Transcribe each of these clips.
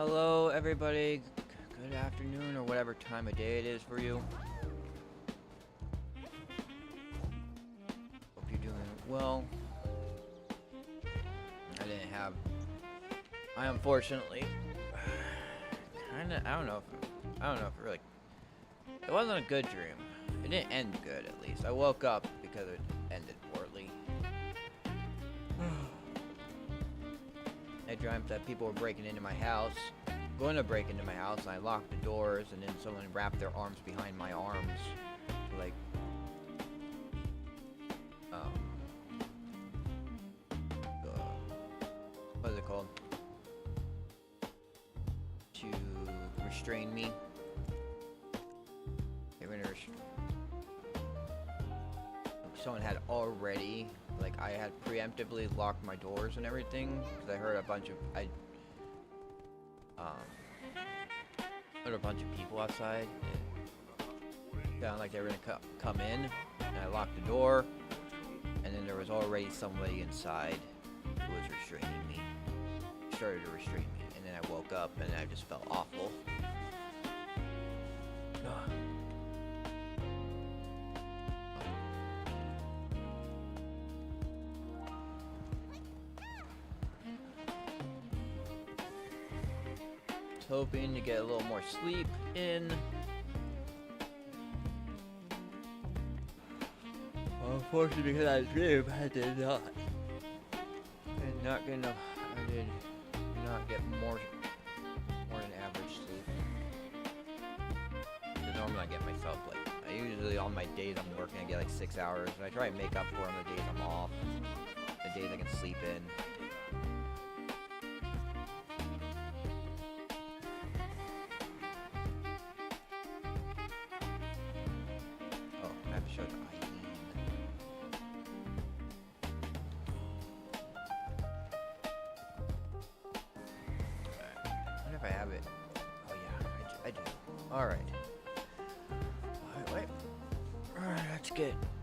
Hello, everybody. Good afternoon, or whatever time of day it is for you. Hope you're doing well. I unfortunately, I don't know if it really, it wasn't a good dream. It didn't end good, at least. I woke up because it ended poorly. I dreamt that people were breaking into my house, going to break into my house, and I locked the doors, and then someone wrapped their arms behind my arms, like, what is it called? To restrain me. They were gonna someone had already, like, I had preemptively locked my doors and everything, because I heard a bunch of people outside. It sounded like they were gonna come in, and I locked the door, and then there was already somebody inside who was restraining me. Started to restrain me, and then I woke up, and I just felt awful. Hoping to get a little more sleep in. Unfortunately, because I dreamed, I did not. I did not get more than average sleep. Because normally I get myself, like, I usually on my days I'm working, I get like 6 hours, and I try to make up for them the days I'm off, the days I can sleep in.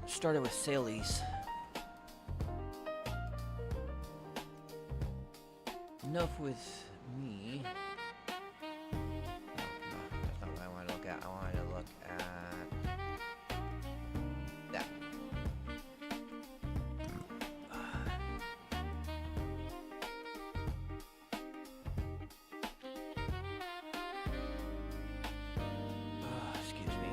Started with sailies. Enough with me. No, that's not what I want to look at. I wanted to look at that. Excuse me.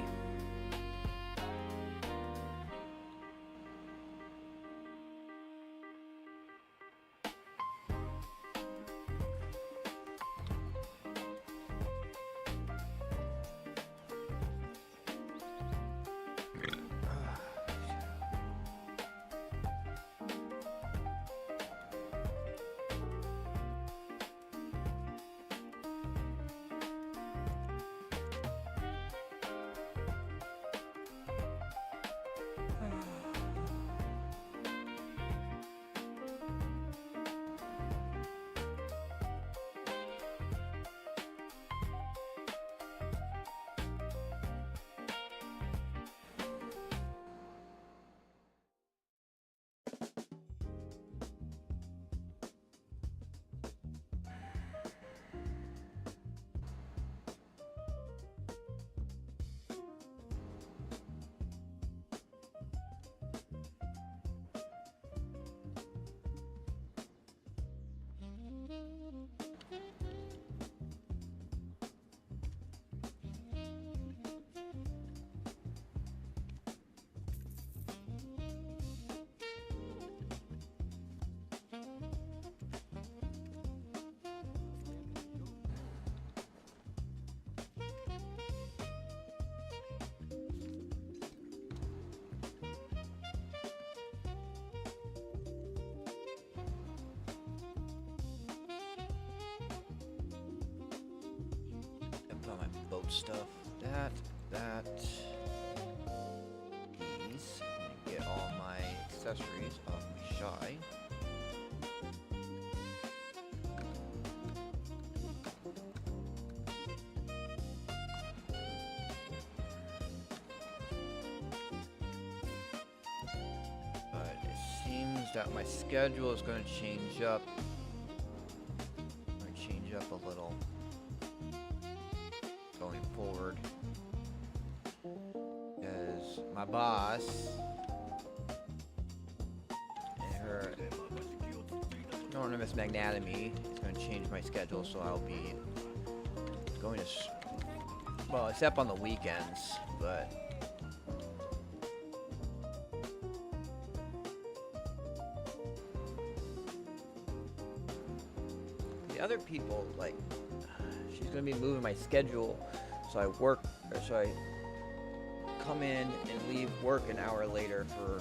Stuff, these, and get all my accessories off my shy. But it seems that my schedule is going to change up. A little. forward. Because my boss and her enormous magnanimity is going to change my schedule, so I'll be going to, well, except on the weekends, but the other people, like, she's going to be moving my schedule, so I come in and leave work an hour later for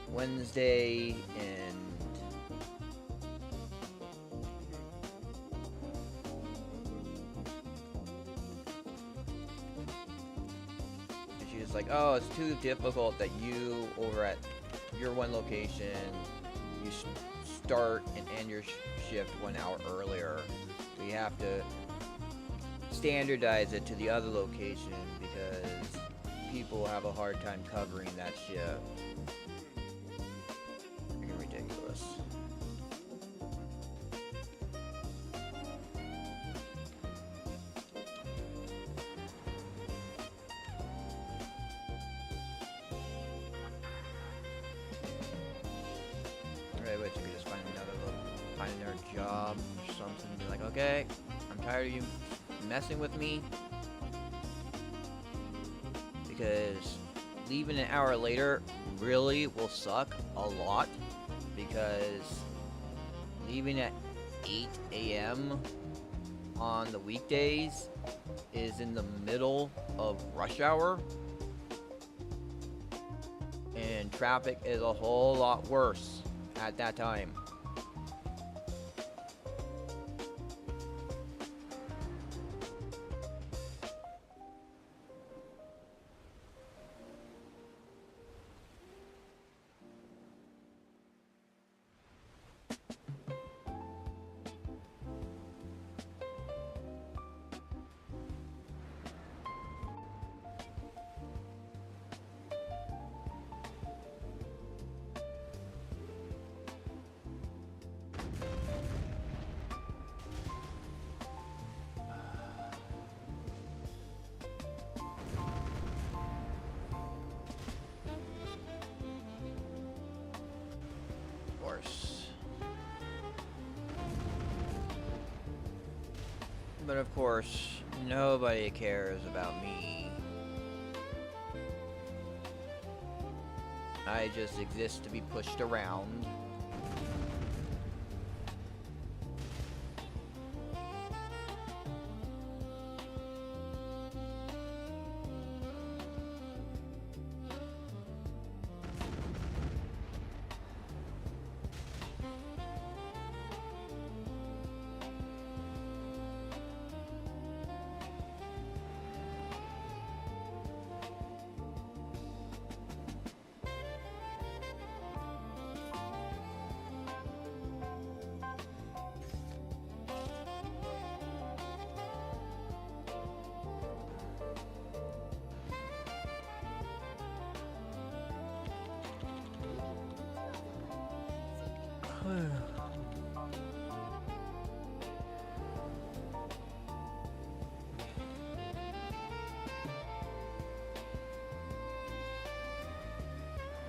Wednesday and she's like, oh, it's too difficult that you over at your one location, you start and end your shift 1 hour earlier. We have to standardize it to the other location because people have a hard time covering that shift. Freaking ridiculous. Right, but you could just find another job or something. Be like, okay, I'm tired of you messing with me, because leaving an hour later really will suck a lot, because leaving at 8 a.m. on the weekdays is in the middle of rush hour, and traffic is a whole lot worse at that time. But of course, nobody cares about me. I just exist to be pushed around.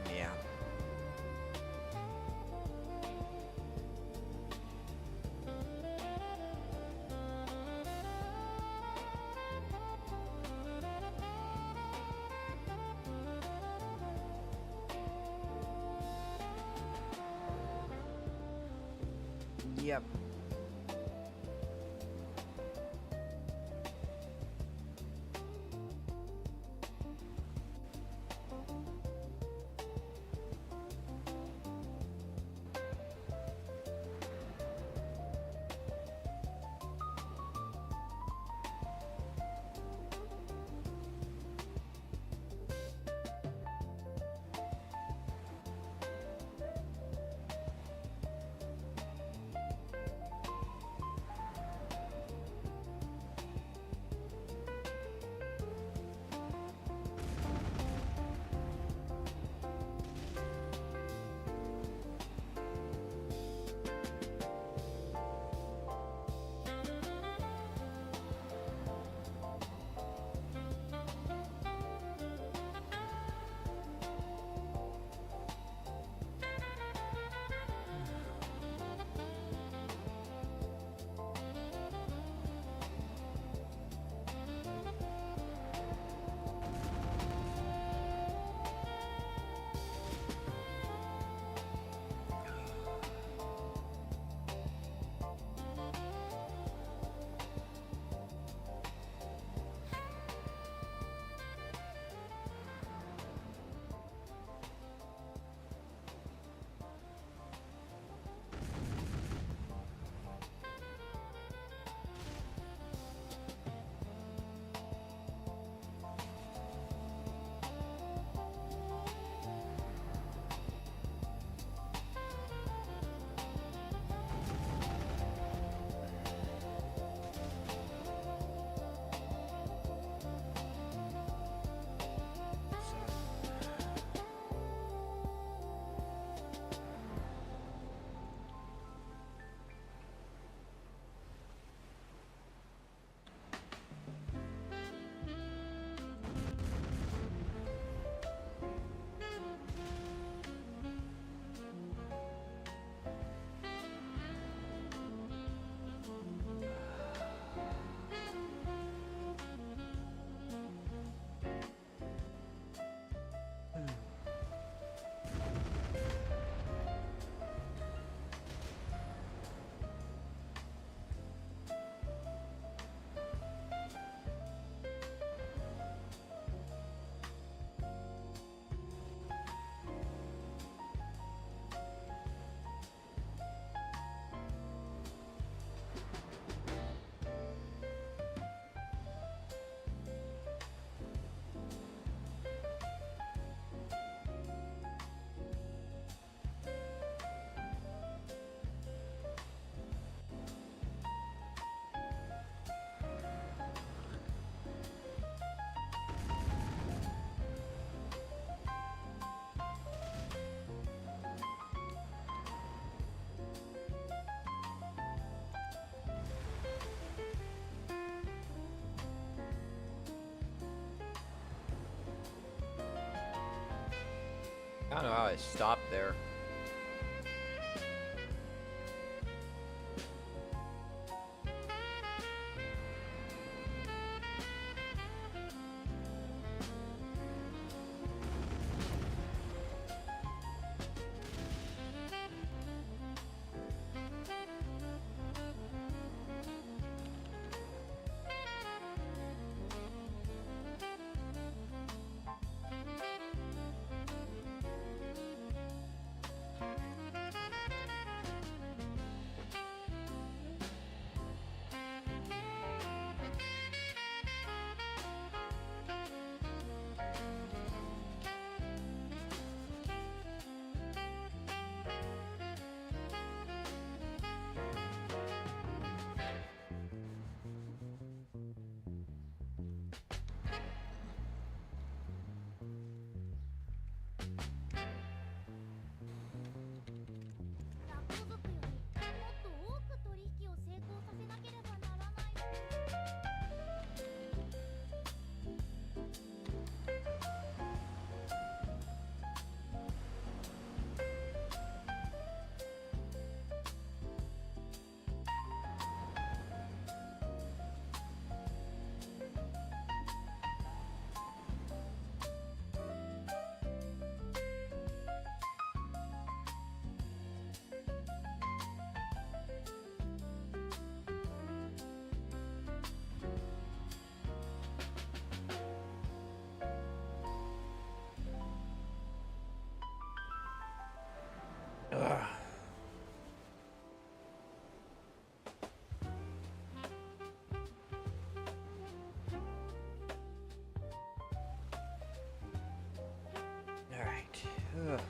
Yeah. Yep. I don't know how I stopped there. Ugh. All right. Ugh.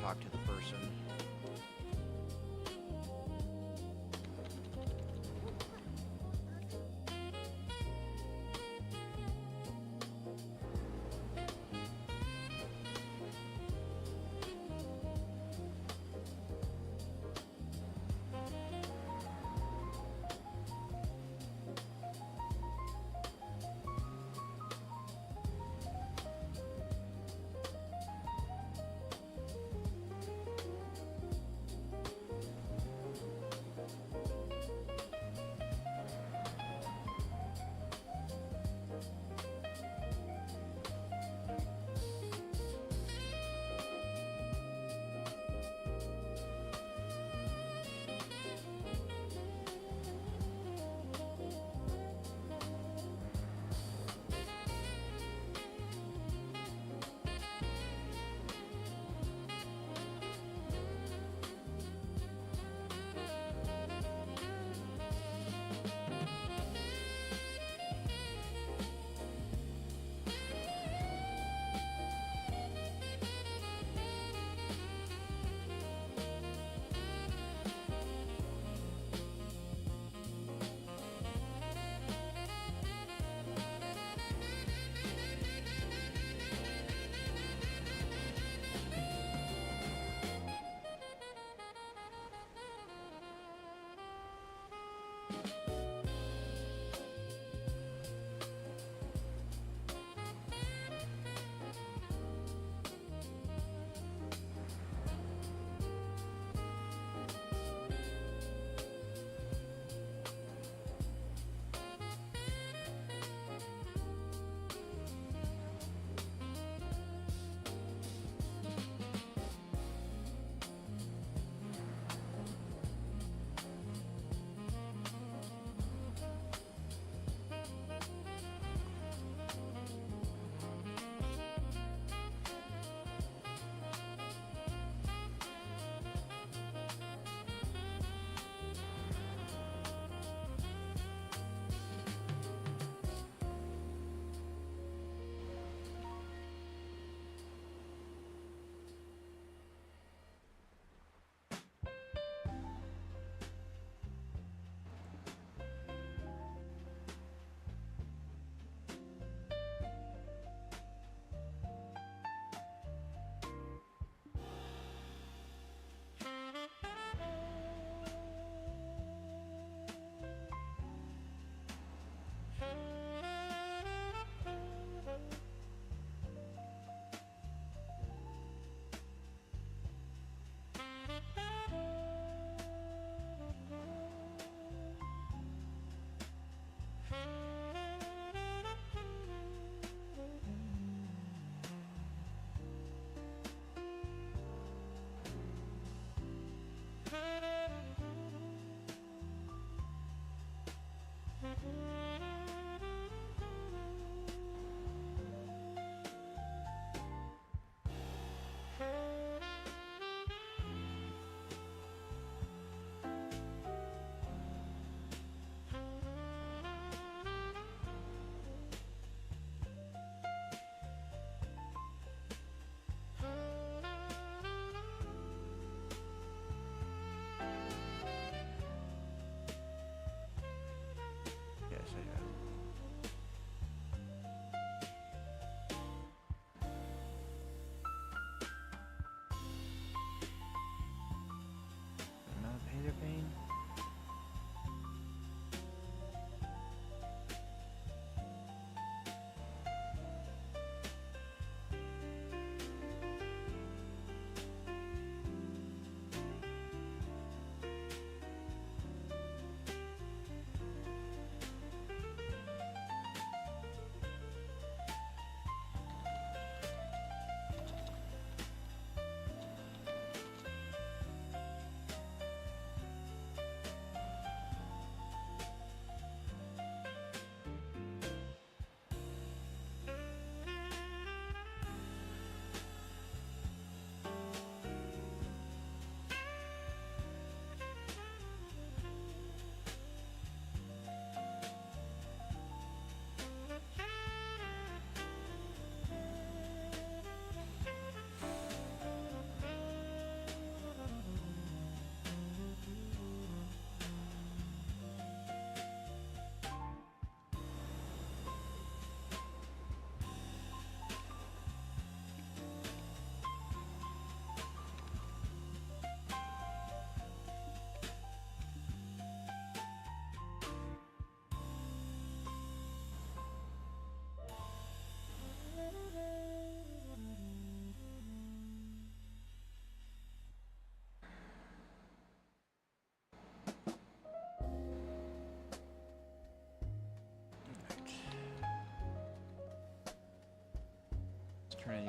talk to the person.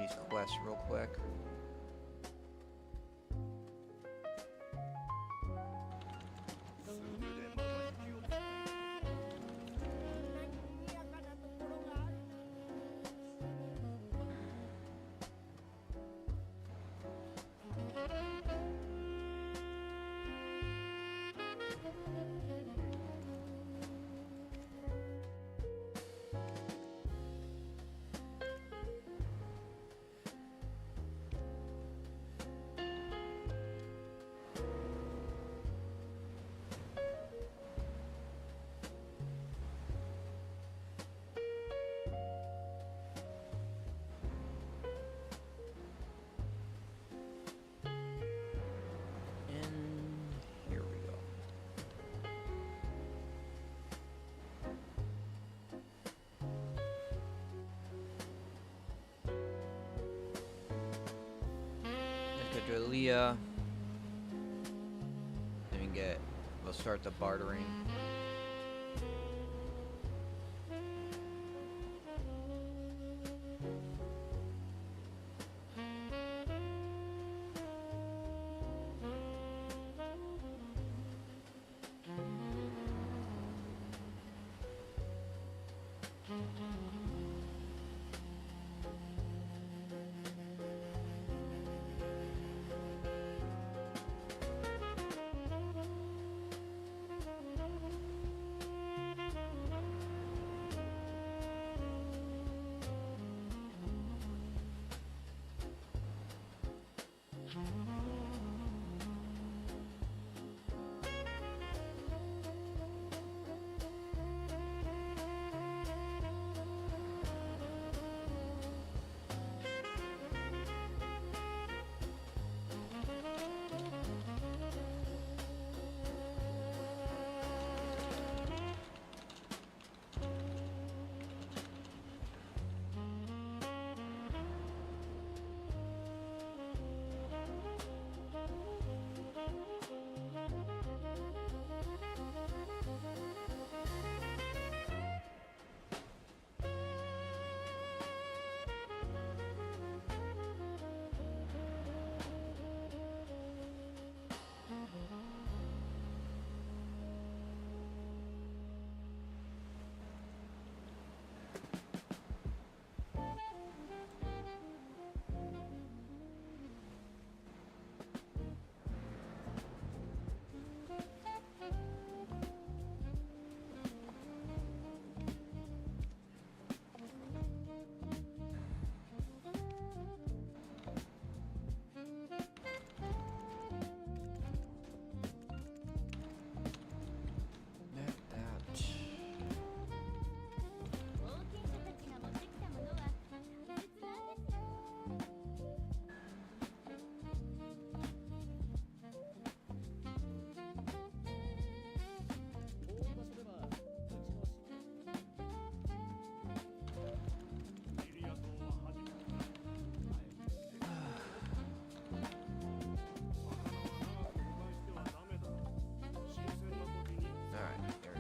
these quests real quick. To Leah. Then we'll start the bartering.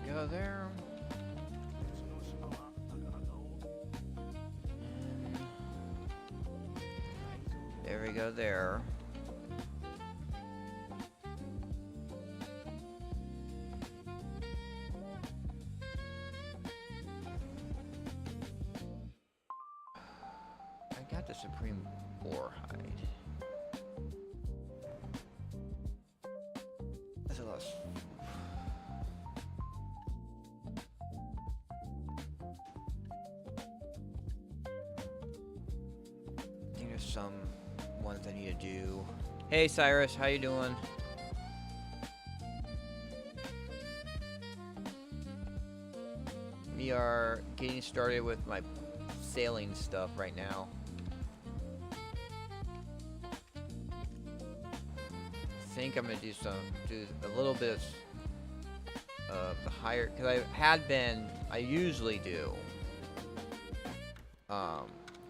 Go there. There we go there. I got the Supreme Boar hide. That's a lot. Some ones I need to do. Hey Cyrus, how you doing? We are getting started with my sailing stuff right now. I think I'm gonna do a little bit of the higher, because I usually do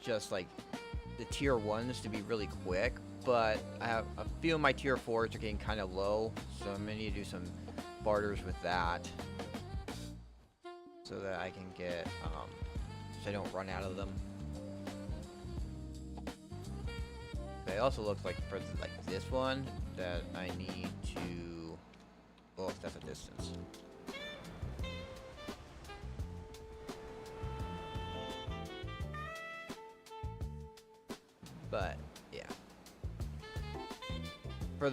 just like the tier 1s to be really quick, but I have a few of my tier 4s are getting kind of low, so I'm gonna need to do some barters with that so that I can get so I don't run out of them. it also looks like for like this one that I need to. Well, that's a distance. But yeah, for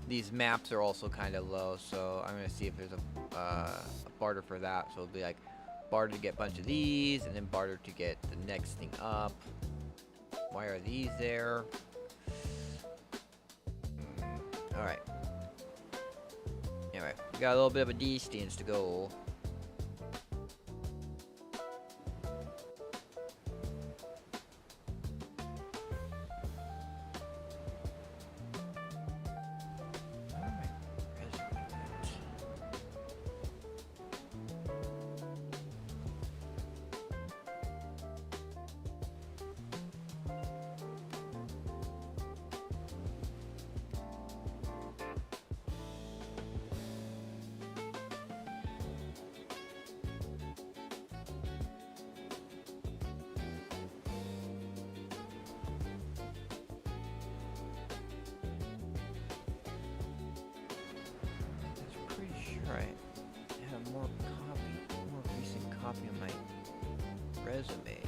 these maps are also kind of low, so I'm gonna see if there's a barter for that. So it'll be like barter to get a bunch of these, and then barter to get the next thing up. Why are these there? Alright. Anyway, we got a little bit of a distance to go. Right. I have more recent copy of my resume.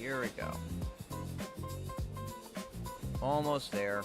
Here we go. Almost there.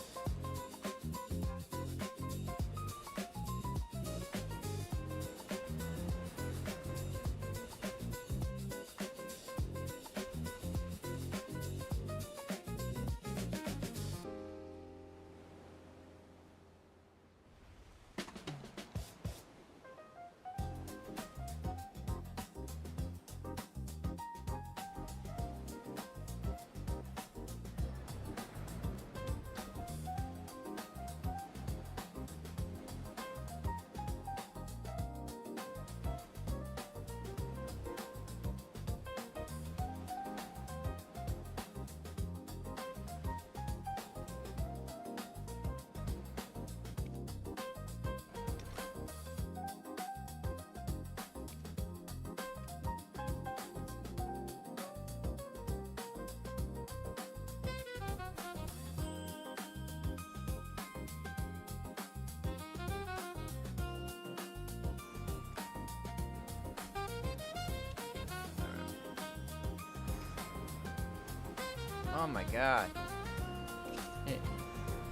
Oh my god.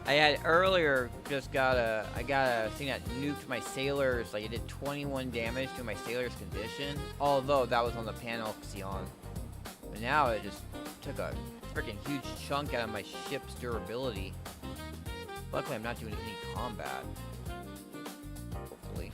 I had earlier just I got a thing that nuked my sailors, like it did 21 damage to my sailor's condition. Although that was on the Panopsion. But now it just took a freaking huge chunk out of my ship's durability. Luckily I'm not doing any combat. Hopefully.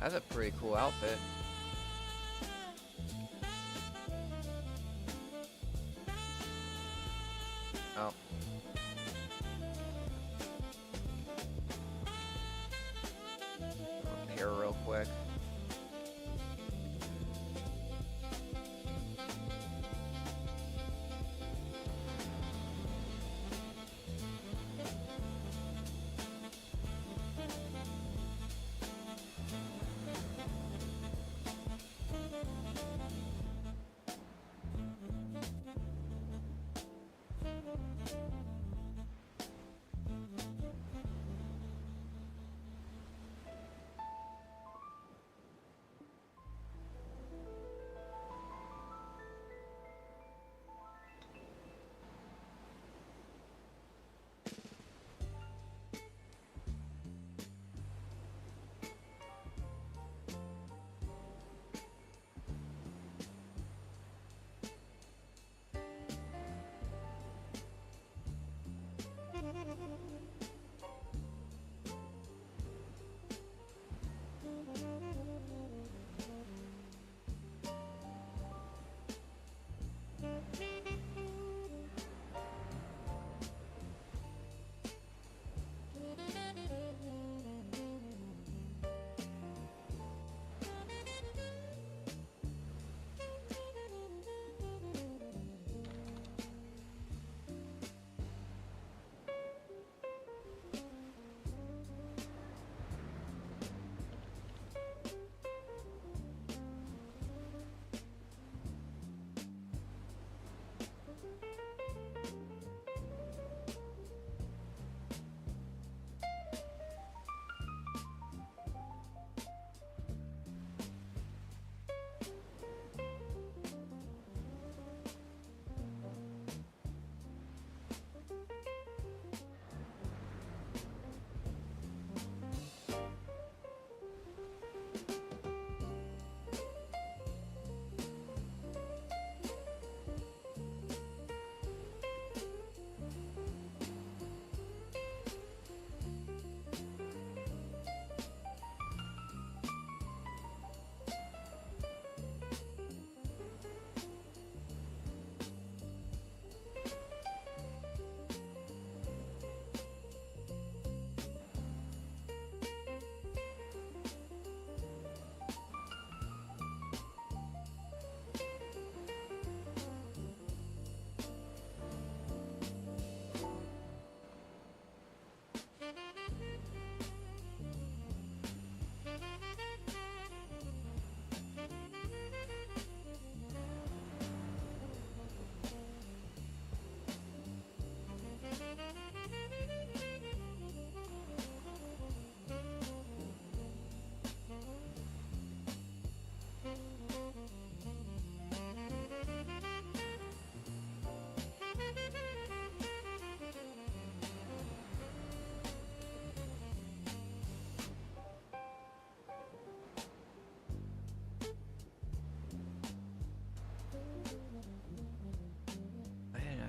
That's a pretty cool outfit. Oh. Repair real quick.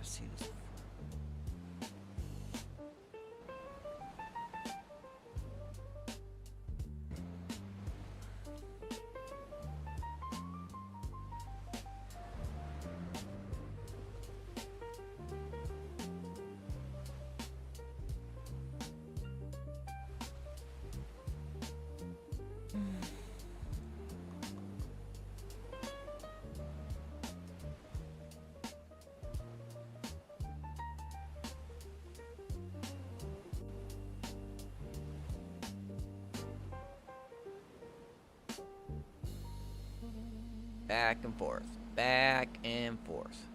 I've seen this before. Back and forth, back and forth.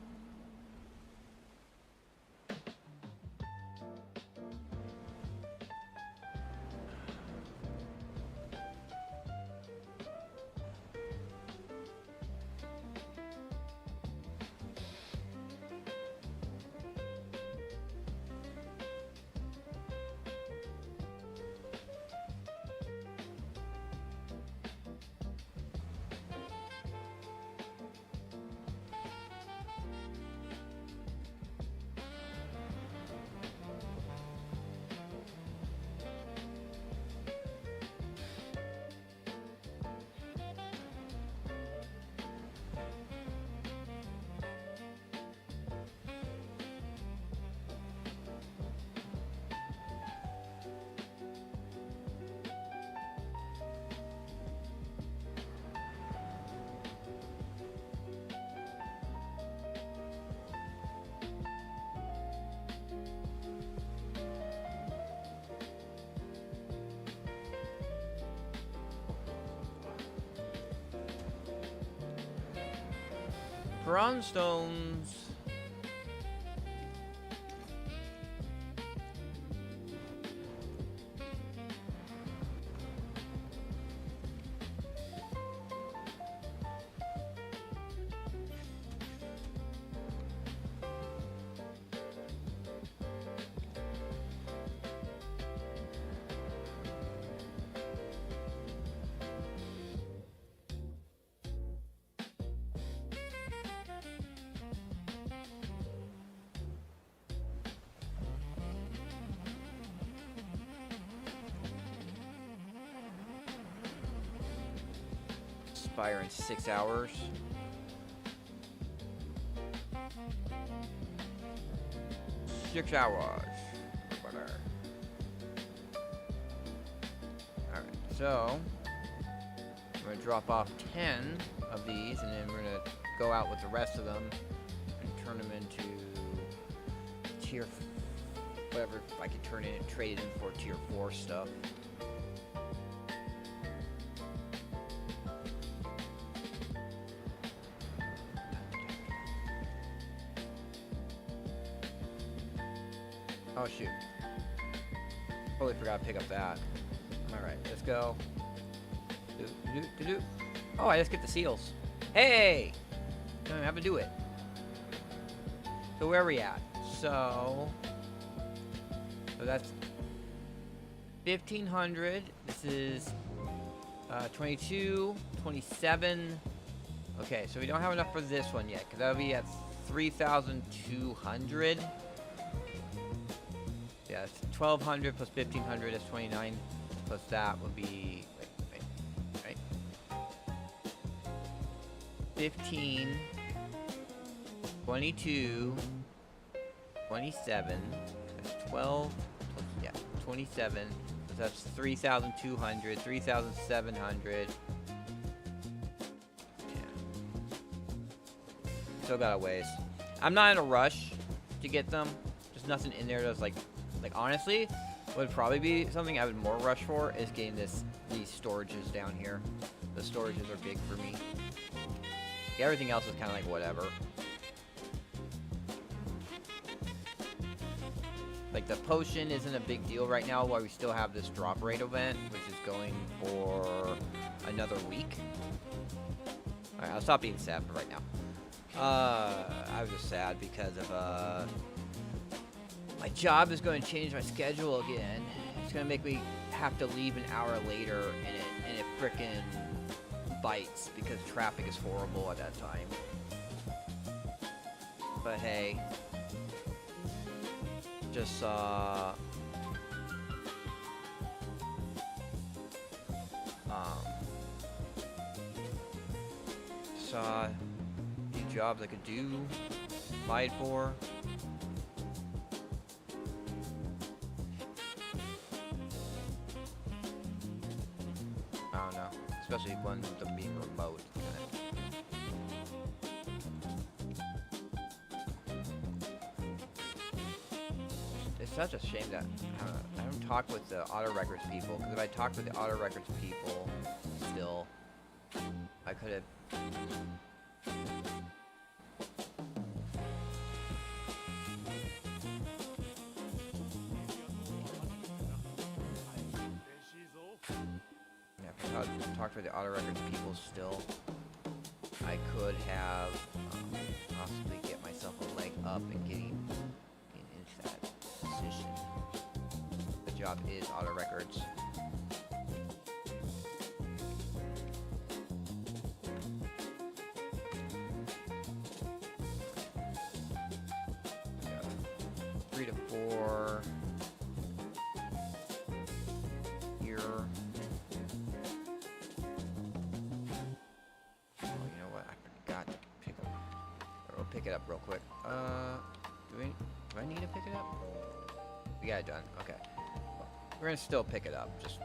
Brownstones. Expire in 6 hours. Six hours. Alright, so I'm gonna drop off 10 of these, and then we're gonna go out with the rest of them and turn them into tier whatever I can turn it, trade it in for tier 4 stuff. Oh shoot. Totally forgot to pick up that. Alright, let's go. Oh, I just get the seals. Hey! I don't have to do it. So where are we at? So that's 1500. This is 22, 27. Okay, so we don't have enough for this one yet, because that'll be at 3,200. Yeah, it's 1,200 plus 1,500 is 29. Plus that would be right. 15, 22, 27. That's 12. Plus, yeah, 27. So that's 3,200, 3,700. Yeah. Still got a ways. I'm not in a rush to get them. Just nothing in there that's like honestly, would probably be something I would more rush for is getting these storages down here. The storages are big for me. Yeah, everything else is kind of like whatever. Like the potion isn't a big deal right now while we still have this drop rate event, which is going for another week. Alright, I'll stop being sad for right now. I was just sad because of my job is going to change my schedule again. It's going to make me have to leave an hour later, and it frickin' bites because traffic is horrible at that time. But hey, just saw new jobs I could do, applied for. I don't know, especially ones with them being remote. It's such a shame that I don't talk with the auto records people, because if I talked with the auto records people still, I could have. Talked with the auto records people still, I could have possibly get myself a leg up and getting into that position. The job is auto records. Yeah. 3 to 4 here. Pick it up real quick. Do I need to pick it up? We got it done. Okay. Well, we're gonna still pick it up. Just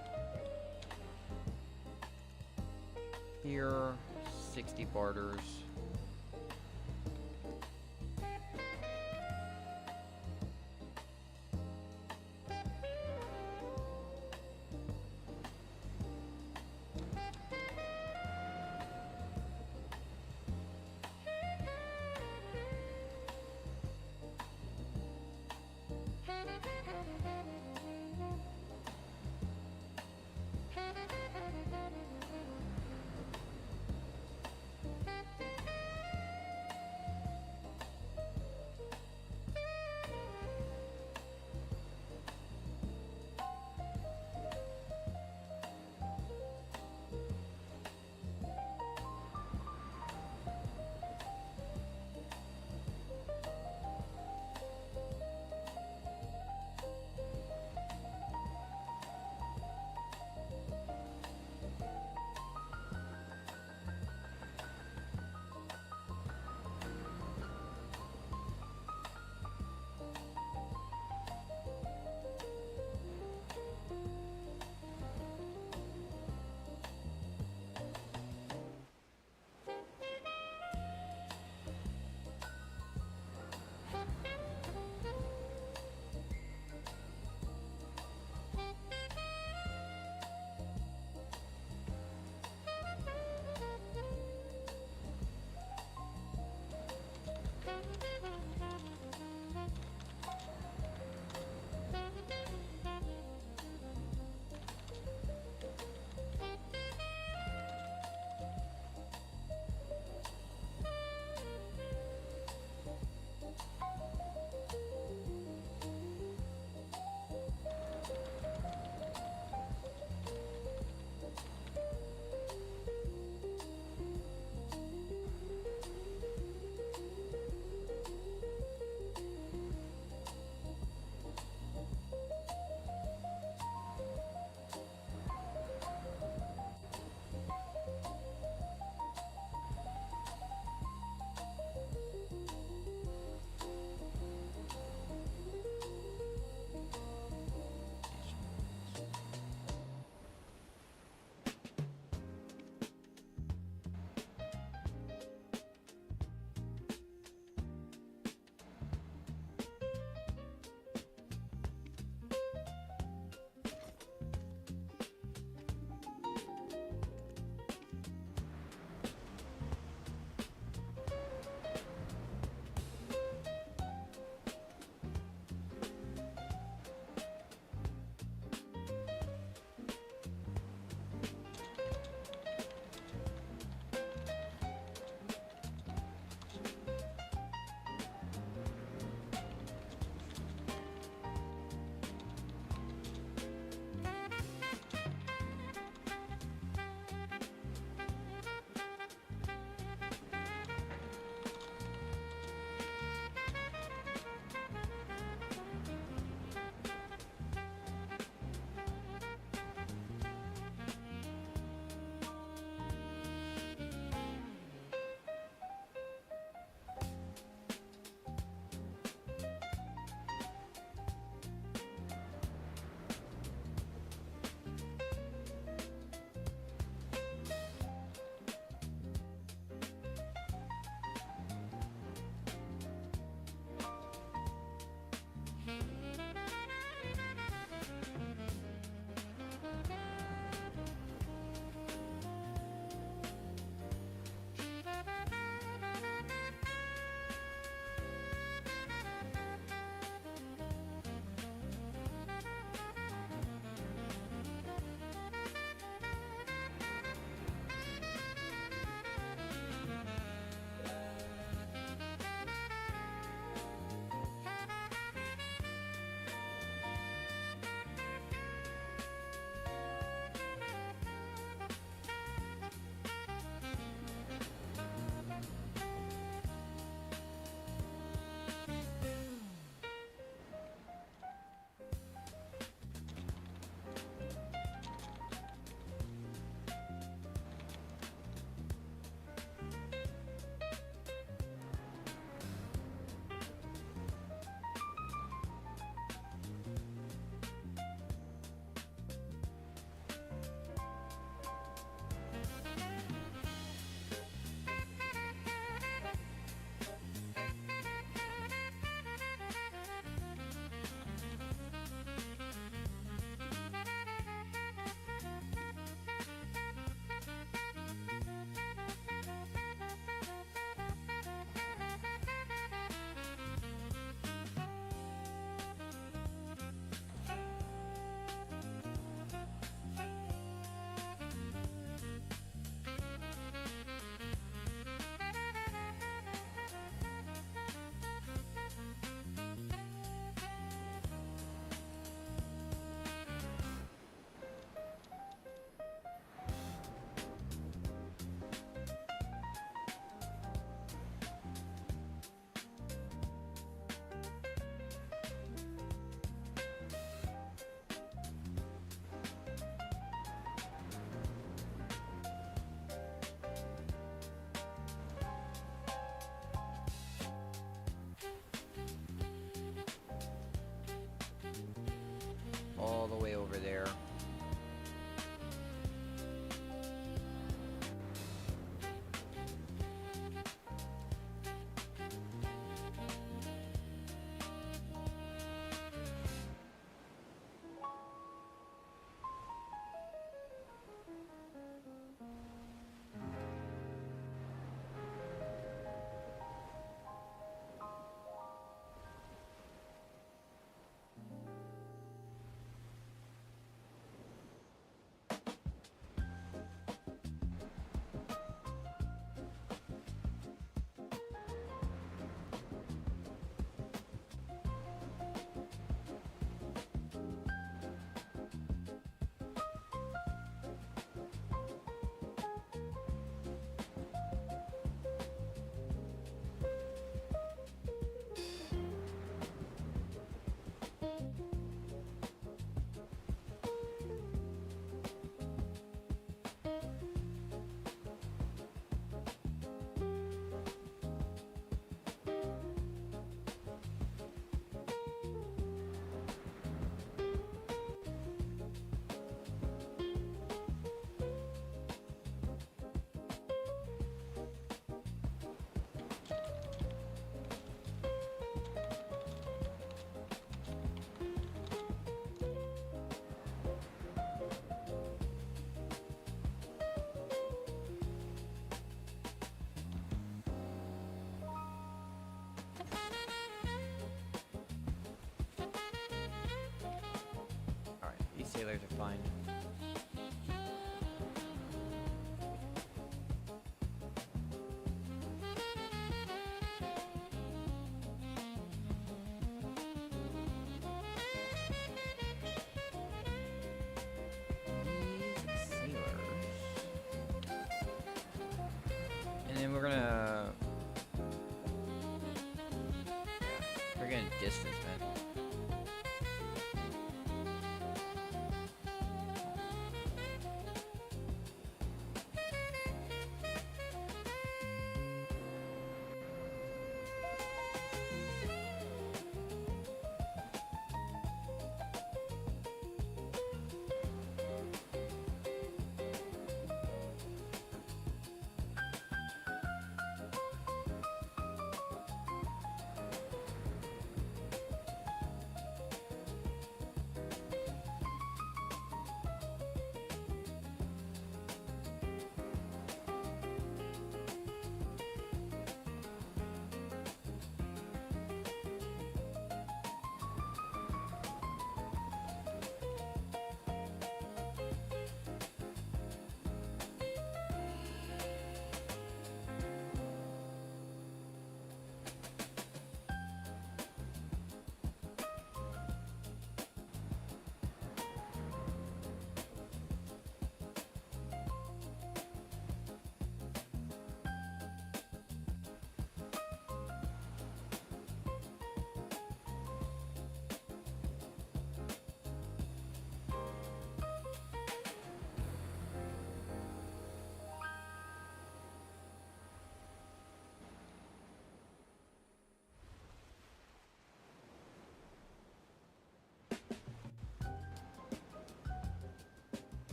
here, 60 barters. way over there. Sailors are fine. Sailors. And then we're gonna... We're gonna distance, man.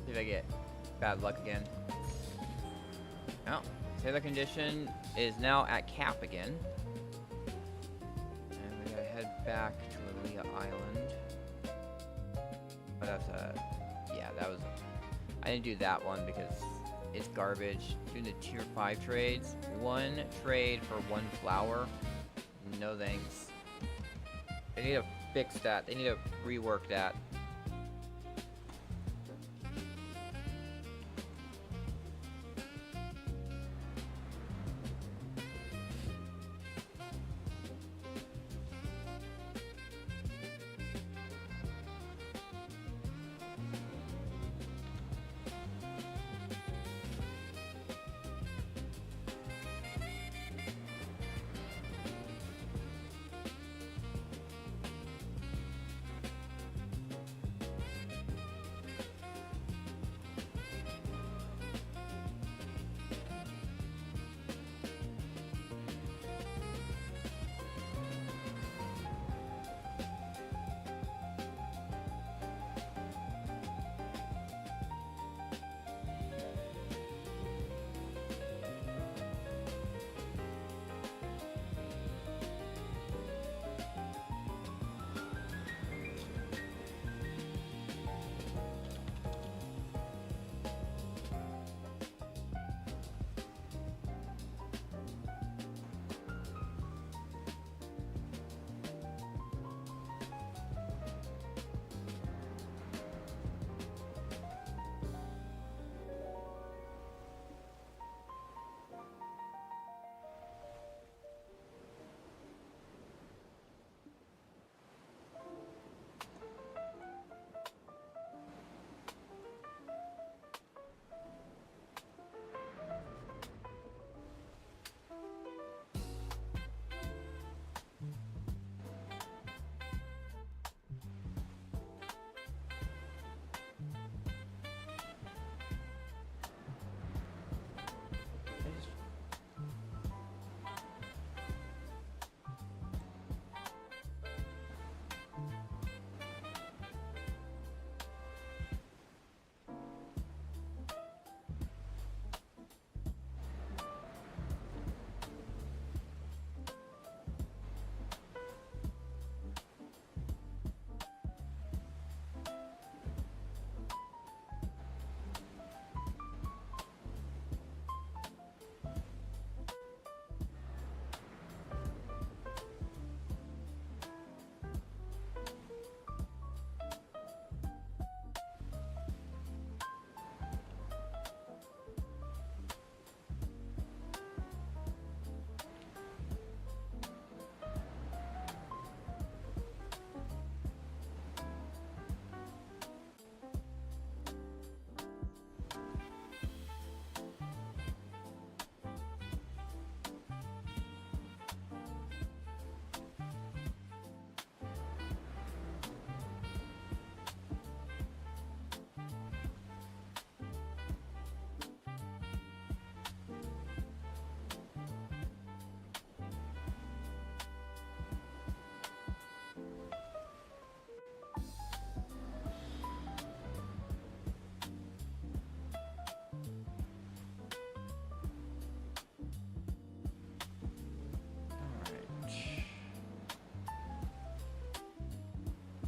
If I get bad luck again. Oh, sailor condition is now at cap again. And we gotta head back to Alia Island. But that's yeah, that was, I didn't do that one because it's garbage. Doing the tier 5 trades. One trade for one flower. No thanks. They need to fix that. They need to rework that.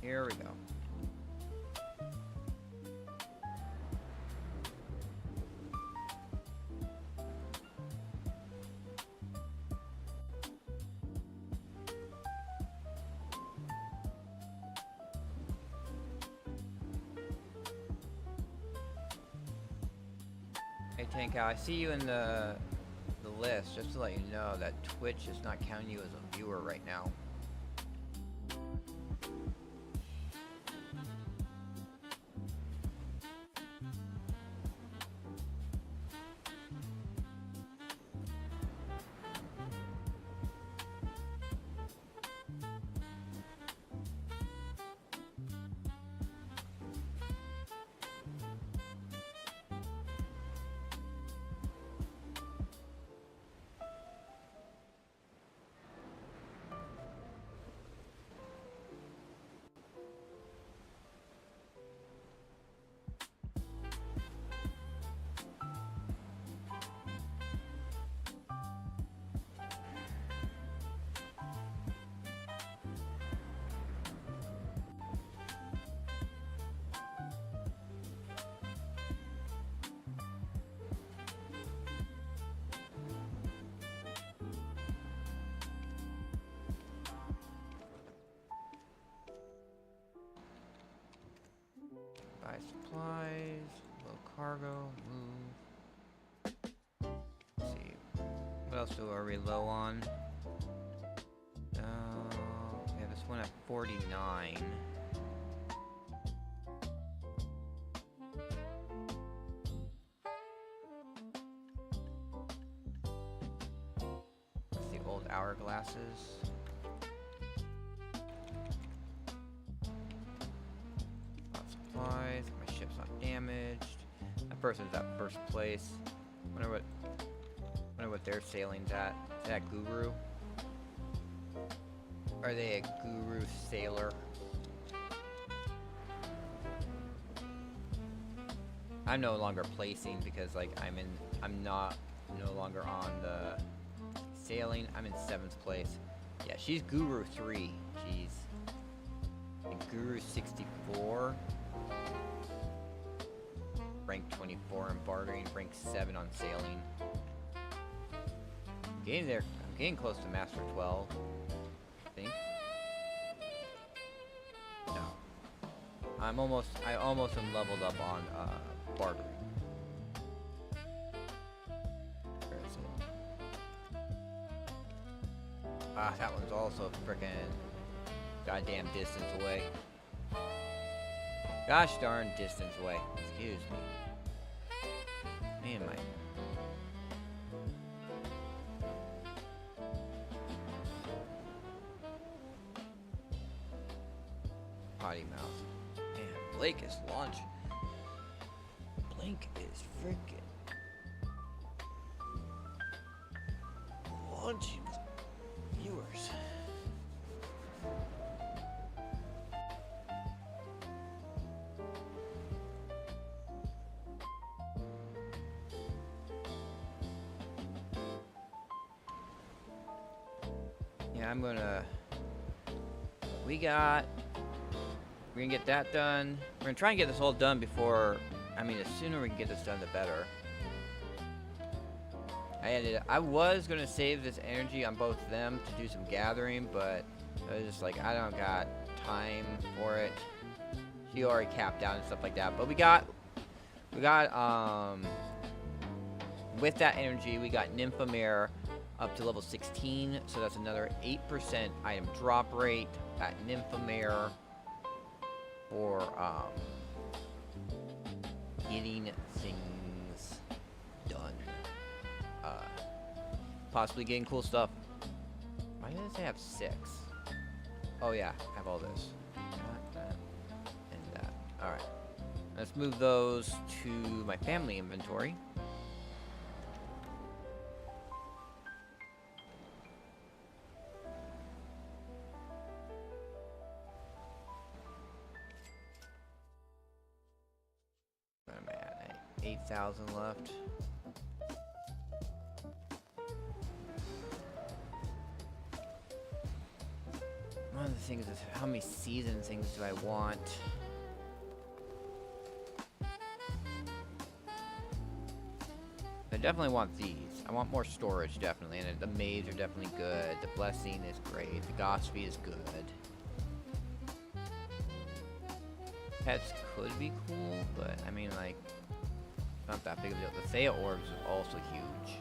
Here we go. Hey Tank, I see you in the list, just to let you know that Twitch is not counting you as a viewer right now. Buy supplies, low cargo, move. Let's see, what else are we low on? We have this one at 49. That's the old hourglasses. My ship's not damaged. That person's at first place. Wonder what their sailing's at. Is that Guru? Are they a Guru sailor? I'm no longer placing because like I'm no longer on the sailing. I'm in 7th place. Yeah, she's Guru 3. She's Guru 64. Rank 24 in bartering, rank 7 on sailing. Getting there. I'm getting close to Master 12. I think. No. I almost am leveled up on bartering. Where is it? Ah, that one's also frickin' goddamn distance away. Gosh darn distance away. Excuse me. Man, my... potty mouth. Man, Blake is launching. Blake is freaking launching viewers. Yeah, we're gonna get that done. We're gonna try and get this all done before, the sooner we can get this done, the better. I was gonna save this energy on both of them to do some gathering, but I was just like, I don't got time for it. She already capped out and stuff like that, but we got, with that energy, we got Nymphamare up to level 16, so that's another 8% item drop rate at Nymphamare for getting things done. Possibly getting cool stuff. Why did it say I have 6? Oh yeah, I have all this. That, and that. Alright. Let's move those to my family inventory. Where am I at? 8,000 left. One of the things is how many season things do I want? I definitely want these. I want more storage, definitely. And the maids are definitely good. The blessing is great. The gossipy is good. Pets could be cool, but I mean, like, not that big of a deal. The Thea orbs is also huge.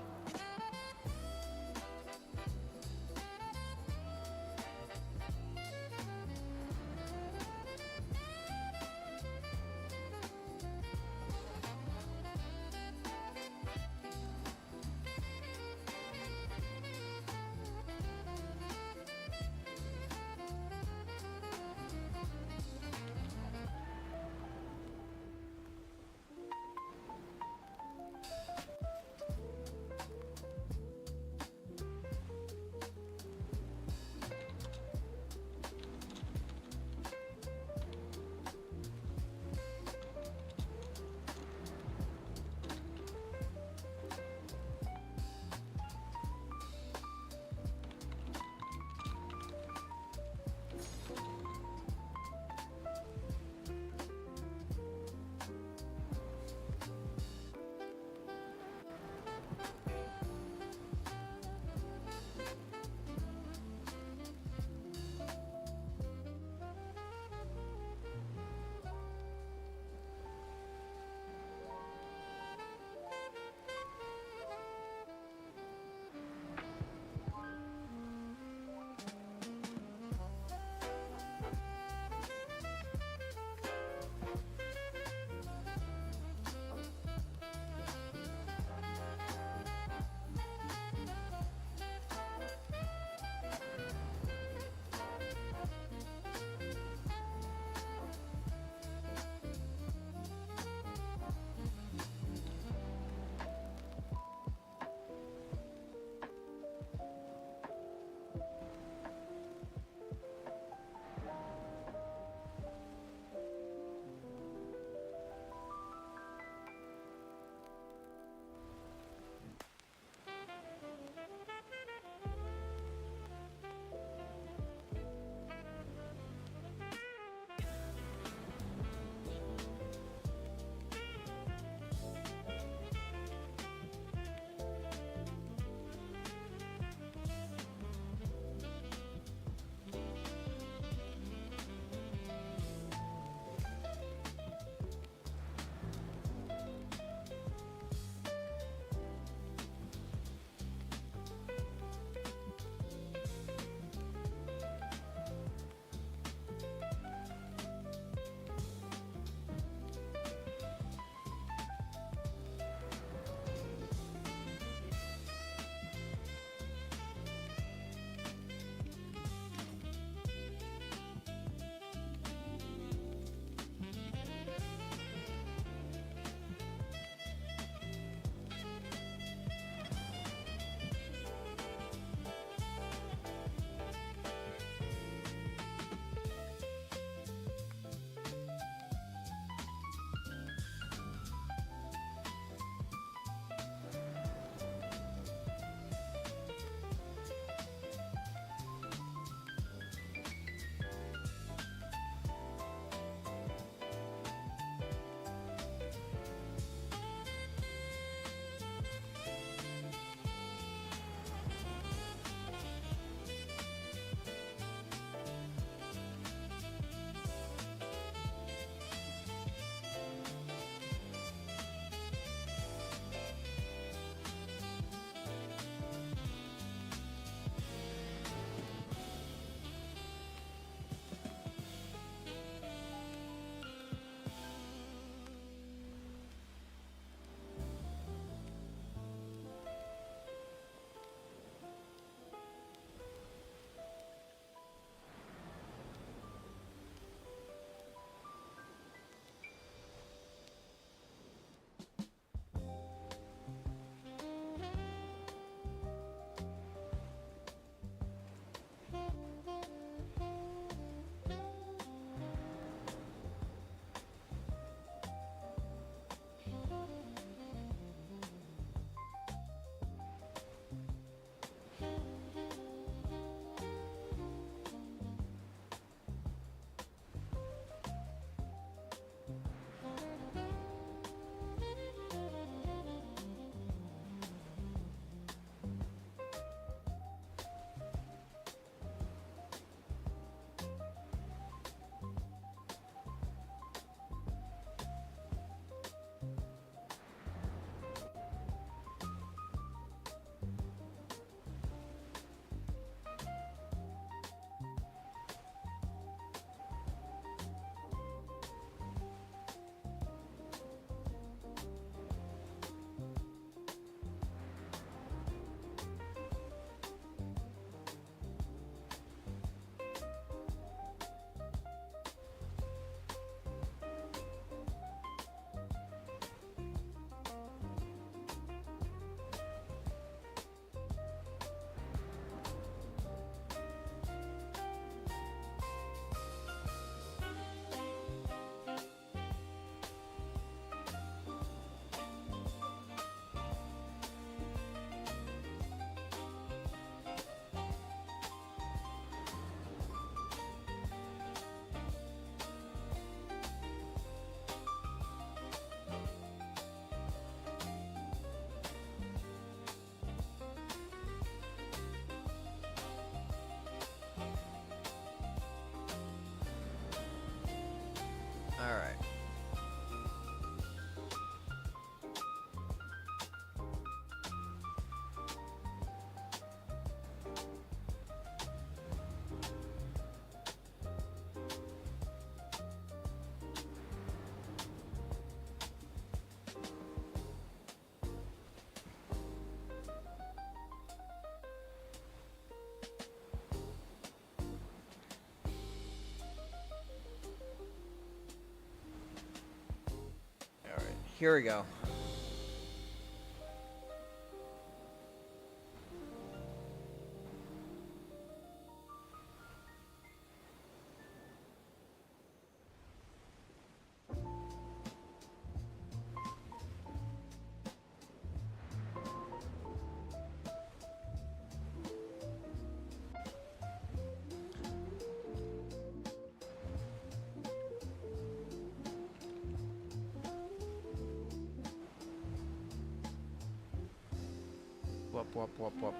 here we go. Whoop, whoop, whoop, whoop.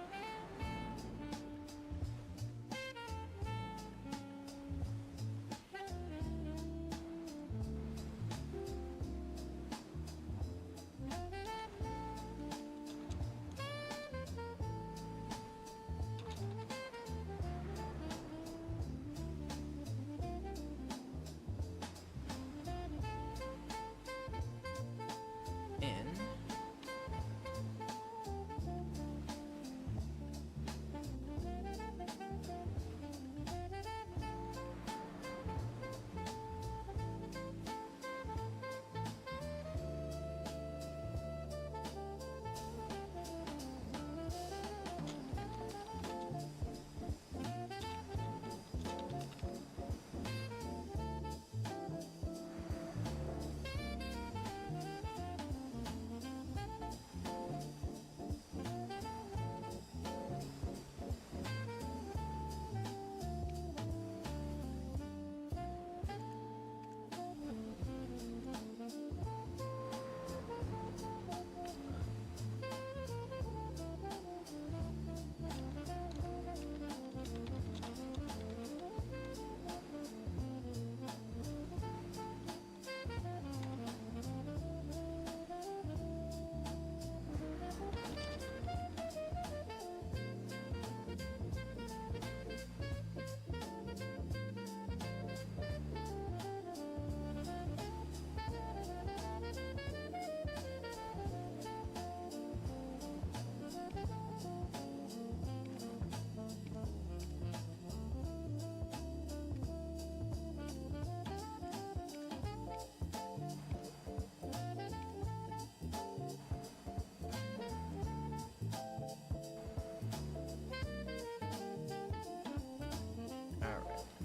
In.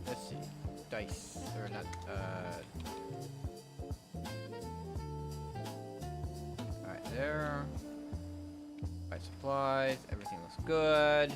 Let's see. Dice. Or not, Alright, there. Buy supplies. Everything looks good.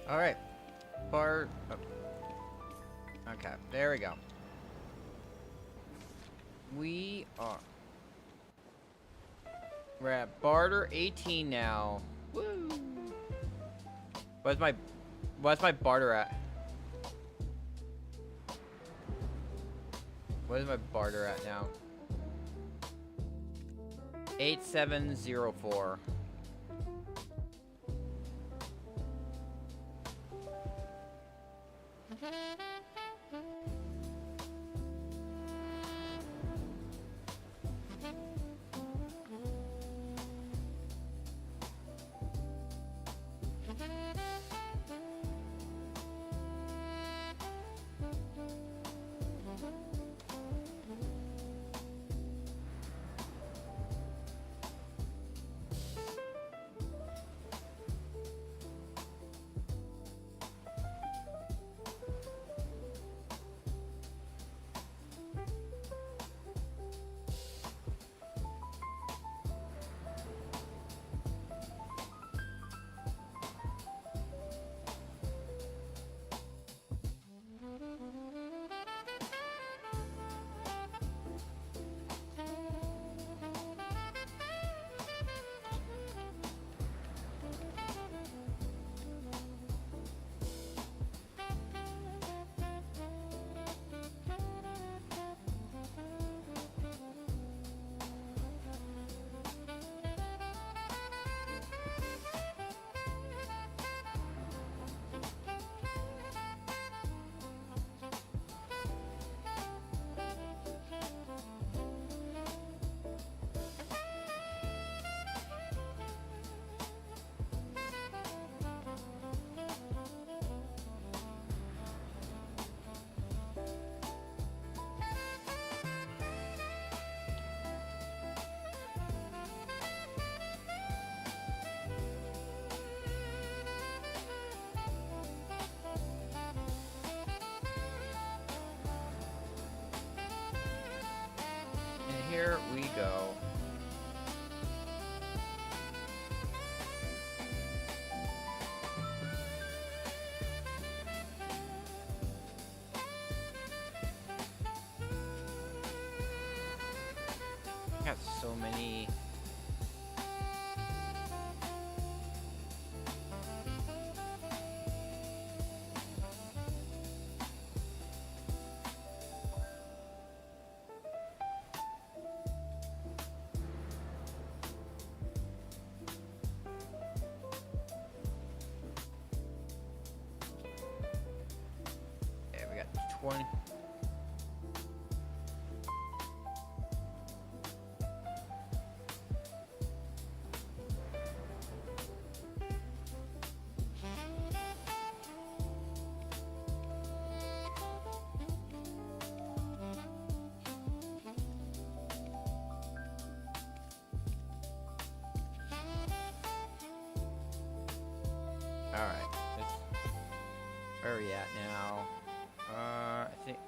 Alright. Bar. Oh. Okay, there we go. We're at barter 18 now. Woo! What's my barter at? What is my barter at now? 8704. Here we go. Got so many. Yeah, we got 20. Alright. Where are we at now? I think.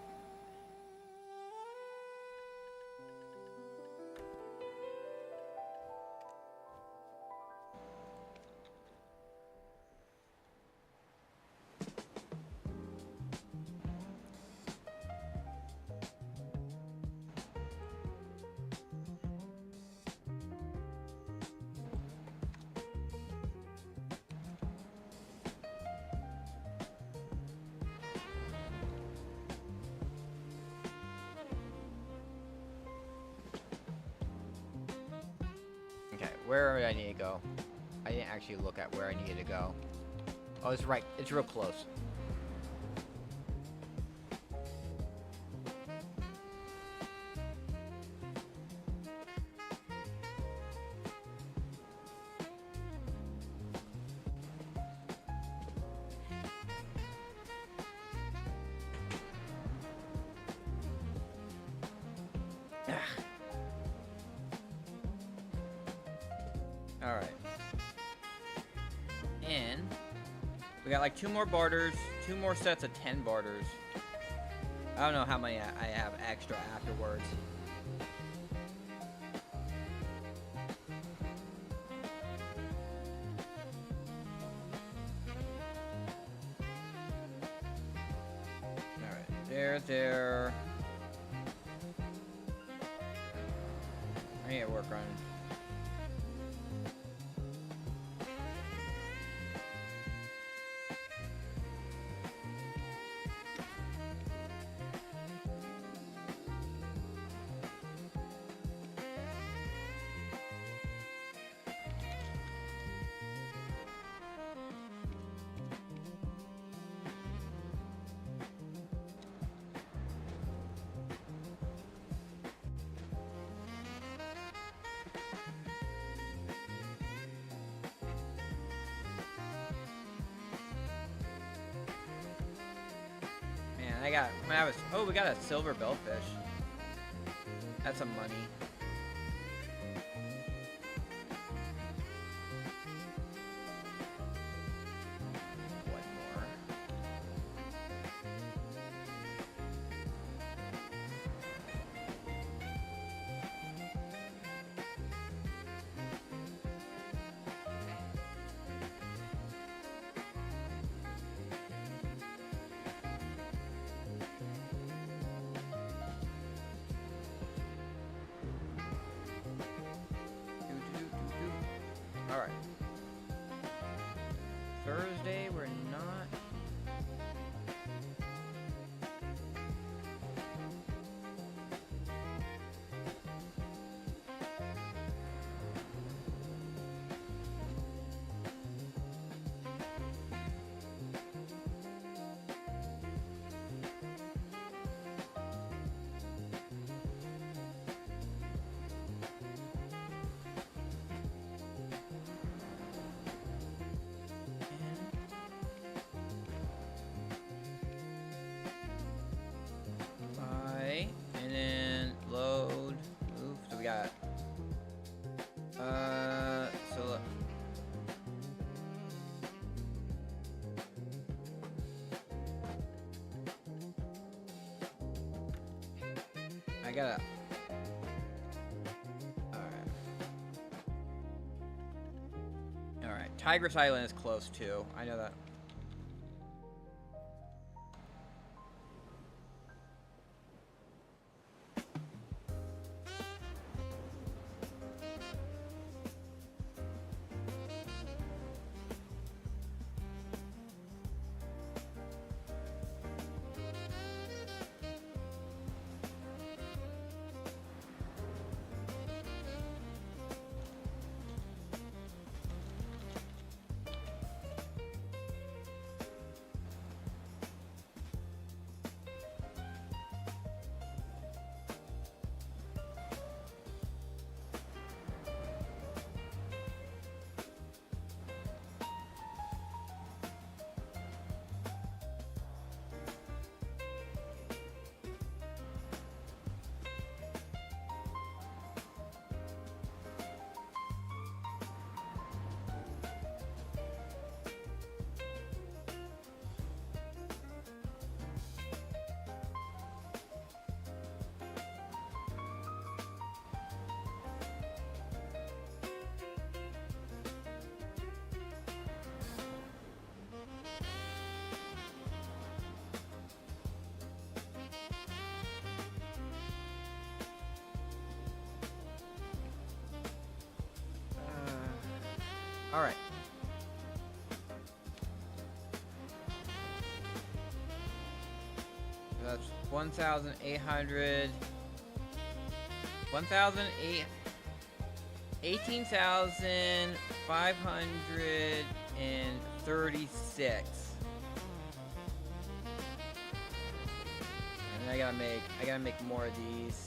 Okay, where do I need to go? I didn't actually look at where I needed to go. Oh, it's right. It's real close. Alright. And we got like 2 more barters, 2 more sets of 10 barters. I don't know how many I have extra afterwards. There. I need to work on. We got a silver bellfish. That's some money. One more. Alright. Thursday, we're not. And then load. Oof, so we got. So look. I gotta. Alright. Tigress Island is close too. I know that. All right. That's 1,800. 18,536. And I gotta make more of these.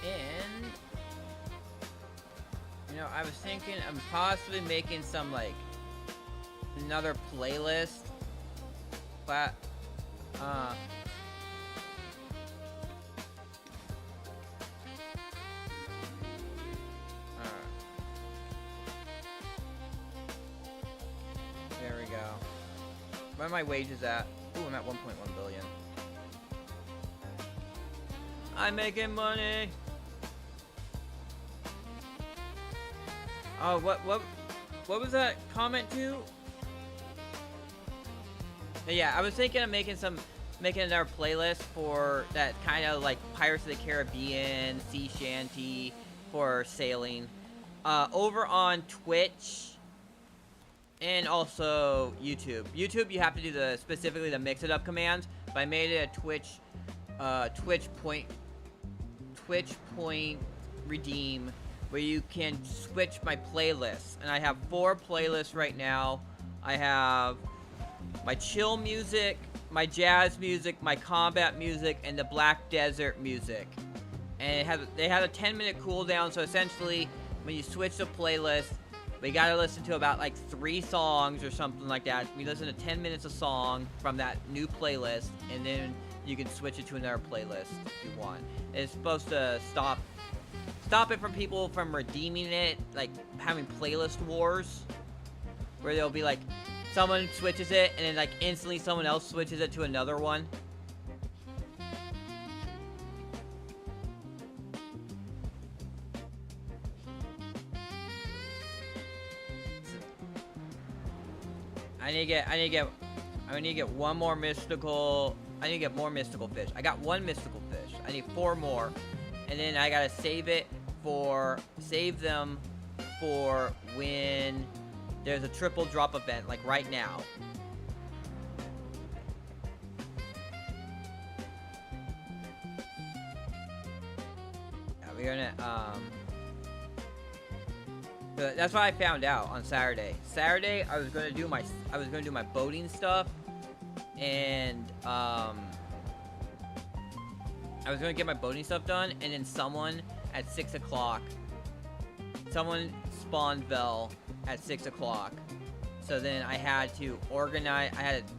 And, you know, I was thinking I'm possibly making some, like, another playlist. Uh. There we go. Where are my wages at? Ooh, I'm at 1.1 billion. I'm making money. Oh, what was that comment to? Yeah, I was thinking of making another playlist for that kind of like Pirates of the Caribbean, sea shanty for sailing. Over on Twitch and also YouTube. YouTube, you have to do specifically the mix it up commands. But I made it a Twitch point redeem where you can switch my playlists, and I have 4 playlists right now. I have my chill music, my jazz music, my combat music, and the Black Desert music. And they have a 10-minute cooldown, so essentially, when you switch the playlist, we gotta listen to about like 3 songs or something like that. We listen to 10 minutes a song from that new playlist, and then you can switch it to another playlist if you want. It's supposed to stop it from people from redeeming it, like having playlist wars, where they'll be like, someone switches it, and then like instantly someone else switches it to another one. I need to get one more mystical. I need to get more mystical fish. I got 1 mystical fish. I need 4 more, and then I gotta save them for when there's a triple drop event, like right now. Yeah, we're gonna that's what I found out on Saturday. Saturday, I was gonna do my boating stuff, and I was gonna get my boating stuff done, and then someone at 6 o'clock, someone spawned Vel at 6 o'clock. So then I had to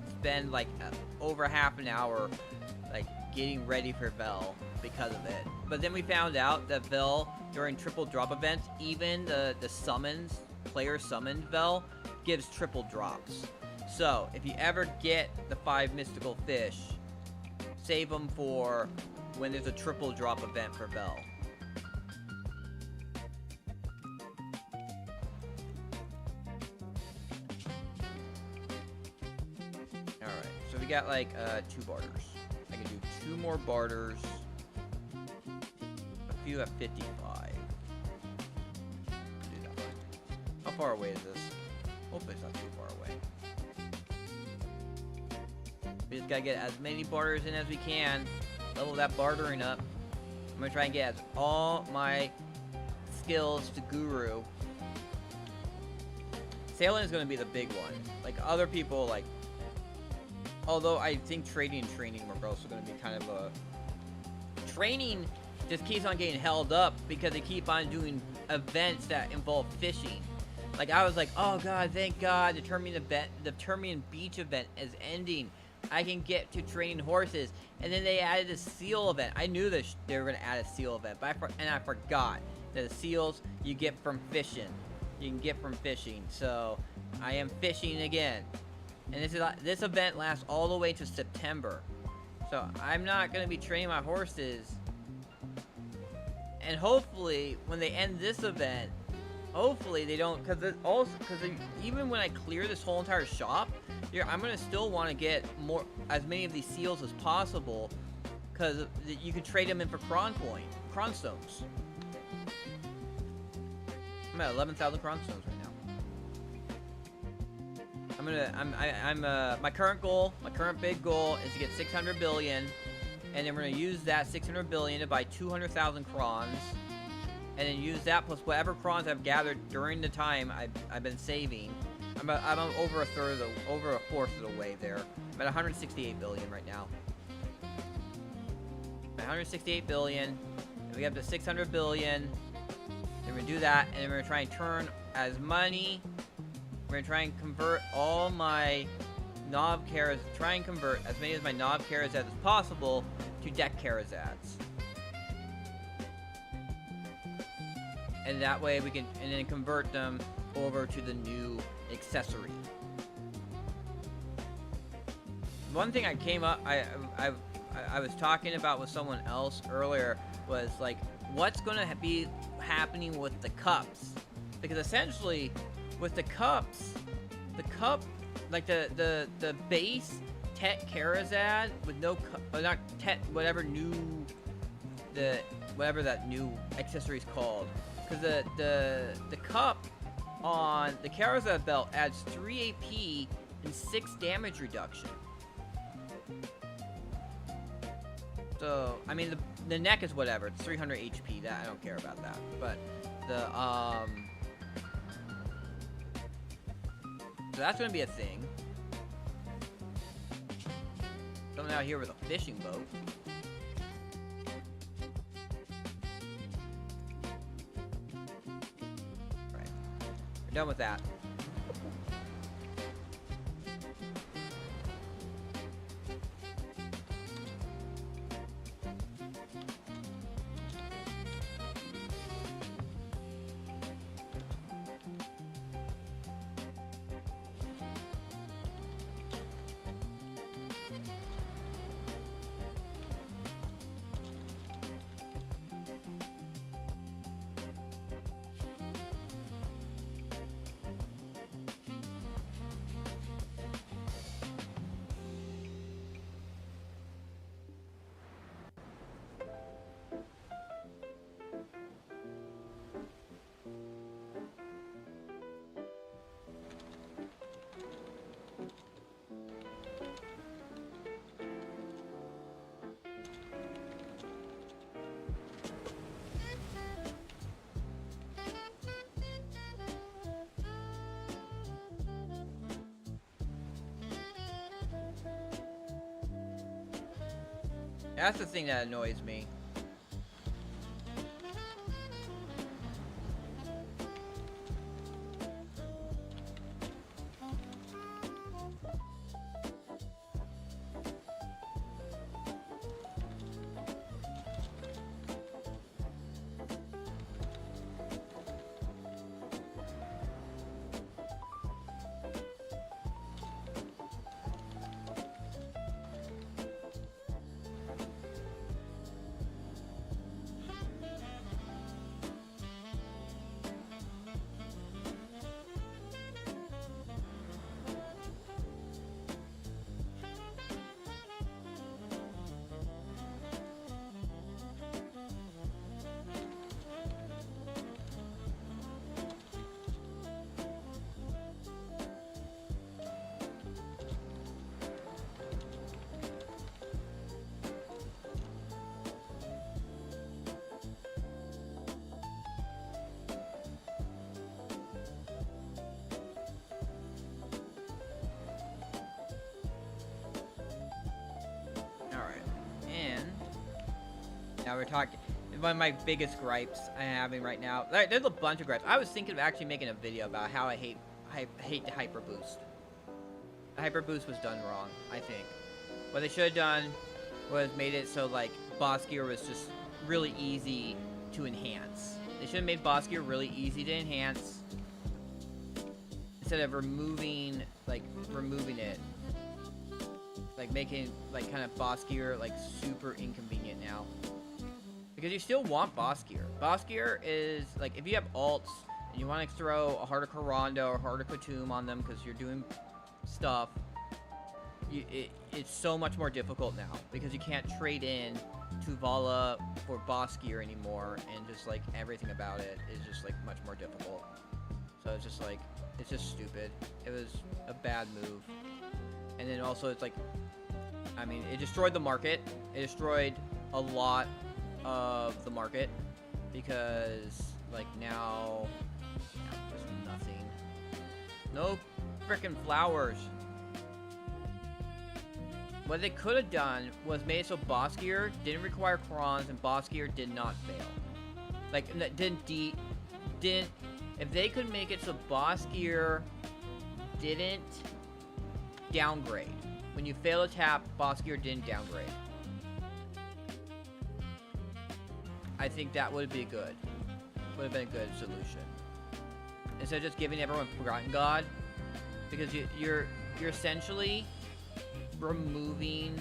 spend like over half an hour like getting ready for Vel because of it. But then we found out that Vel, during triple drop events, even the player summoned Vel gives triple drops. So if you ever get the 5 mystical fish, save them for when there's a triple drop event for Vel. Alright, so we got like 2 barters. I can do 2 more barters. A few at 55. Do that one. How far away is this? Hopefully it's not too far away. We just gotta get as many barters in as we can. Level that bartering up. I'm gonna try and get all my skills to Guru. Sailing is gonna be the big one. Like other people, like, although I think trading and training are also gonna be kind of a training. Just keeps on getting held up because they keep on doing events that involve fishing. Like I was like, oh god, thank god, the Termian Beach event is ending. I can get to training horses. And then they added a seal event. I knew that they were going to add a seal event, but I forgot that the seals you get from fishing. You can get from fishing. So I am fishing again. And this event lasts all the way to September. So I'm not going to be training my horses. And hopefully, when they end this event, hopefully they don't, because even when I clear this whole entire shop, I'm gonna still want to get as many of these seals as possible, because you can trade them in for cron stones. I'm at 11,000 cron stones right now. My current big goal is to get 600 billion, and then we're gonna use that 600 billion to buy 200,000 crons. And then use that plus whatever crons I've gathered during the time I've been saving. I'm over a fourth of the way there. I'm at 168 billion right now. 168 billion. And we have the 600 billion. Then we're gonna do that, and then we're gonna try and turn as money. We're gonna try and convert all my Nov Karaz, try and convert as many of my Nov Karazads as possible to deck Karazads. And that way we can, and then convert them over to the new accessory. One thing I came up, I was talking about with someone else earlier was like, what's gonna be happening with the cups? Because essentially, with the cups, like the base Tet Karazad with no, not Tet, whatever that new accessory is called. Because the cup on the Karazad belt adds 3 AP and 6 damage reduction. So, I mean, the neck is whatever. It's 300 HP. That I don't care about that. But the so that's gonna be a thing. Someone out here with a fishing boat. Right. We're done with that. That's the thing that annoys me. Now we're talking, one of my biggest gripes I'm having right now, there's a bunch of gripes. I was thinking of actually making a video about how I hate the hyper boost. The hyper boost was done wrong, I think. What they should have done was made it so like boss gear was just really easy to enhance. They should have made boss gear really easy to enhance instead of removing it. Like making like kind of boss gear like super inconvenient now. Because you still want boss gear. Boss gear is, like, if you have alts and you want to throw a Harder Rondo or Harder Tomb on them because you're doing stuff, it's so much more difficult now. Because you can't trade in Tuvala for boss gear anymore, and just, like, everything about it is just, like, much more difficult. So it's just, like, it's just stupid. It was a bad move. And then also, it's like, I mean, it destroyed the market. It destroyed a lot of the market because like now there's nothing, no frickin' flowers. What they could have done was made it so boss gear didn't require crons and boss gear did not fail. Like didn't if they could make it so boss gear didn't downgrade. When you fail to tap, boss gear didn't downgrade. I think that would be good. Would have been a good solution. Instead of just giving everyone Forgotten God, because you're essentially removing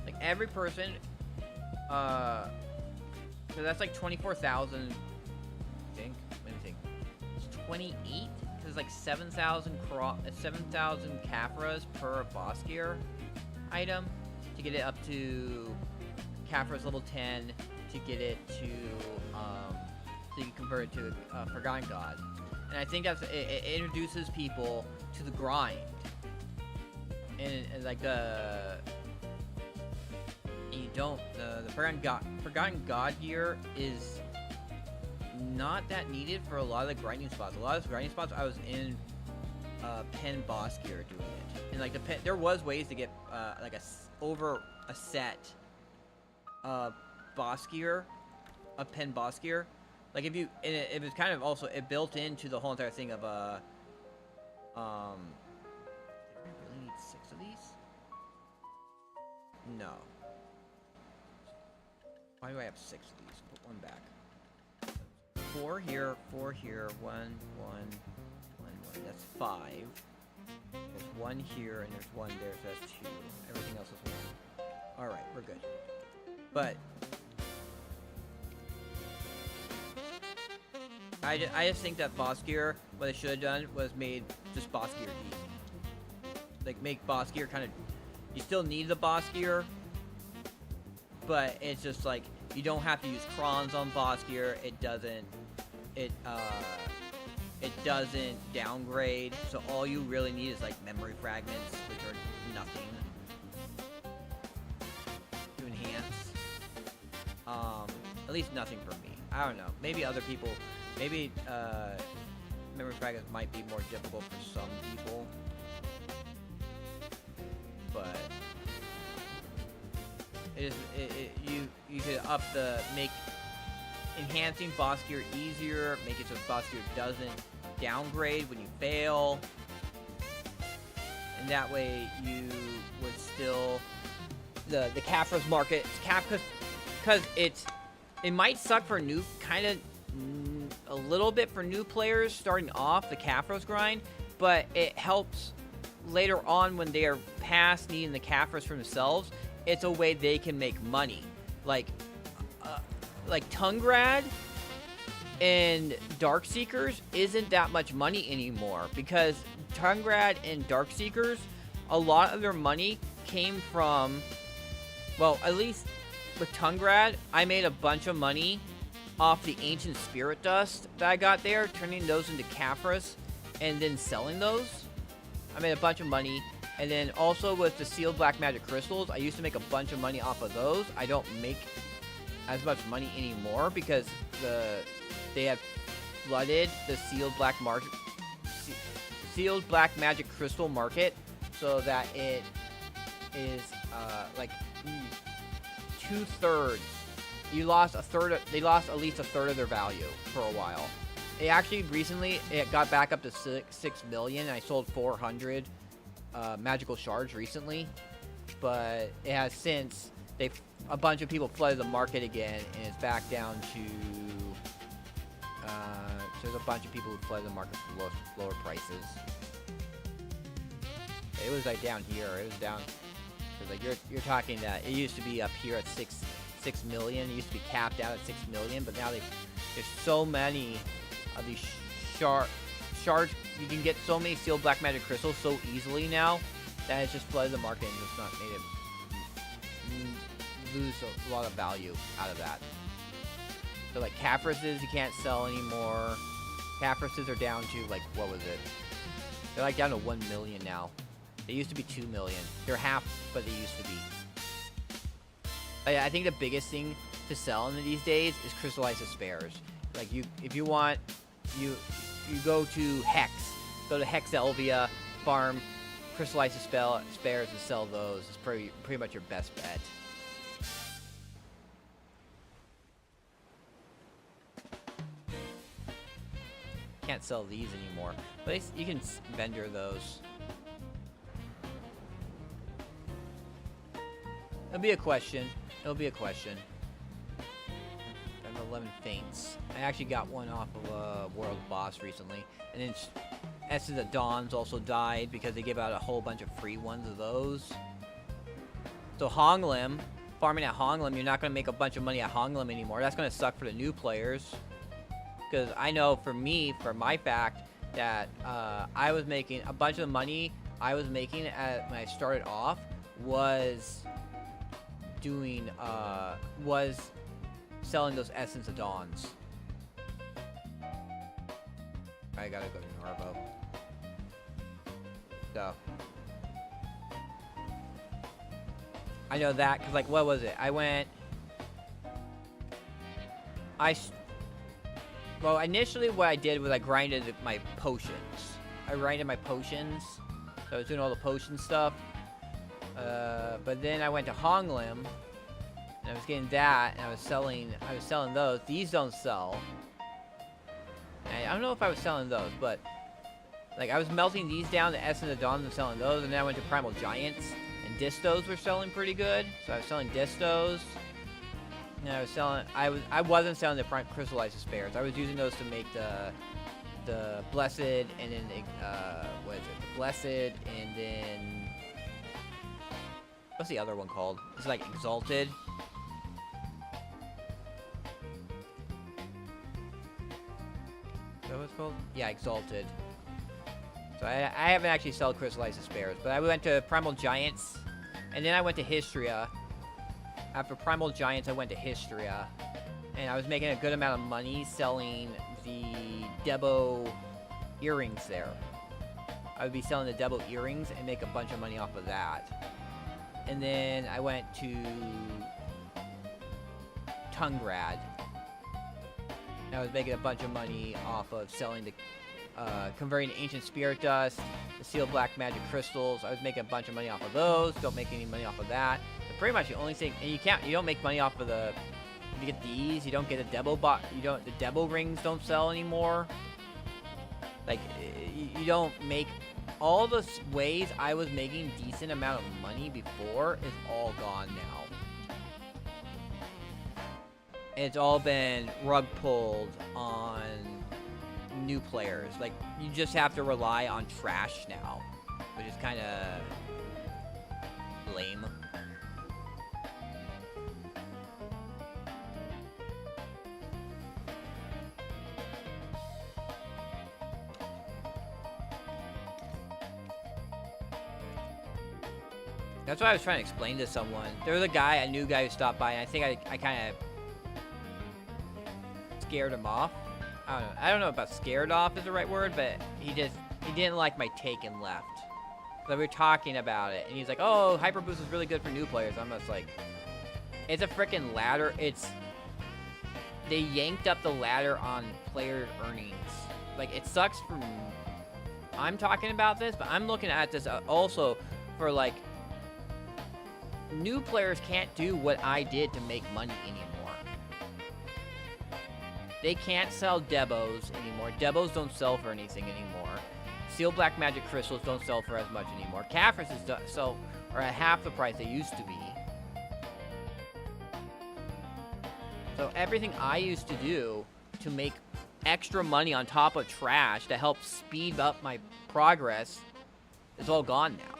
like every person. So that's like 24,000. I think. Let me think. It's 28. Because it's like 7,000 Caphras per boss gear item to get it up to Caphras level 10 to get it to so you can convert it to Forgotten God. And I think it introduces people to the grind. And like you don't the Forgotten God gear is not that needed for a lot of the grinding spots. A lot of the grinding spots I was in pen boss gear doing it. And like there was ways to get like over a set boss gear, a pen boss gear. Like if you, and it was kind of also, it built into the whole entire thing of, do I really need 6 of these? No. Why do I have 6 of these? Put one back. 4 here, 4 here, 1, 1, 1, 1. That's 5. There's 1 here, and there's 1 there, so that's 2. Everything else is 1. Alright, we're good. But I just think that boss gear, what they should have done was made just boss gear easy. Like make boss gear kind of, you still need the boss gear, but it's just like you don't have to use crons on boss gear. It doesn't downgrade. So all you really need is like memory fragments, which are nothing to enhance. At least nothing for me. I don't know. Maybe other people. Maybe memory fragments might be more difficult for some people, but you could make enhancing boss gear easier, make it so boss gear doesn't downgrade when you fail, and that way you would still the Caphras market, because it might suck for new kind of. A little bit for new players starting off the Caphras grind, but it helps later on when they are past needing the Caphras for themselves. It's a way they can make money. Like Tungrad and Darkseekers isn't that much money anymore, because Tungrad and Darkseekers, a lot of their money came from, well, at least with Tungrad, I made a bunch of money off the ancient spirit dust that I got there, turning those into Caphras and then selling those. I made a bunch of money. And then also with the sealed black magic crystals, I used to make a bunch of money off of those. I don't make as much money anymore because they have flooded the sealed black magic crystal market, so that it is like 2/3. You lost a third. They lost at least a third of their value for a while. It actually recently it got back up to 6 million. I sold 400 magical shards recently, but it has since a bunch of people flooded the market again, and it's back down to. There's a bunch of people who flooded the market for lower prices. It was like down here. It was down. Cause like you're talking that it used to be up here at 6 million. It used to be capped out at 6 million, but now there's so many of these shards. You can get so many sealed black magic crystals so easily now that it's just flooded the market and just not made it lose a lot of value out of that. So like Caphrases you can't sell anymore. Caphrases are down to like, what was it? They're like down to 1 million now. They used to be 2 million. They're half what they used to be. I think the biggest thing to sell in these days is crystallized spares. Like if you want, you go to Hex, go to Hex Elvia, farm crystallized spares and sell those. It's pretty much your best bet. Can't sell these anymore, but you can vendor those. It'll be a question. It'll be a question. I'm 11 faints. I actually got one off of a world boss recently. And then Essence of Dawns also died because they give out a whole bunch of free ones of those. So Honglim, farming at Honglim, you're not going to make a bunch of money at Honglim anymore. That's going to suck for the new players. Because I know for me, for my fact, that I was making a bunch of the money I was making when I started off was doing, was selling those Essence of Dawns. I gotta go to Narvo. So. I know that, because, like, what was it? I went... Well, initially what I did was I grinded my potions. I grinded my potions. So I was doing all the potion stuff. But then I went to Honglim. And I was getting that, and I was selling those. These don't sell. And I don't know if I was selling those, but... Like, I was melting these down to Essence of Dawn and selling those. And then I went to Primal Giants. And Distos were selling pretty good. So I was selling Distos. And I was selling... I wasn't selling the Crystallized Despairs. I was using those to make the Blessed, and then... what is it? The Blessed, and then... What's the other one called? It's like Exalted. Is that what it's called? Yeah, Exalted. So I haven't actually sold Crystallized Despairs, but I went to Primal Giants, and then I went to Hystria. After Primal Giants, I went to Hystria, and I was making a good amount of money selling the Debo earrings there. I would be selling the Debo earrings and make a bunch of money off of that. And then I went to Tungrad. And I was making a bunch of money off of selling the converting to Ancient Spirit Dust, the Sealed Black Magic Crystals. I was making a bunch of money off of those. Don't make any money off of that. But pretty much the only thing, and you don't make money off of the. If you get these, you don't get a Debo bot. The Debo rings don't sell anymore. Like you don't make. All the ways I was making decent amount of money before is all gone now. And it's all been rug pulled on new players. Like, you just have to rely on trash now, which is kind of lame. That's what I was trying to explain to someone. There was a new guy who stopped by, and I think I kind of scared him off. I don't know about scared off is the right word, but he didn't like my take and left. So we were talking about it, and he's like, "Oh, Hyper Boost is really good for new players." I'm just like, it's a freaking ladder. They yanked up the ladder on player earnings. Like, it sucks for me. I'm talking about this, but I'm looking at this also for, like, new players can't do what I did to make money anymore. They can't sell Debos anymore. Debos don't sell for anything anymore. Sealed Black Magic Crystals don't sell for as much anymore. Caphrases are at half the price they used to be. So everything I used to do to make extra money on top of trash to help speed up my progress is all gone now.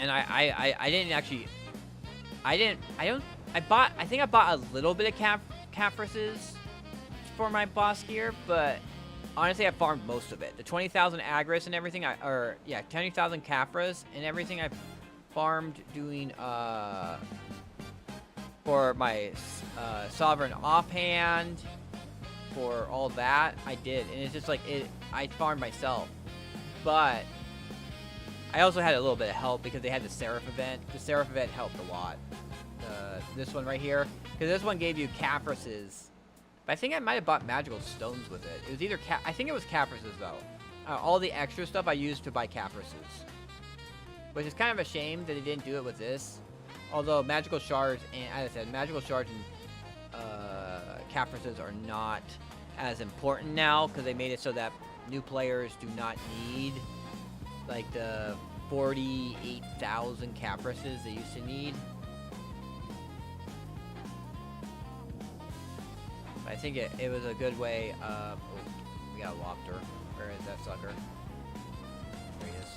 And I didn't actually, I think I bought a little bit of Caphrases for my boss gear, but honestly I farmed most of it. The 20,000 agris and everything, 20,000 Caphras and everything I farmed doing, for my Sovereign Offhand, for all that, I did. And it's just like, I farmed myself. But I also had a little bit of help because they had the Seraph event. The Seraph event helped a lot. This one right here. Because this one gave you Caphrases. But I think I might have bought magical stones with it. It was either I think it was Caphrases though. All the extra stuff I used to buy Caphrases. Which is kind of a shame that they didn't do it with this. Although magical shards and, as I said, magical shards and Caphrases are not as important now because they made it so that new players do not need like the 48,000 caprices they used to need. But I think it was a good way of... Oh, we got a lobster. Where is that sucker? There he is.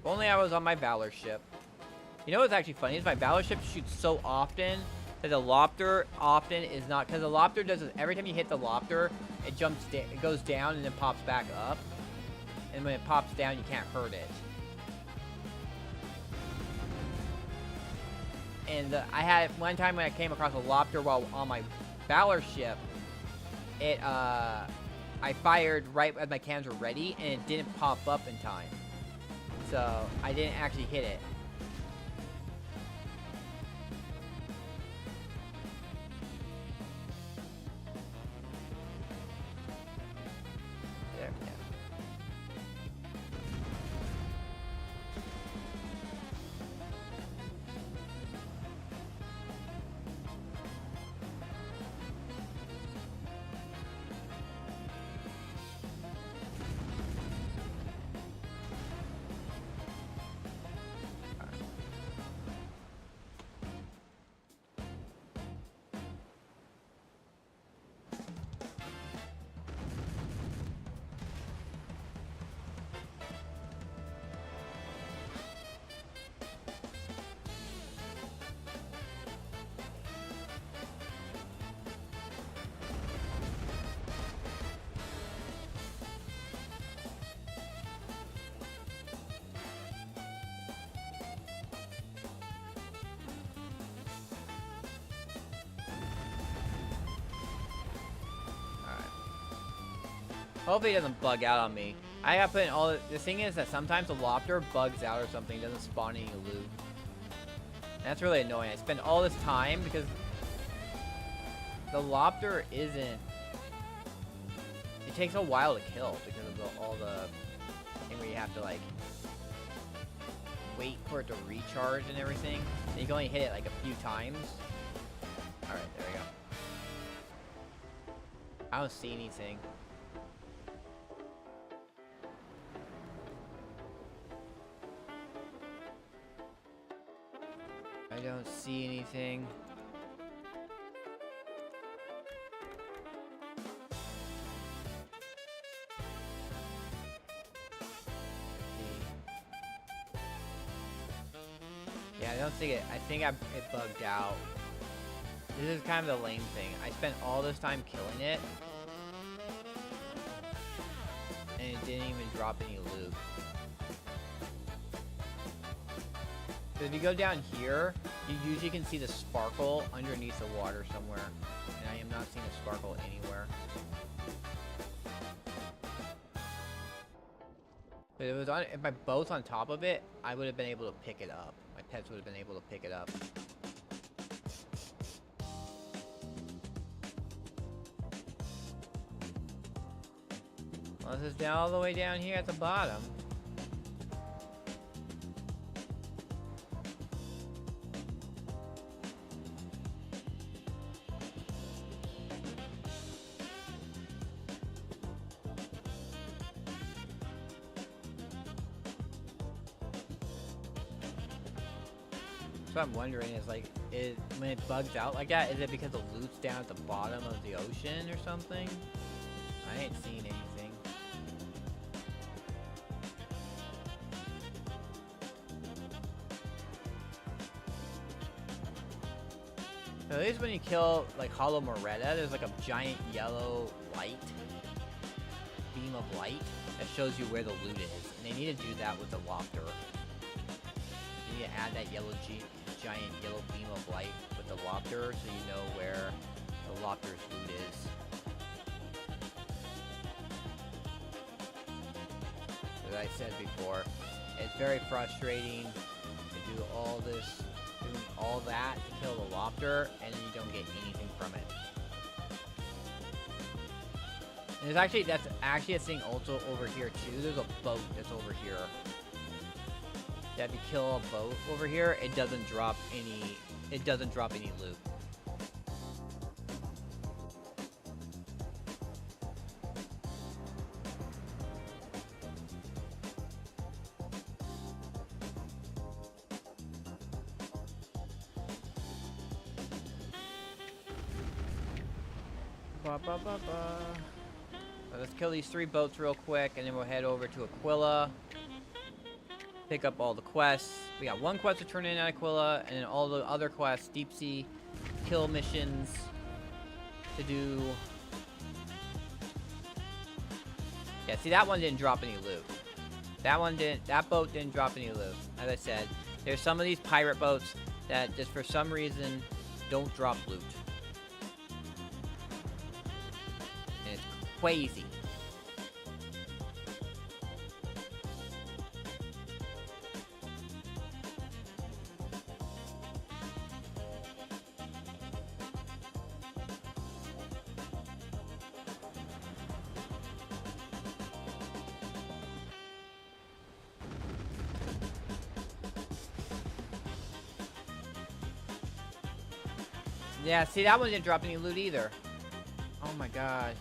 If only I was on my Valor ship. You know what's actually funny is my Valor ship shoots so often that the Lopter often is not, because the Lopter does this every time you hit the Lopter, it jumps, it goes down and then pops back up, and when it pops down, you can't hurt it. And I had one time when I came across a Lopter while on my Valor ship, it I fired right as my cannons were ready, and it didn't pop up in time, so I didn't actually hit it. Hopefully it doesn't bug out on me. I gotta put in all the thing is that sometimes the Lopter bugs out or something, doesn't spawn any loot. And that's really annoying. I spend all this time because the Lopter isn't. It takes a while to kill because of all the thing where you have to like wait for it to recharge and everything. And you can only hit it like a few times. All right, there we go. I don't see anything. I don't see anything. Yeah, I don't think it. I think it bugged out. This is kind of the lame thing. I spent all this time killing it, and it didn't even drop any loot. So if you go down here, you usually can see the sparkle underneath the water somewhere. And I am not seeing a sparkle anywhere. But if it was on, if my boat's on top of it, I would have been able to pick it up. My pets would have been able to pick it up. Well, this is down all the way down here at the bottom. So I'm wondering is like, when it bugs out like that, is it because the loot's down at the bottom of the ocean or something? I ain't seen anything. So at least when you kill like Hollow Moretta, there's like a giant yellow light, beam of light that shows you where the loot is. And they need to do that with the Lopter. You need to add that giant yellow beam of light with the Lopter so you know where the Lopter's loot is. As I said before, it's very frustrating to do all this, doing all that to kill the Lopter, and then you don't get anything from it. And there's actually, that's actually a thing also over here too. There's a boat that's over here. That if you kill a boat over here, it doesn't drop any loot. Ba, ba, ba, ba. So let's kill these 3 boats real quick, and then we'll head over to Aquila. Pick up all the quests. We got 1 quest to turn in at Aquila, and then all the other quests, deep sea kill missions to do. Yeah, see, that one didn't drop any loot. That boat didn't drop any loot. As I said, there's some of these pirate boats that just for some reason don't drop loot. And it's crazy. Yeah, see, that one didn't drop any loot either. Oh my god.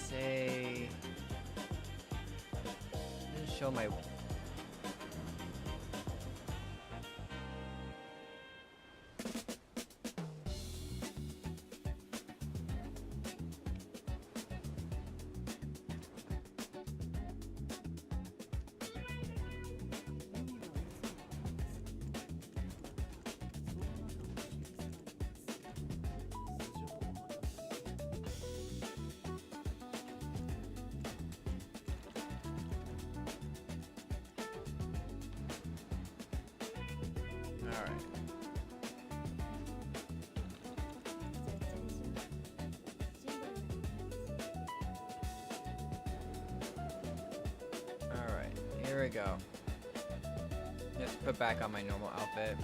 Say, just show my. Alright. Alright, here we go. Let's put back on my normal outfit.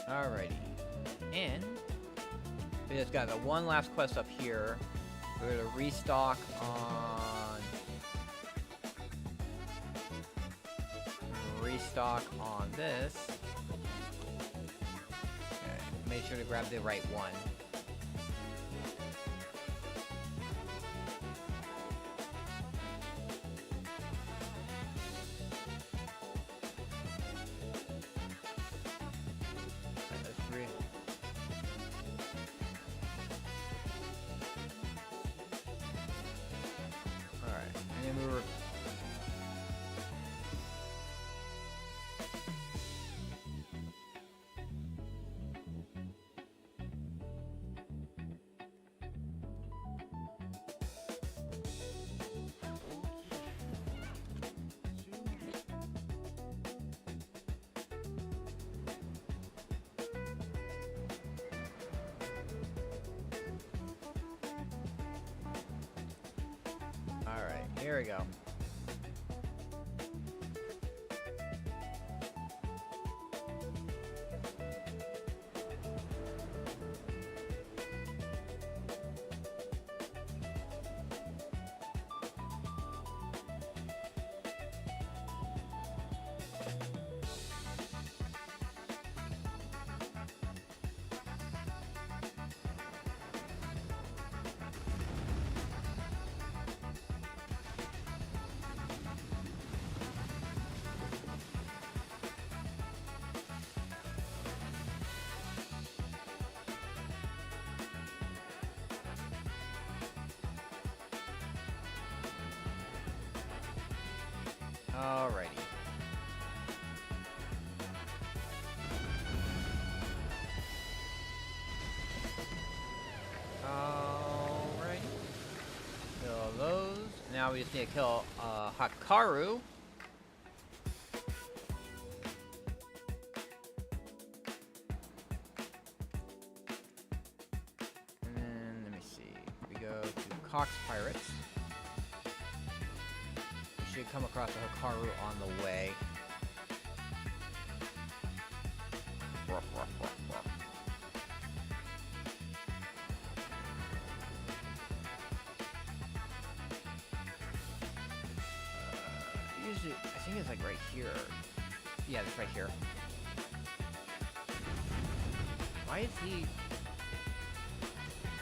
Alrighty. And we just got the one last quest up here. We're gonna restock on this. Okay, make sure to grab the right one. Right, that's 3. Alright, and then we were. Alright, here we go. Alrighty. Alrighty. Kill those. Now we just need to kill Hakaru. And then let me see. We go to Cox Pirates. should come across a Hikaru on the way. Ruff, ruff, ruff, ruff. Usually, I think it's like right here. Yeah, it's right here. Why is he...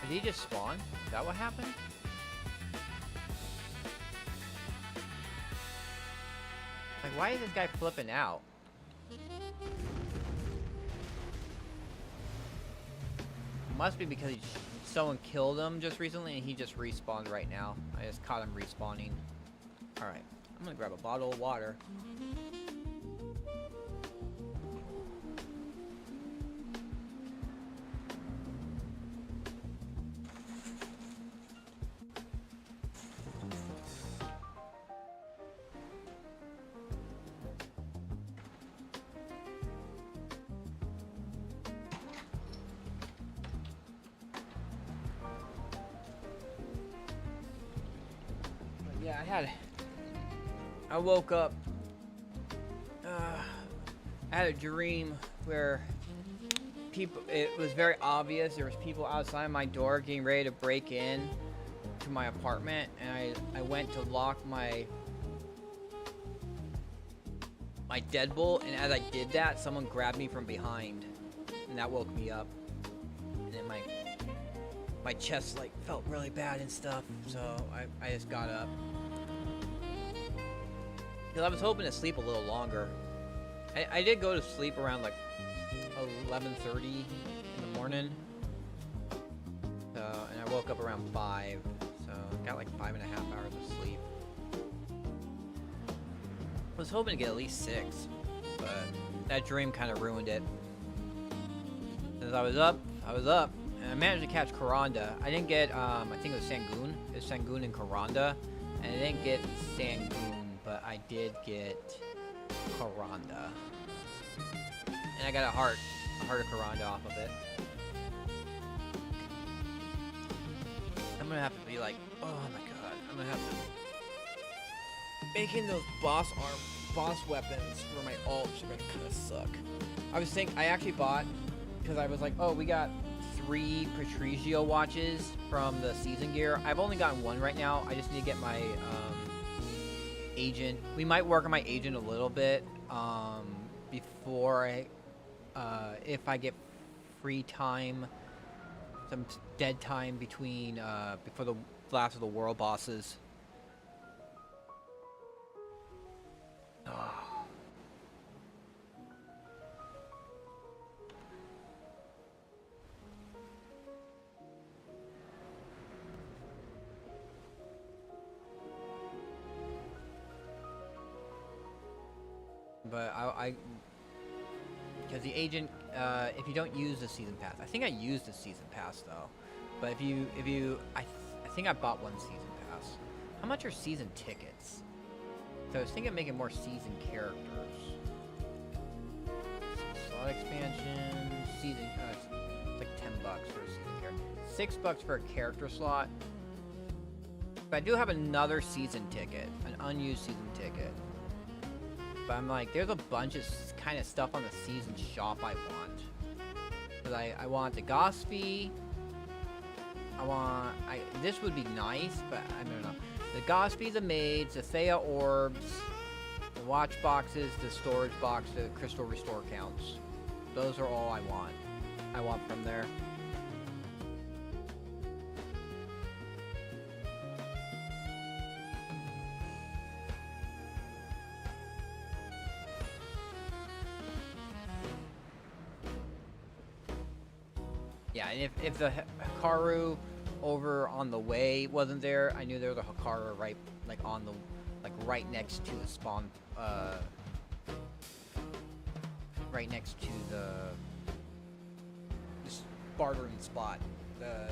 Did he just spawn? Is that what happened? Like, why is this guy flipping out? Must be because someone killed him just recently and he just respawned right now. I just caught him respawning. Alright, I'm gonna grab a bottle of water. Yeah, I woke up, I had a dream where it was very obvious there was people outside my door getting ready to break in to my apartment, and I went to lock my deadbolt, and as I did that, someone grabbed me from behind, and that woke me up, and then my chest like felt really bad and stuff, so I just got up. Because I was hoping to sleep a little longer. I did go to sleep around like 11:30 in the morning. So, and I woke up around 5. So got like 5.5 hours of sleep. I was hoping to get at least 6, but that dream kind of ruined it. Since I was up, and I managed to catch Karanda. I didn't get, I think it was Sangoon. It was Sangoon and Karanda, and I didn't get Sangoon, but I did get Karanda. And I got a heart of Karanda off of it. I'm gonna have to be like, oh my god, I'm gonna have to making those boss weapons for my ults are gonna kind of suck. I actually bought, because I was like, oh, we got 3 Patrigio watches from the season gear. I've only gotten 1 right now. I just need to get my agent. We might work on my agent a little bit before if I get free time, some dead time between before the last of the world bosses. But because the agent, if you don't use the season pass, I think I used the season pass though. But if you, I think I bought 1 season pass. How much are season tickets? So I was thinking of making more season characters. Slot expansion, season, it's like $10 for a season character. $6 for a character slot. But I do have another season ticket, an unused season ticket. But I'm like, there's a bunch of kind of stuff on the season shop I want. Because I want the Gosfee. This would be nice, but I don't know. The Gosfee, the Maids, the Thea Orbs, the Watch Boxes, the Storage Box, the Crystal Restore Counts. Those are all I want. I want from there. Yeah, and if the Hikaru over on the way wasn't there, I knew there was a Hikaru right, like on the, like right next to the spawn, right next to the bartering spot, the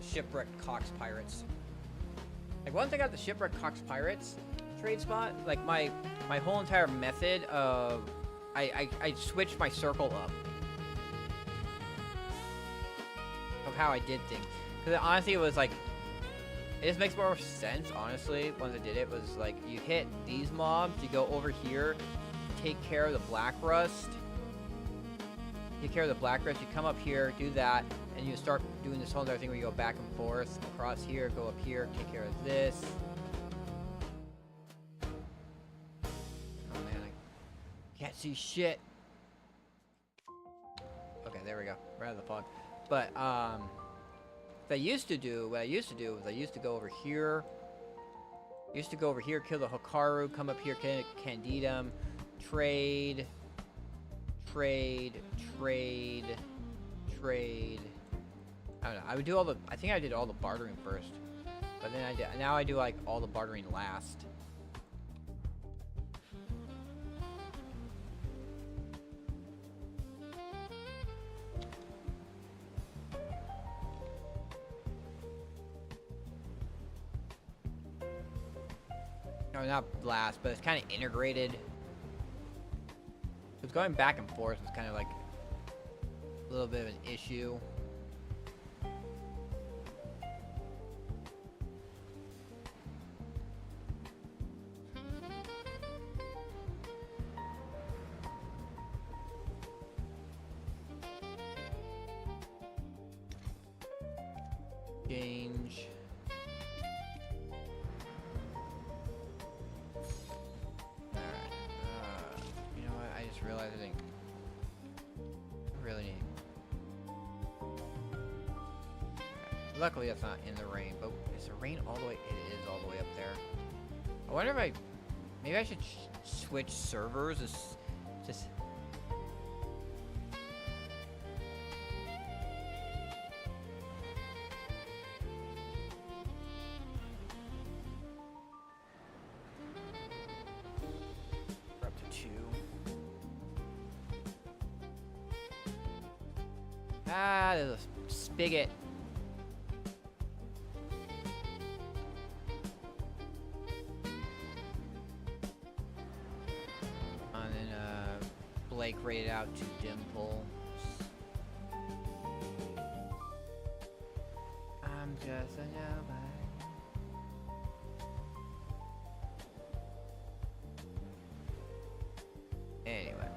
shipwrecked Cox Pirates. Like once I got the shipwrecked Cox Pirates trade spot, like my whole entire method of, I switched my circle up. Of how I did things, because honestly it was like It just makes more sense, honestly. Once I did it, was like you hit these mobs, you go over here, take care of the black rust. Take care of the black rust. You come up here, do that, and you start doing this whole other thing where you go back and forth across here, go up here, take care of this. Oh man, I can't see shit. Okay, there we go. We're out of the fog. But what I used to do was I used to go over here. Kill the Hikaru, come up here, Candidum, trade. I don't know. I would do all the. I think I did all the bartering first, but then now I do like all the bartering last. No, not last, but it's kind of integrated. It's going back and forth is kind of like a little bit of an issue. Change. Alright. You know what? I just realized I really need. Luckily, that's not in the rain, but is the rain all the way? It is all the way up there. I wonder if maybe I should switch servers. Just. We're up to 2. Ah, there's a spigot. Blake rated out to Dimple. I'm just a nobody. Anyway.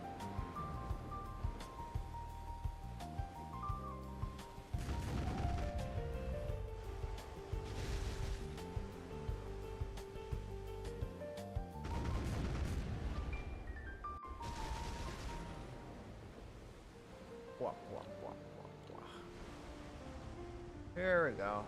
There we go.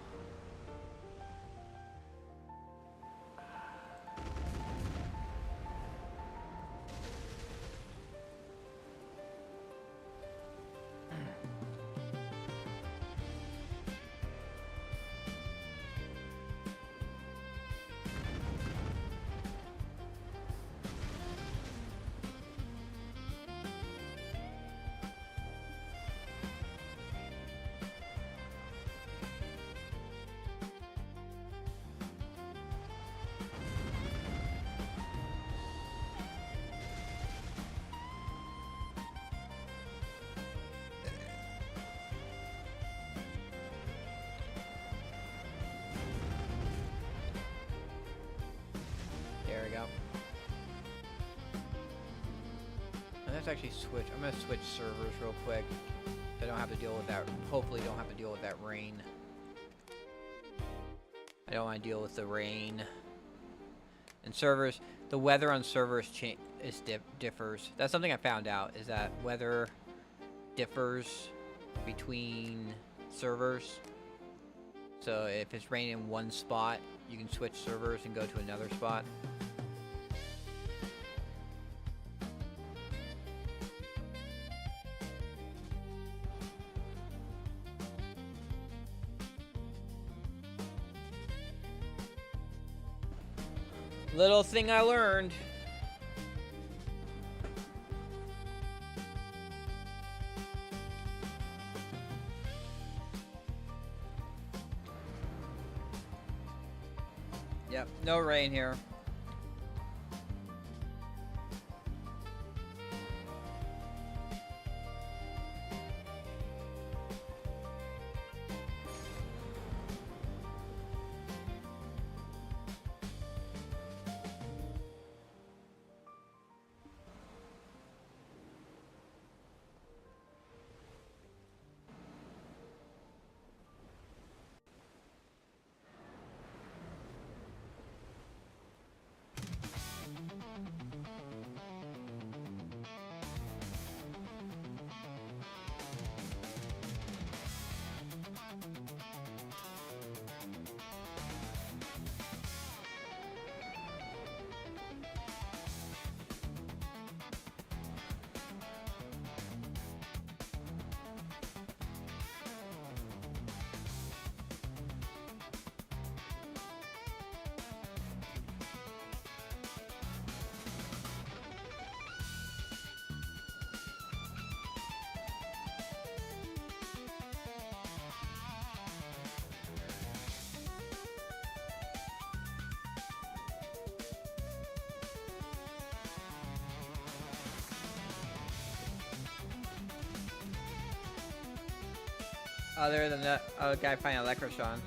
There we go. Let's actually switch. I'm gonna switch servers real quick. I don't have to deal with that. Hopefully, don't have to deal with that rain. I don't want to deal with the rain. And servers, the weather on servers differs. That's something I found out, is that weather differs between servers. So if it's raining in one spot, you can switch servers and go to another spot. Little thing I learned. Yep, no rain here. Other than that, guy find Electroshawn.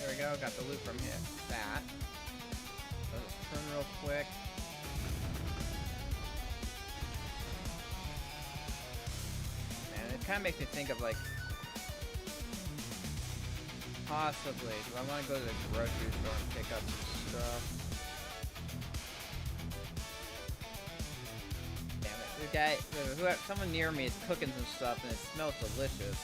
There we go, got the loot from here. That. Let's turn real quick. Man, it kind of makes me think of like, possibly, do I want to go to the grocery store and pick up some stuff? Damn it, the guy, someone near me is cooking some stuff and it smells delicious.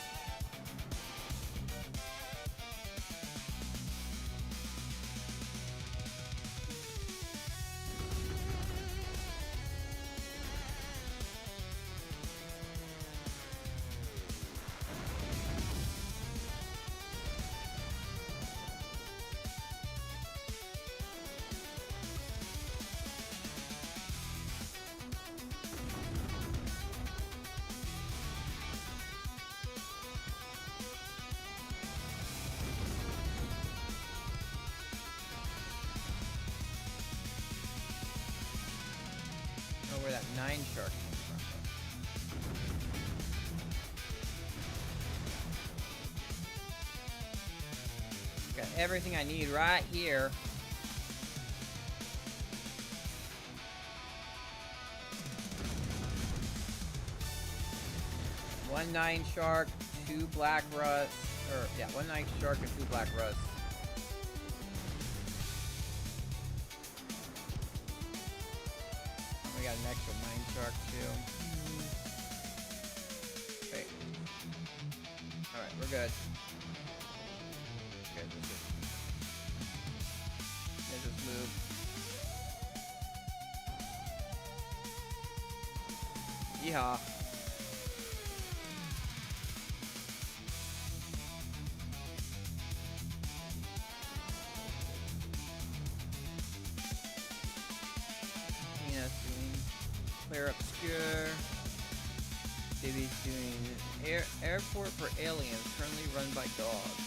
Where that 9 shark came from. Got everything I need right here. One 9 shark, 2 black rust, or yeah, 1 9 shark and 2 black rust. We got an extra 9 shark too. Okay. Alright, we're good. Okay, let's just move. Yeehaw. Clear obscure. Baby's doing airport for aliens currently run by dogs.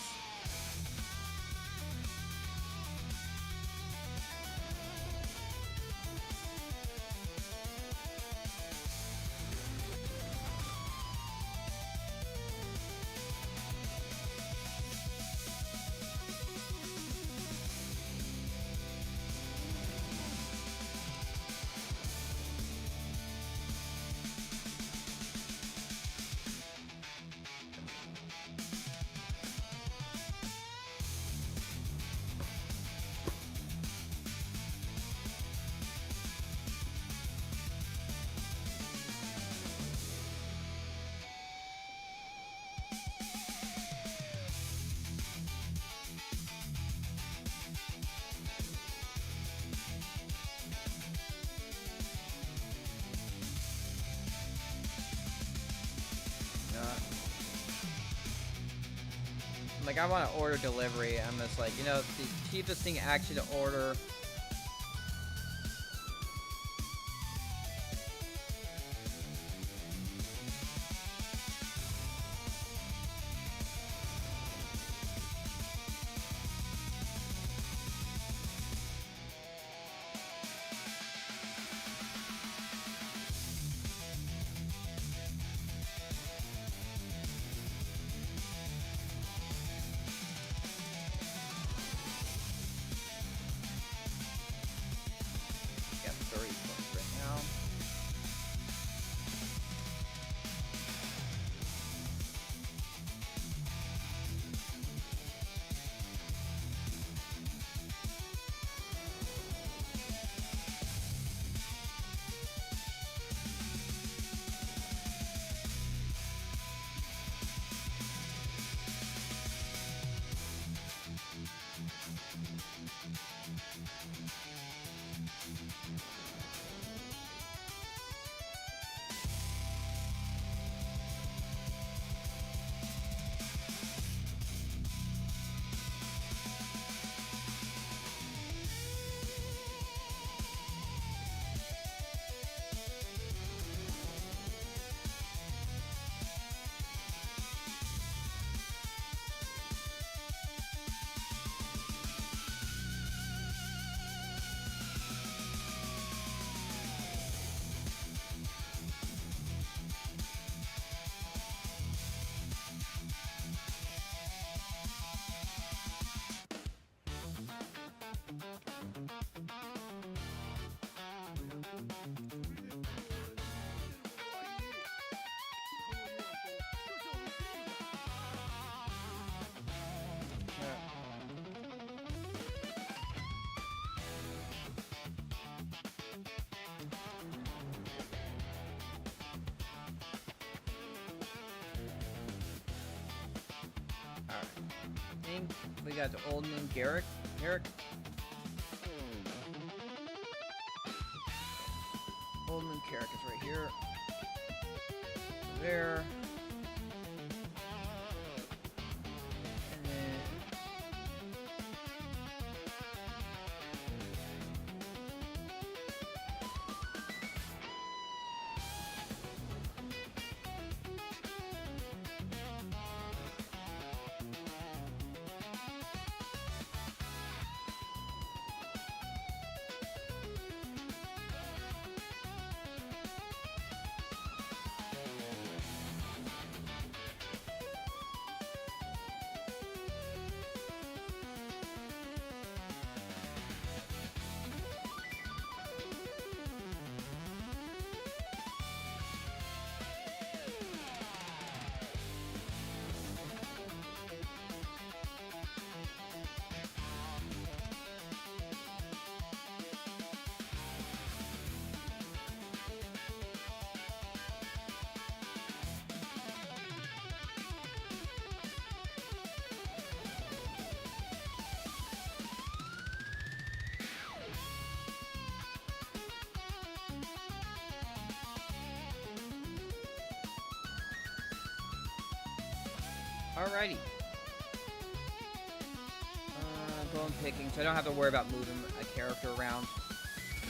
like I want to order delivery. I'm just like, you know, the cheapest thing actually to order. Got 30 points right now. Alright. I think we got the old name Garrick. Old name Garrick is right here. There. And then alrighty. Bone picking, so I don't have to worry about moving a character around.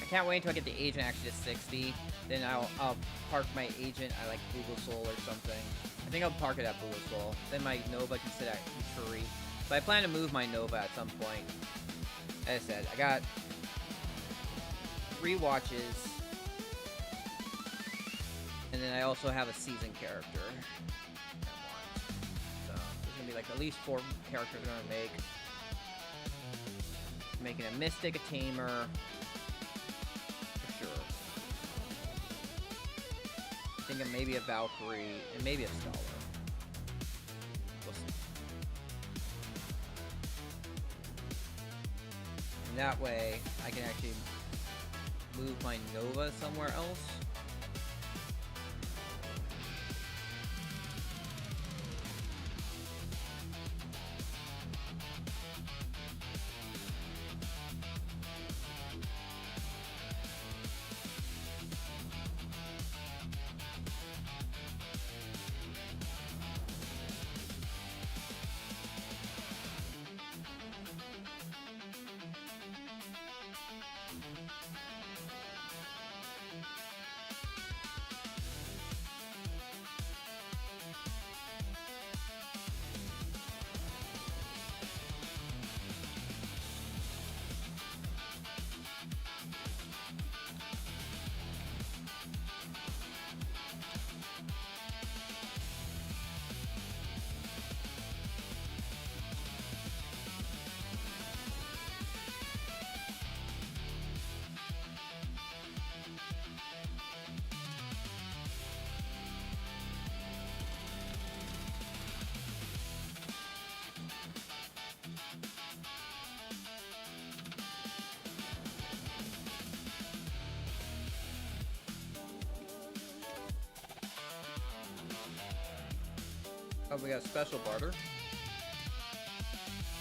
I can't wait until I get the agent actually to 60. Then I'll park my agent at like Boogle or something. I think I'll park it at Boogle. Then my Nova can sit at Uturi. But I plan to move my Nova at some point. As I said, I got 3 watches. And then I also have a season character. So there's gonna be like at least 4 characters I'm gonna make. Making a Mystic, a Tamer, for sure. Thinking maybe a Valkyrie, and maybe a Scholar. We'll see. And that way, I can actually move my Nova somewhere else. Oh, we got a special barter.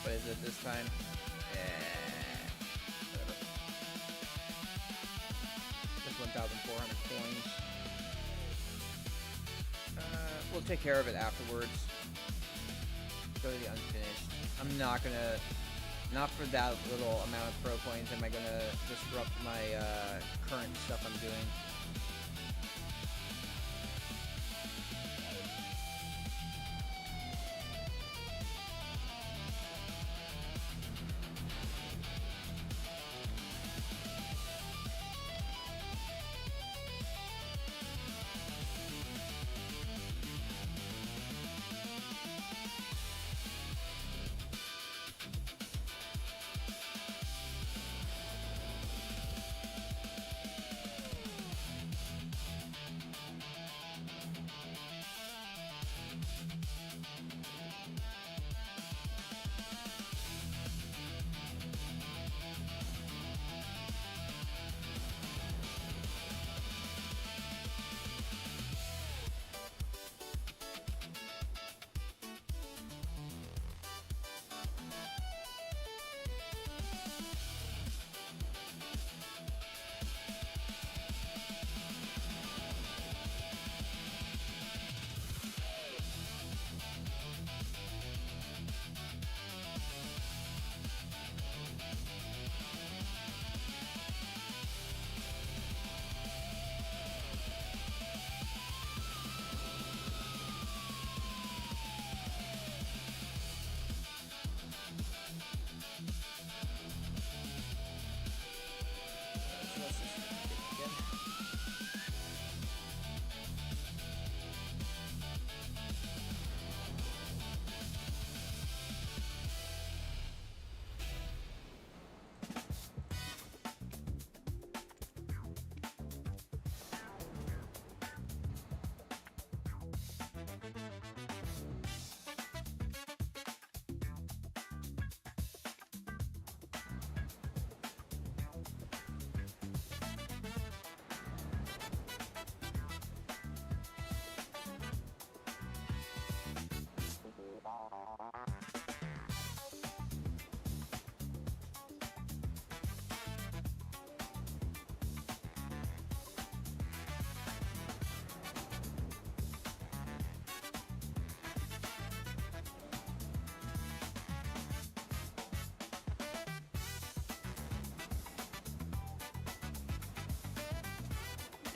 What is it this time? Whatever. Just 1,400 coins. We'll take care of it afterwards. Go to the unfinished. I'm not gonna... Not for that little amount of pro coins am I gonna disrupt my current stuff I'm doing.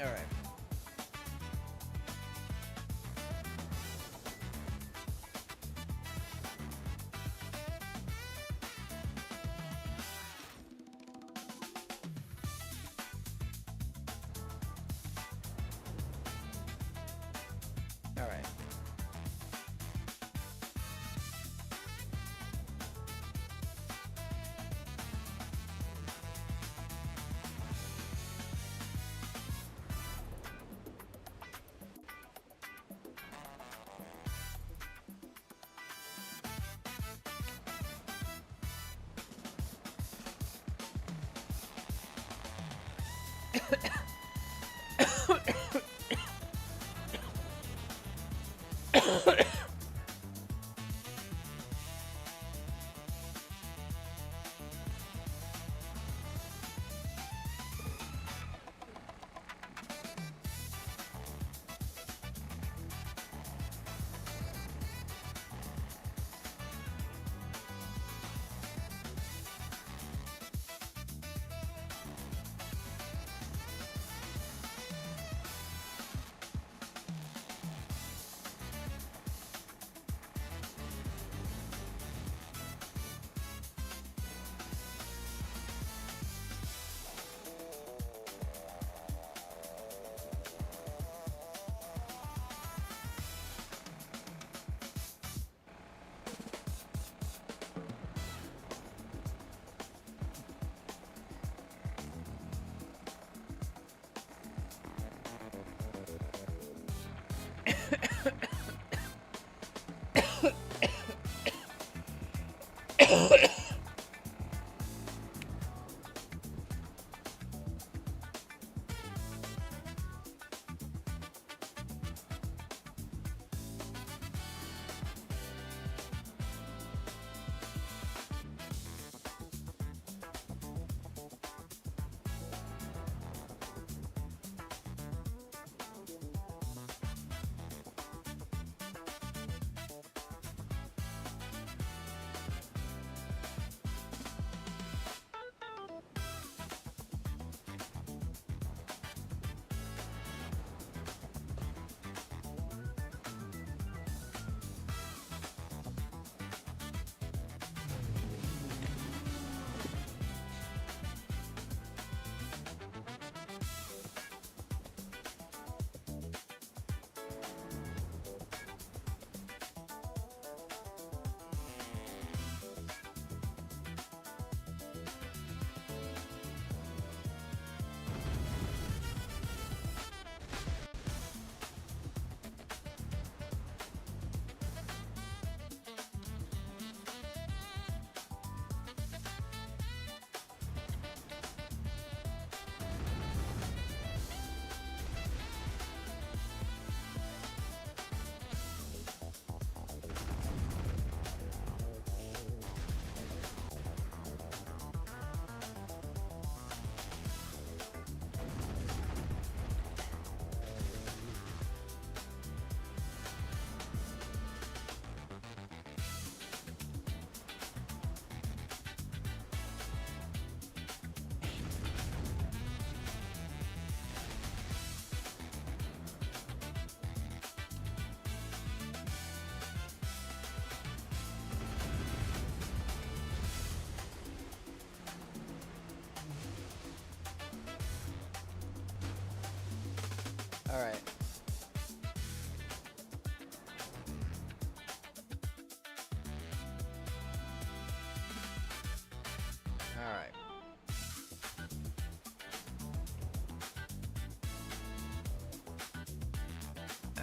Alright. Alright.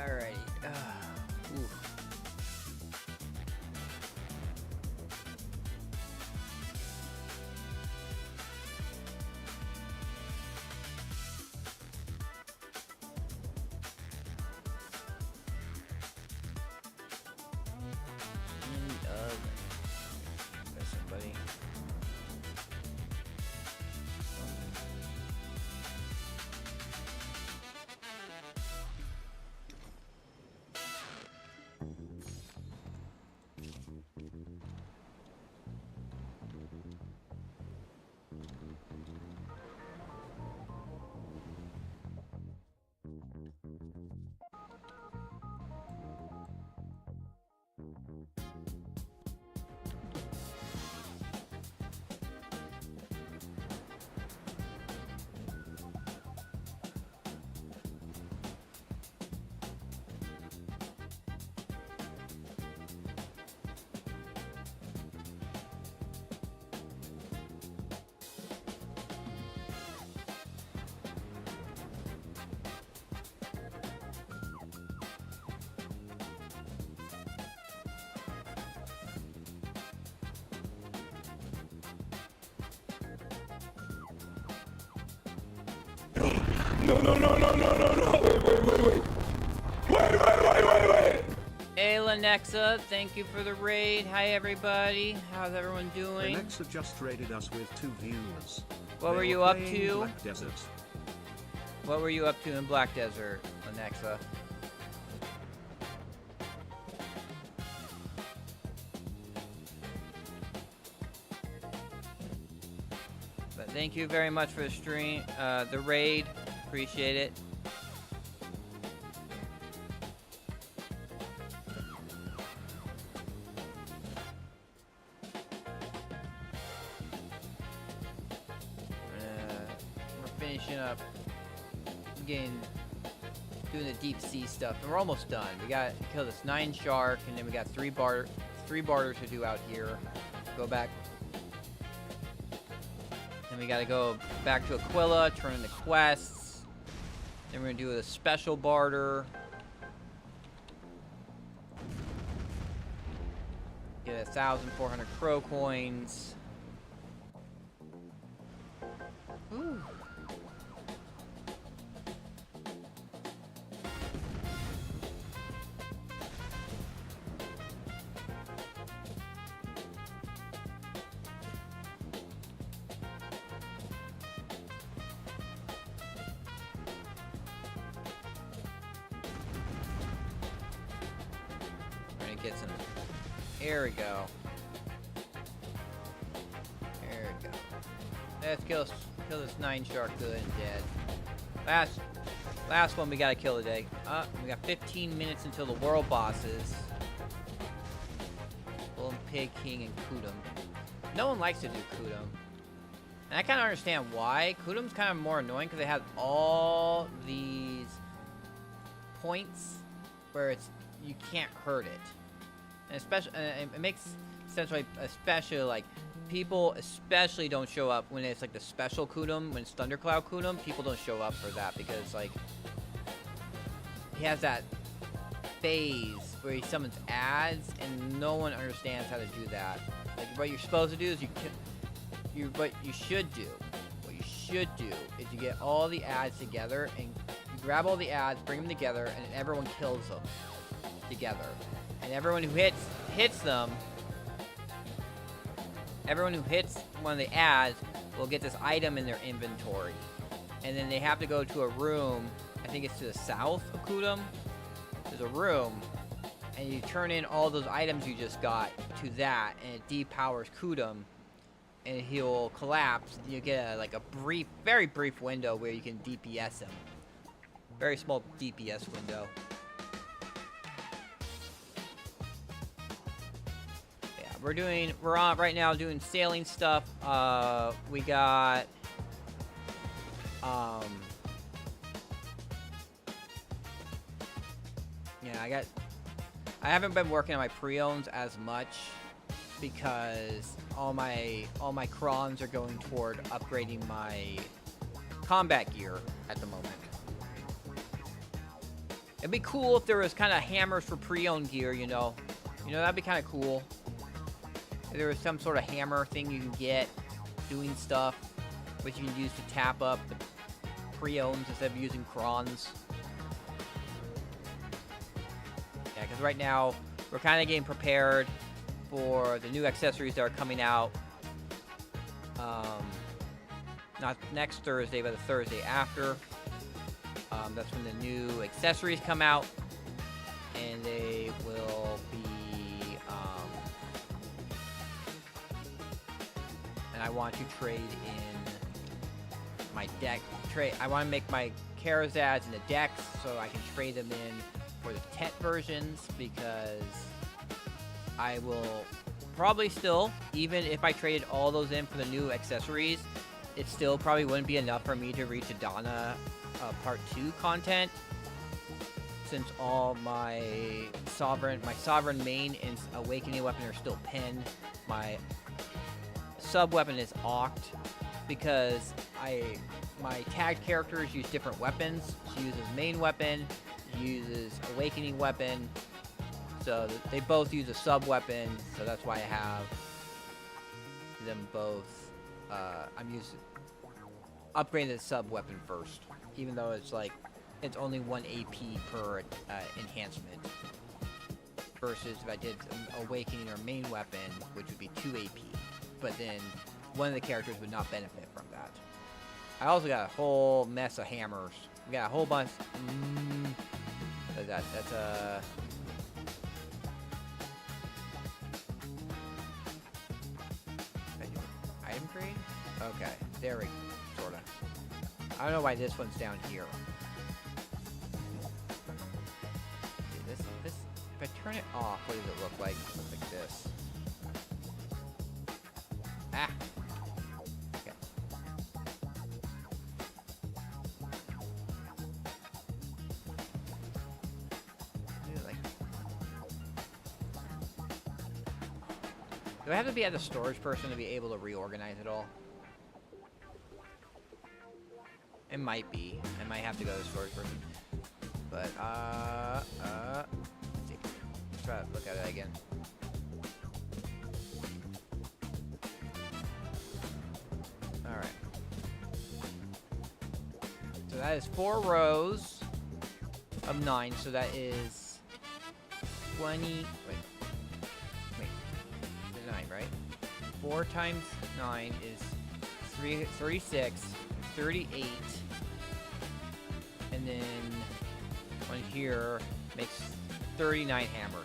Alrighty. Ooh. Got somebody. Wait. Hey, Lenexa, thank you for the raid. Hi, everybody. How's everyone doing? Alexa just raided us with 2 viewers. What were They you were up playing to? Black Desert. What were you up to in Black Desert, Lenexa? But thank you very much for the stream, the raid. Appreciate it. We're finishing up doing the deep sea stuff, and we're almost done. We got to kill this 9 shark, and then we got 3 barters to do out here. Go back. Then we got to go back to Aquila, turn in the quests. Then we're gonna do a special barter. Get 1,400 crow coins. Ooh. We're gonna get some. There we go. There we go. Let's kill this 9 shark good and dead. Last one we gotta kill today. We got 15 minutes until the world bosses. Bull, Pig, King, and Kudum. No one likes to do Kudum. And I kind of understand why. Kudum's kind of more annoying because they have all these points where you can't hurt it. And especially, it makes sense, like, especially, like, people especially don't show up when it's, like, the special Kudum, when it's Thundercloud Kudum. People don't show up for that because, like, he has that phase where he summons ads, and no one understands how to do that. Like, what you're supposed to do is what you should do is you get all the ads together, and you grab all the ads, bring them together, and everyone kills them together. And everyone who hits them, everyone who hits one of the ads will get this item in their inventory. And then they have to go to a room, I think it's to the south of Kudum. There's a room, and you turn in all those items you just got to that, and it depowers Kudum, and he'll collapse, and you get a brief, very brief window where you can DPS him. Very small DPS window. We're on right now doing sailing stuff. We got yeah, I haven't been working on my pre-owns as much because all my crons are going toward upgrading my combat gear at the moment. It'd be cool if there was kind of hammers for pre-owned gear, you know. You know, that'd be kind of cool. If there was some sort of hammer thing you can get doing stuff, which you can use to tap up the pre-owns instead of using crons. Yeah, because right now, we're kind of getting prepared for the new accessories that are coming out. Not next Thursday, but the Thursday after. That's when the new accessories come out. And they will be... and I want to trade in my deck. I want to make my Karazads in the decks so I can trade them in for the Tet versions, because I will probably still, even if I traded all those in for the new accessories, it still probably wouldn't be enough for me to reach Adana Part 2 content, since all my Sovereign main and Awakening weapon are still pinned. My sub weapon is Oct, because my tagged characters use different weapons. She uses main weapon, uses Awakening weapon, so they both use a sub weapon, so that's why I have them both. I'm upgrading the sub weapon first, even though it's only 1 AP per enhancement, versus if I did Awakening or main weapon, which would be 2 AP, but then one of the characters would not benefit from that. I also got a whole mess of hammers. We got a whole bunch. That's a. Item grade? Okay, there we go. Sorta. I don't know why this one's down here. See, this. If I turn it off, what does it look like? It looks like this. Ah. Okay. Do I have to be at the storage person to be able to reorganize it all? It might be. I might have to go to the storage person. But, let's see. Let's try to look at it again. Alright. So that is 4 rows of 9, so that is 20... Wait, 9, right? 4 times 9 is 36, 38, and then one here makes 39 hammers.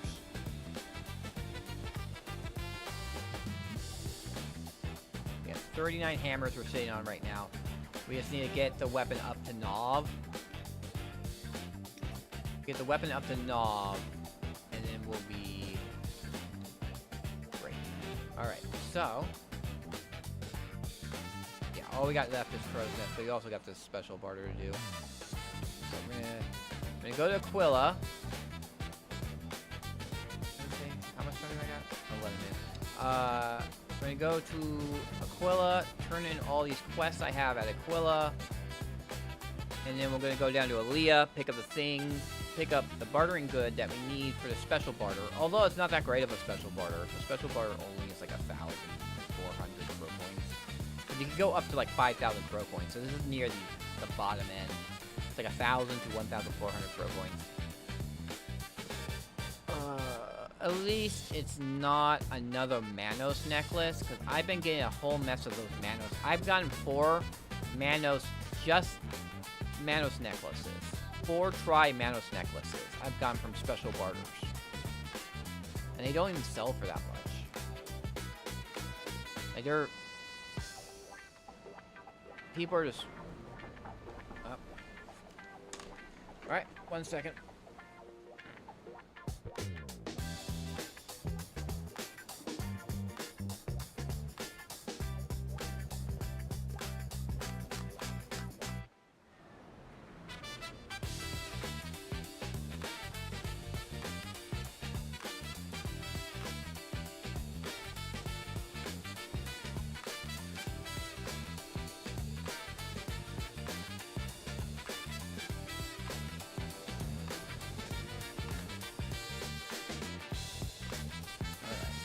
We got 39 hammers we're sitting on right now. We just need to get the weapon up to Nov. Get the weapon up to Nov, and then we'll be great. Alright, so yeah, all we got left is Crow's Nest, but we also got this special barter to do. So I'm gonna go to Aquila. How much money I got? 11 minutes. I'm gonna go to Aquila, turn in all these quests I have at Aquila, and then we're gonna go down to Aaliyah, pick up the thing, pick up the bartering good that we need for the special barter. Although it's not that great of a special barter. The special barter only is like 1,400 pro points. But you can go up to like 5,000 pro points. So this is near the bottom end. It's like 1,000 to 1,400 pro points. At least it's not another Manos necklace, because I've been getting a whole mess of those Manos. I've gotten 4 Manos, just Manos necklaces. 4 Manos necklaces I've gotten from special barters. And they don't even sell for that much. Like, they're... People are just... Oh. Alright, 1 second.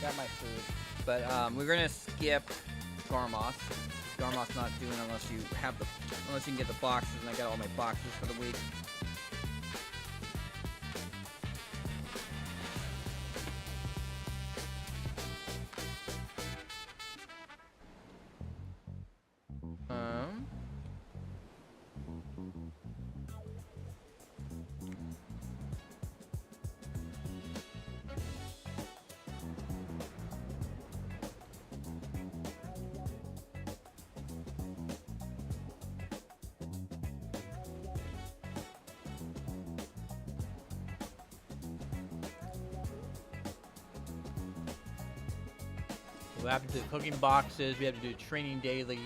Got my food. But we're gonna skip Garmoth. Garmoth's not doing unless you can get the boxes, and I got all my boxes for the week. We have to do cooking boxes. We have to do training dailies.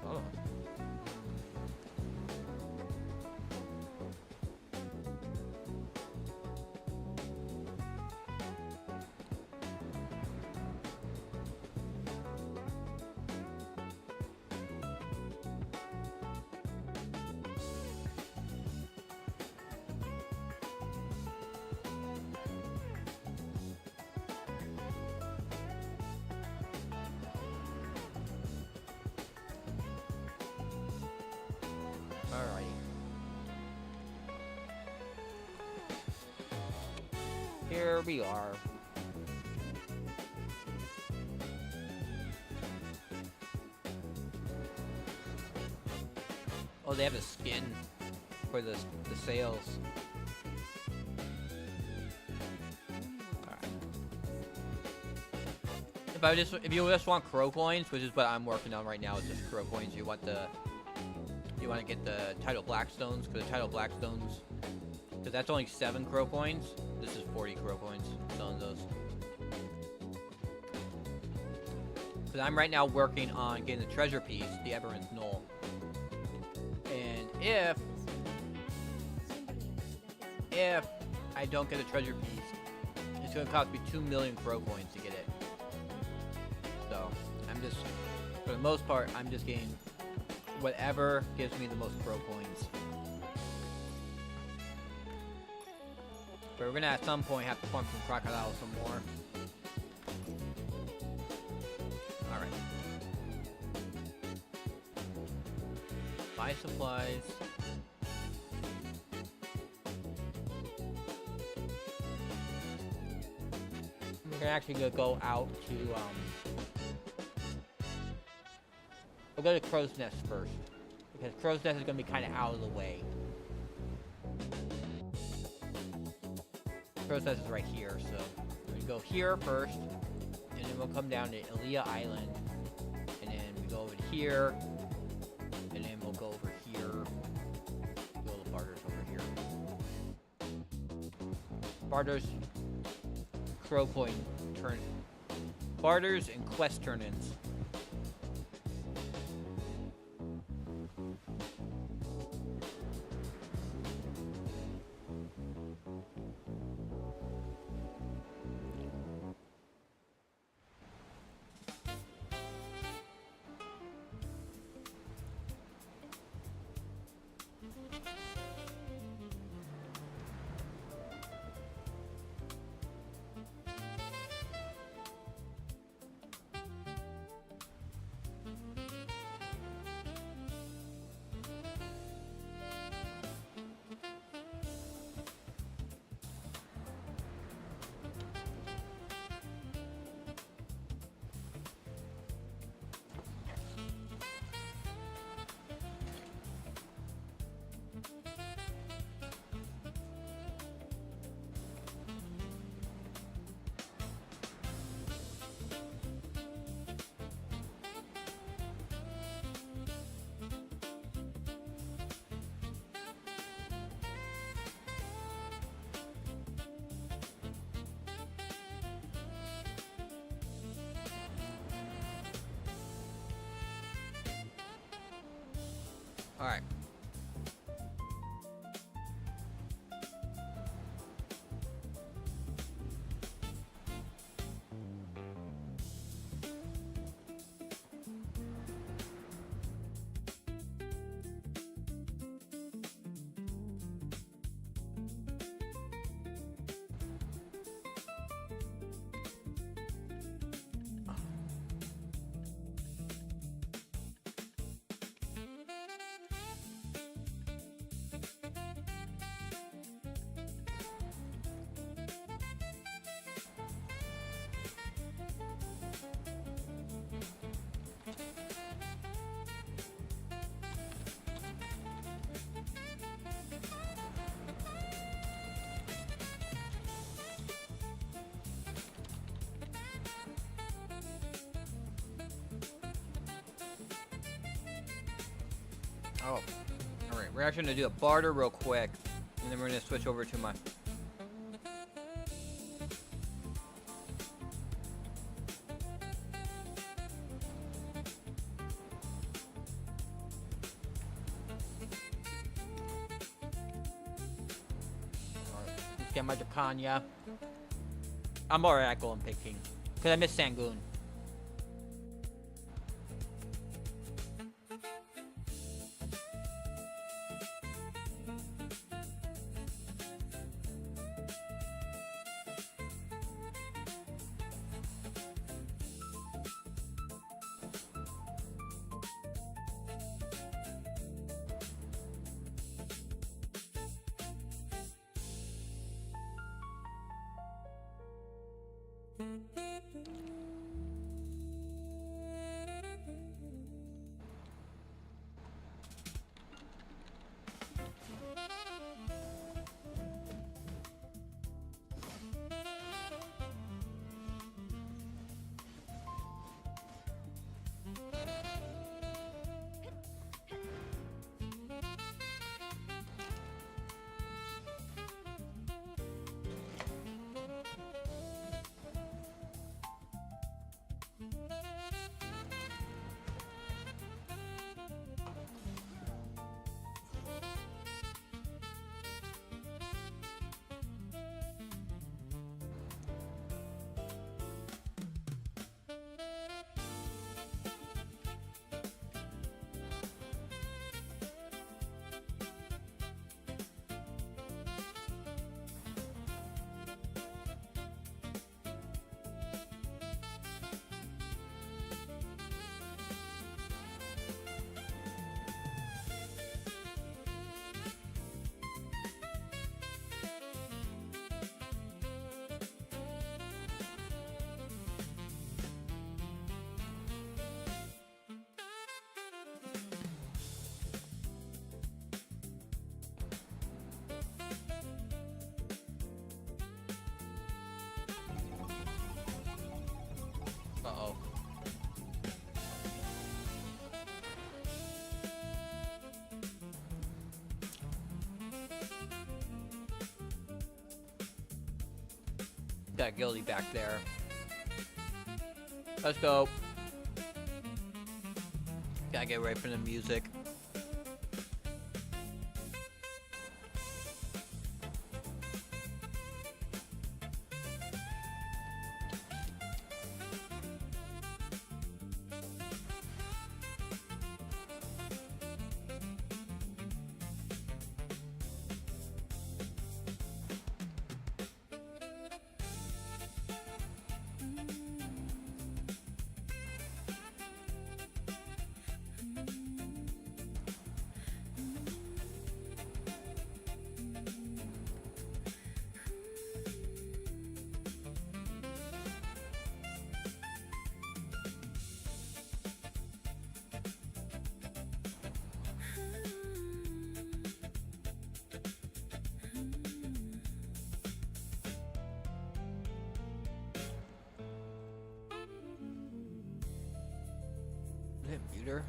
Oh. Alrighty. Here we are. Oh, they have a skin for the sails. Alright. If you just want crow coins, which is what I'm working on right now, is just crow coins. You want to get the tidal blackstones, because the tidal blackstones, because that's only 7 crow coins. This is 40 crow coins. Selling those. Because I'm right now working on getting the treasure piece, the Eberron's Knoll. And if I don't get a treasure piece, it's going to cost me 2 million crow coins to get it. So I'm just, for the most part, I'm just getting whatever gives me the most crow coins. But we're gonna at some point have to farm some crocodiles some more. Alright. Buy supplies. We're actually gonna go out to we'll go to Crow's Nest first, because Crow's Nest is going to be kind of out of the way. Crow's Nest is right here, so we go here first, and then we'll come down to Elia Island, and then we go over to here, and then we'll go over here, go to Barter's over here. Barter's Crow Coin turn. Barters and quest turn-ins. Alright. Oh. Alright, we're actually gonna do a barter real quick. And then we're gonna switch over to my... Alright, let's get my Dracania. I'm alright at golem picking. Because I miss Sangoon. Uh-oh. Got Gildy back there. Let's go. Gotta get ready for the music. Is it muter?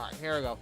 Alright, here we go.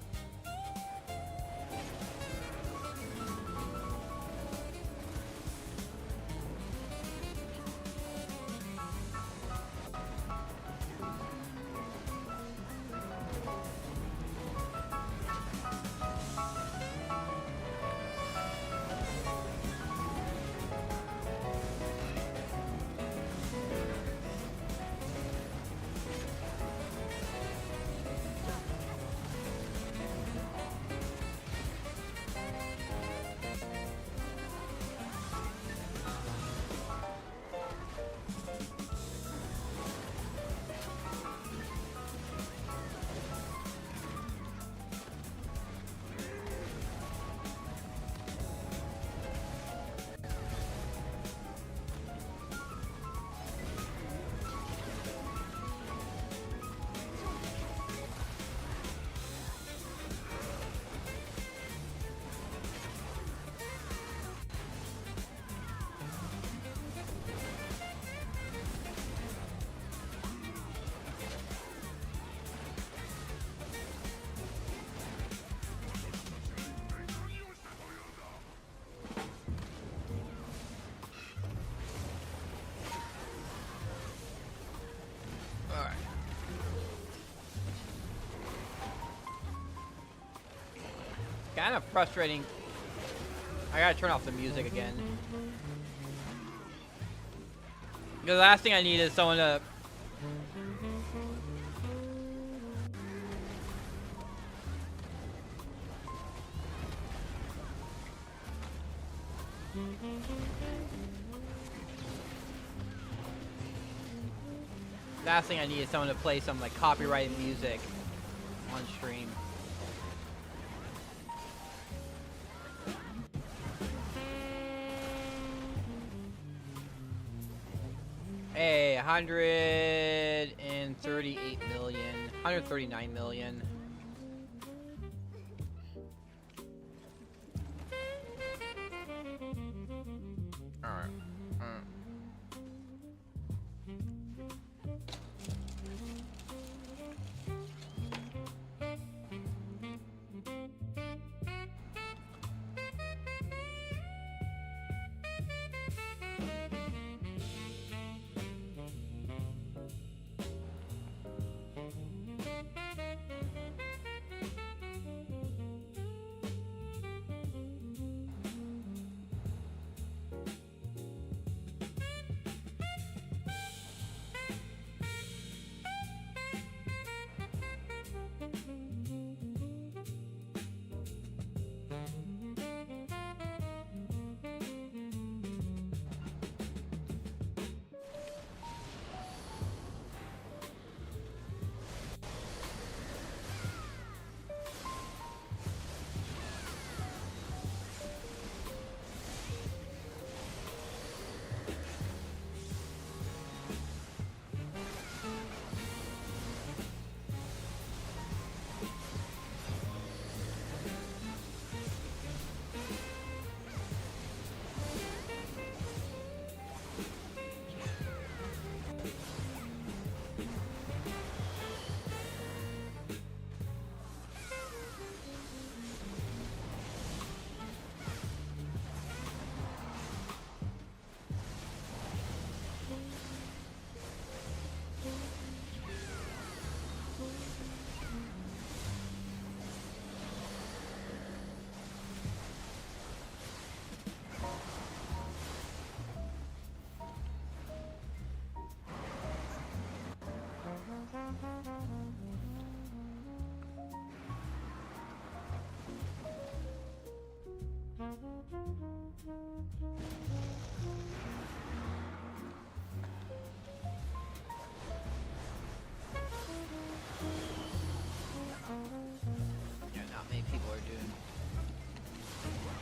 Kind of frustrating. I gotta turn off the music again. The last thing I need is someone to... Last thing I need is someone to play some like copyrighted music on stream. Hey, 138 million, 139 million. Alright.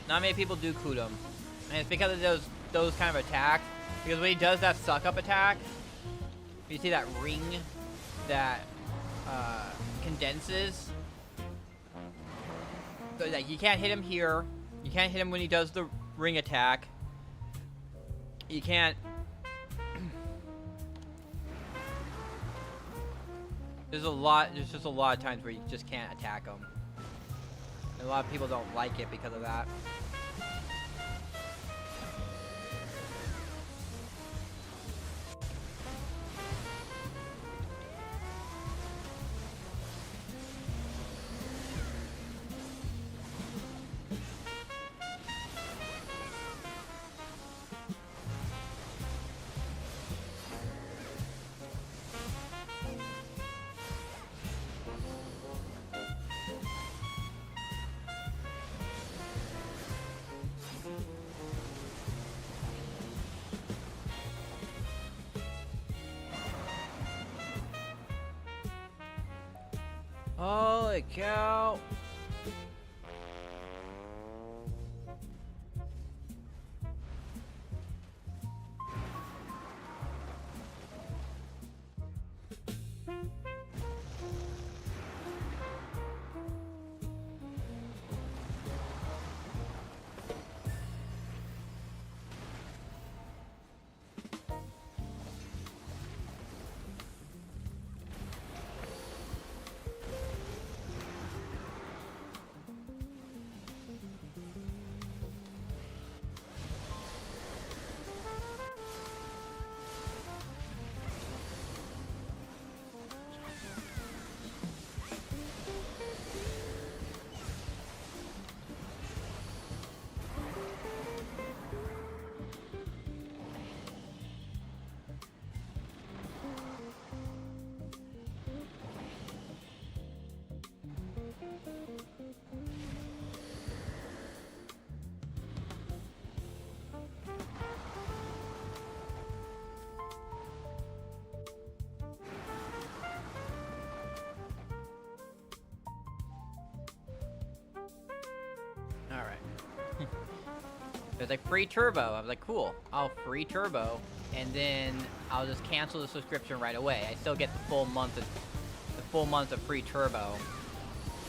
Not many people do Kudum. And it's because of those kind of attacks. Because when he does that suck up attack, you see that ring that condenses. So like you can't hit him here. You can't hit him when he does the ring attack. You can't There's just a lot of times where you just can't attack them. And a lot of people don't like it because of that. Holy cow! Alright. There's like free turbo. I was like, cool, I'll free turbo, and then I'll just cancel the subscription right away. I still get the full month of free turbo.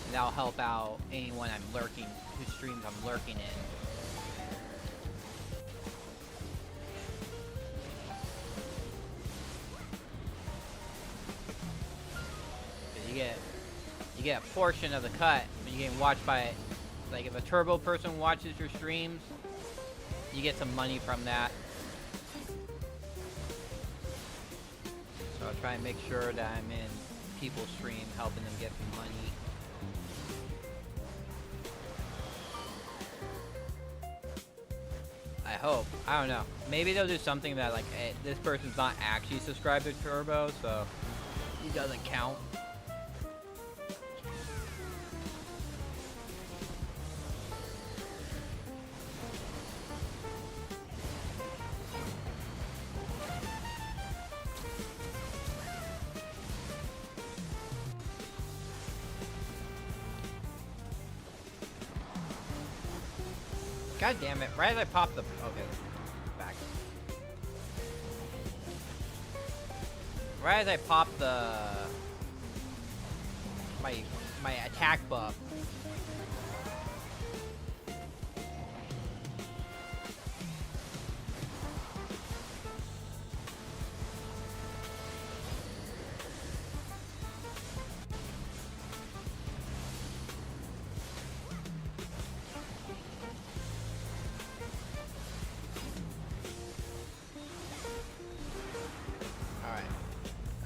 And that'll help out anyone I'm lurking, whose streams I'm lurking in. You get a portion of the cut, but you get watched by, like, if a turbo person watches your streams, you get some money from that. So I'll try and make sure that I'm in people's stream, helping them get some money. I hope. I don't know. Maybe they'll do something that, like, hey, this person's not actually subscribed to Turbo, so he doesn't count. God damn it, right as I pop the... Okay, back. Right as I pop the... My attack buff.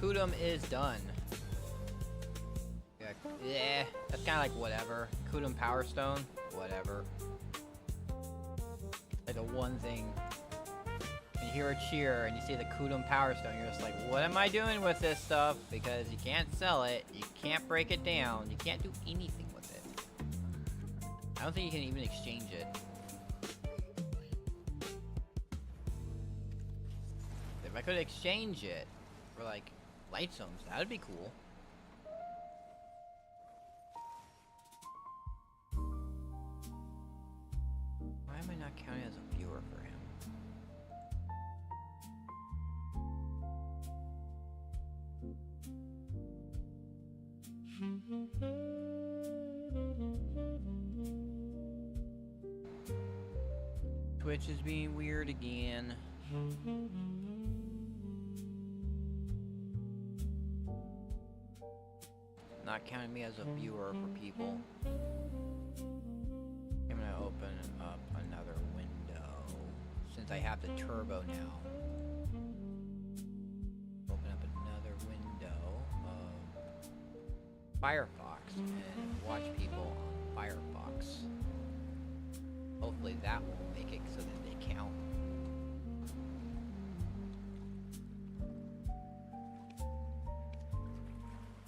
Kudum is done. Yeah, that's kind of like whatever. Kudum Power Stone, whatever. Like the one thing. When you hear a cheer and you see the Kudum Power Stone, you're just like, what am I doing with this stuff? Because you can't sell it, you can't break it down, you can't do anything with it. I don't think you can even exchange it. If I could exchange it for like light zones, that would be cool. Why am I not counting as a viewer for him? Twitch is being weird again. not counting me as a viewer for people. I'm gonna open up another window since I have the turbo now. Open up another window of Firefox and watch people on Firefox. Hopefully that will make it so that they count.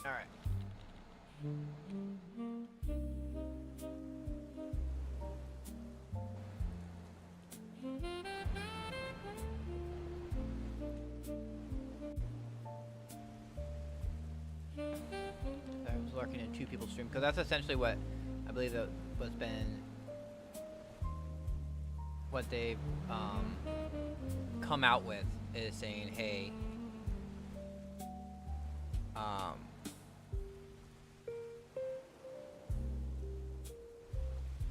Alright. I was lurking in two people's stream because that's essentially what I believe that what's been what they've come out with is saying, hey,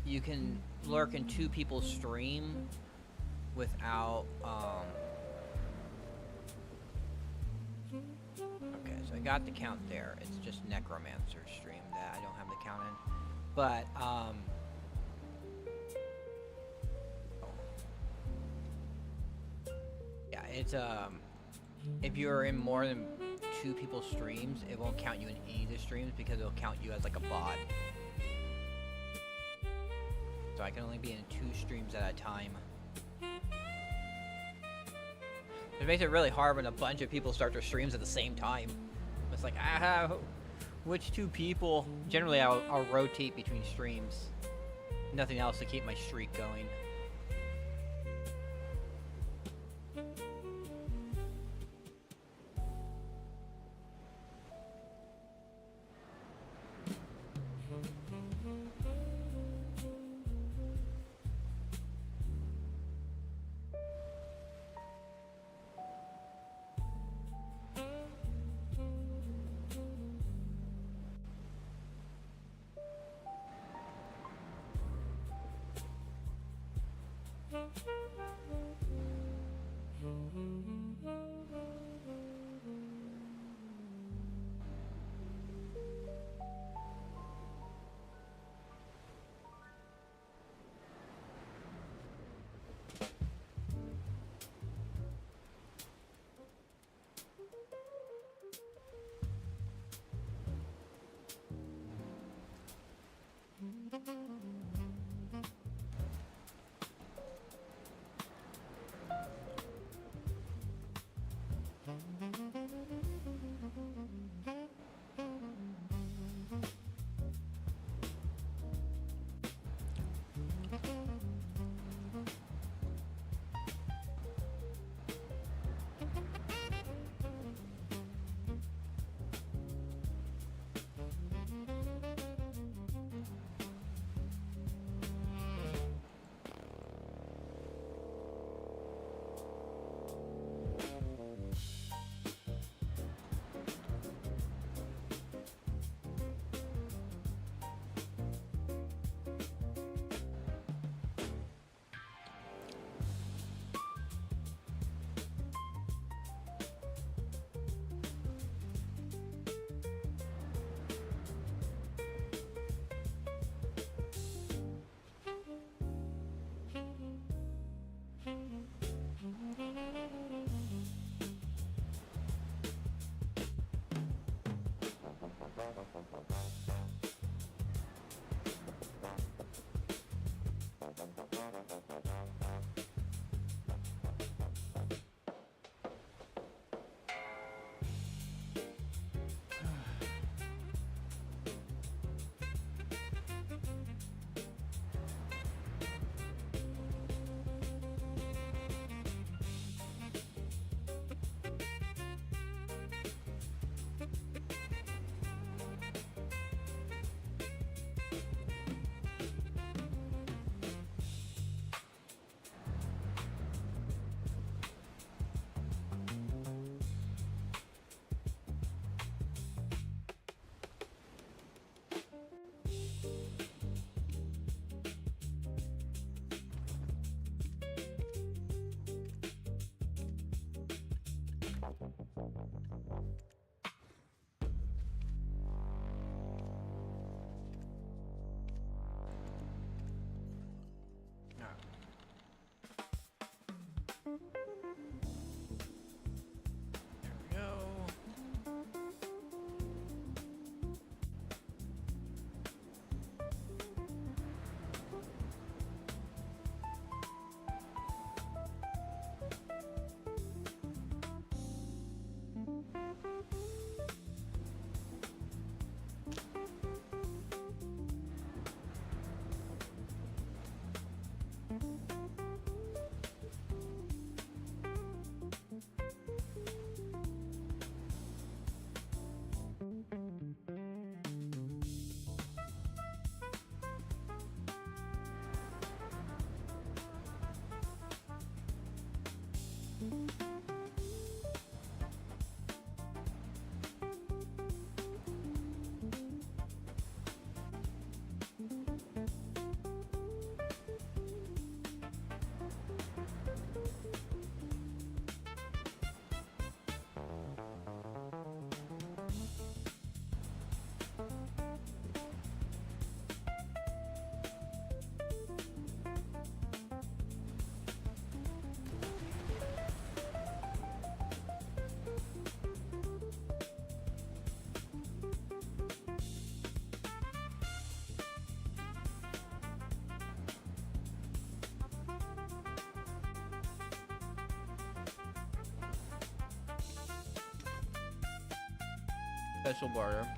you can lurk in two people's stream without okay, so I got the count there. It's just Necromancer's stream that I don't have the count in. But yeah, it's if you're in more than two people's streams, it won't count you in any of the streams because it'll count you as like a bot. So I can only be in 2 streams at a time. It makes it really hard when a bunch of people start their streams at the same time. It's like, which 2 people? Generally, I'll rotate between streams. Nothing else to keep my streak going. Special barter.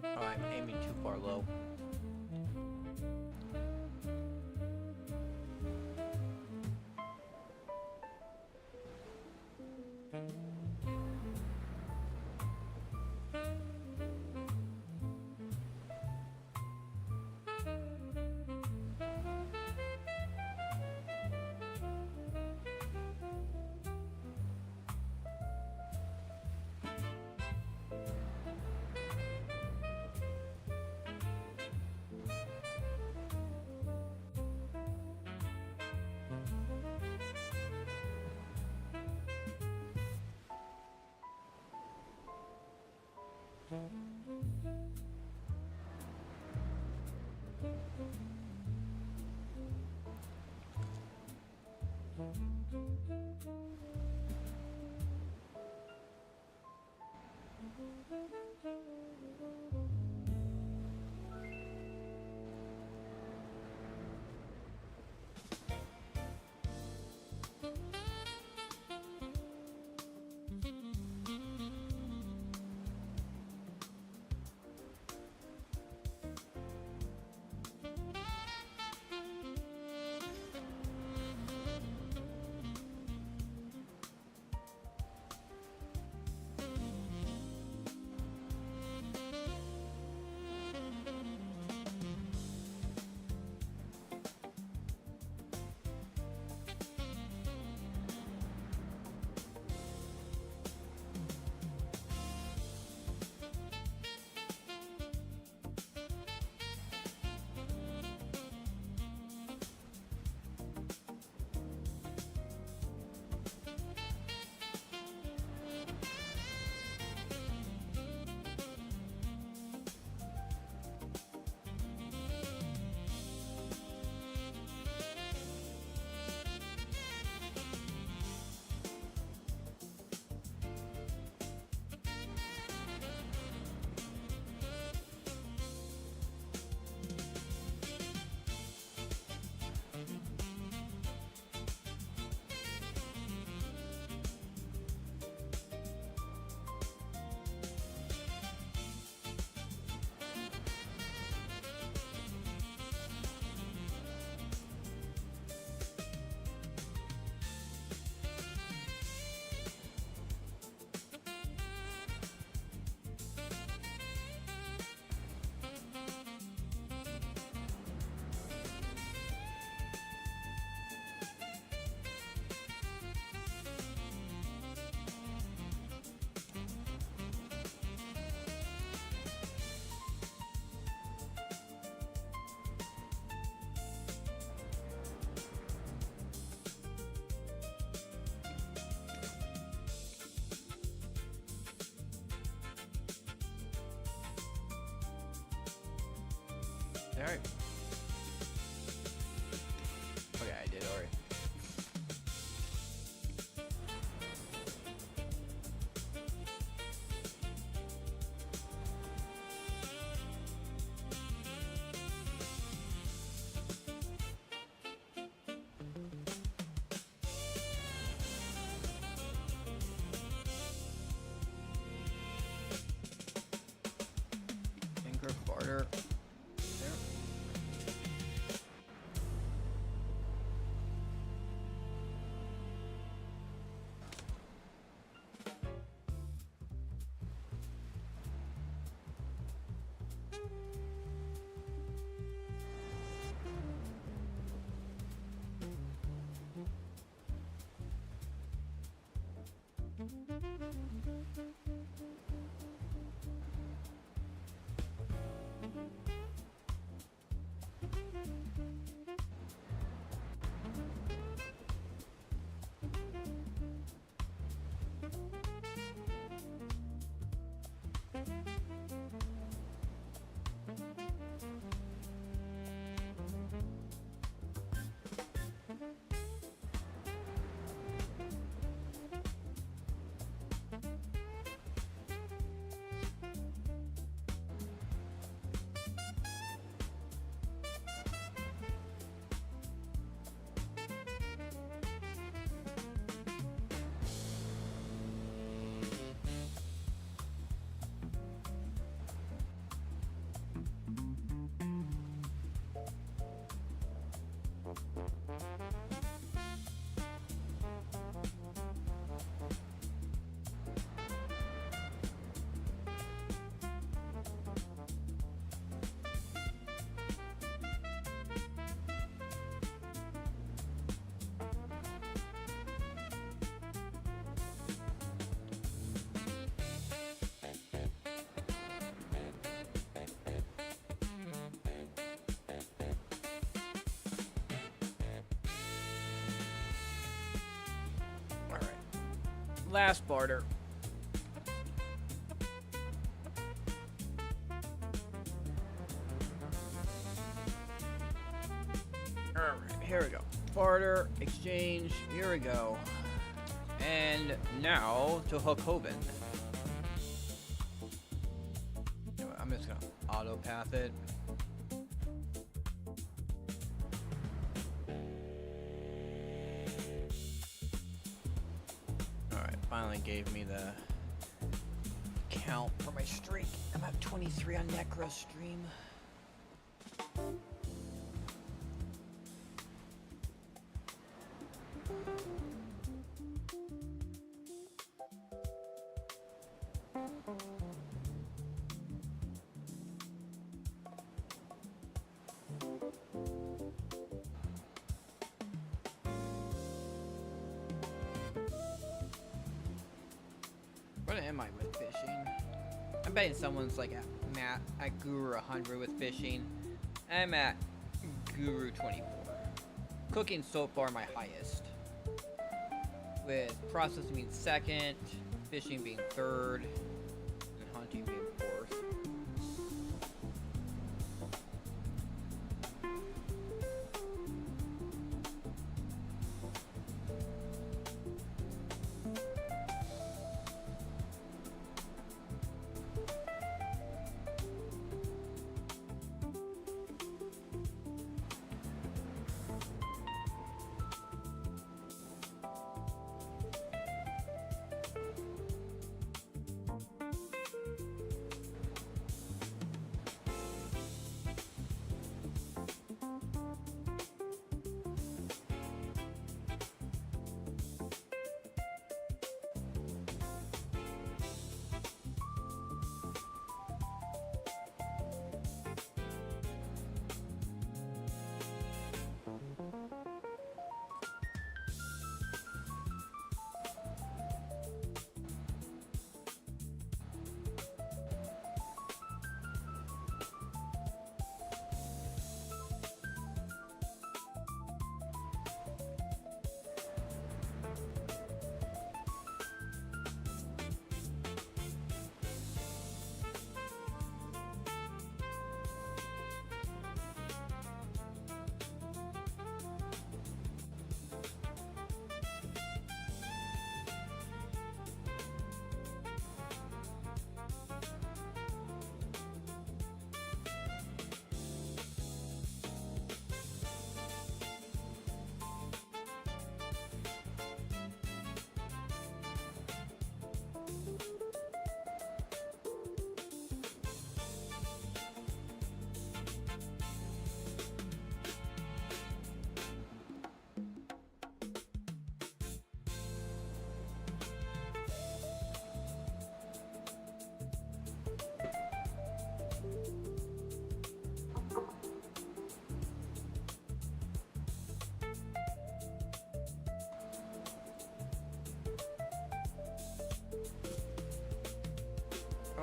Oh, I'm aiming too far low. Alright. Okay, I did already. Anchor barter. There. Alright. Last barter. Alright, here we go. Barter, exchange, here we go. And now to Hookhoven. I'm just gonna auto path it. Alright, finally gave me the count for my streak. I'm at 23 on Necro stream. What am I with fishing? I'm betting someone's like at Guru 100 with fishing. I'm at Guru 24. Cooking so far my highest. With processing being second, fishing being third, and hunting being fourth.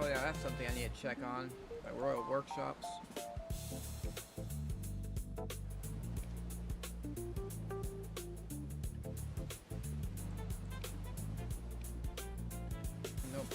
Oh yeah, that's something I need to check on. My Royal Workshops. Nope.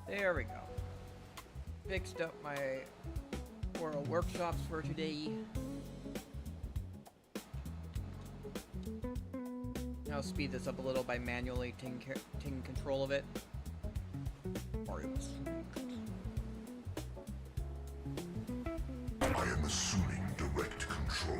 There we go. Fixed up my Royal Workshops for today. I'll speed this up a little by manually taking control of it. I am assuming direct control.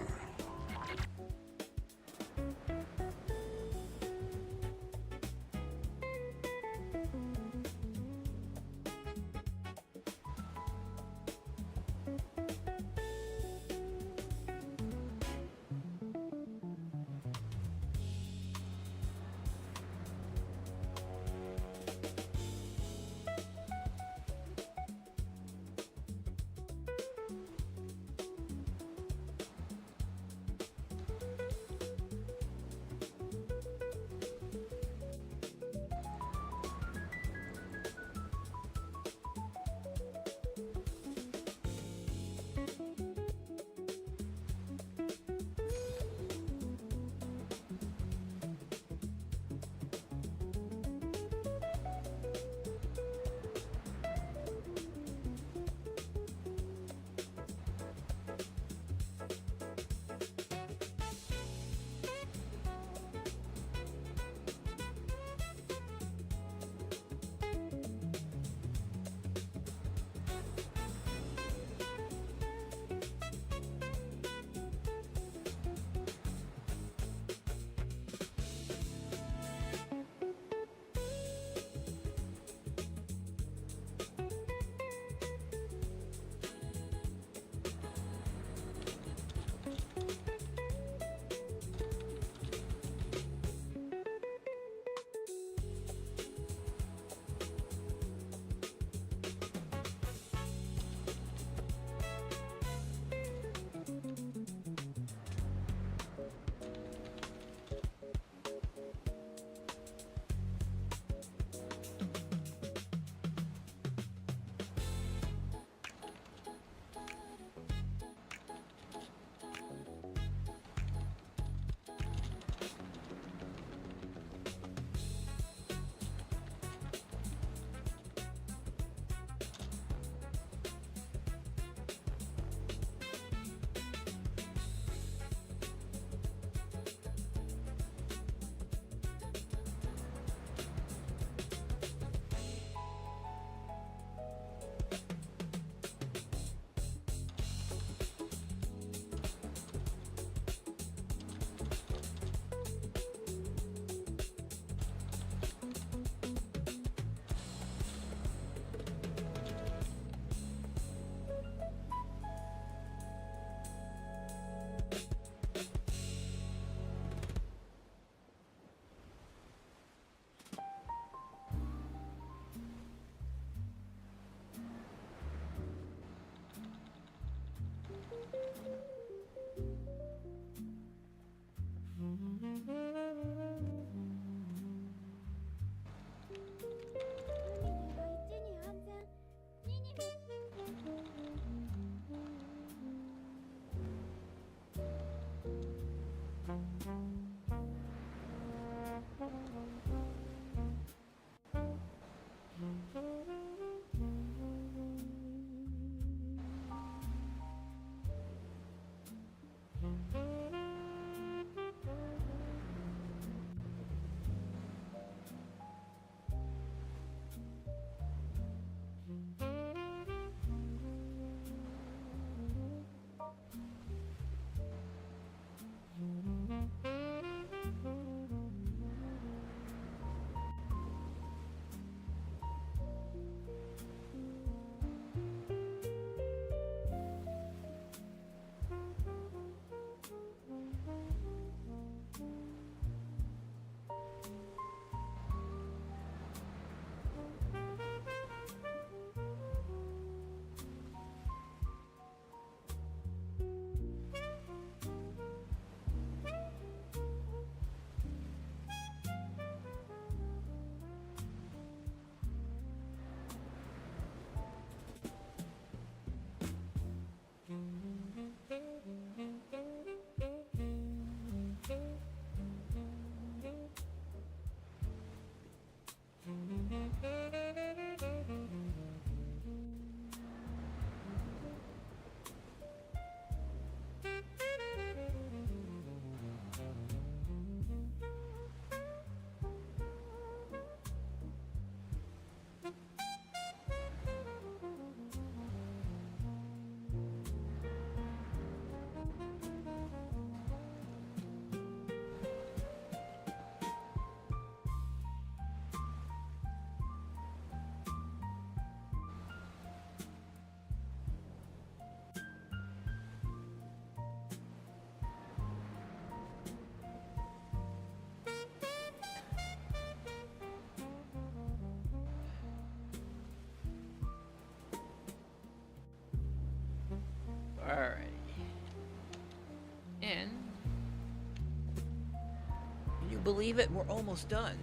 believe it? We're almost done.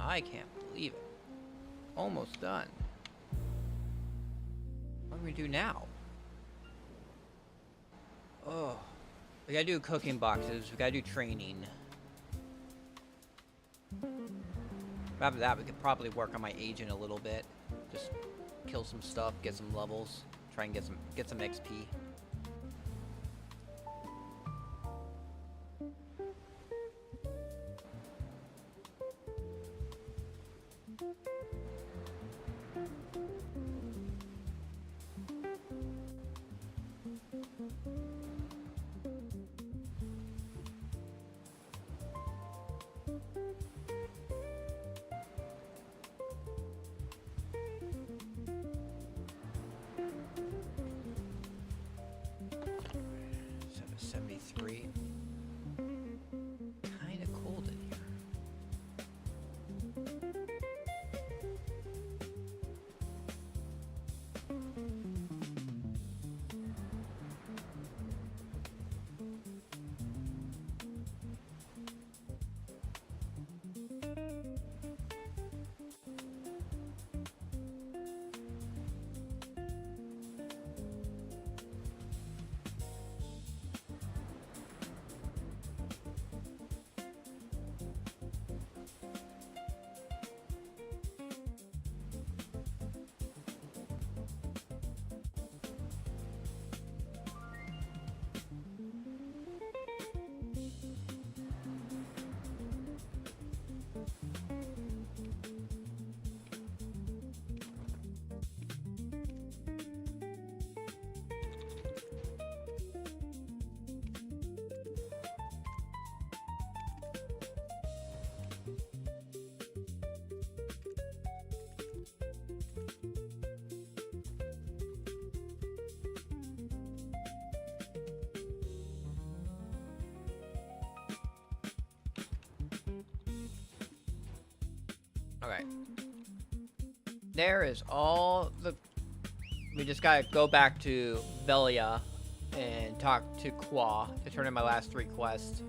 I can't believe it. Almost done. What do we do now? Oh. We gotta do cooking boxes. We gotta do training. After that, we could probably work on my agent a little bit. Just kill some stuff, get some levels, try and get some XP. Kinda cold in here. Okay. There is all the... We just gotta go back to Velia and talk to Qua to turn in my last 3 quests.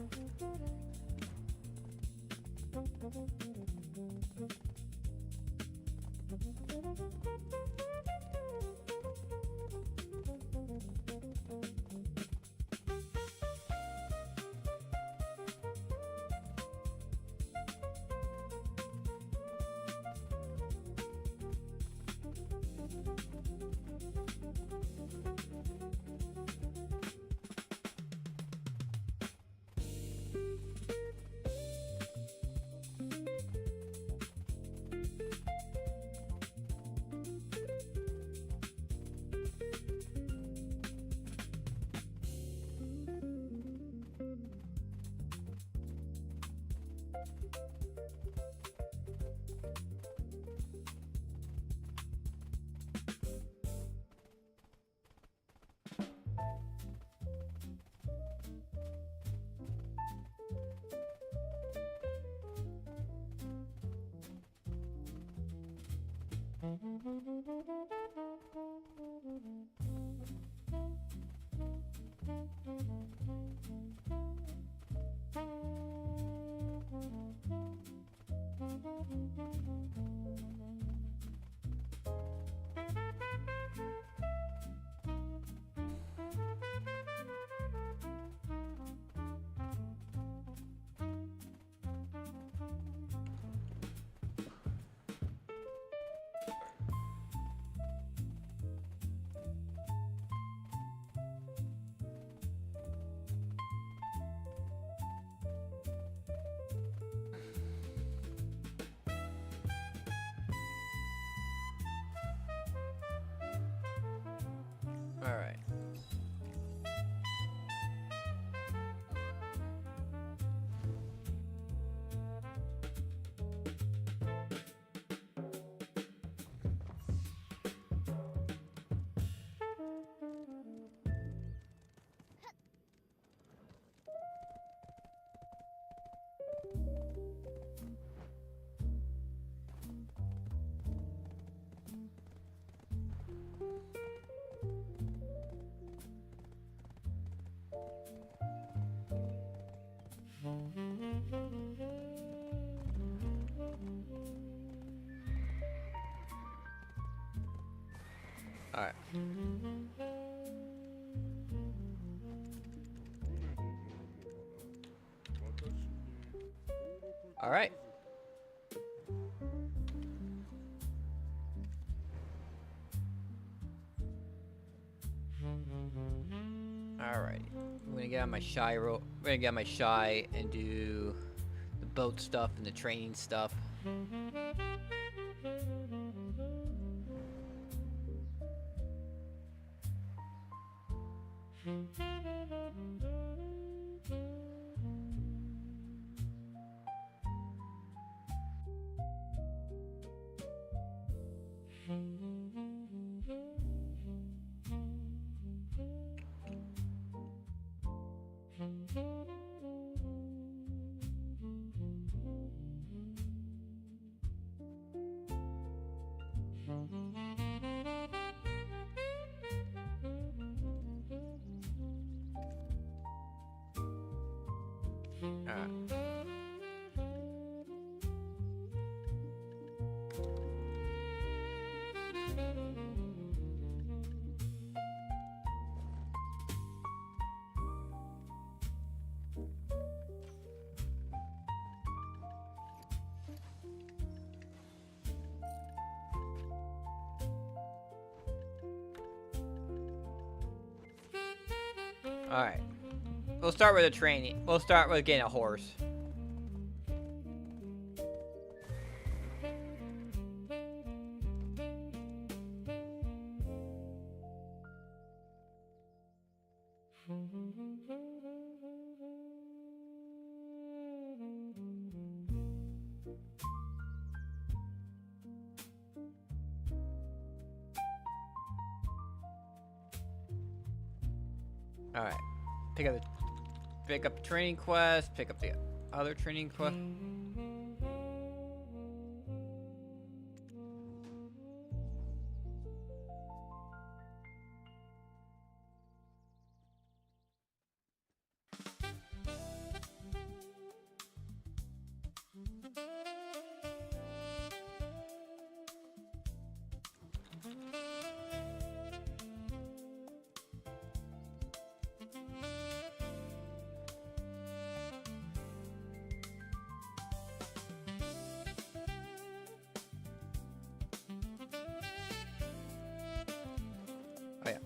Alright. Alright. Alrighty. I'm gonna get on my shy I'm gonna get on my shy and do the boat stuff and the training stuff. Alright. We'll start with the training. We'll start with getting a horse. Alright. Pick up training quest, pick up the other training quest. Oh yeah.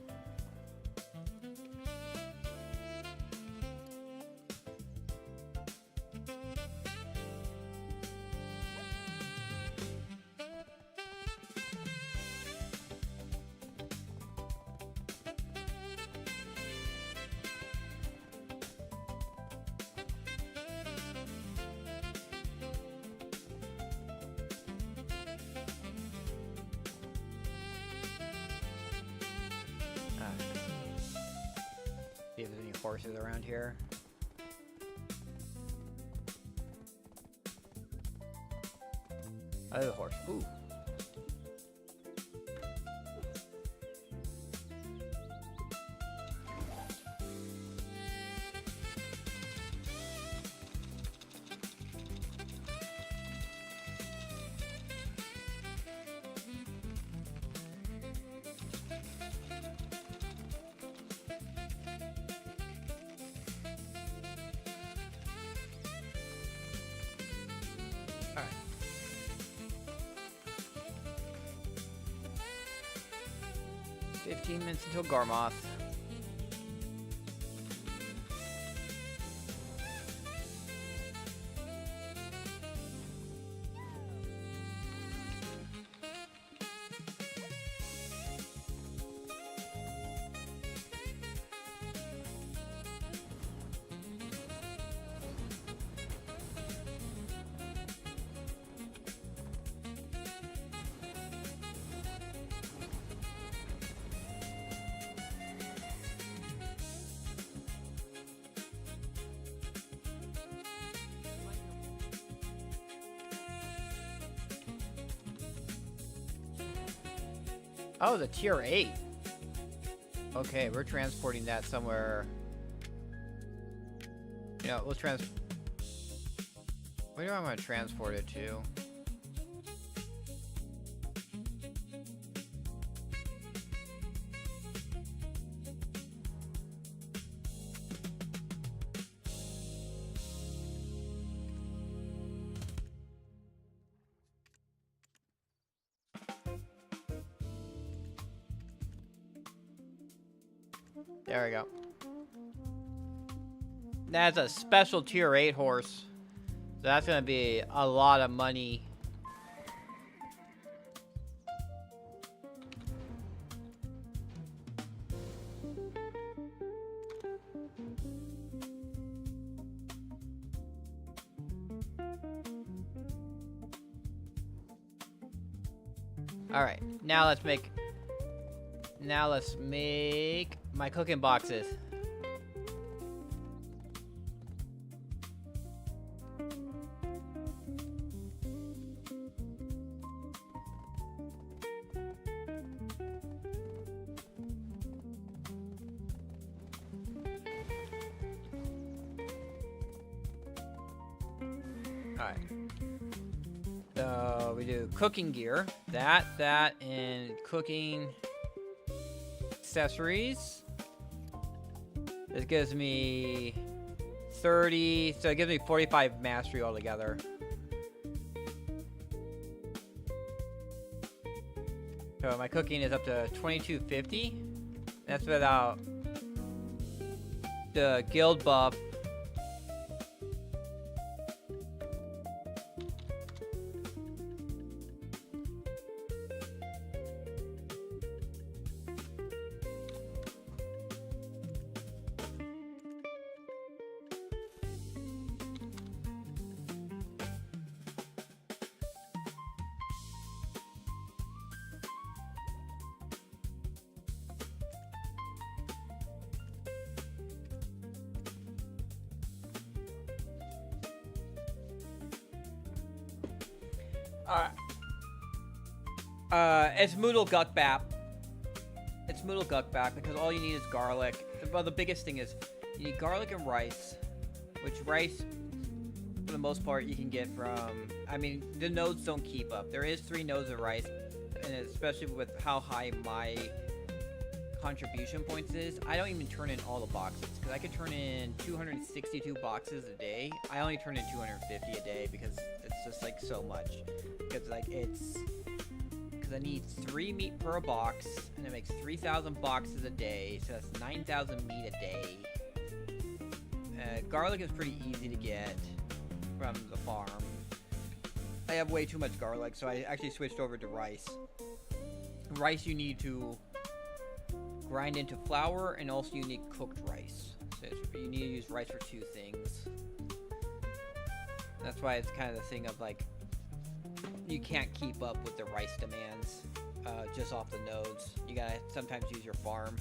See if there's any horses around here. Oh, there's a horse. Ooh. Alright. $15 until Garmoth. Oh, the tier 8. Okay, we're transporting that somewhere. Yeah, we'll where do I want to transport it to? There we go. That's a special tier 8 horse. So that's gonna be a lot of money. Alright, now let's make my cooking boxes. Alright. So we do cooking gear, that, and cooking accessories. This gives me 30, so it gives me 45 mastery altogether. So my cooking is up to 2250. That's without the guild buff. It's Moodle Guckbap. It's Moodle Guckbap because all you need is garlic. Well, the biggest thing is you need garlic and rice, which rice, for the most part, you can get from... I mean, the nodes don't keep up. There is 3 nodes of rice, and especially with how high my contribution points is, I don't even turn in all the boxes, because I could turn in 262 boxes a day. I only turn in 250 a day because it's just, like, so much. Because, like, it's... Because I need 3 meat per box, and it makes 3,000 boxes a day, so that's 9,000 meat a day. Garlic is pretty easy to get from the farm. I have way too much garlic, so I actually switched over to rice. Rice you need to grind into flour, and also you need cooked rice. So you need to use rice for 2 things. That's why it's kind of the thing of, like, you can't keep up with the rice demands just off the nodes. You gotta sometimes use your farm.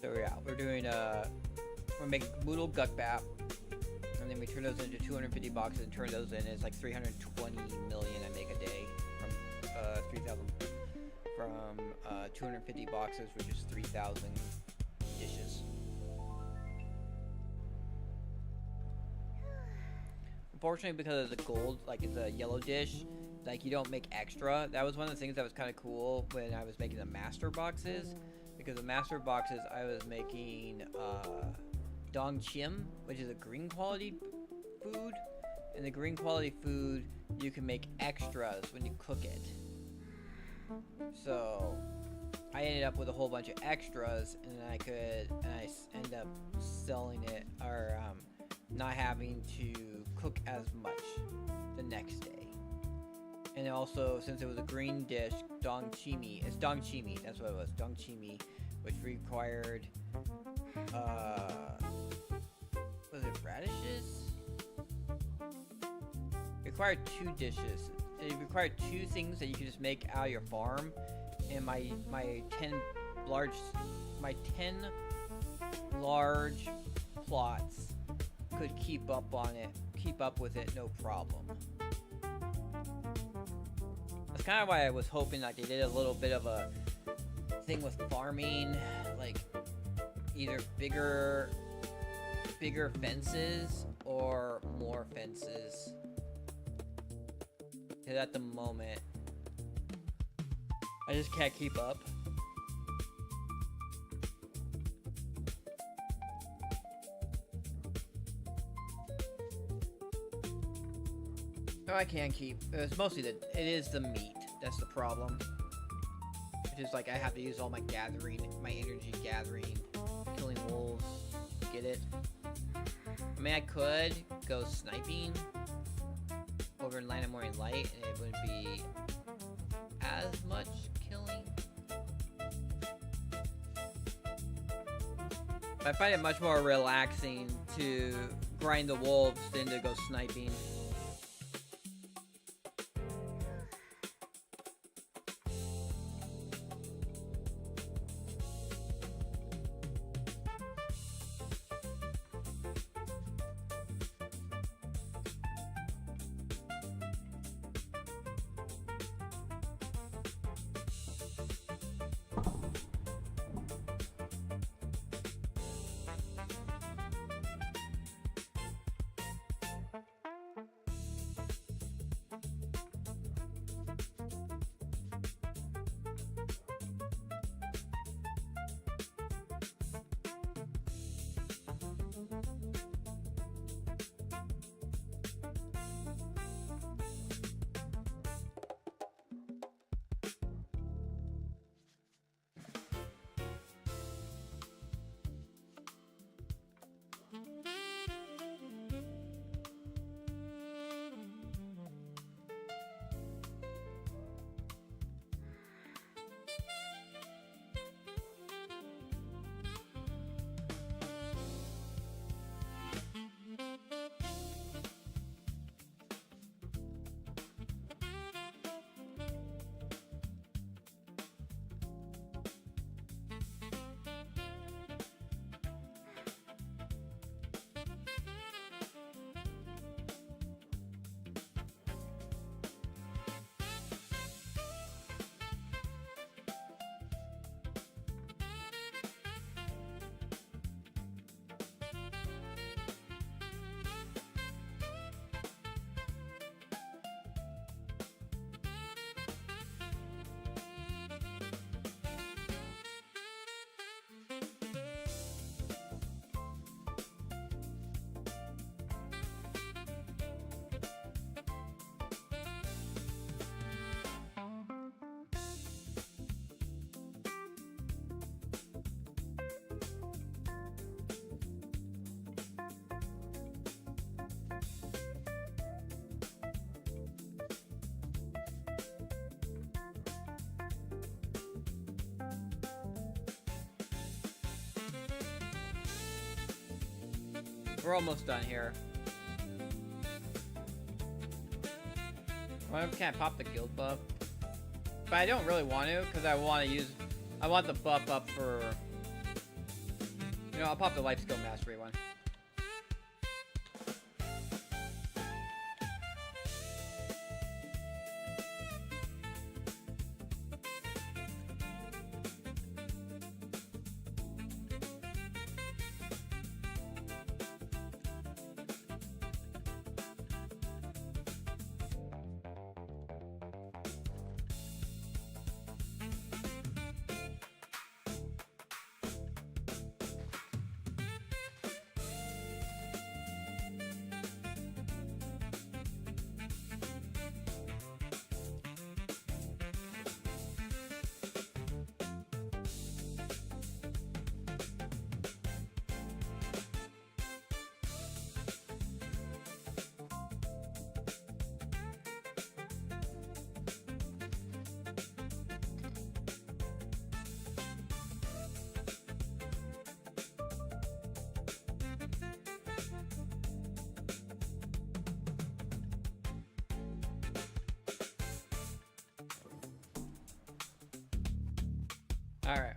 So yeah, we're doing we're making Moodle Guckbap, and then we turn those into 250 boxes and turn those in. It's like 320 million I make a day from 3,000 from 250 boxes, which is 3,000 dishes. Unfortunately, because of the gold, like it's a yellow dish, like you don't make extra. That was one of the things that was kind of cool when I was making the master boxes, because the master boxes I was making dong chim, which is a green quality food, and the green quality food you can make extras when you cook it. So I ended up with a whole bunch of extras, and I end up selling it or not having to cook as much the next day. And also, since it was a green dish, dong chimi, it's dong chimi, that's what it was, dong chimi, which required was it radishes? It required 2 dishes. It required 2 things that you could just make out of your farm, and my 10 large plots could keep up with it, no problem. That's kind of why I was hoping like they did a little bit of a thing with farming, like either bigger fences or more fences. Because at the moment, I just can't keep up. No, I can keep. It's mostly it is the meat. That's the problem. which is like I have to use all my energy gathering, killing wolves, get it. I mean, I could go sniping over in Nymphamare Light, and it wouldn't be as much killing. But I find it much more relaxing to grind the wolves than to go sniping. We're almost done here. Well, I can't pop the guild buff. But I don't really want to, because I want the buff up for... You know, I'll pop the life skill mastery one. Alright.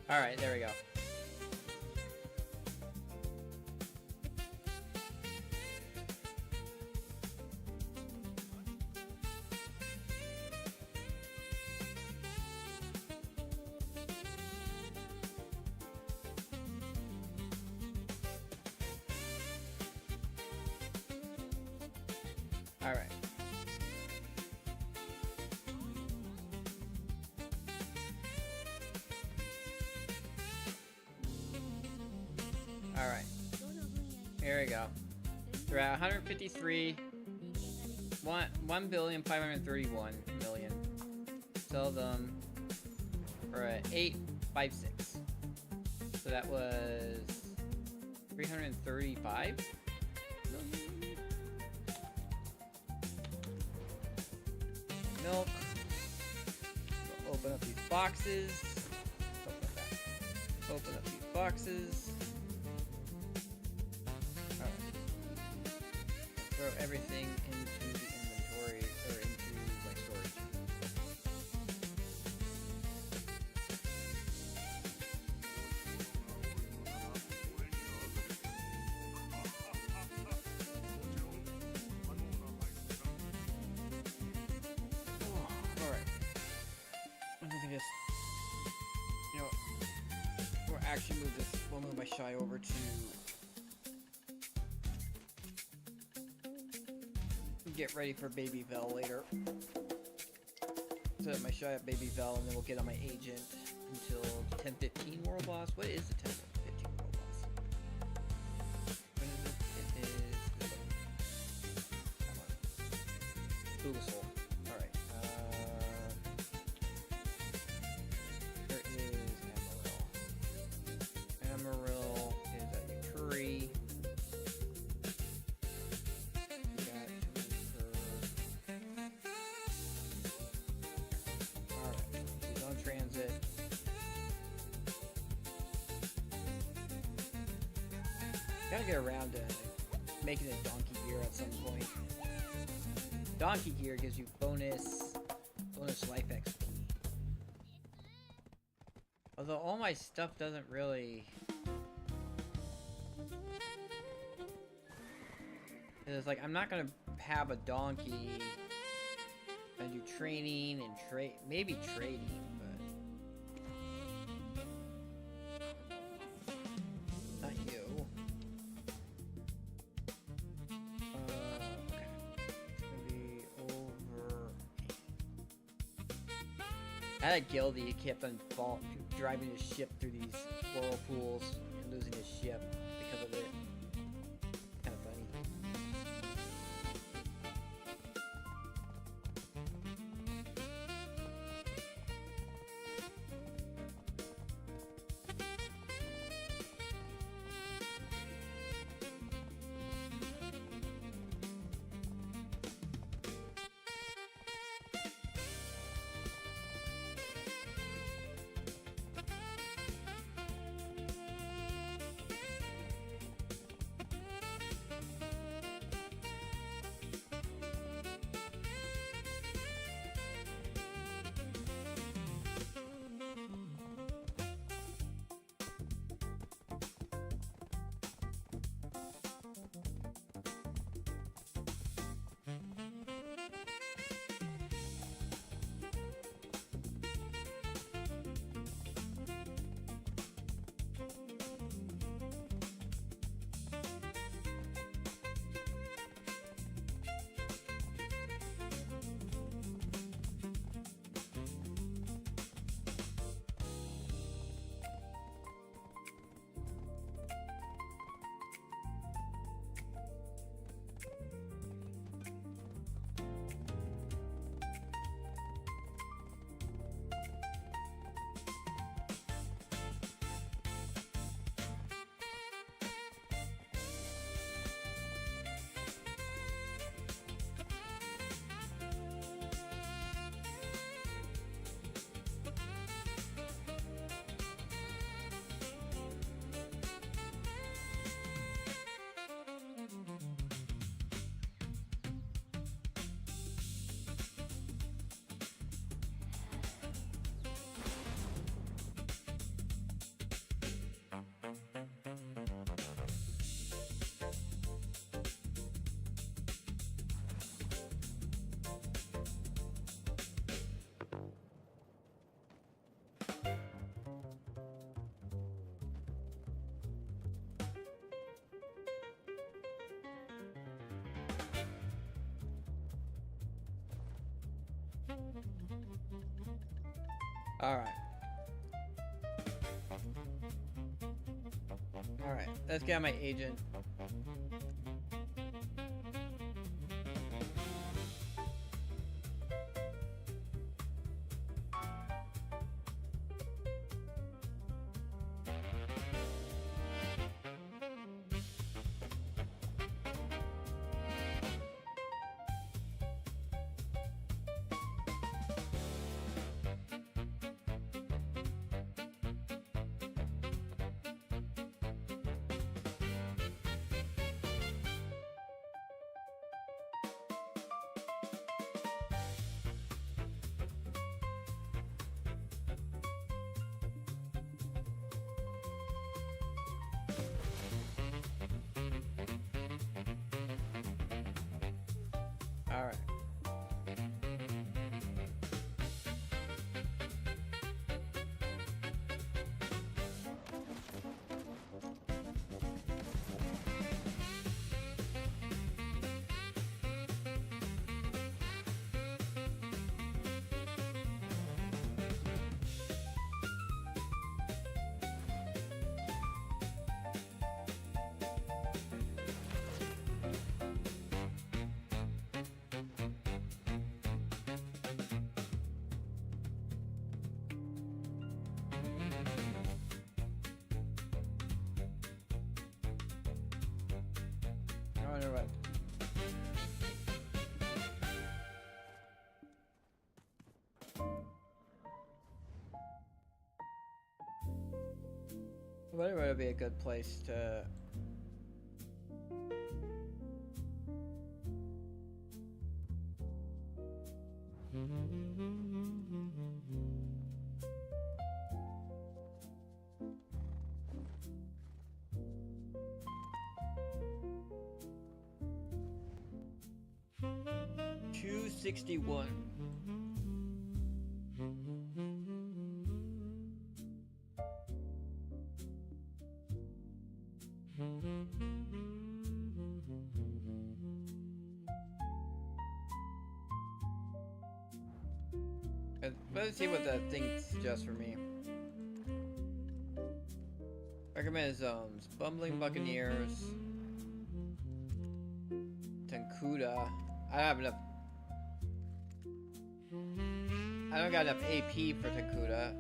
Alright, there we go. Alright. Alright. Here we go. We're at 153. 1,531,000,000. Sell them. We're at 856. So that was 335 million. Milk. We'll open up these boxes. Open up these boxes. Alright. Throw everything into the inventory, or into my storage. Alright. I think I just, you know, we'll actually move this, we'll move my shy over to get ready for Baby Vel later. Set up my shy up Baby Vel, and then we'll get on my agent until 10:15 world boss. What is the 10:15 world boss? When is it? It is. Come on. Google Soul. Alright. There is Amaryl. Amaryl is at Yukuri. Transit. Gotta get around to making a donkey gear at some point. Donkey gear gives you bonus life XP. Although all my stuff doesn't really. It's like I'm not gonna have a donkey and do training and maybe trading. I had a guildie, he kept on driving his ship through these whirlpools and losing his ship because of it. Kind of funny. Alright. Alright, let's get on my agent. Alright. I wonder what. What would be a good place to? $261. Let's see what the thing suggests for me. Recommended zones: Bumbling Buccaneers, Tankuda. I don't have enough. I don't got enough AP for Tankuda.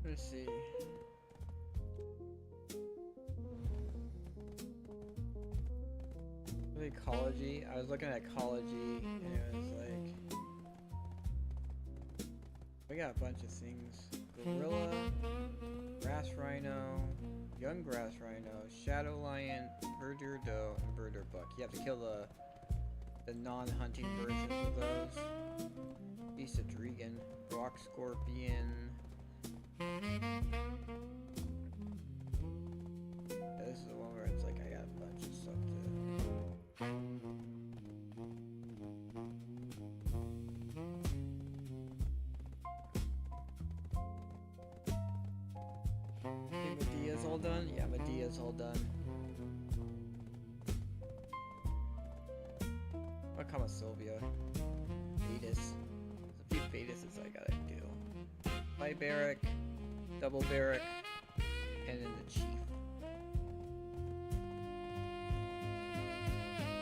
Let's see. Ecology. I was looking at ecology and it was like we got a bunch of things. Gorilla. grass rhino, young grass rhino, shadow lion, verdure doe, and verdure buck. You have to kill the non-hunting versions of those. Beast of Dregan, rock scorpion. This is the one where it's like I got a bunch of stuff to. Okay, Medea's all done? Yeah, Medea's all done. What come with Sylvia? Vetus. There's a few Vetuses I gotta do. High Barrack, Double Barrack, and then the Chief.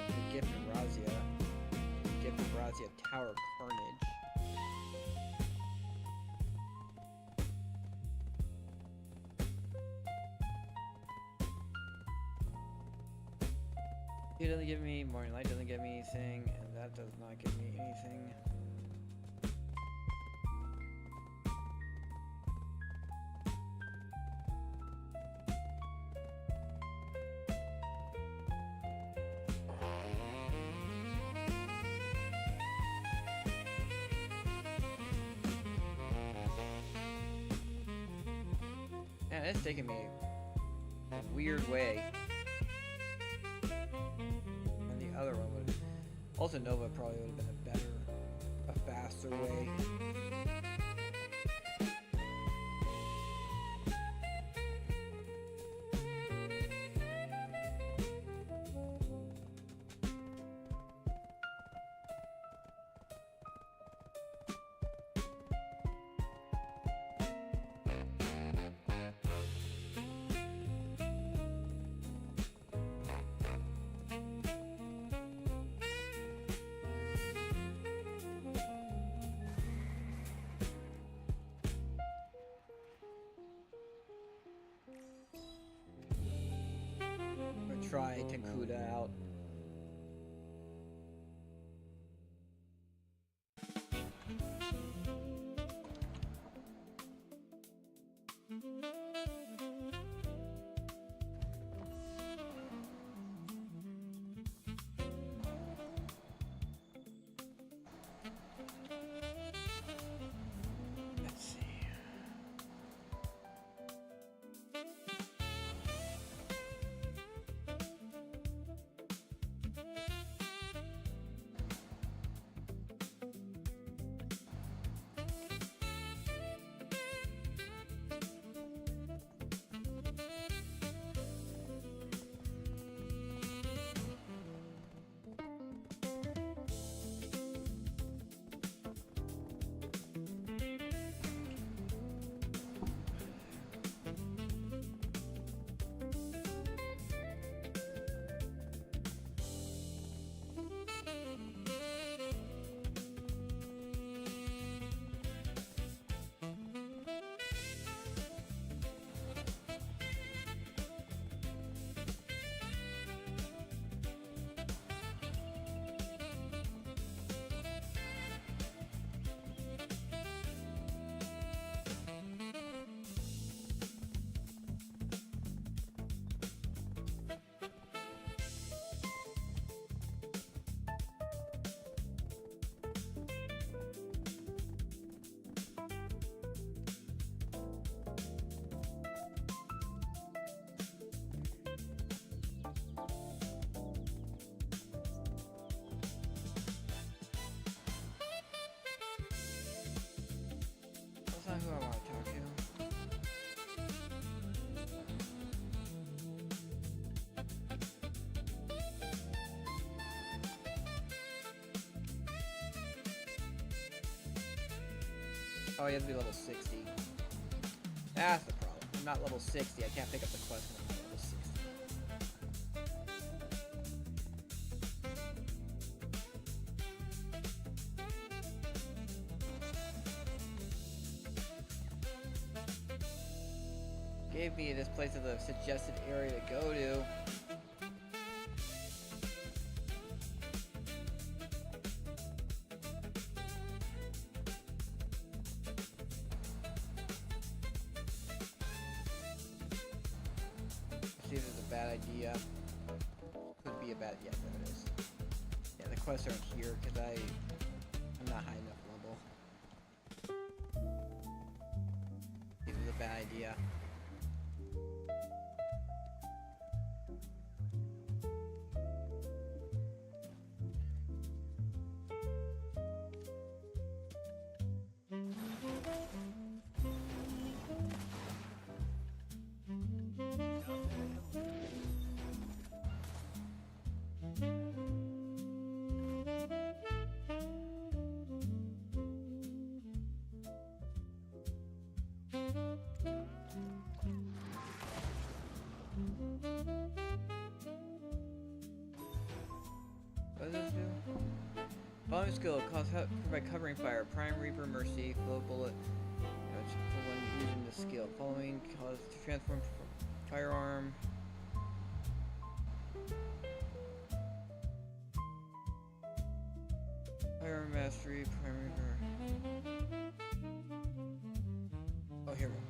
The Gift of Razia. Gift of Razia Tower Carnage. It doesn't give me, Morning Light doesn't give me anything, and that does not give me anything. Man, it's taking me a weird way. Other one would also Nova probably would have been a better, a faster way. Try Tenkuda out. Let's see. That's not who I want to talk to. Oh, you have to be level 60. That's the problem. I'm not level 60. I can't pick up the quest when I'm not level 60. Gave me this place as a suggested area to go to. bad idea. Could be a bad. Yeah, there it is. Yeah, the quests aren't here because I'm not high enough level. It was a bad idea. What does this do? Following skill, provide covering fire, Prime Reaper, Mercy, flow bullet. For when using the skill. Following cause to transform firearm. Firearm mastery, Prime Reaper. Oh, here we go.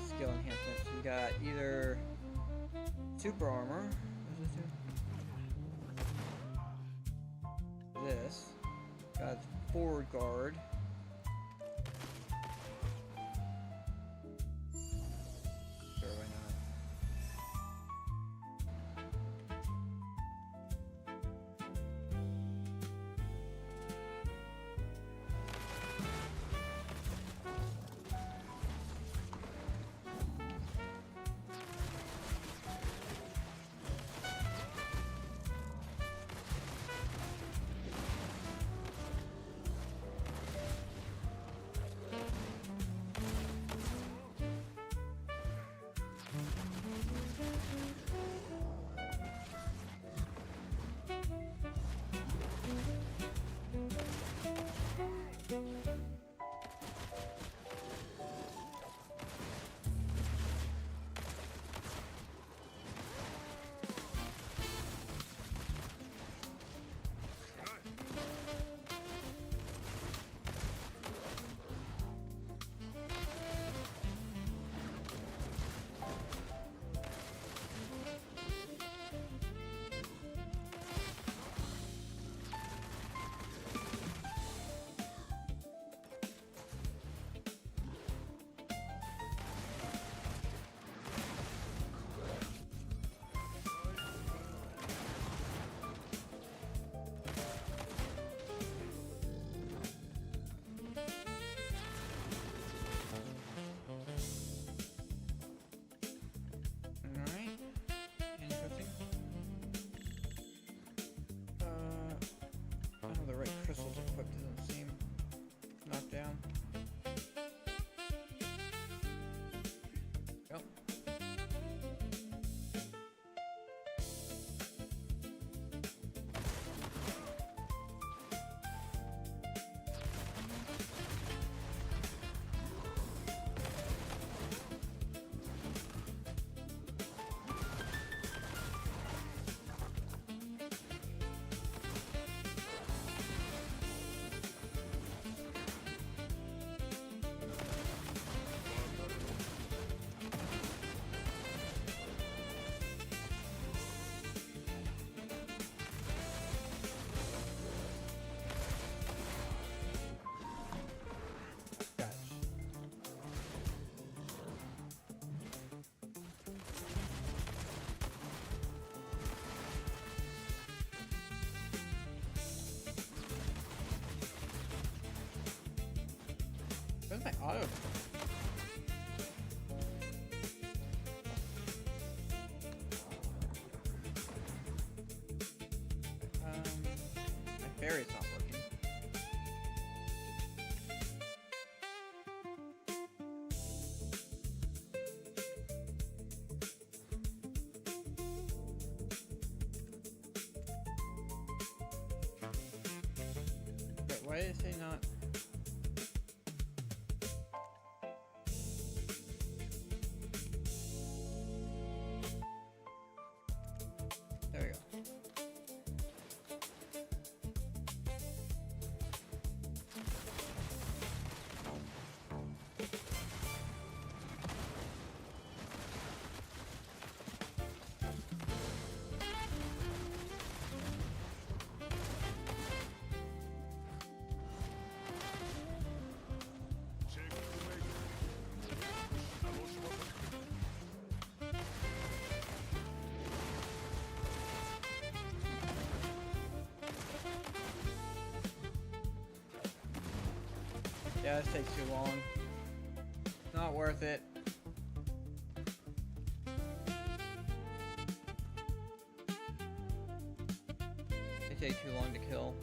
Skill enhancements. We got either super armor. What does this do? This. Got forward guard. Sure, why not? Crystals equipped doesn't seem knocked down. Yep. Where's my auto? My fairy's not working. Why did it say not? There we go. Yeah, this takes too long. Not worth it. They take too long to kill.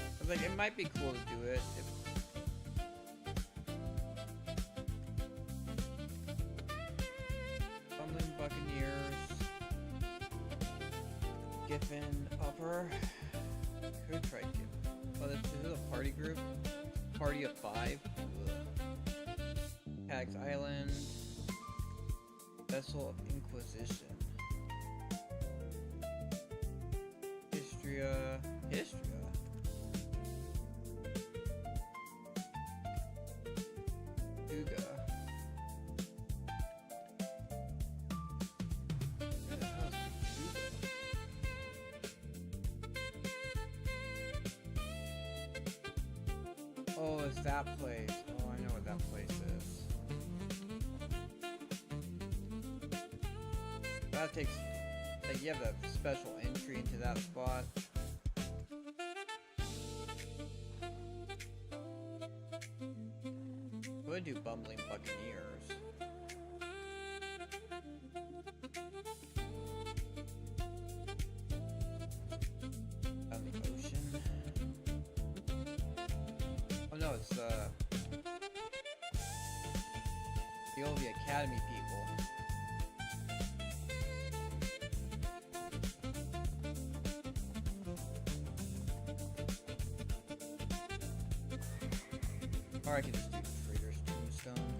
I was like, it might be cool to do it if Buccaneers, Giffen, Upper. Could try Giffen. Oh, this is a party group. Party of 5. Hags Island. Vessel of Inquisition. Histria. Duga. Oh, it's that place. Oh, I know what that place is. That takes... Like, you have a special entry into that spot. I'm gonna do Bumbling Buccaneers. On the ocean. Oh no, it's the Ovia Academy people. Or I could just do Trader's Tombstone.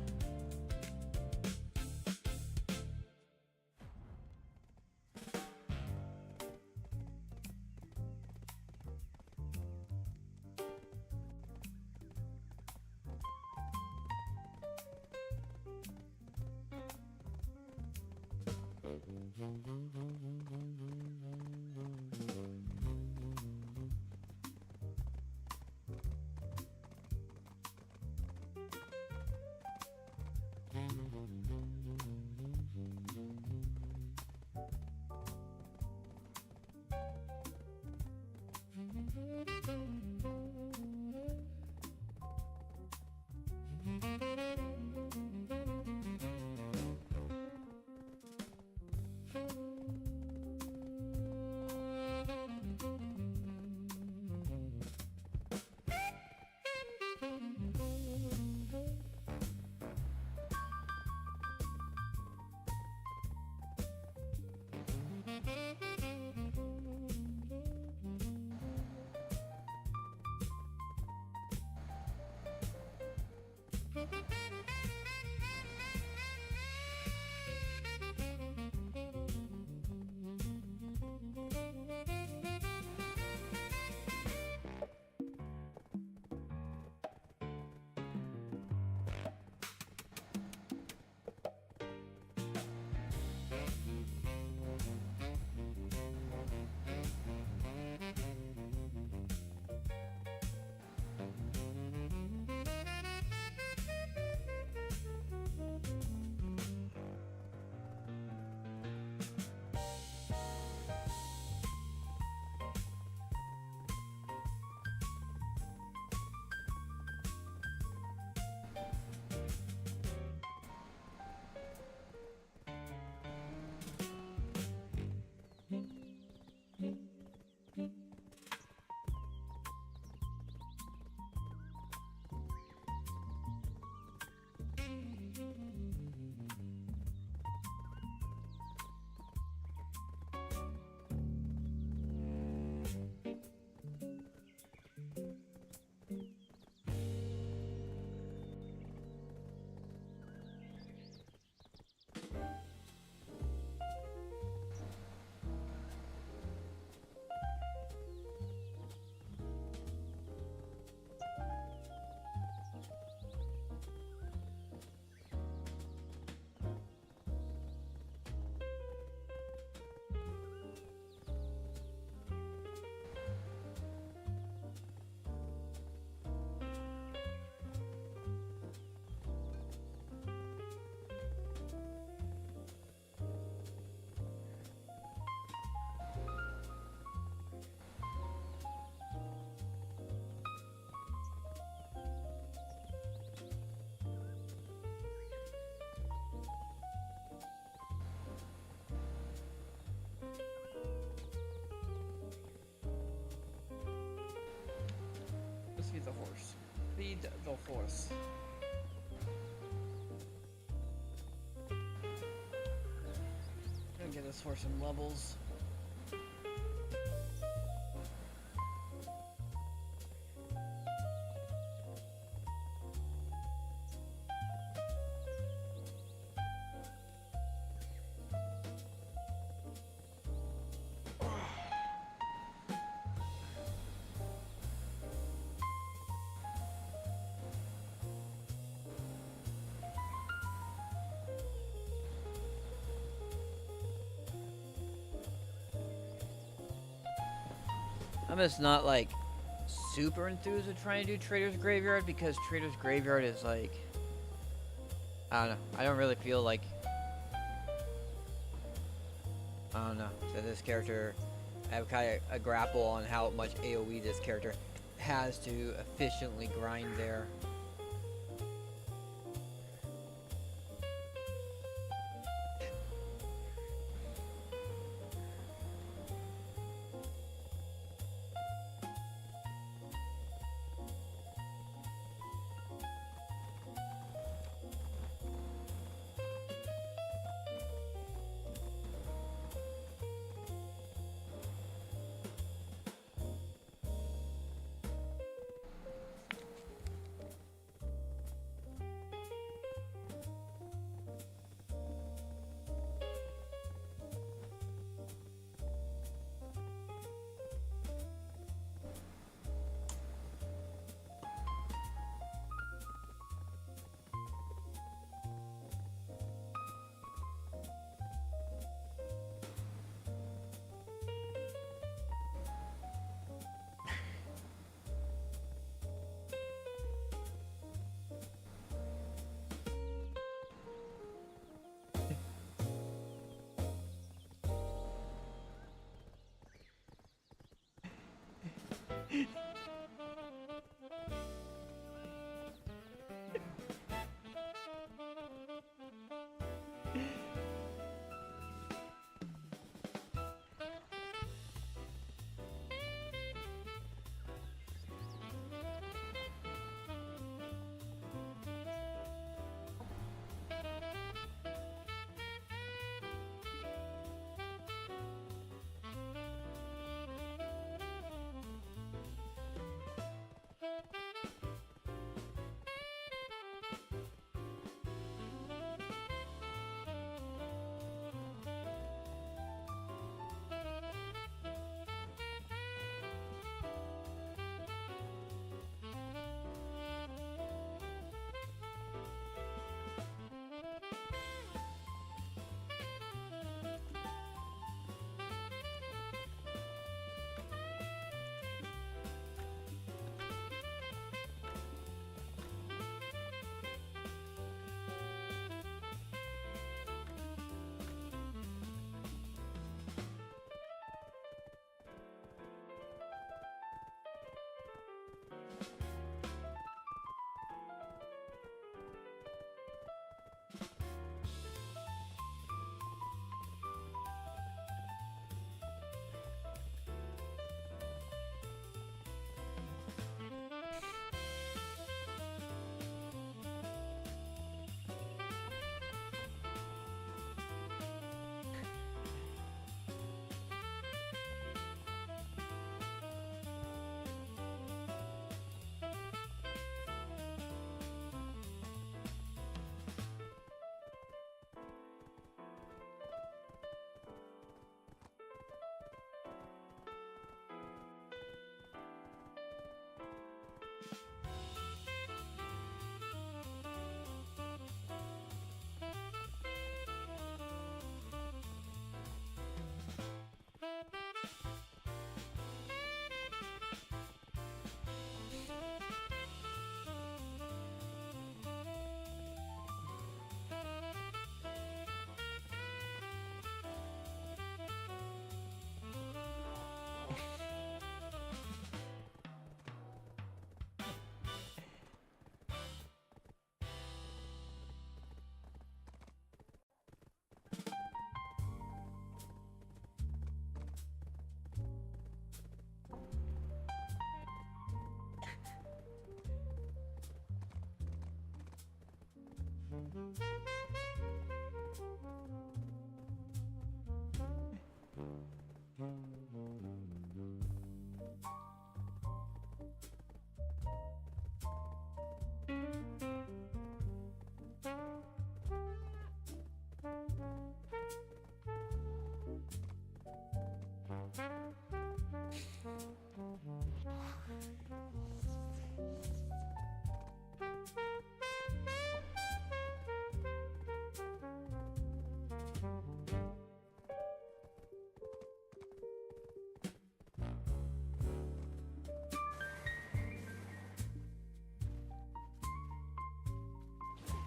Feed the horse. Gonna get this horse some levels. I'm just not like super enthused with trying to do Trader's Graveyard because Trader's Graveyard is like, I don't know. I don't really feel like, I don't know. So this character, I have kind of a grapple on how much AoE this character has to efficiently grind there.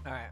All right.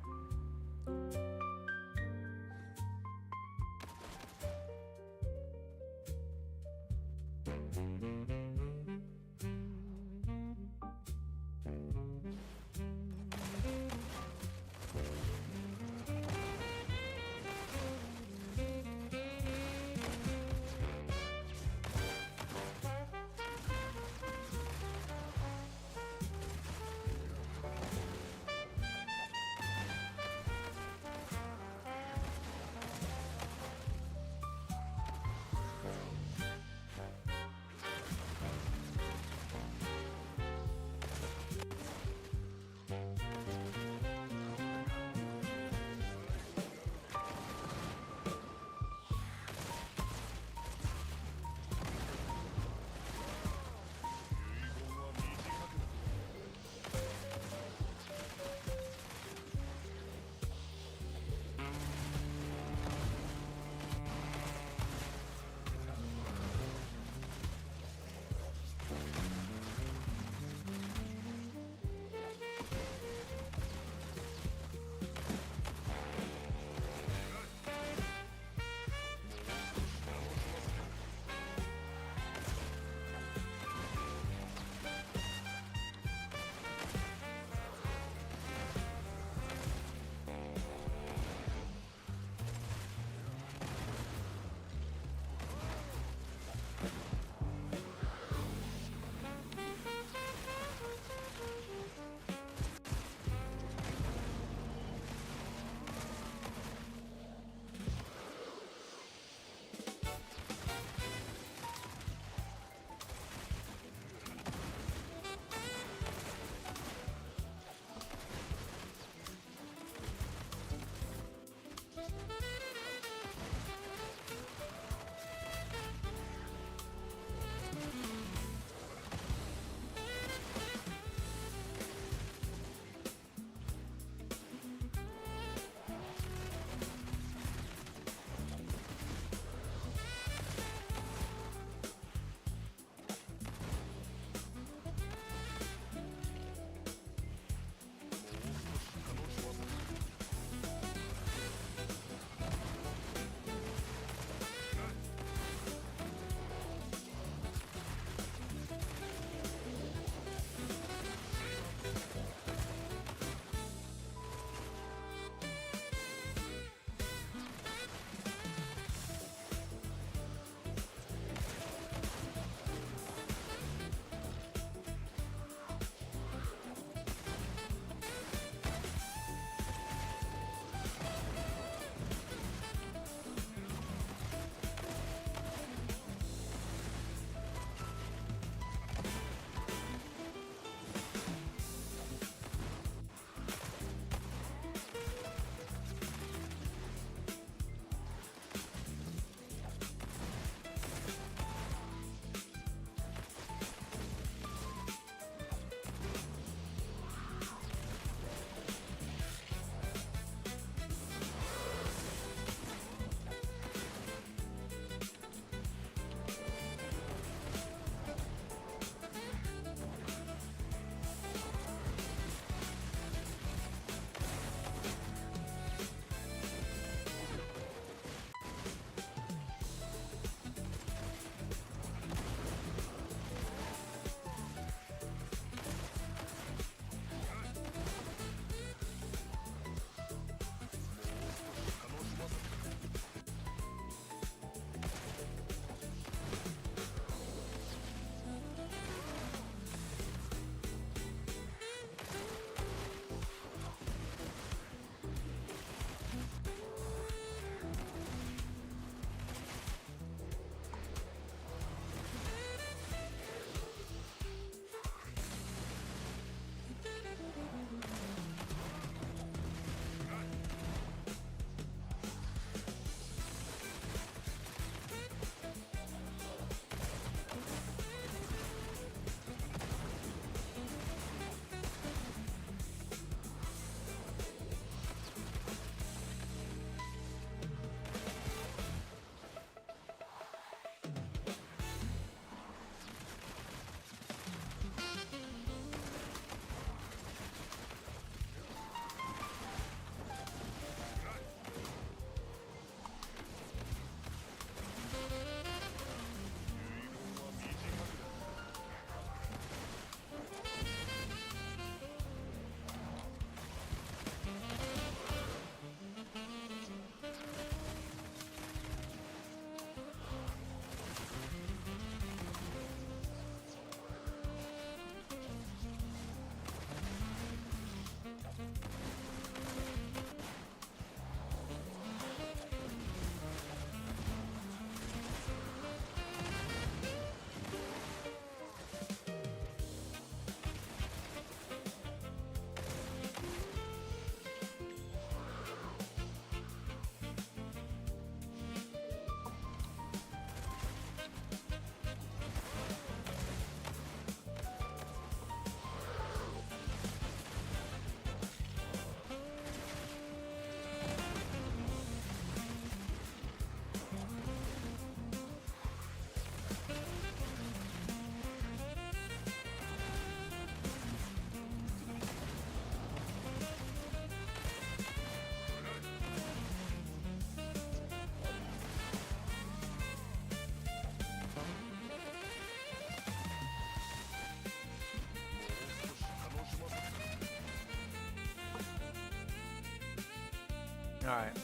Alright.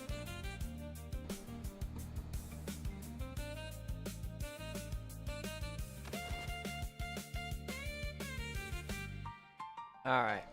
Alright.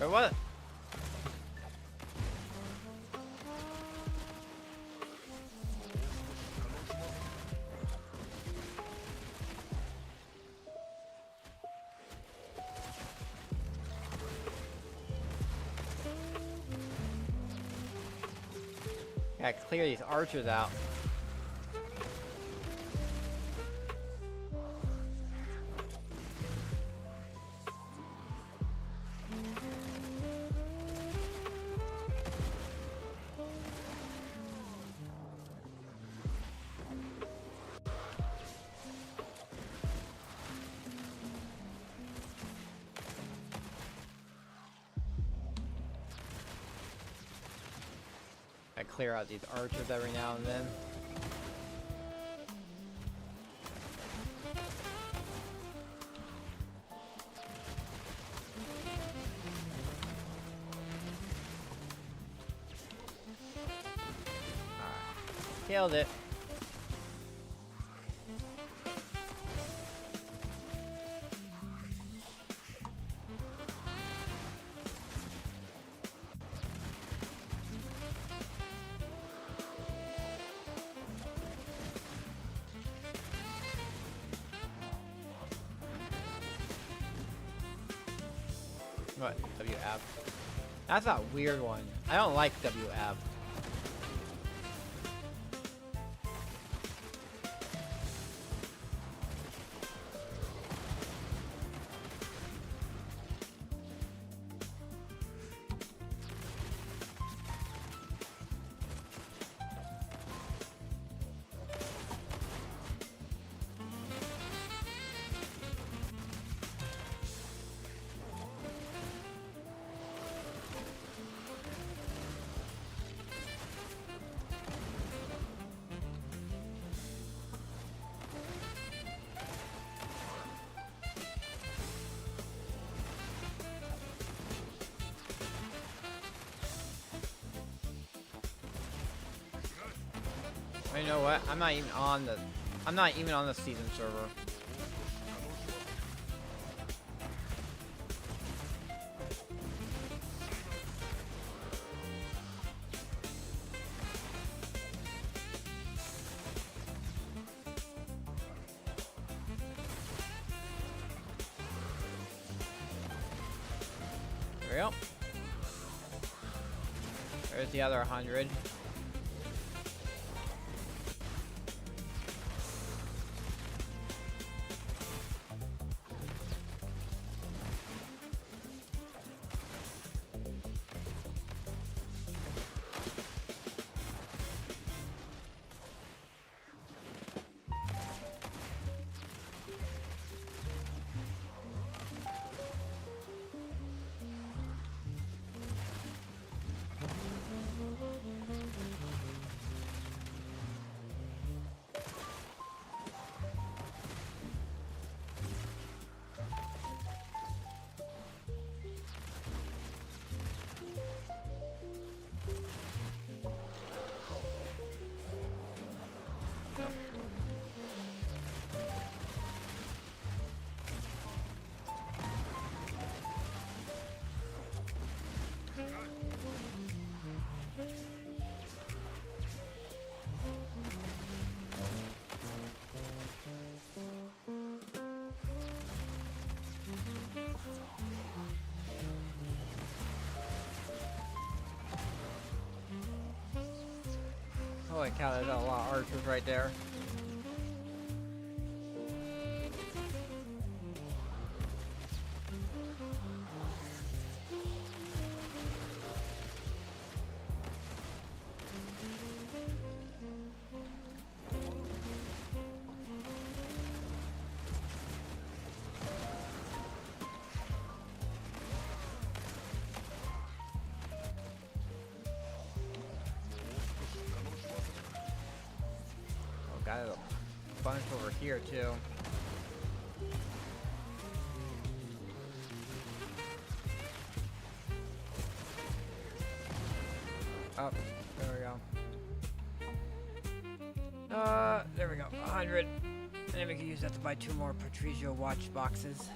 Or what? Gotta clear these archers out. I clear out these archers every now and then. Alright. Killed it. What? WF? That's a weird one. I don't like WF. You know what? I'm not even on the season server. There we go. There's the other 100. Holy cow, there's a lot of archers right there. Got a bunch over here too. Oh, there we go. There we go. 100. And then we can use that to buy 2 more Patricio watch boxes.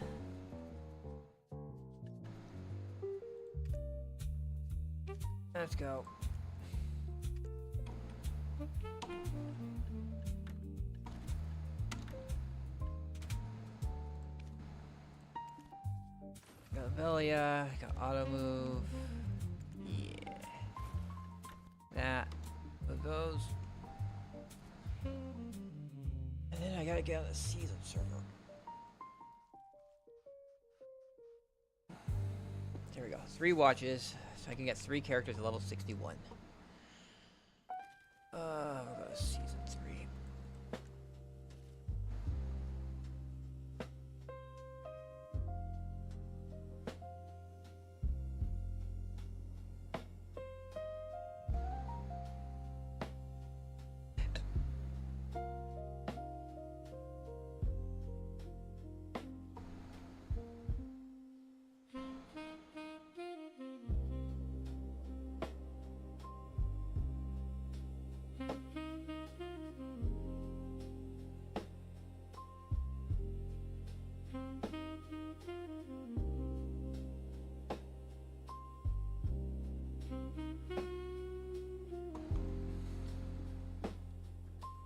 Let's go. Got Velia, got auto move. Yeah. That. With those. And then I gotta get on the season server. There we go. 3 watches. So I can get 3 characters at level 61. We'll go to season 3.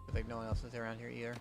I think no one else is around here either.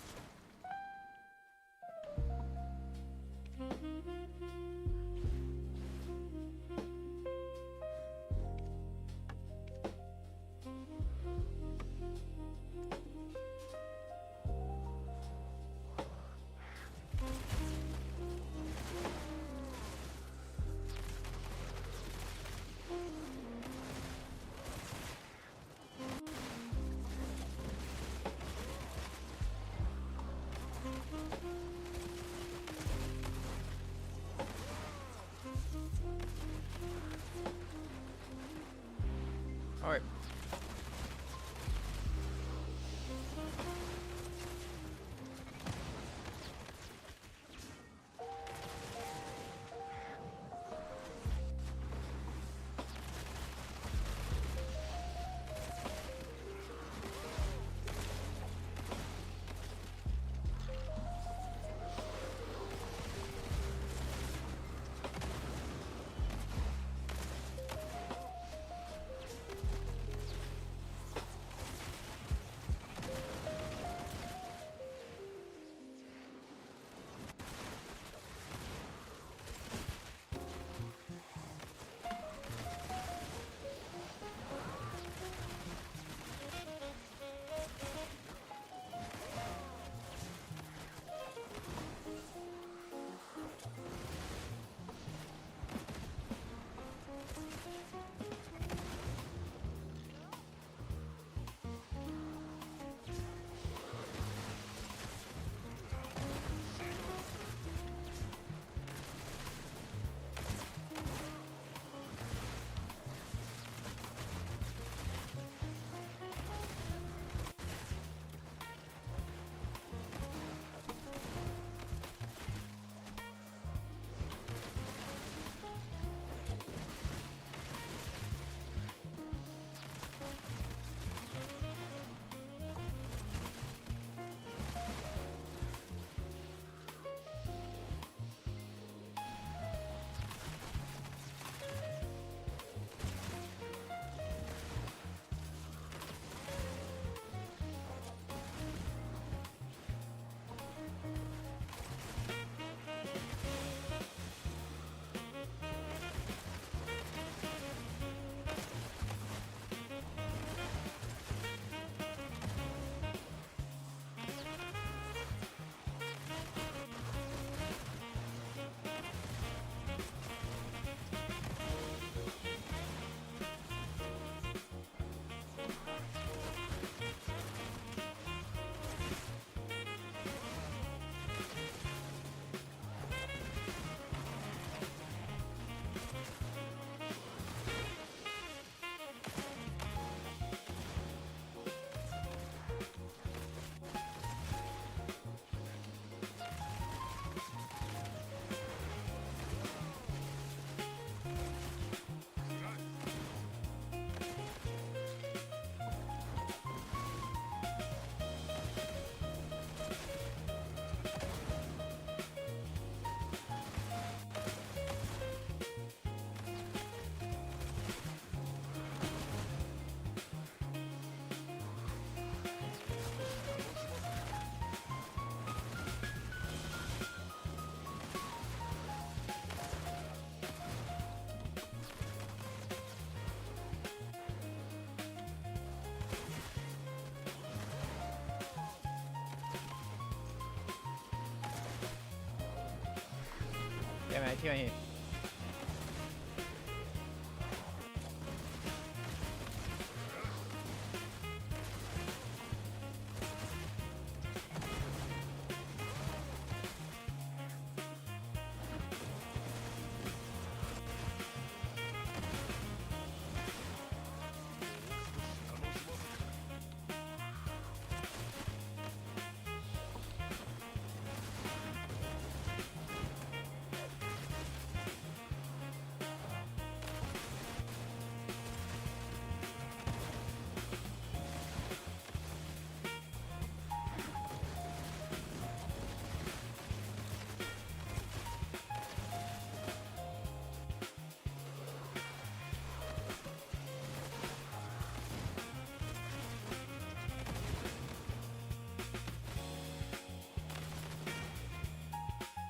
I see here.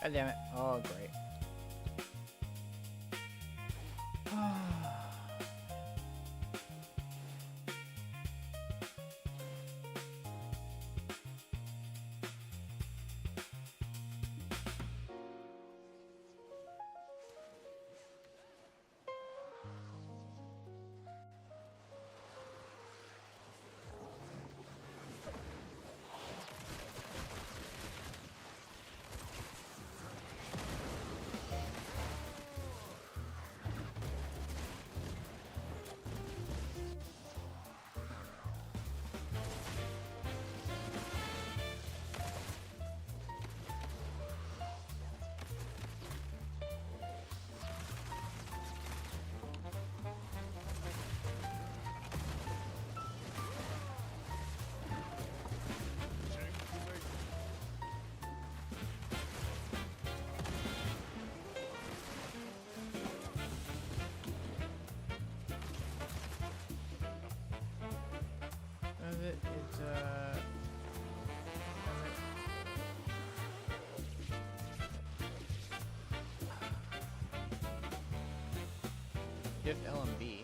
God damn it. Oh, great. It's just LMB.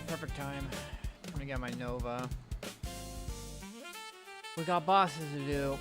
perfect time. I'm gonna get my Nova. We got bosses to do.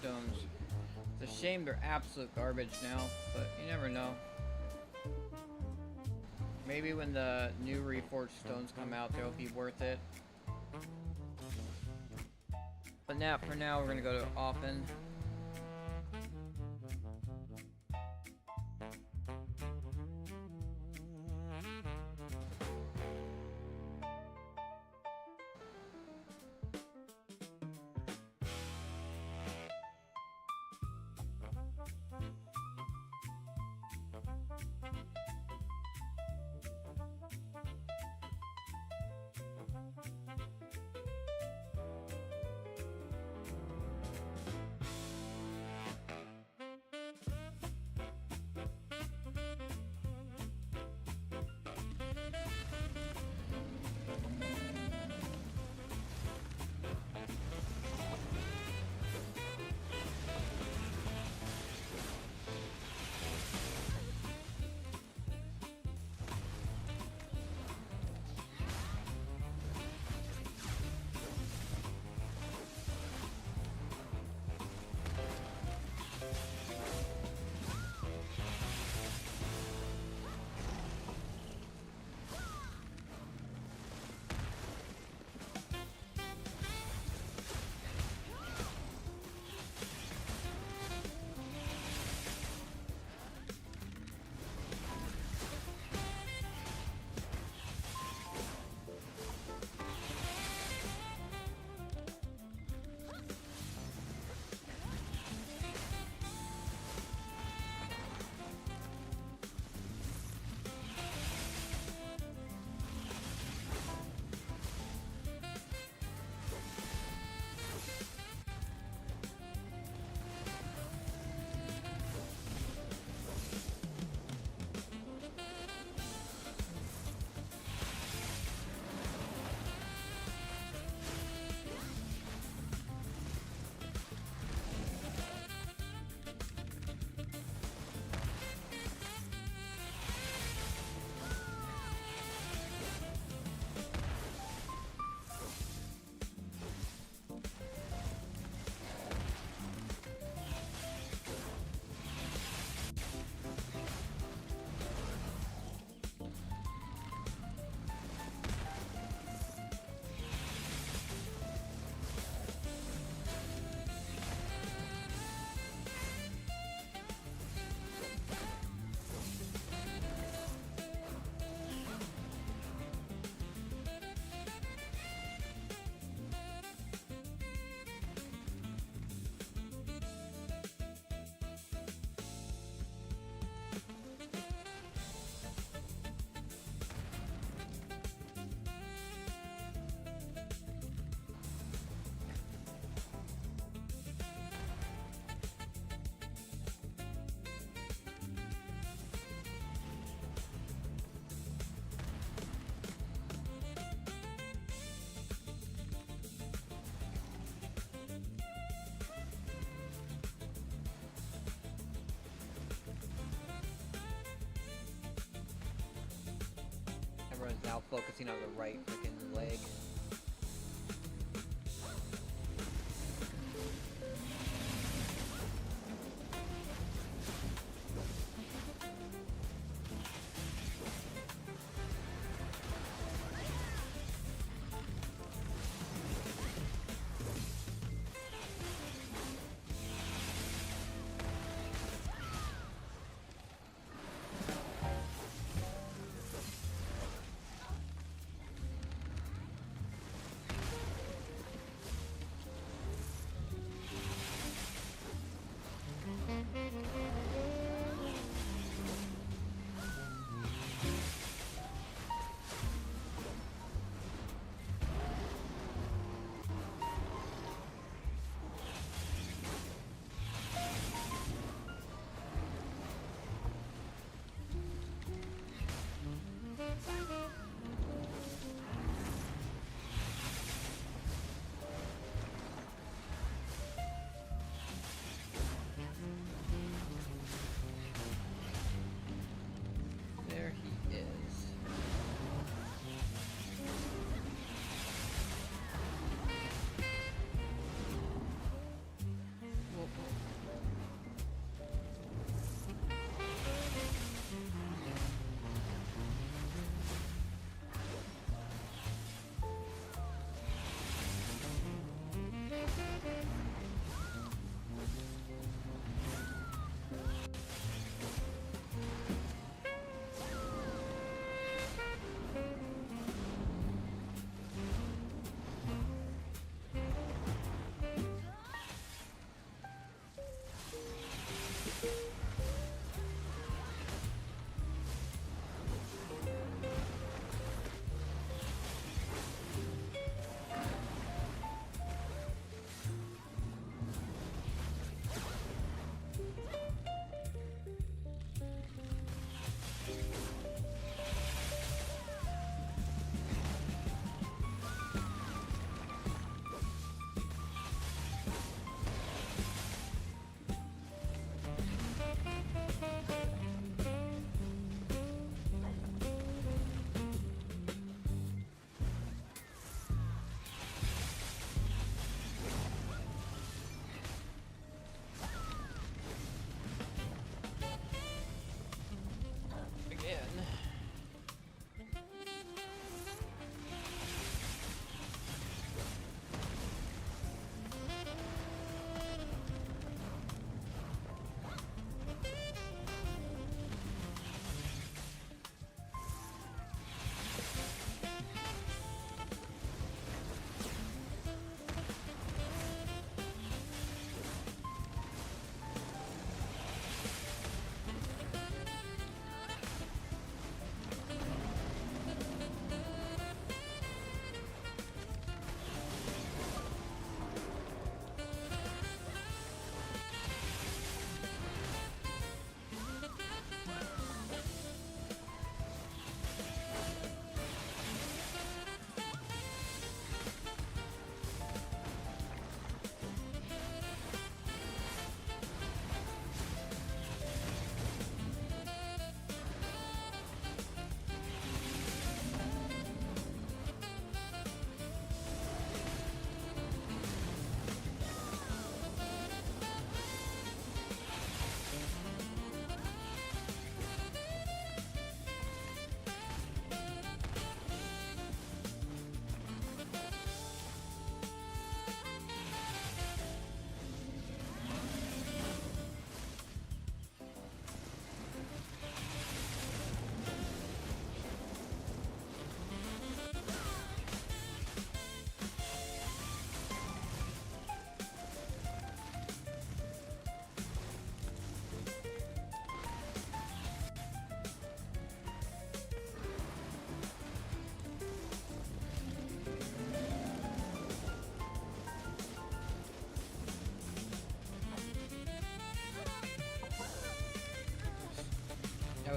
stones. It's a shame they're absolute garbage now, but you never know. Maybe when the new reforged stones come out, they'll be worth it. But now, for now, we're gonna go to Offen. Everyone's now focusing on the right freaking leg.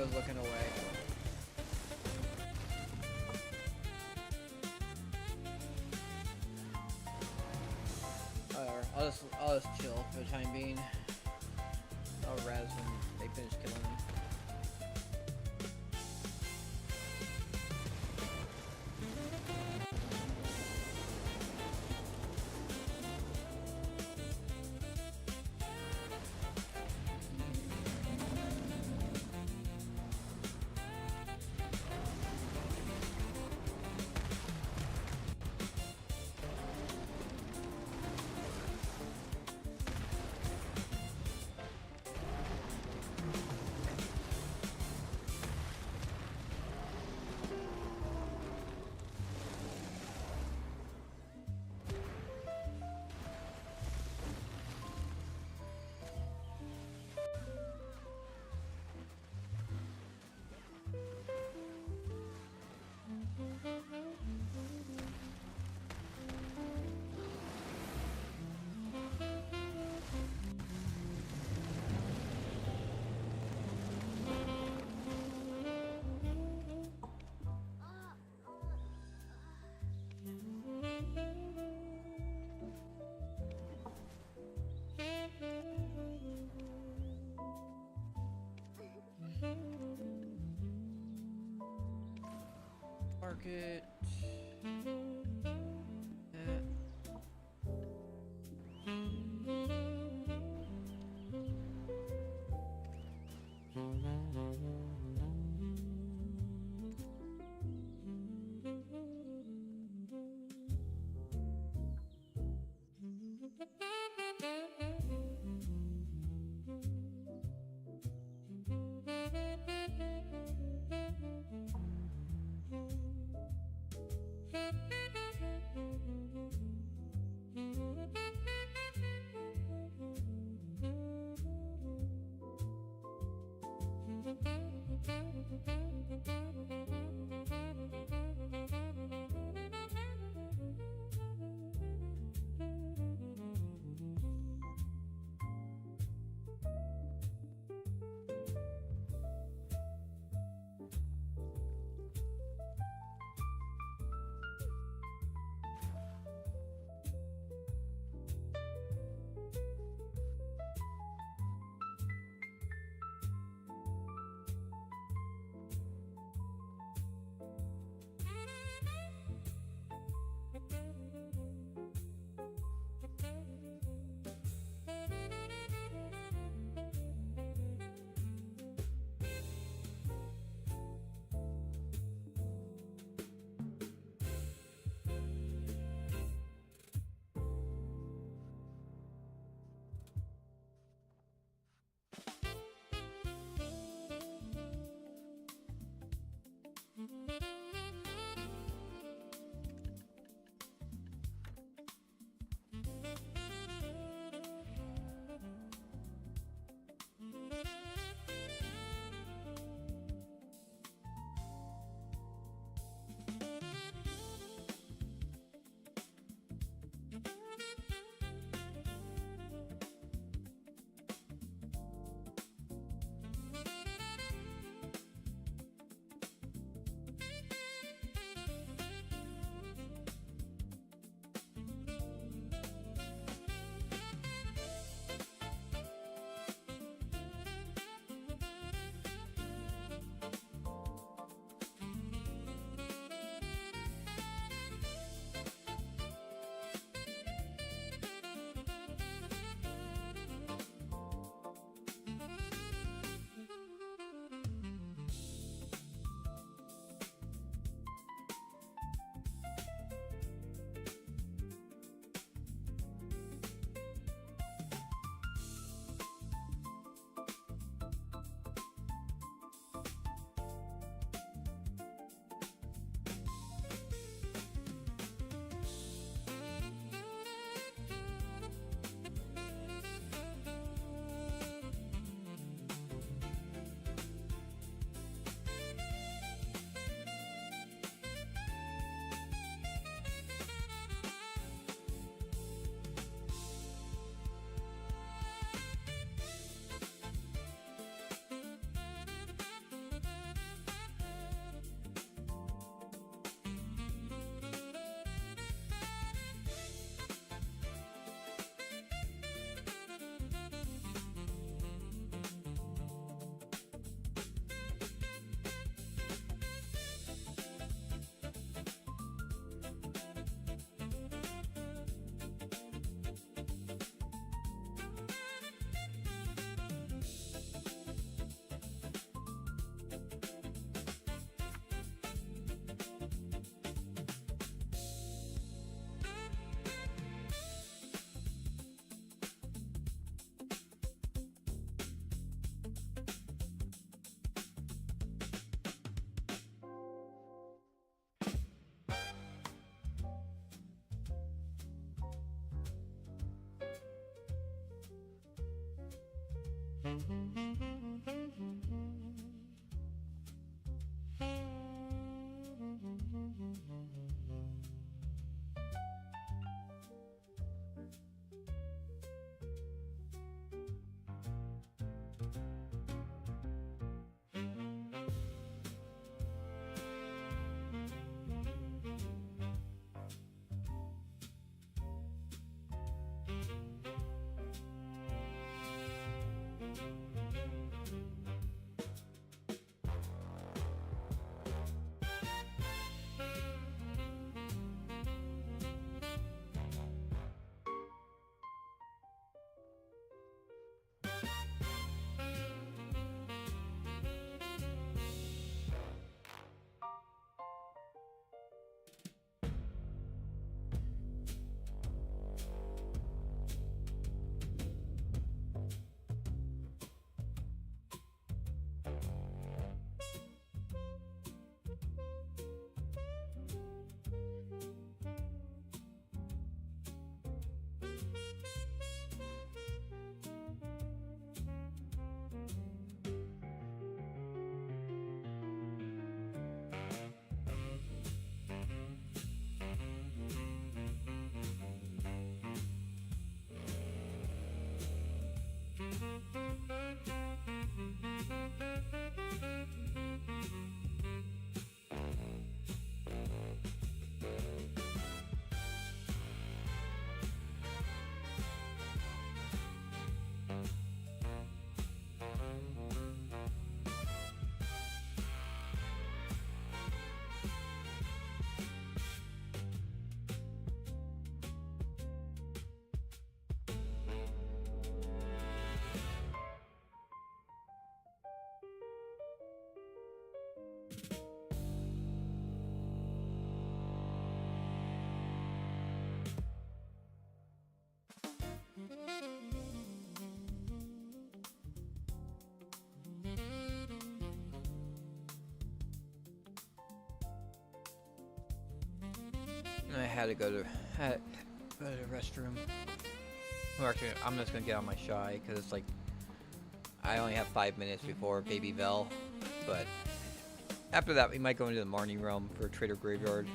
was looking away. Whatever. I'll just chill for the time being. I'll res when they finish killing him. I had to go to the restroom. Or actually, I'm just gonna get on my shy because it's like I only have 5 minutes before Baby Bell. But after that, we might go into the morning realm for Trader Graveyard.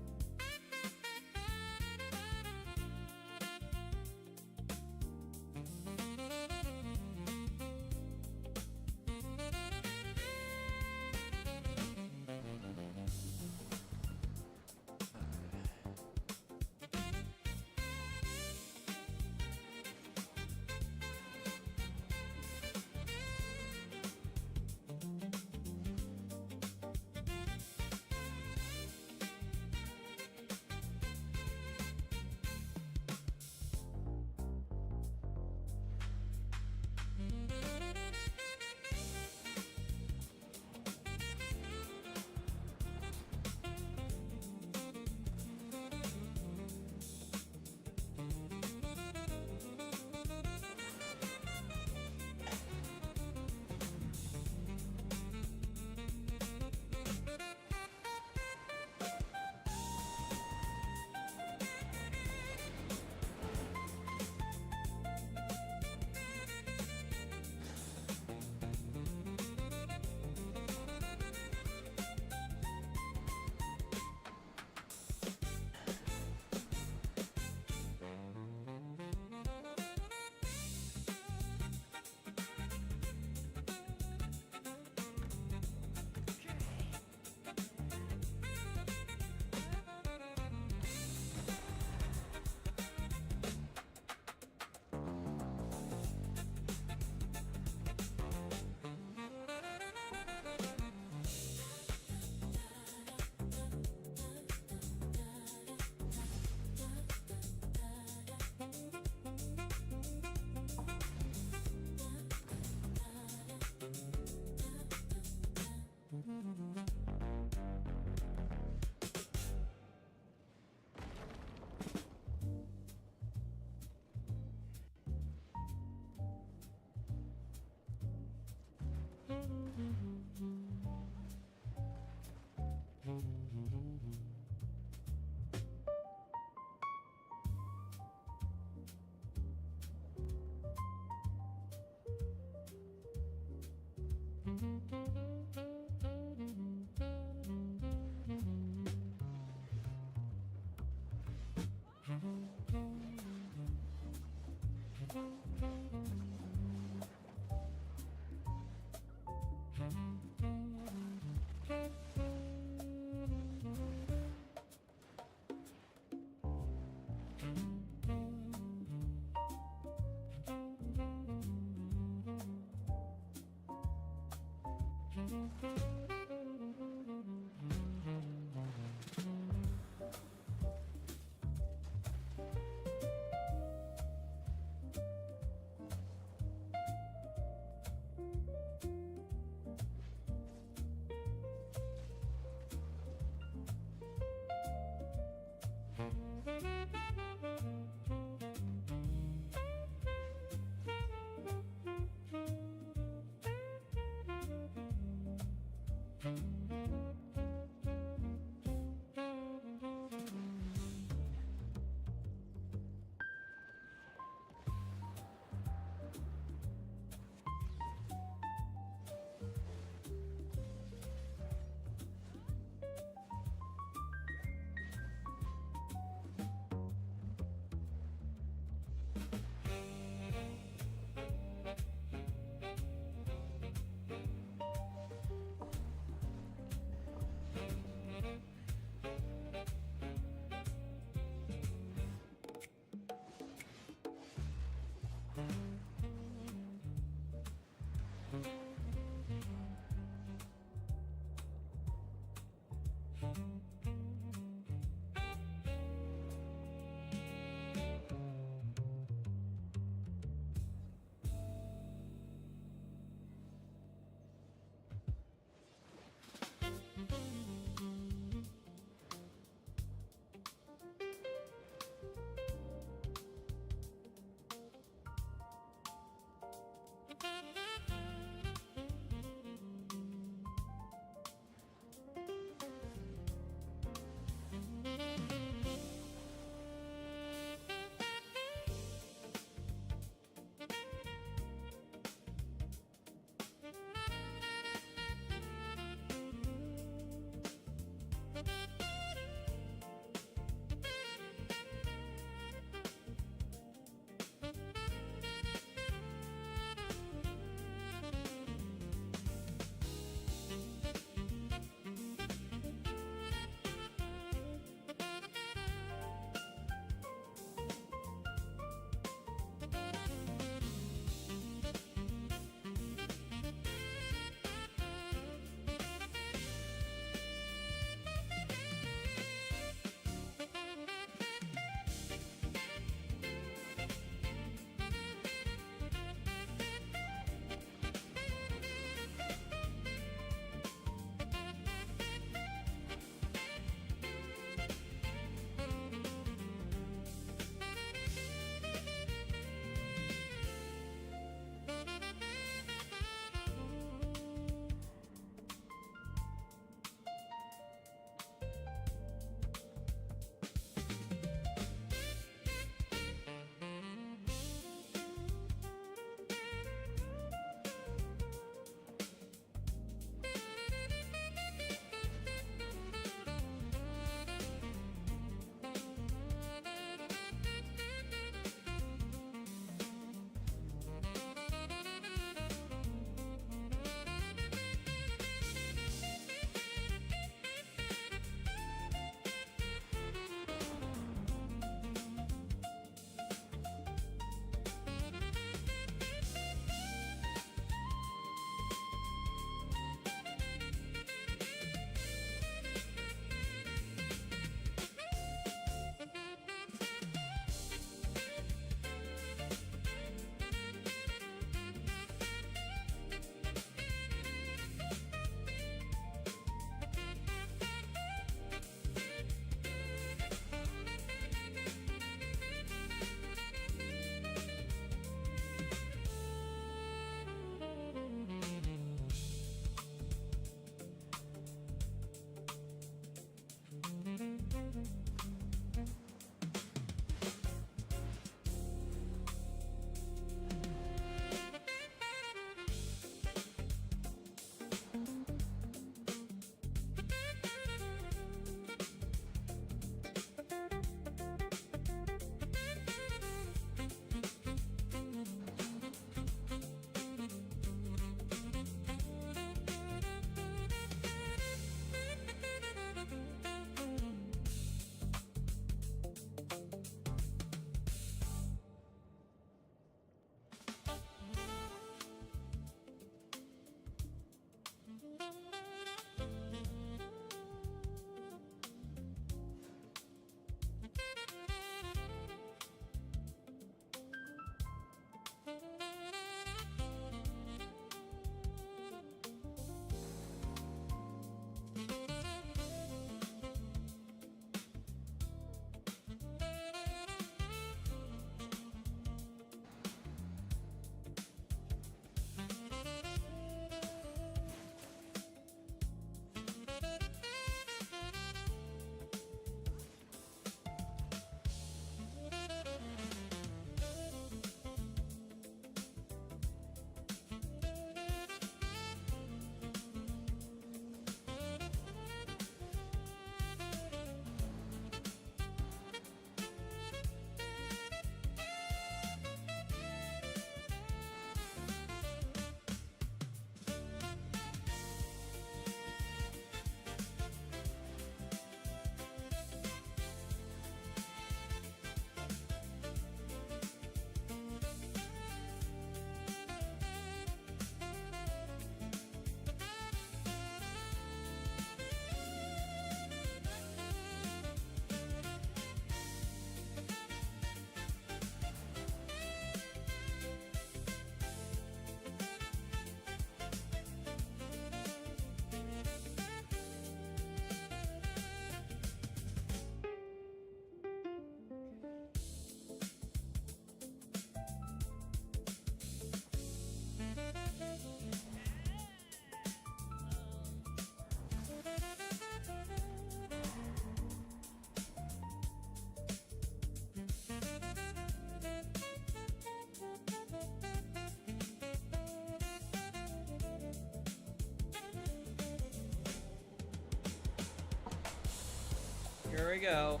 Here we go.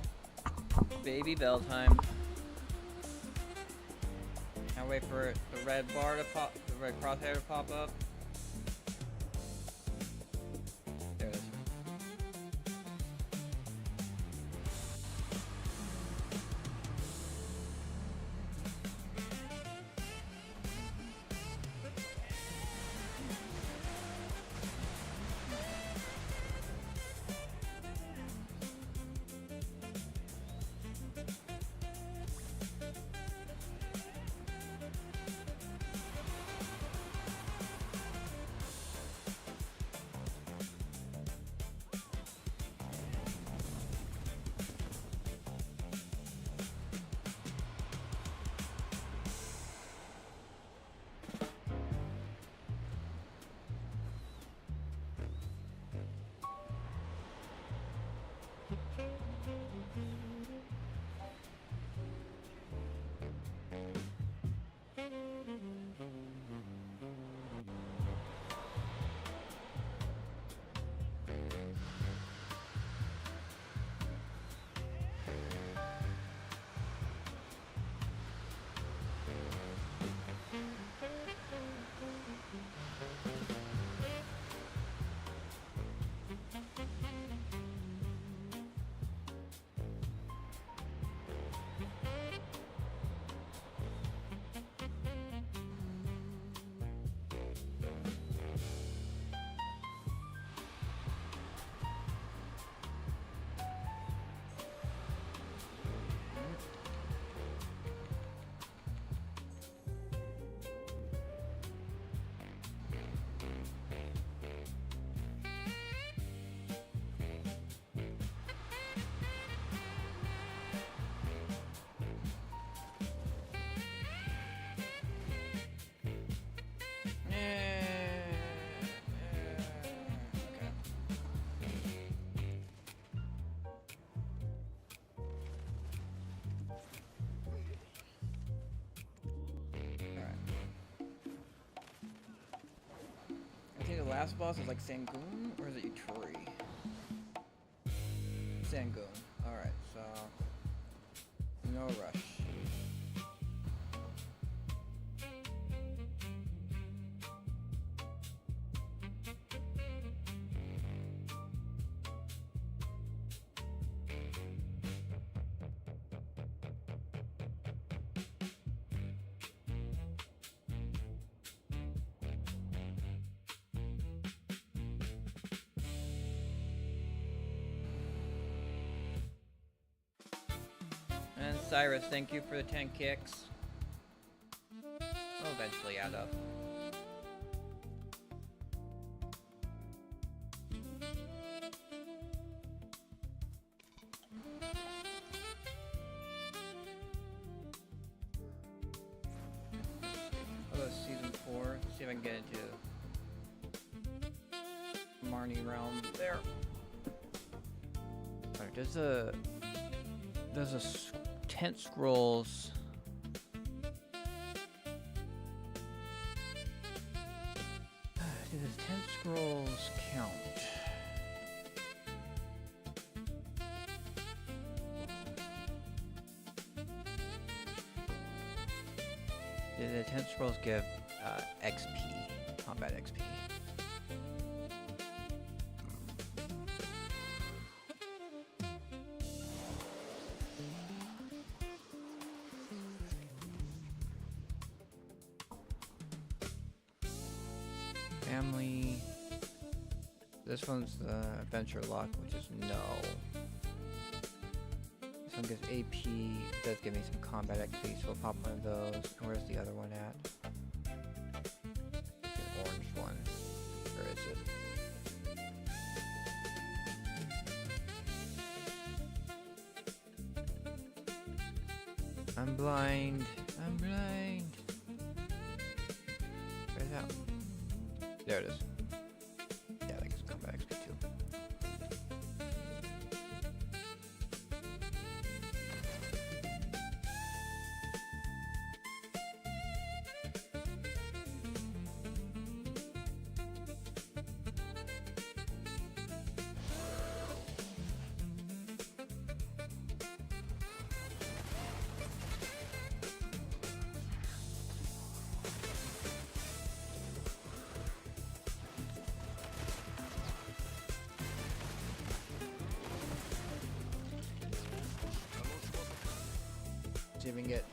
Baby bell time. Now wait for the red bar to pop, the red crosshair to pop up. There it is. I think the last boss is like Sangoon, or is it Uturi? Sangoon. Alright, so... no rush. And Cyrus, thank you for the 10 kicks. I'll eventually add up. I'll go to season 4, see if I can get into Marnie realm there. Alright, there's a tent scrolls. Do the tent scrolls count? Do the tent scrolls give XP, combat XP? Family. This one's the adventure lock, which is no. This one gives AP. It does give me some combat XP, so I'll pop one of those. And where's the other one at? It's an orange one. Where is it? I'm blind. I'm blind. Where's that? There it is. Yeah, that gives combat XP too. See if we can get.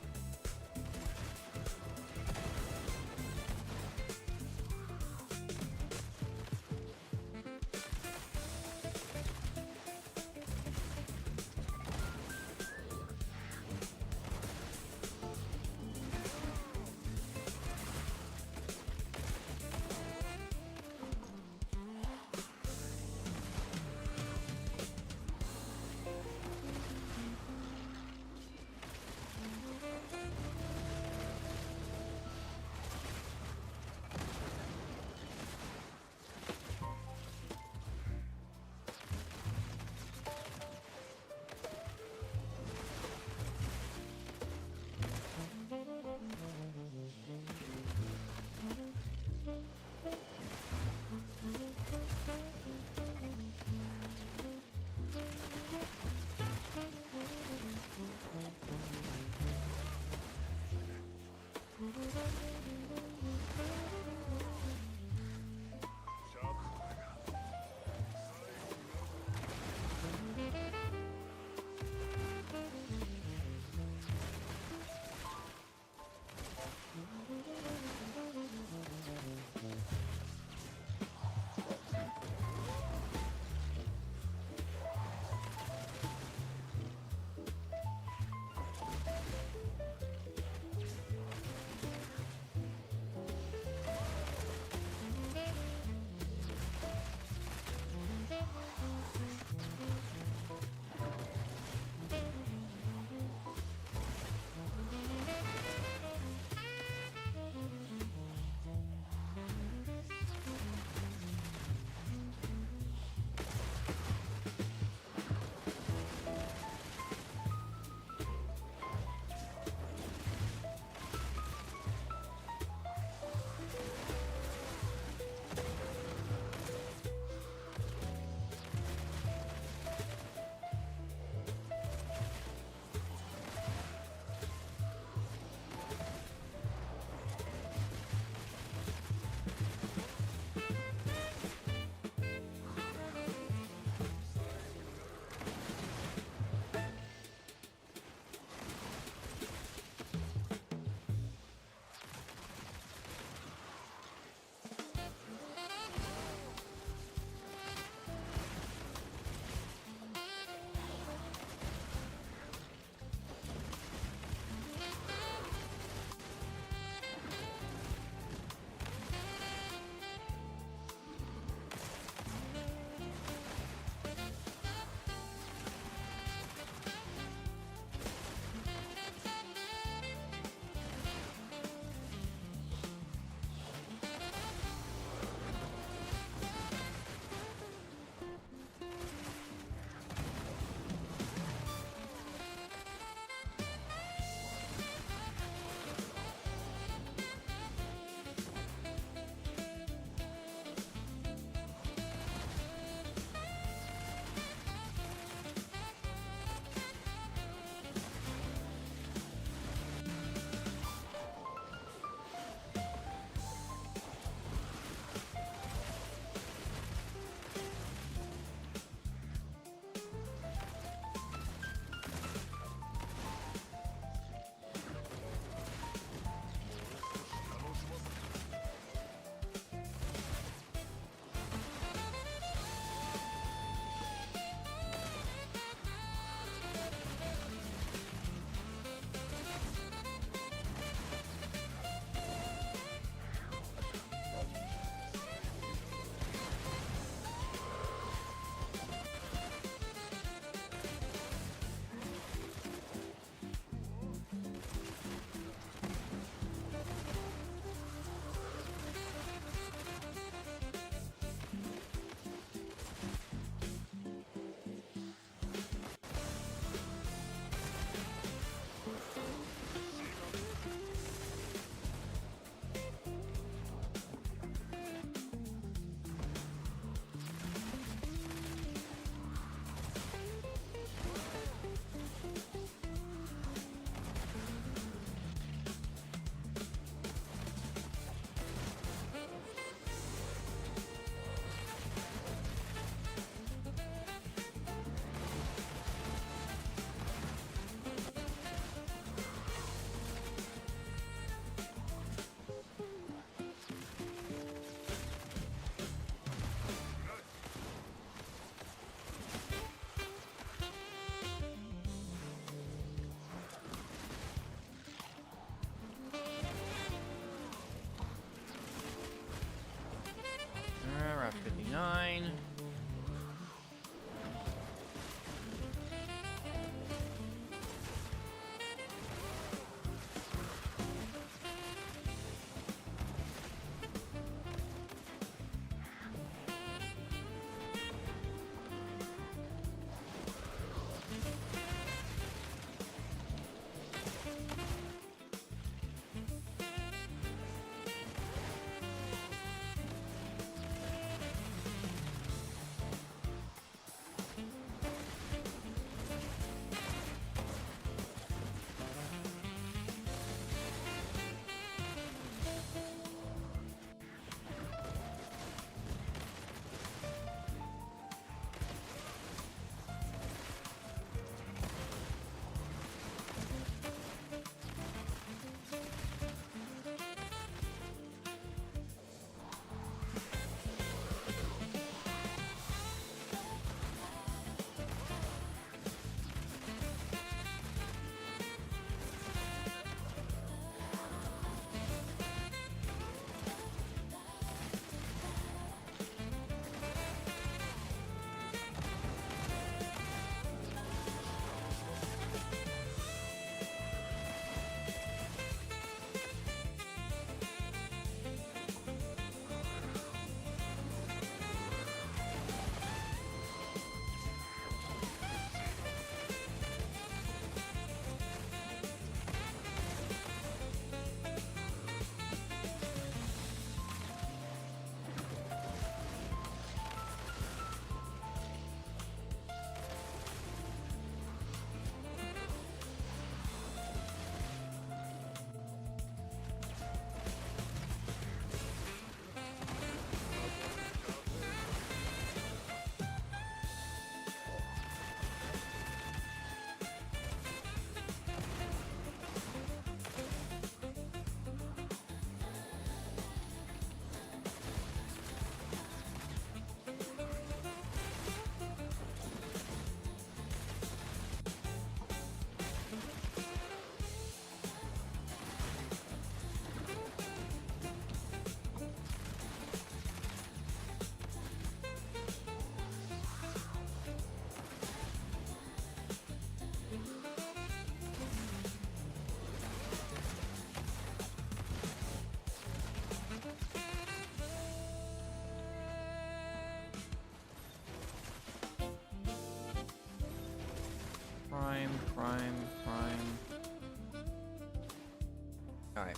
Alright.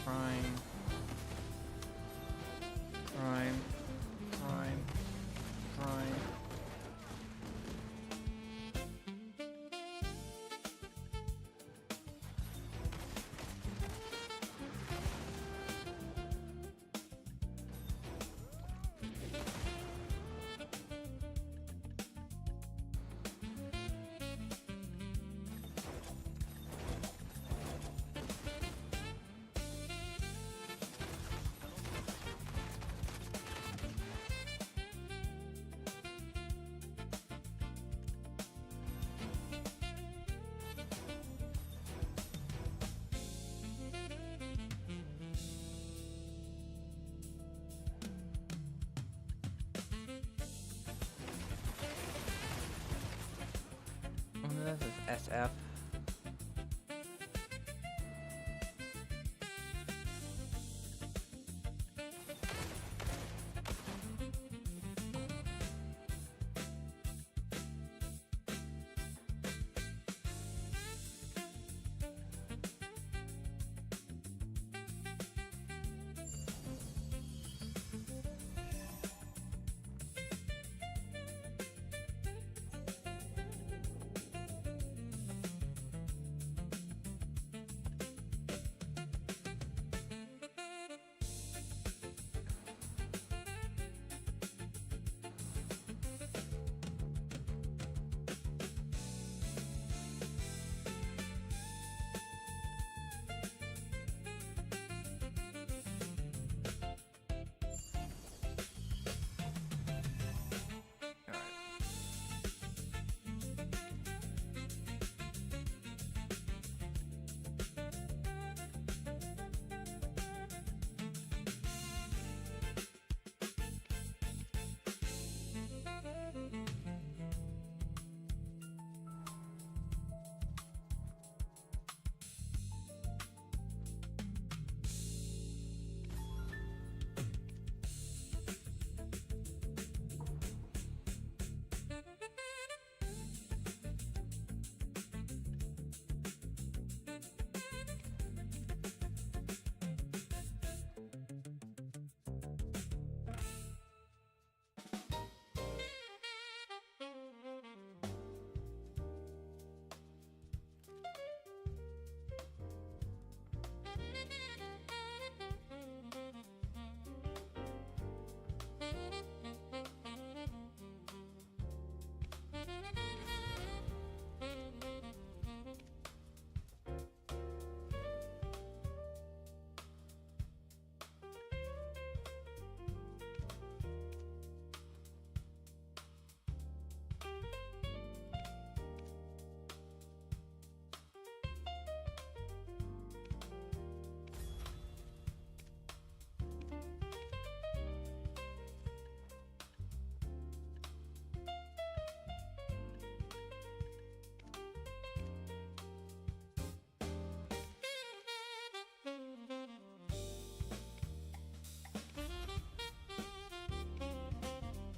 Crime. This is SF.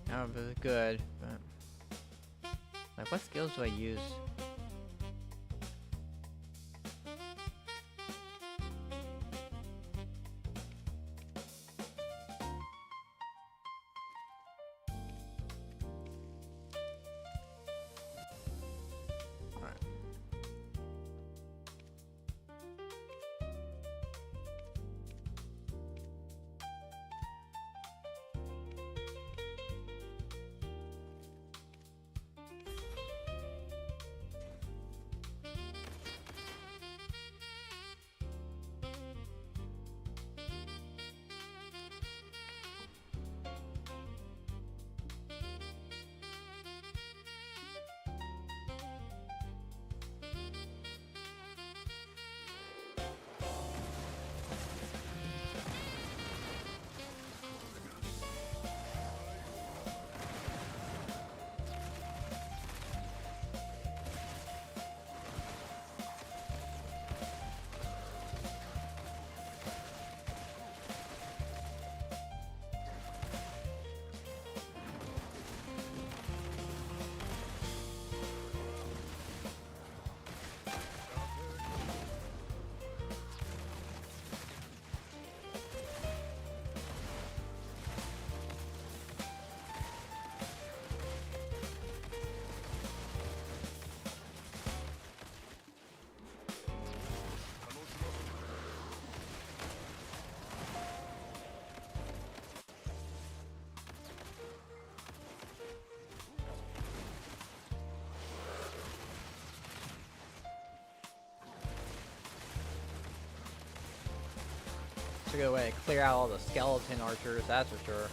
That was good, but like, what skills do I use? a good way to clear out all the skeleton archers, that's for sure.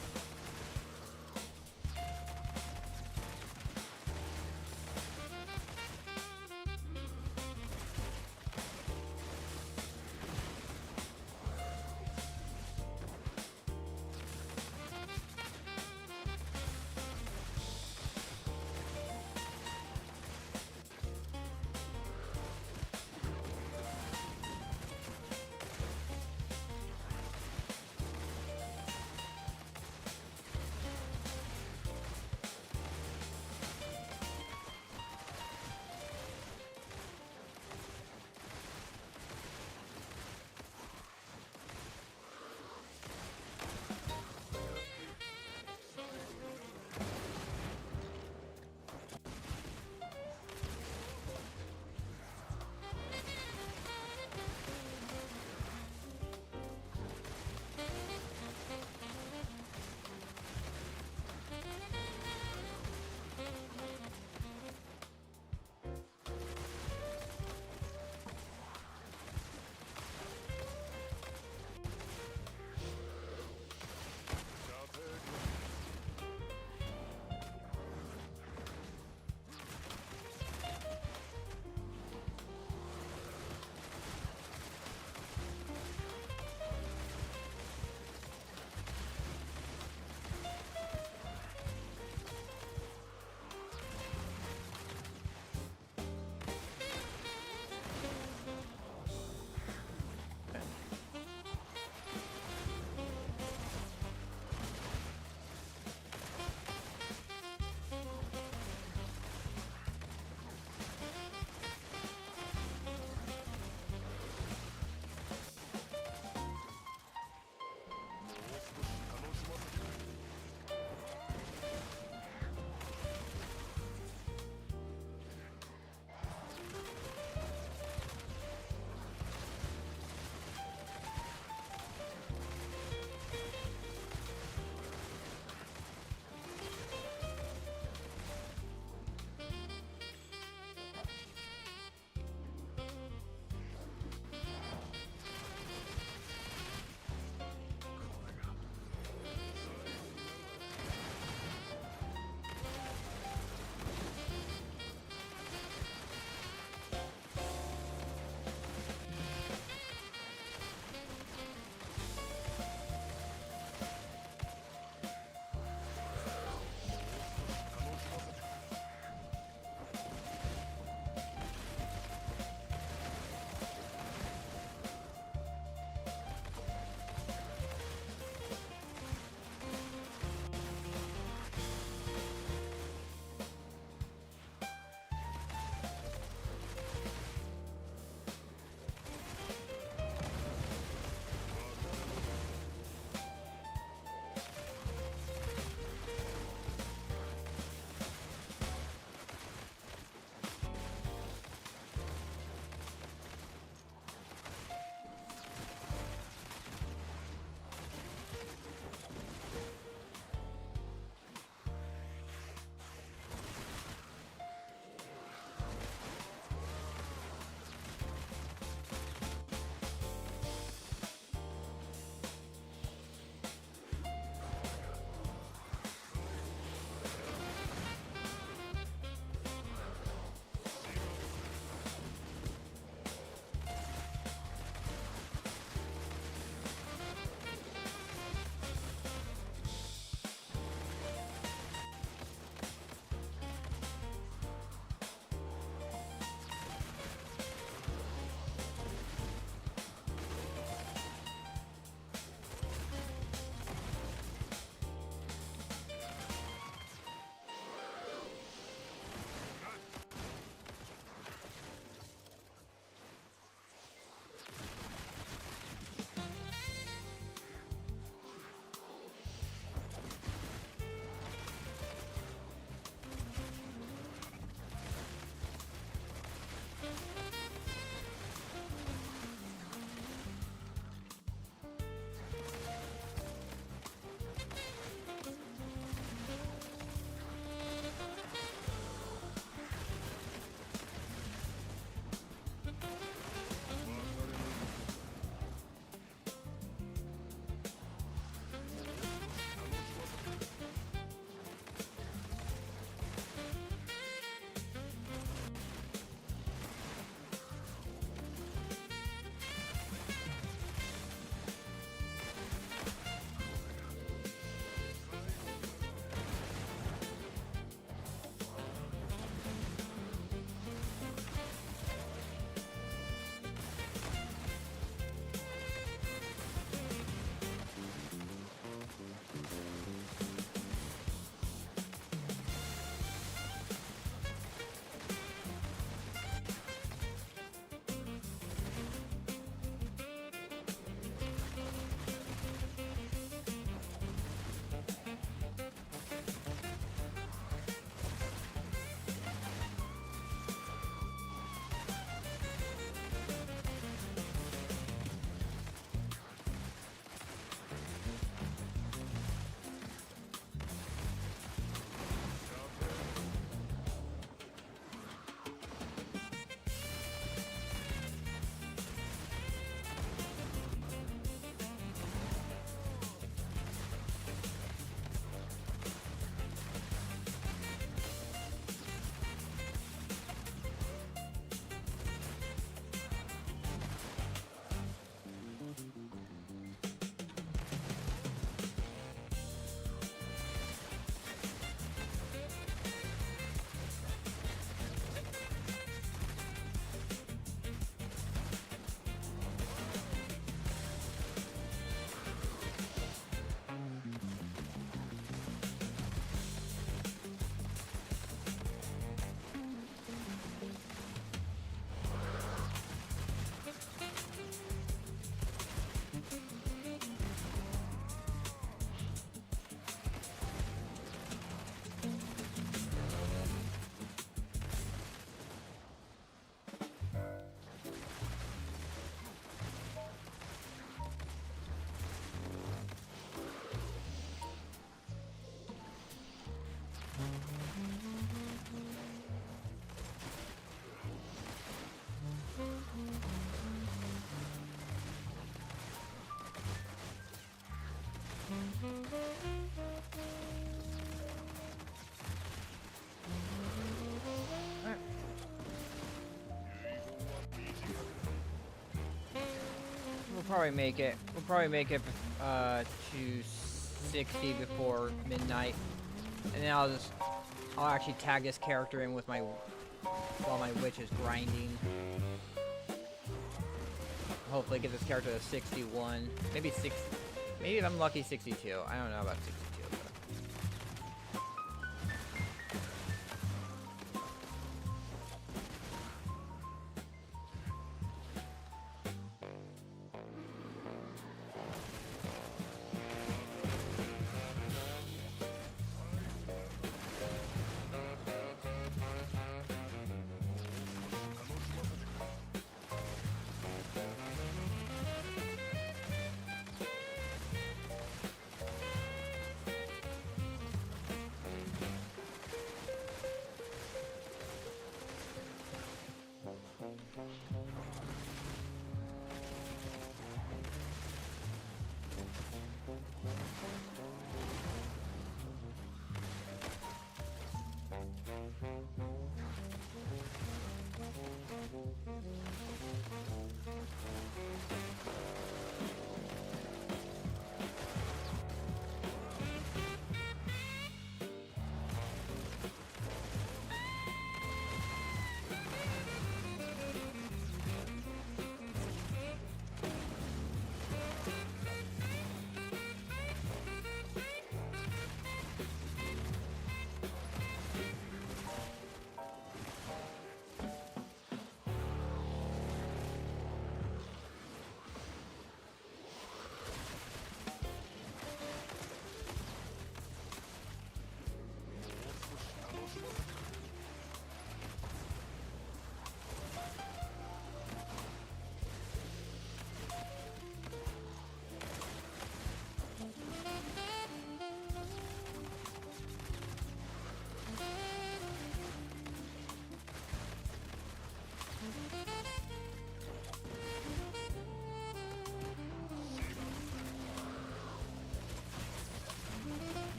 We'll probably make it. We'll probably make it to 60 before midnight, and then I'll actually tag this character in with my while my witch is grinding. Hopefully, get this character to 61. Maybe 60. Maybe if I'm lucky, 62. I don't know about 62. But.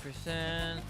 %.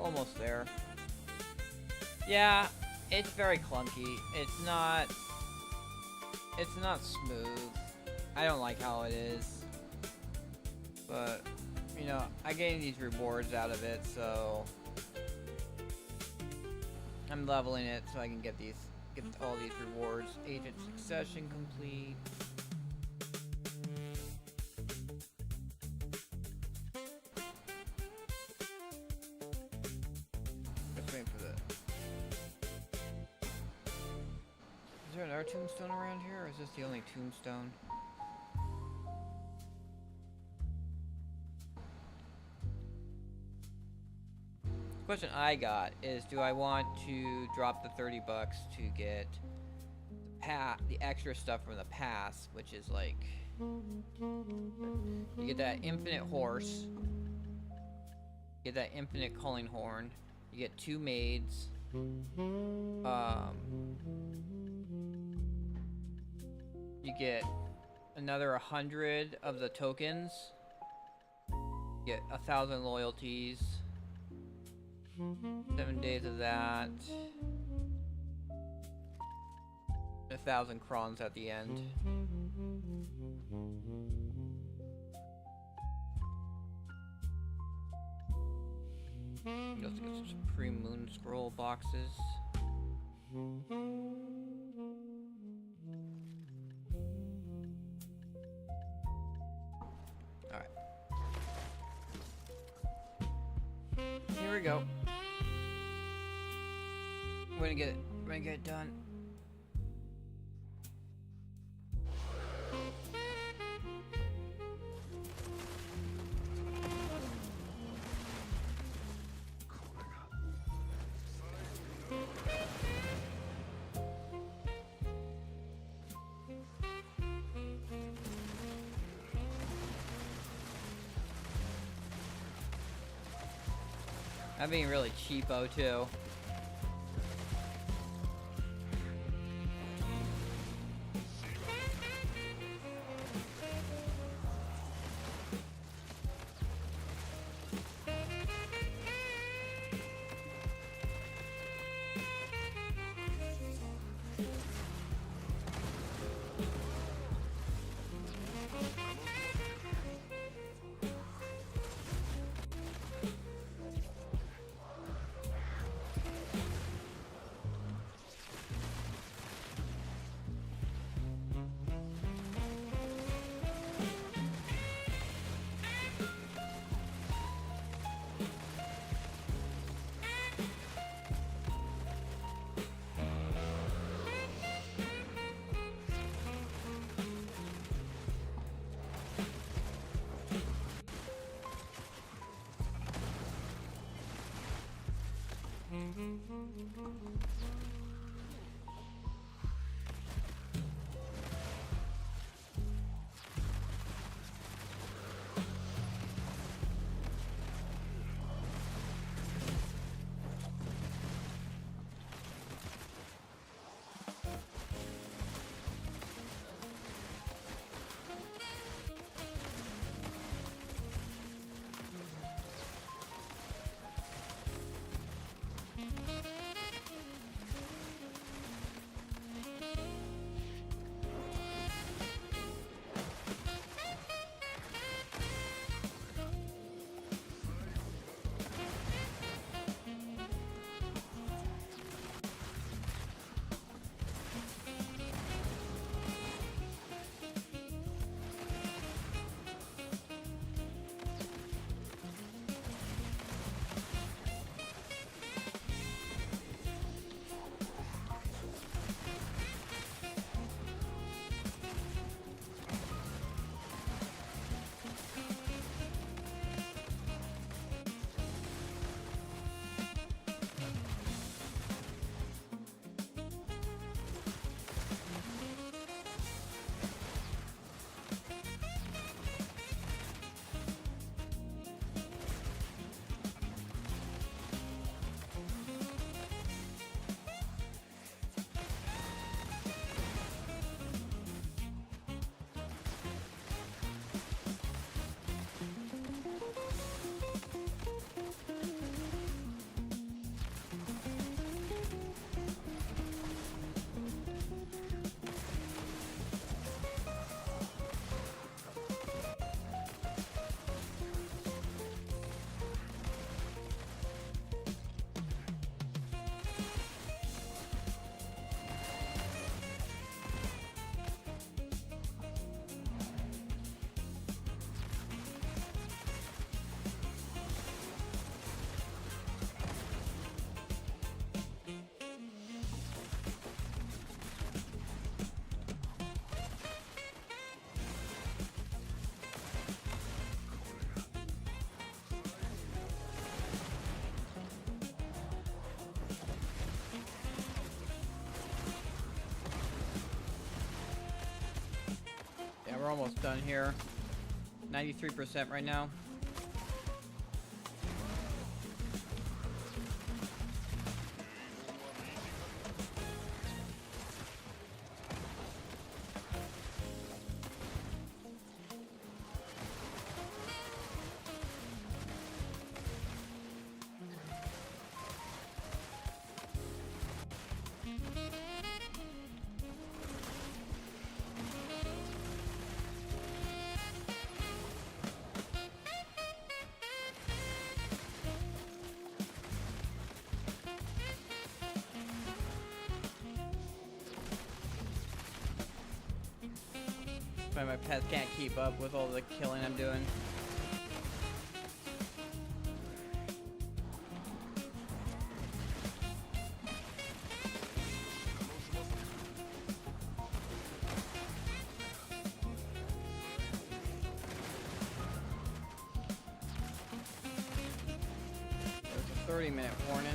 almost there. Yeah, it's very clunky. It's not smooth. I don't like how it is. But, you know, I gain these rewards out of it, so I'm leveling it so I can get all these rewards. Agent succession complete. Just waiting for the. Is there another tombstone around here, or is this the only tombstone? The question I got is, do I want to drop the $30 to get the extra stuff from the pass, which is like you get that infinite horse, you get that infinite calling horn, you get 2 maids, you get another 100 of the tokens, you get 1,000 loyalties, 7 days of that, 1,000 crons at the end. You also get some Supreme Moon Scroll boxes. Alright. Here we go. We're gonna get it done. I'm being really cheapo too. almost done here. 93% right now. But my pet can't keep up with all the killing I'm doing. There's a 30-minute warning.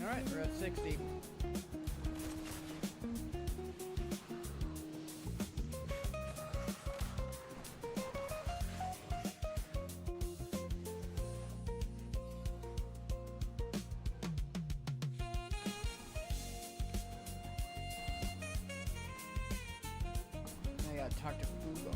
Alright, we're at 60. I gotta talk to Fugar.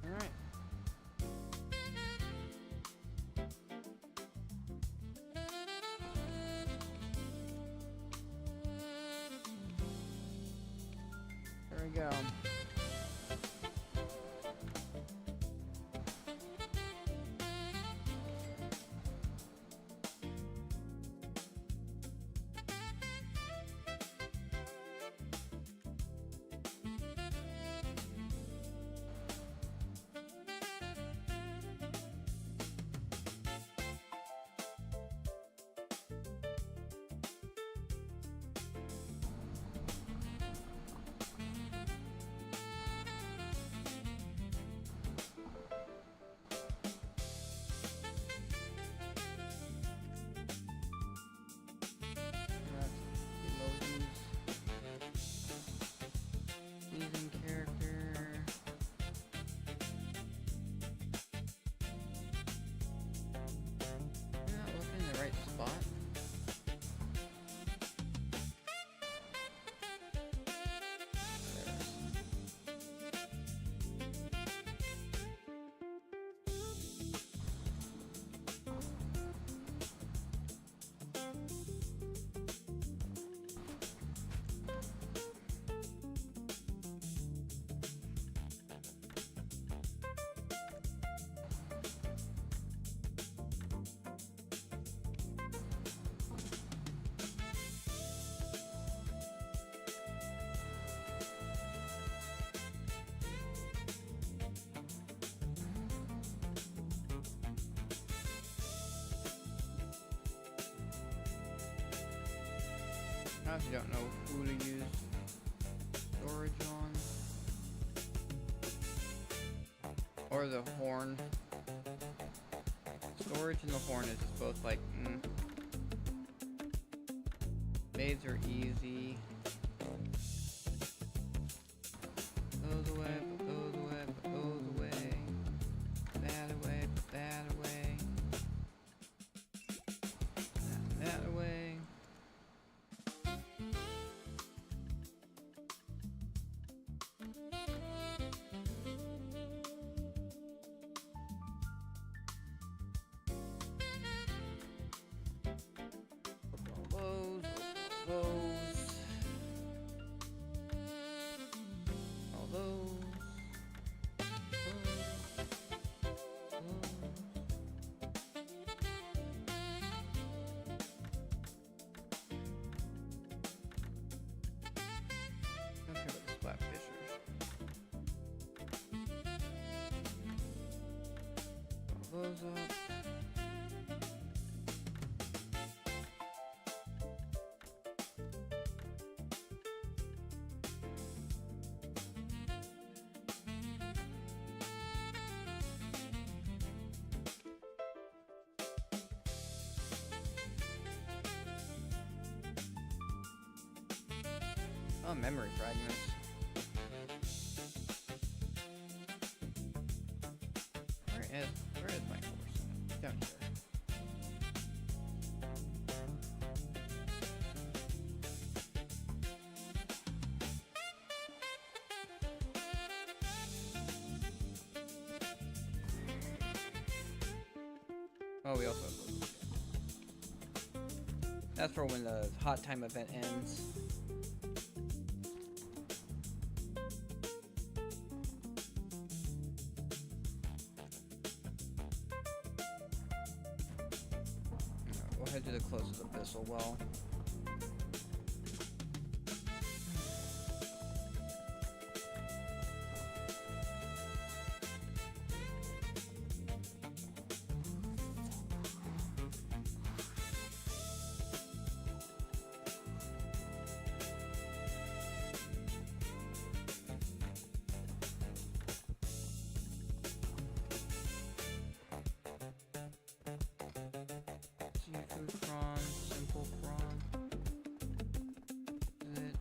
Alright. There we go. Season character. I'm not looking in the right spot. I actually don't know who to use storage on. Or the horn. Storage and the horn is just both like, Spades are easy. Those away, put those away, put those away. That away, put that away. That away. All those. Okay, with the splat fishers. All those up. Oh, memory fragments. Where is my horse? Down here. Oh, we also have those. That's for when the hot time event ends. We'll head to the closest abyssal well. Seafood prawn, simple prawn. It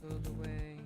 goes away.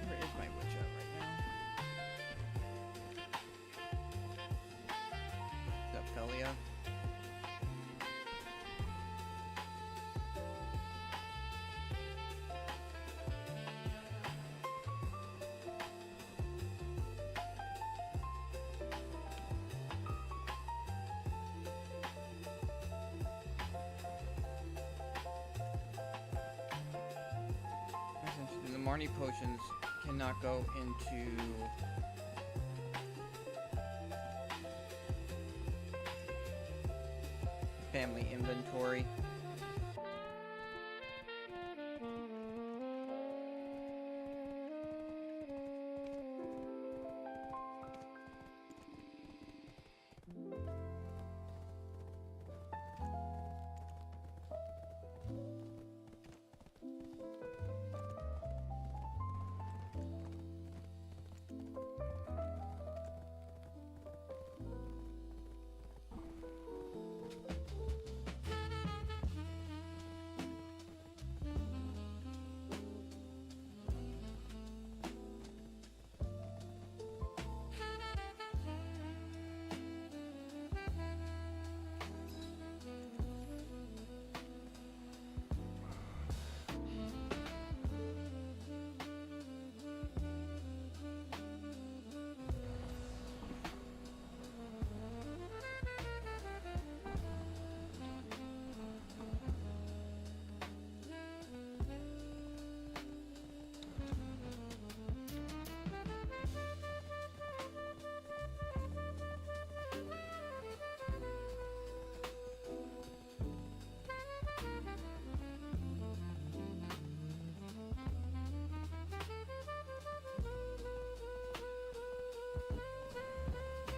Where is my witch at right now? Is that Pelia? That's interesting. The Marnie potions cannot go into family inventory.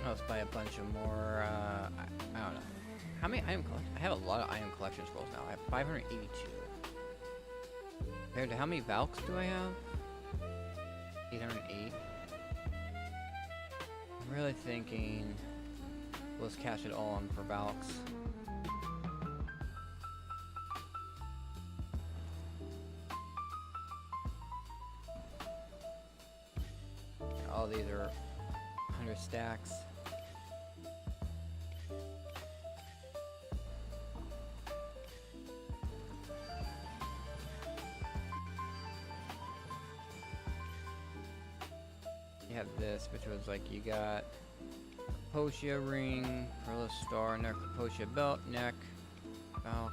Let's buy a bunch of more, I don't know. How many item collections? I have a lot of item collection scrolls now. I have 582. Compared to how many Valks do I have? 808. I'm really thinking, let's cash it all on for Valks. All these are 100 stacks. You have this, which was like you got Potia ring, Pearl star, Potia belt, neck, Valk,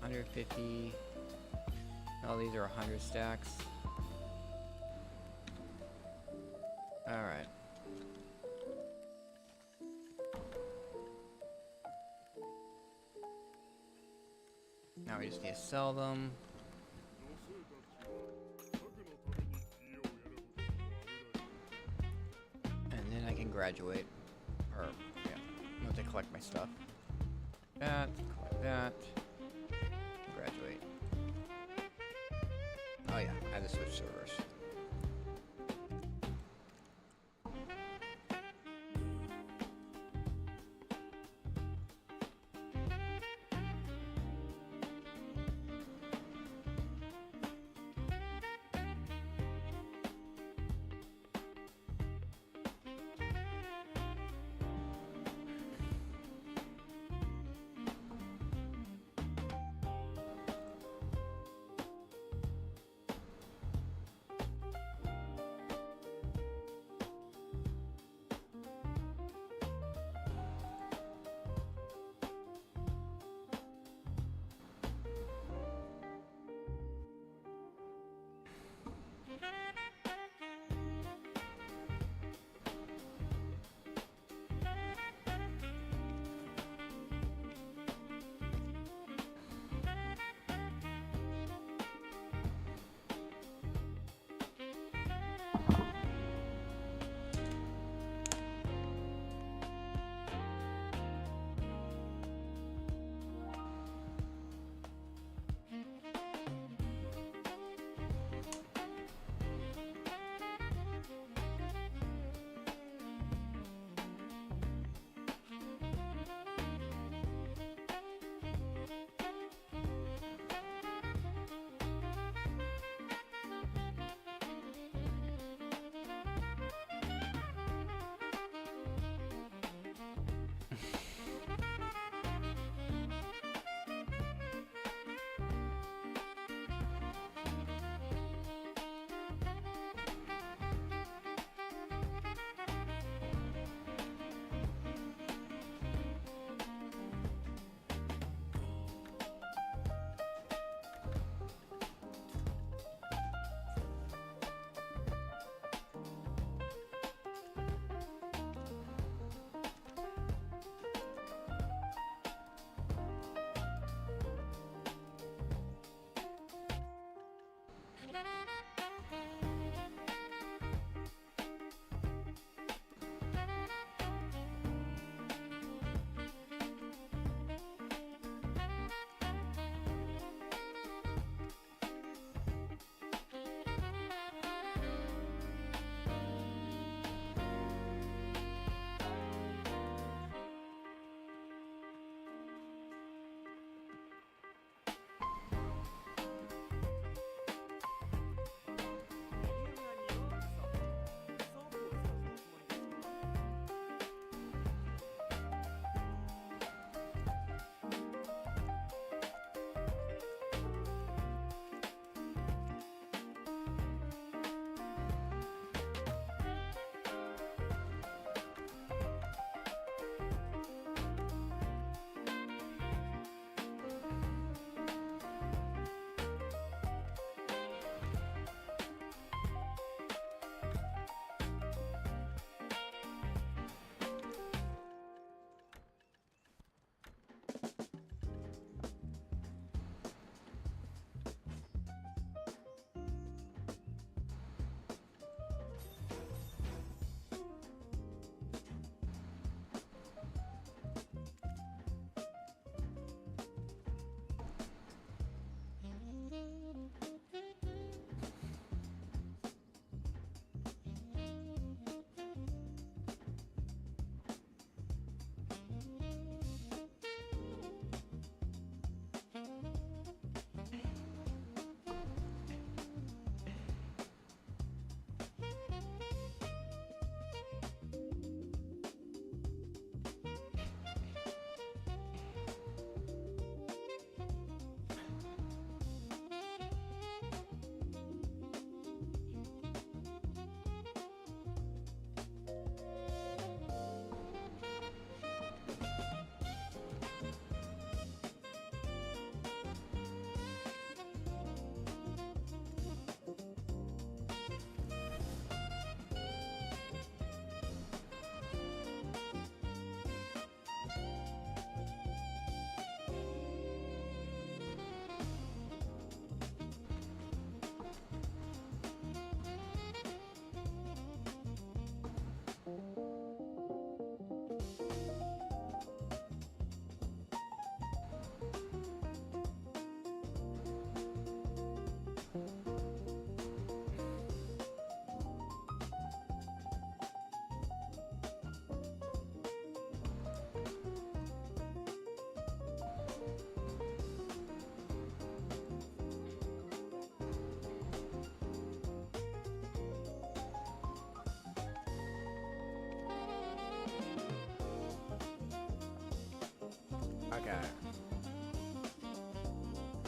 150. All these are 100 stacks. Alright. Now we just need to sell them. And then I can graduate. Or, yeah, once I collect my stuff. That, collect that. Graduate. Oh yeah, I had to switch servers.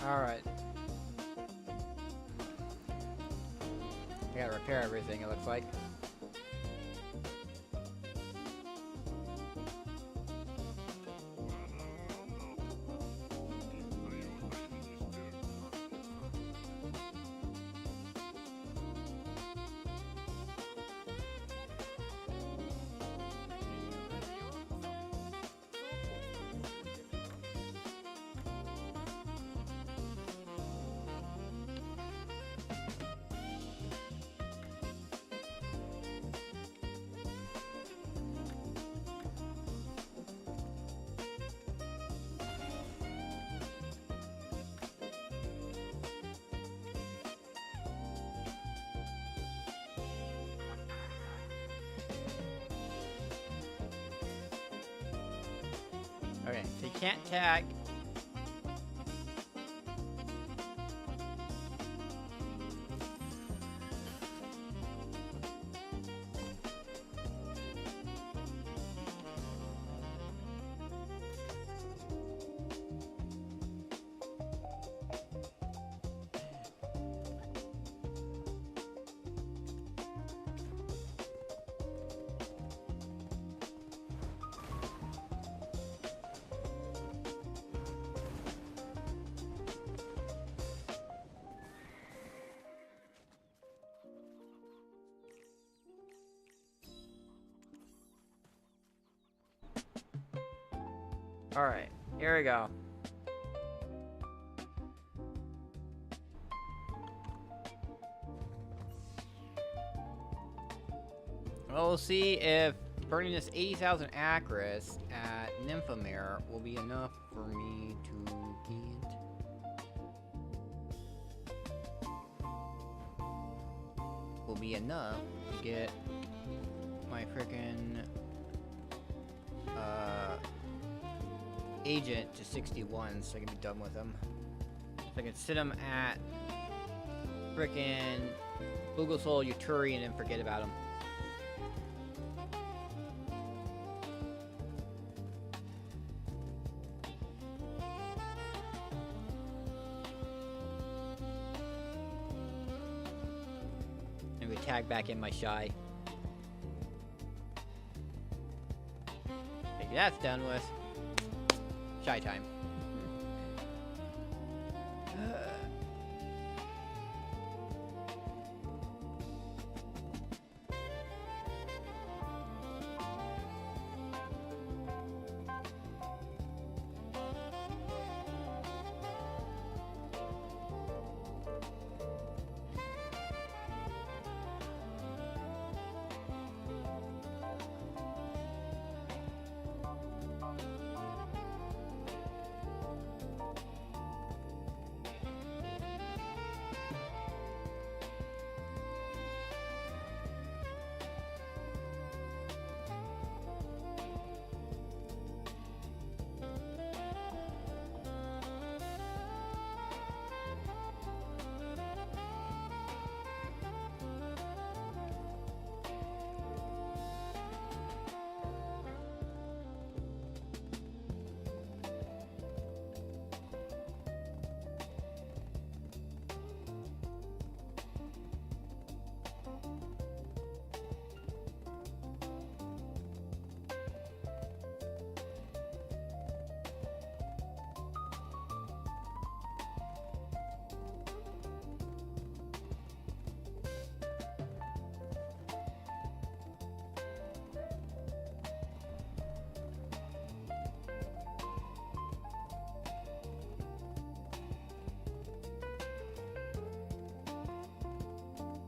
Alright. I gotta repair everything, it looks like. Okay, so you can't tag. Alright, here we go. Well, we'll see if burning this 80,000 agris at Nymphamare will be enough for me to get... Will be enough to get my frickin' agent to 61, so I can be done with him. So I can sit him at frickin' Bugosol Yuturi and then forget about him. And we tag back in my shy. Maybe that's done with. Shy time.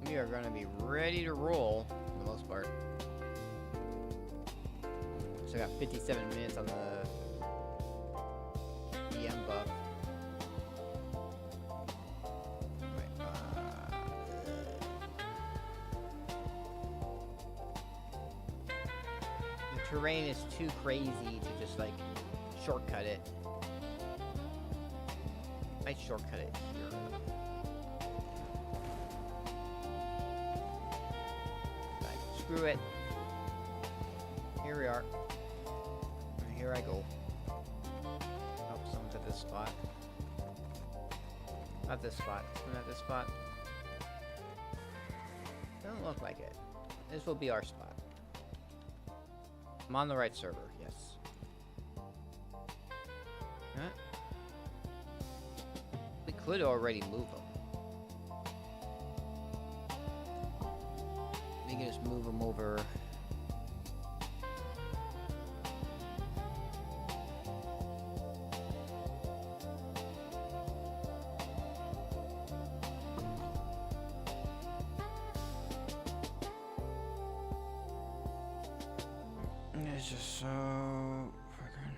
We are going to be ready to roll for the most part. So I got 57 minutes on the EM buff. The terrain is too crazy to just like shortcut it. I shortcut it here. Screw it. Here we are. And here I go. Oh, someone's at this spot. Not this spot. Not this spot. Doesn't look like it. This will be our spot. I'm on the right server, yes. Huh? We could already move them. We can just move them over. It's just so fucking.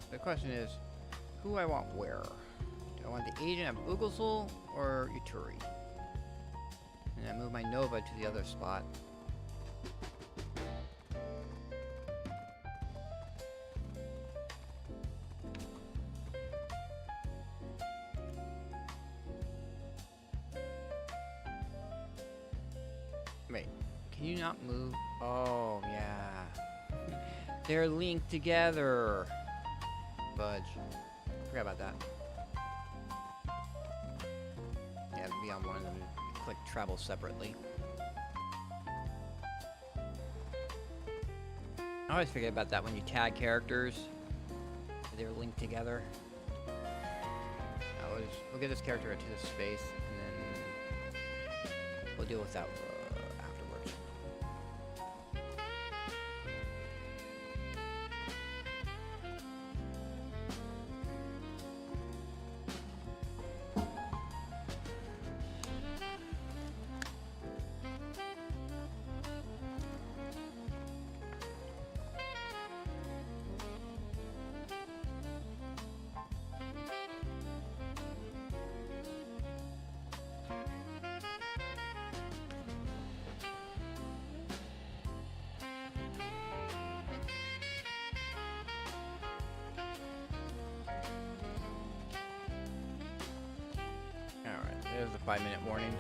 The question is, who I want where? Do I want the agent of Ugelsul or Uturi? And I move my Nova to the other spot. Wait, can you not move? Oh, yeah. They're linked together. Fudge. Forgot about that. Yeah, to be on one of them, click travel separately. I always forget about that when you tag characters. They're linked together. We'll get this character into this space, and then we'll deal with that afterwards. There's the 5-minute warning.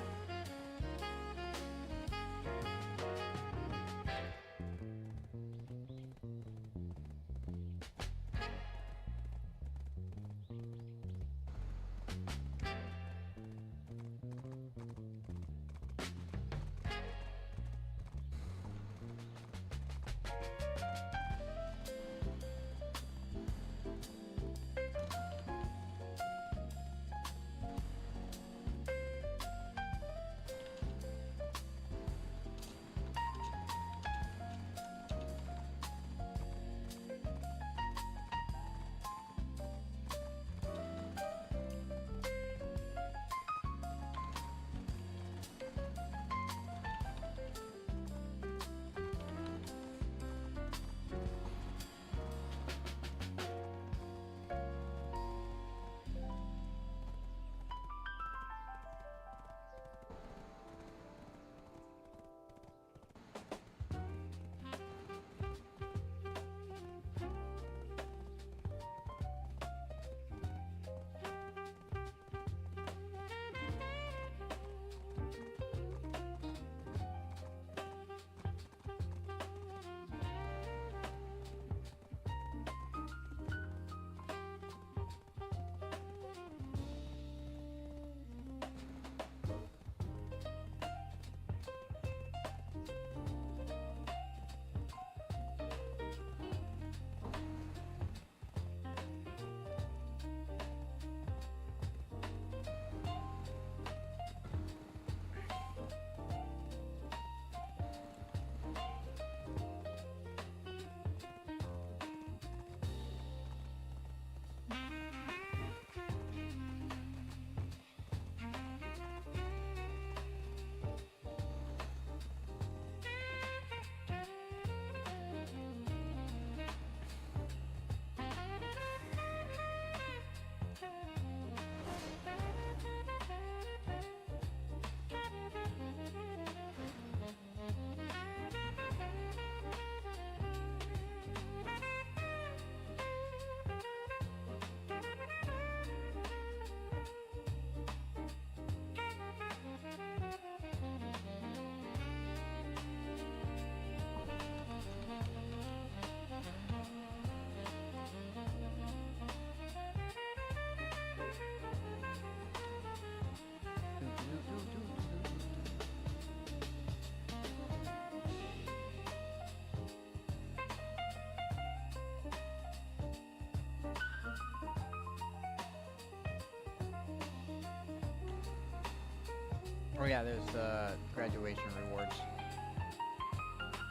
Oh yeah, there's graduation rewards.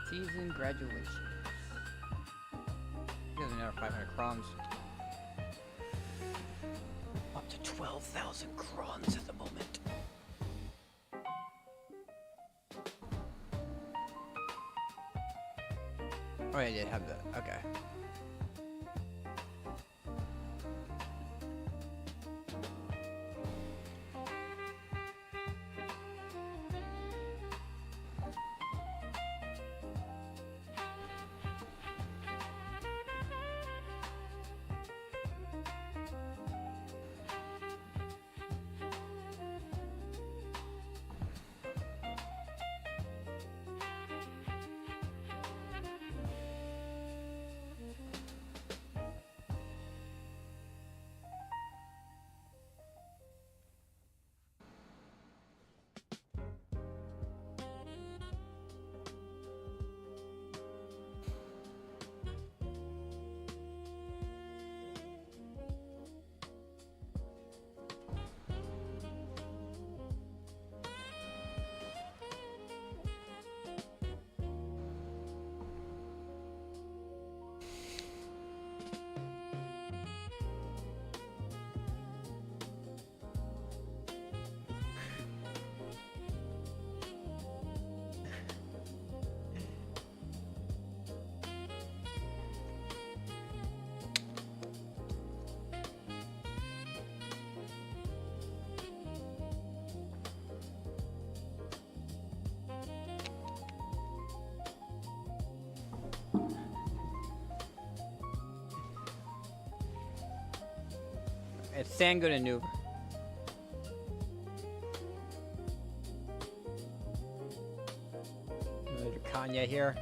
Season graduation. He has another 500 crowns. Up to 12,000 crons at the moment. Oh yeah, I did have that. Okay. It's Sangood and Noob. There's Kanye here.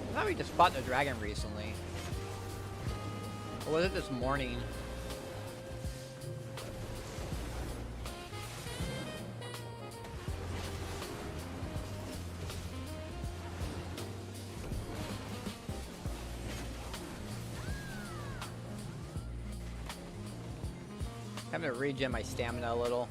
I thought we just fought the dragon recently. Or was it this morning? I'm gonna regen my stamina a little.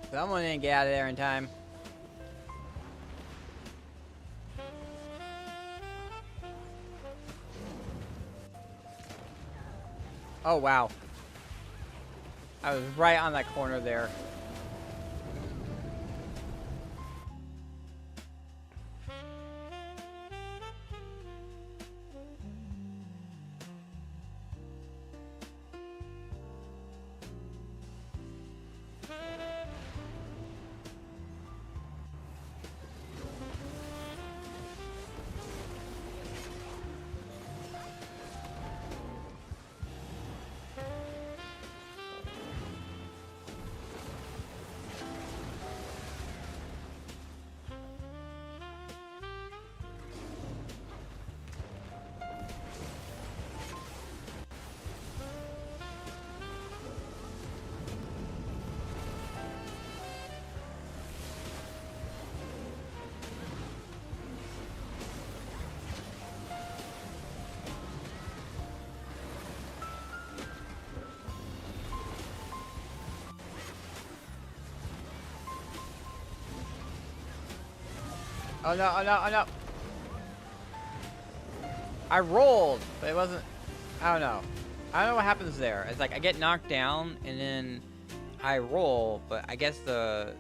Someone didn't get out of there in time. Oh, wow. I was right on that corner there. Oh no, oh no, oh no. I rolled, but it wasn't, I don't know. I don't know what happens there. It's like I get knocked down and then I roll, but I guess the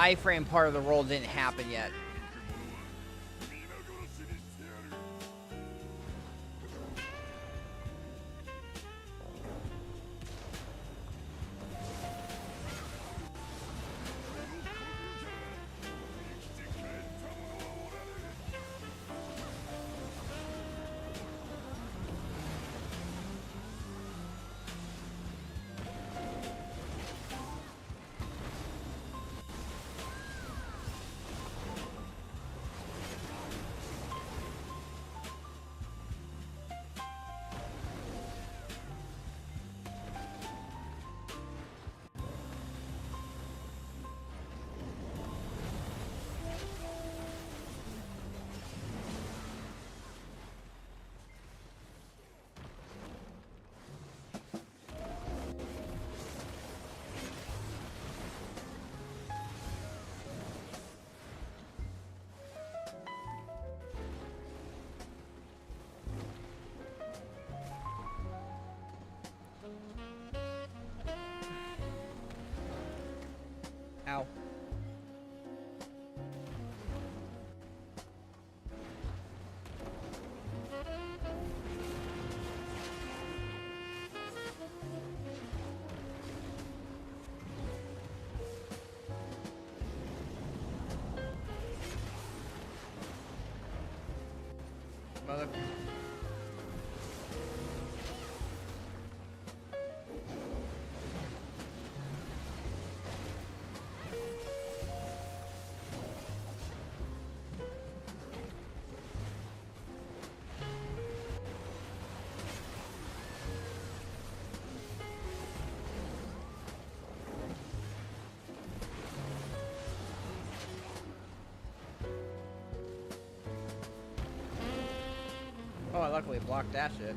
iframe part of the roll didn't happen yet. Ow. Mother. Oh, I luckily blocked that shit.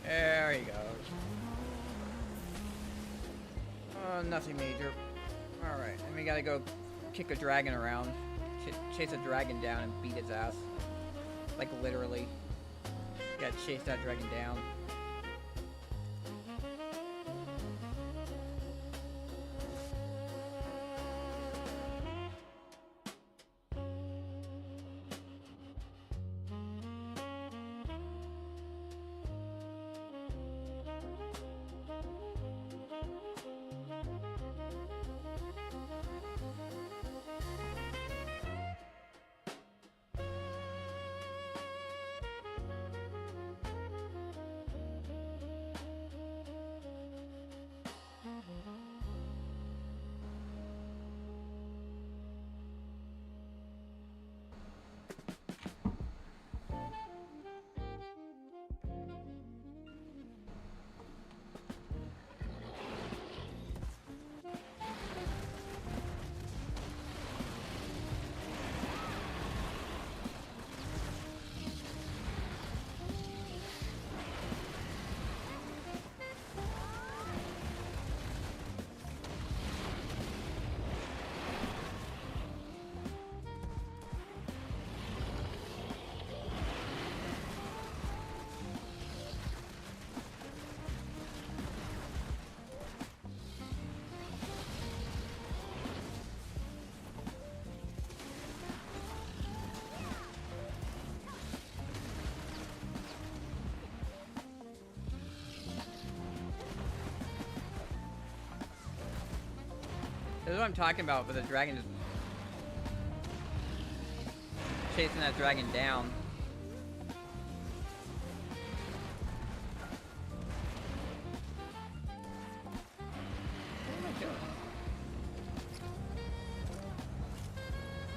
There he goes. Nothing major. Alright, and we gotta go kick a dragon around. Chase a dragon down and beat its ass. Like, literally. Gotta chase that dragon down. This is what I'm talking about, with the dragon just chasing that dragon down. What am I doing?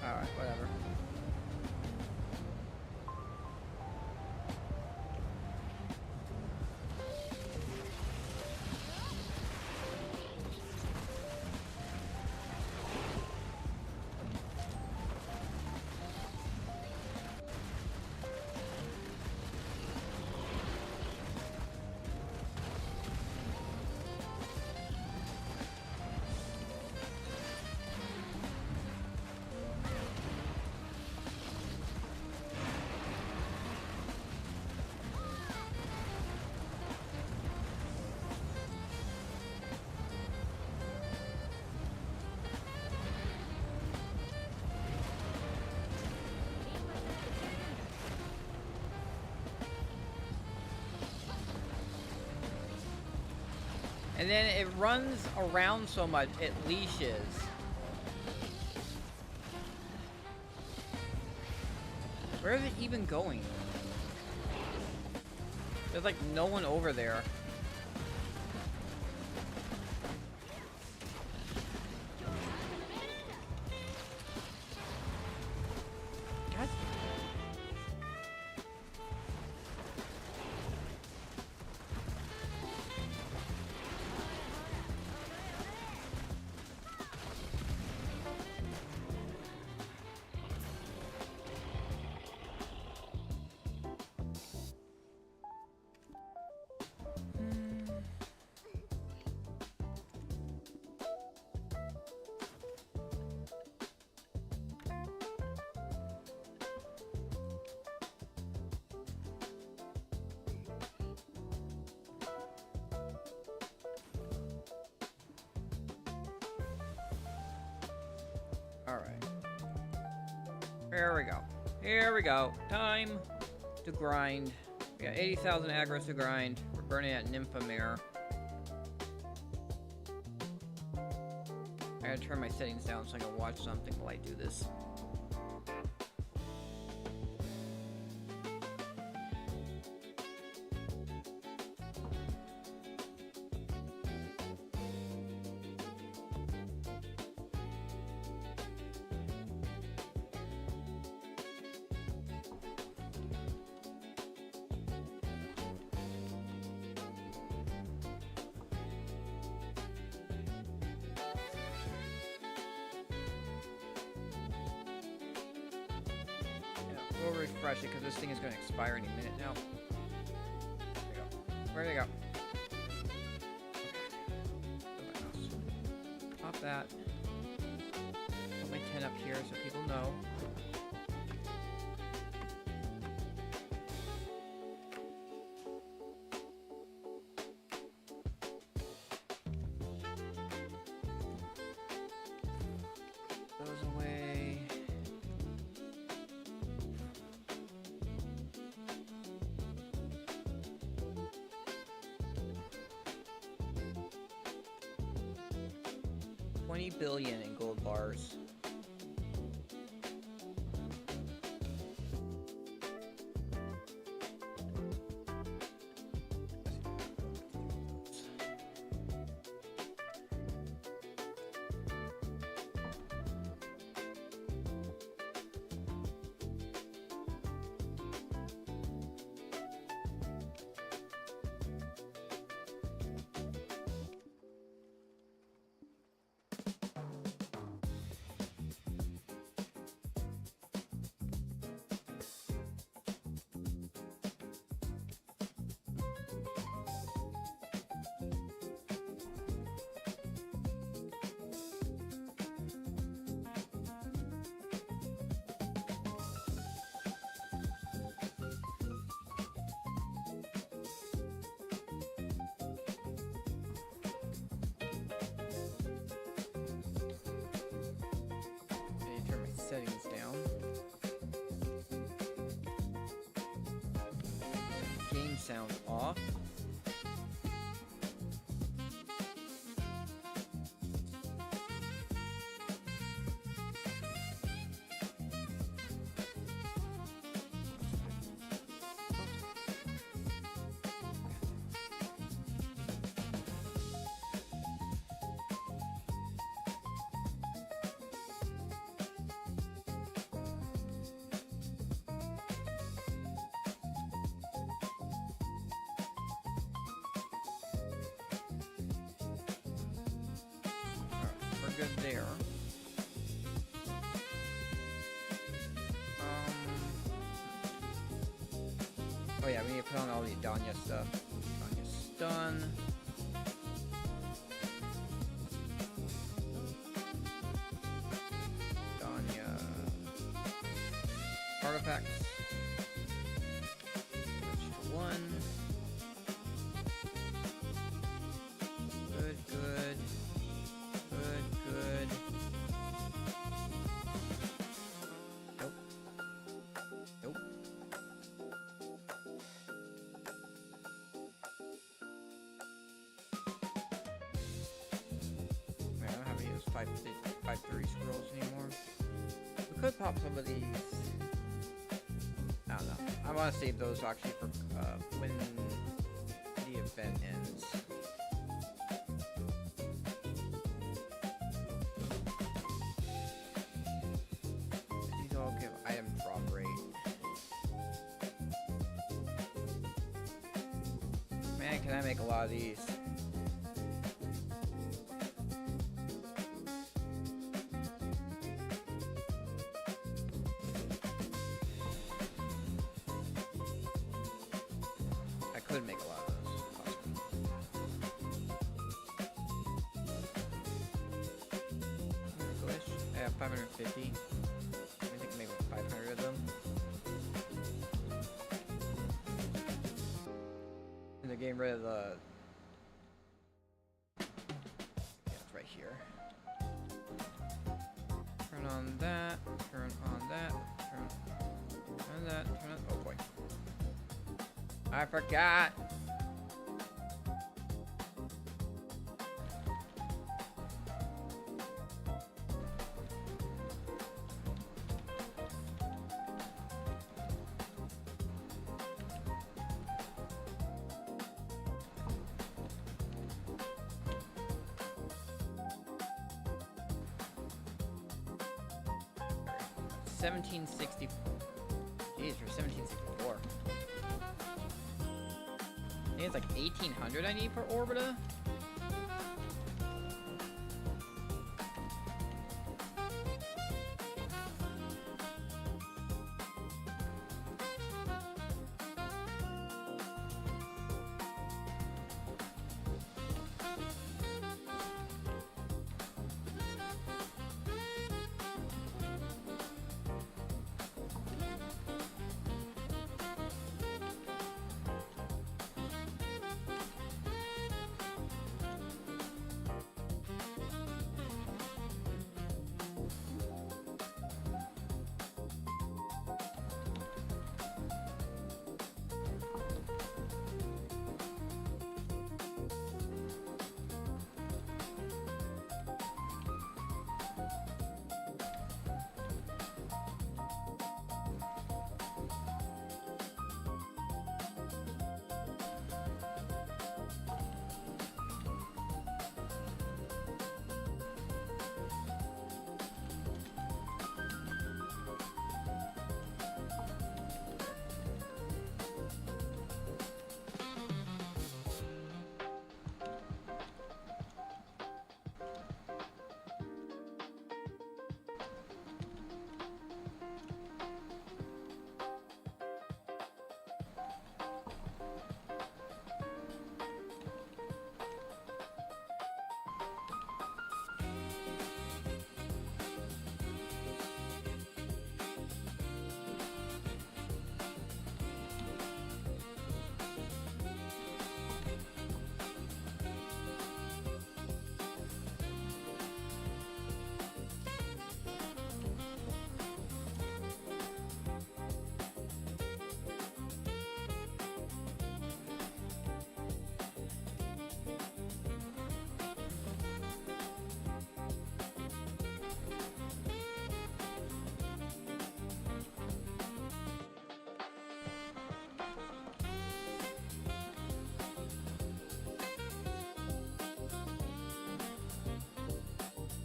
Alright, whatever. And then it runs around so much, it leashes. Where is it even going? There's like no one over there. God. Alright. There we go. Here we go. Time to grind. We got 80,000 agris to grind. We're burning at Nymphamare. I gotta turn my settings down so I can watch something while I do this. We'll refresh it because this thing is going to expire any minute now. There we go. Where'd it go? Okay. Pop that. Put my 10 up here so people know. Goes away. $20 billion in gold bars. Settings down. Game sound off. good there. Oh yeah, we need to put on all the Adanya stuff. Adanya stun. Adanya artifacts. Switch to 1. Good, good. Good, good. Nope. Nope. Man, I don't have any of those 5-3 scrolls anymore. We could pop some of these. I don't know. I want to save those actually for when the event ends. These all give item drop rate. Man, can I make a lot of these? I could make a lot of those. Possibly. Glitch. I have 550. I think I can make 500 of them. And they're getting rid of the. Yeah, it's right here. Turn on that. Turn on that. Turn that. Turn on. Oh boy. I forgot. $17.60. Jeez, for $17.64. I think it's like 1,800 I need for Orbita.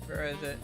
Where is it?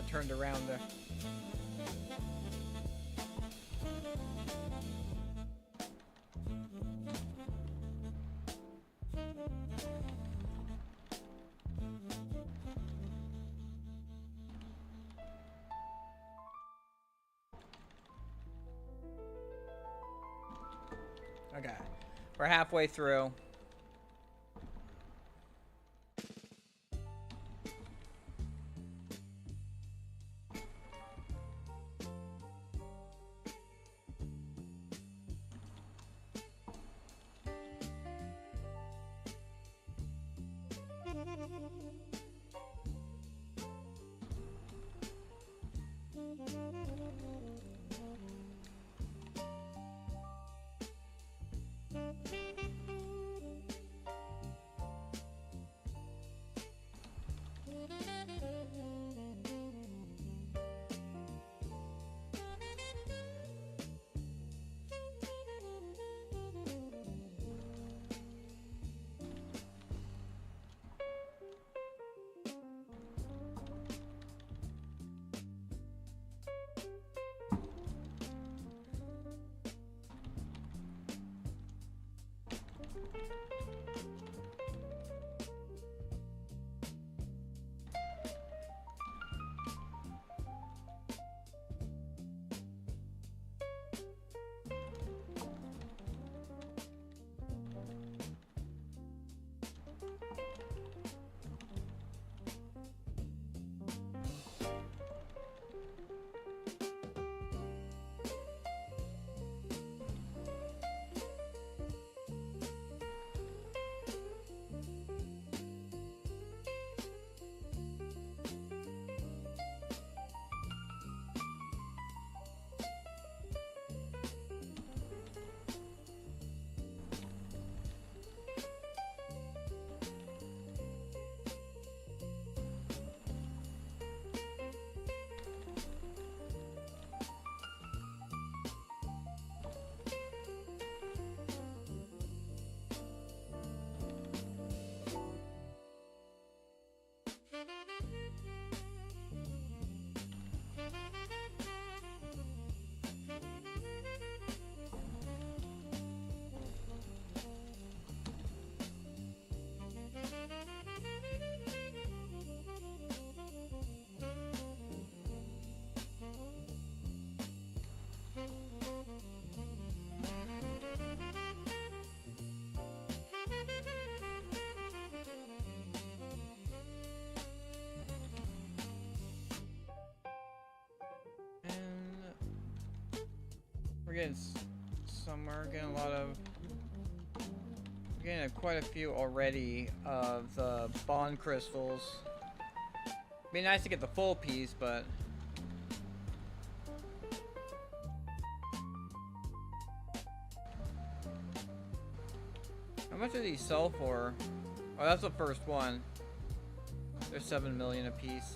turned around there. Okay, we're halfway through. We're getting somewhere, getting a lot of, we're getting quite a few already of the bond crystals. Be nice to get the full piece, but how much do these sell for? Oh, that's the first one. They're 7 million a piece.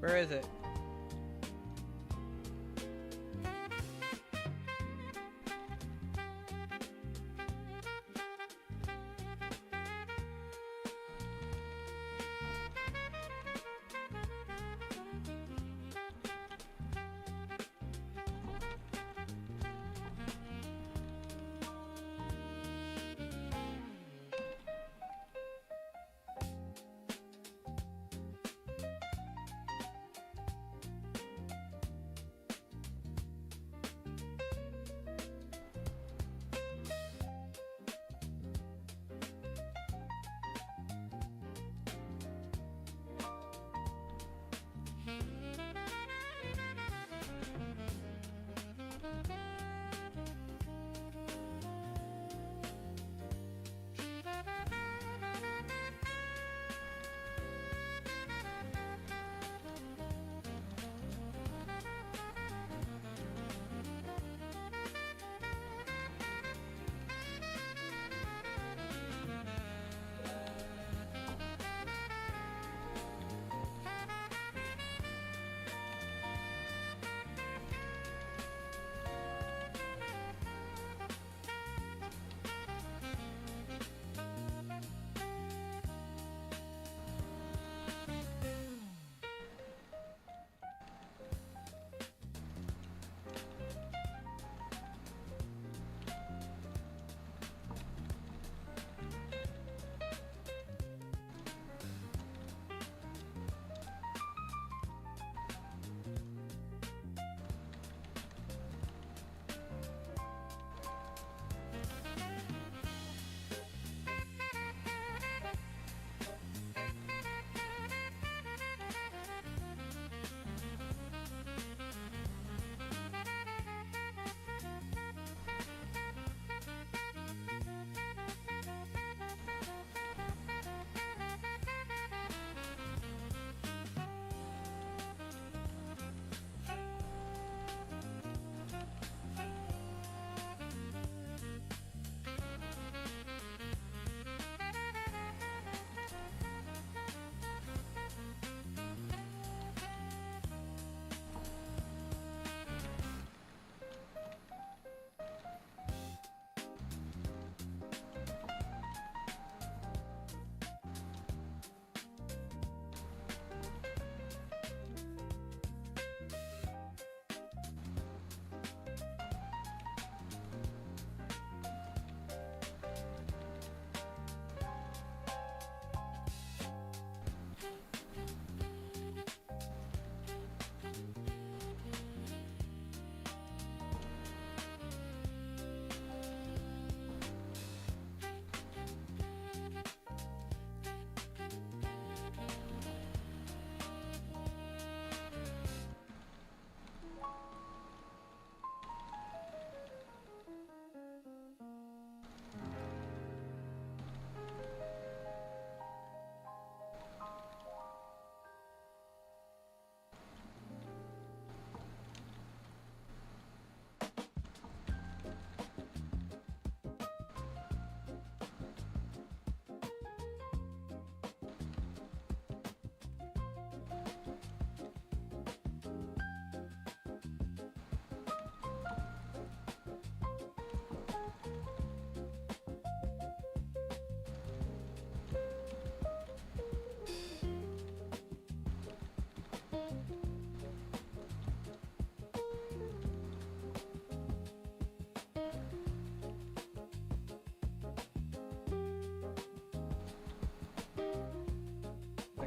Where is it?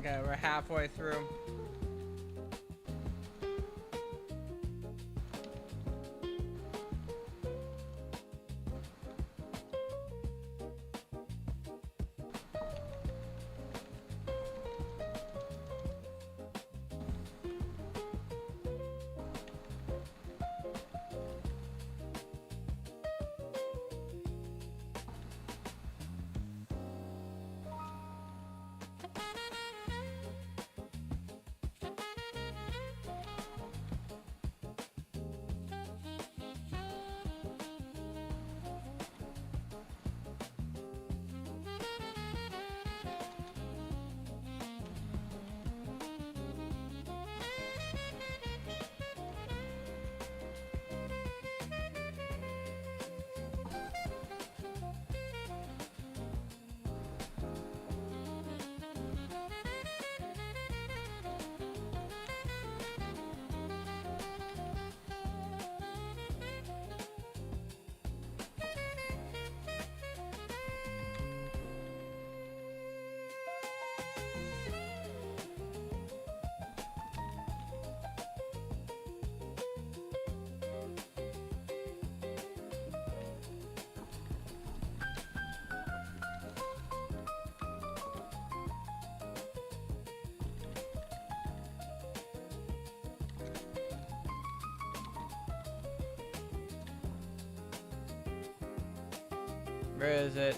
Okay, we're halfway through. Where is it?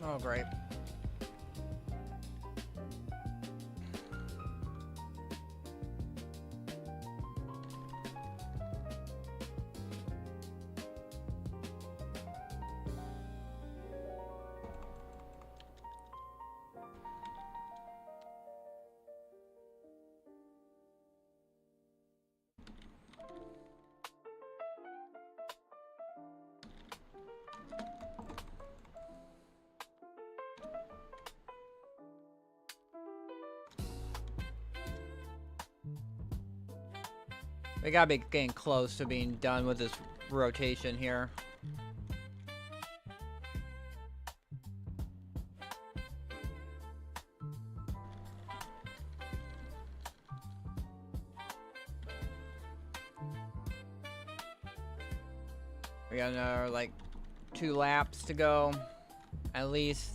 Oh, great. We gotta be getting close to being done with this rotation here. We got another, like, 2 laps to go, at least.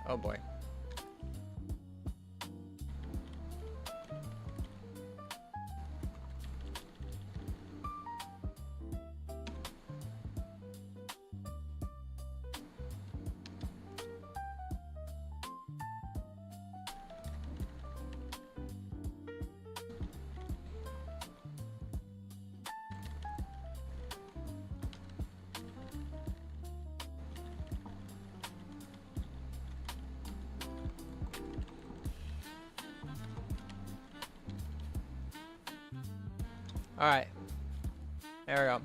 Oh boy. Alright. There we go.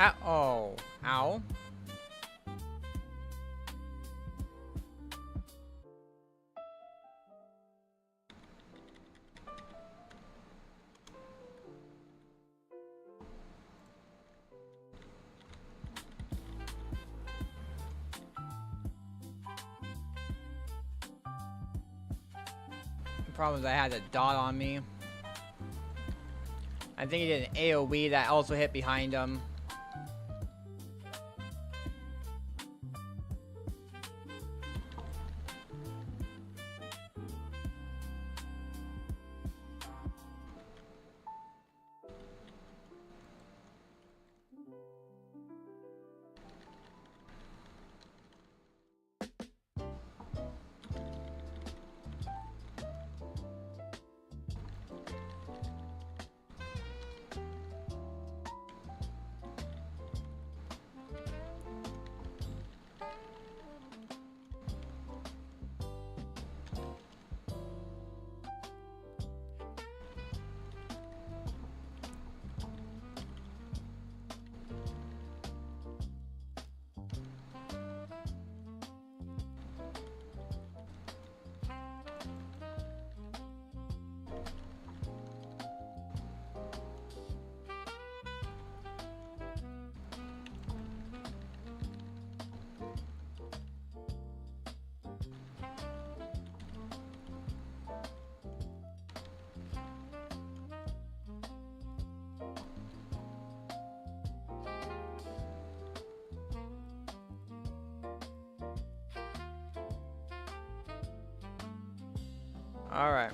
Ow. Oh. Ow. The problem is I had a dot on me. I think he did an AoE that also hit behind him. Alright.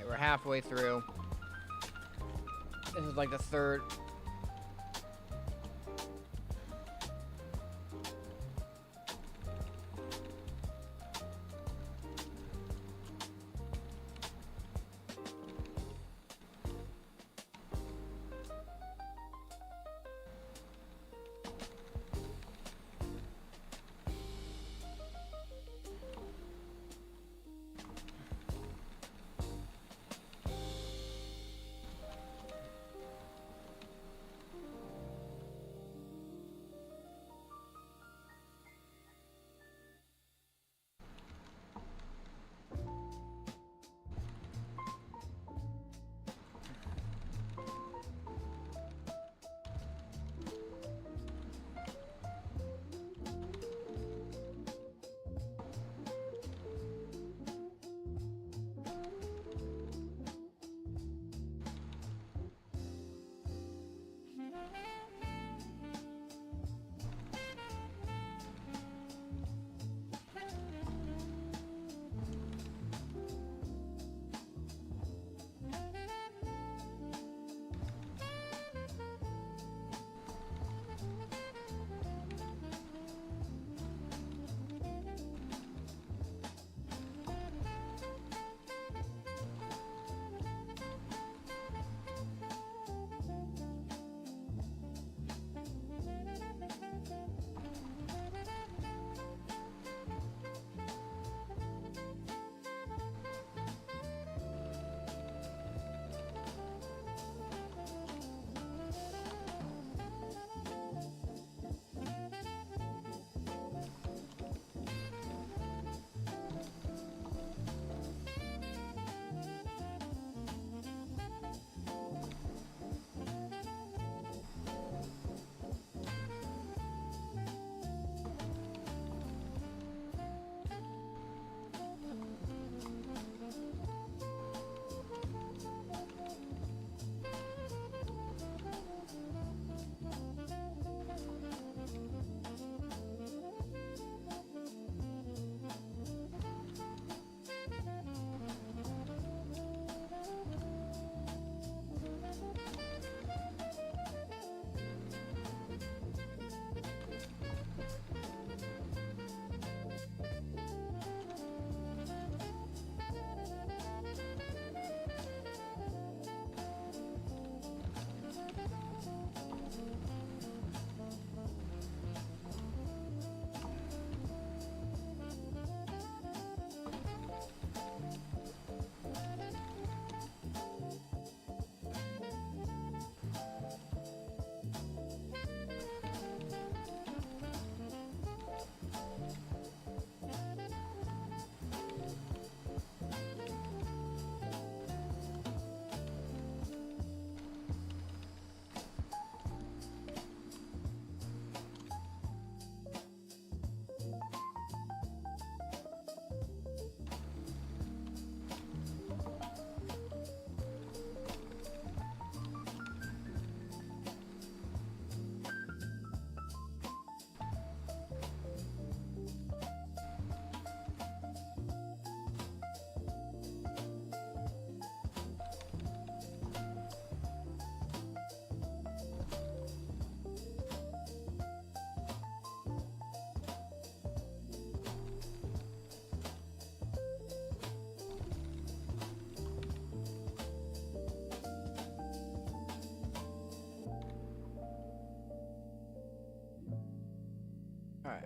we're halfway through. This is like the third. Alright.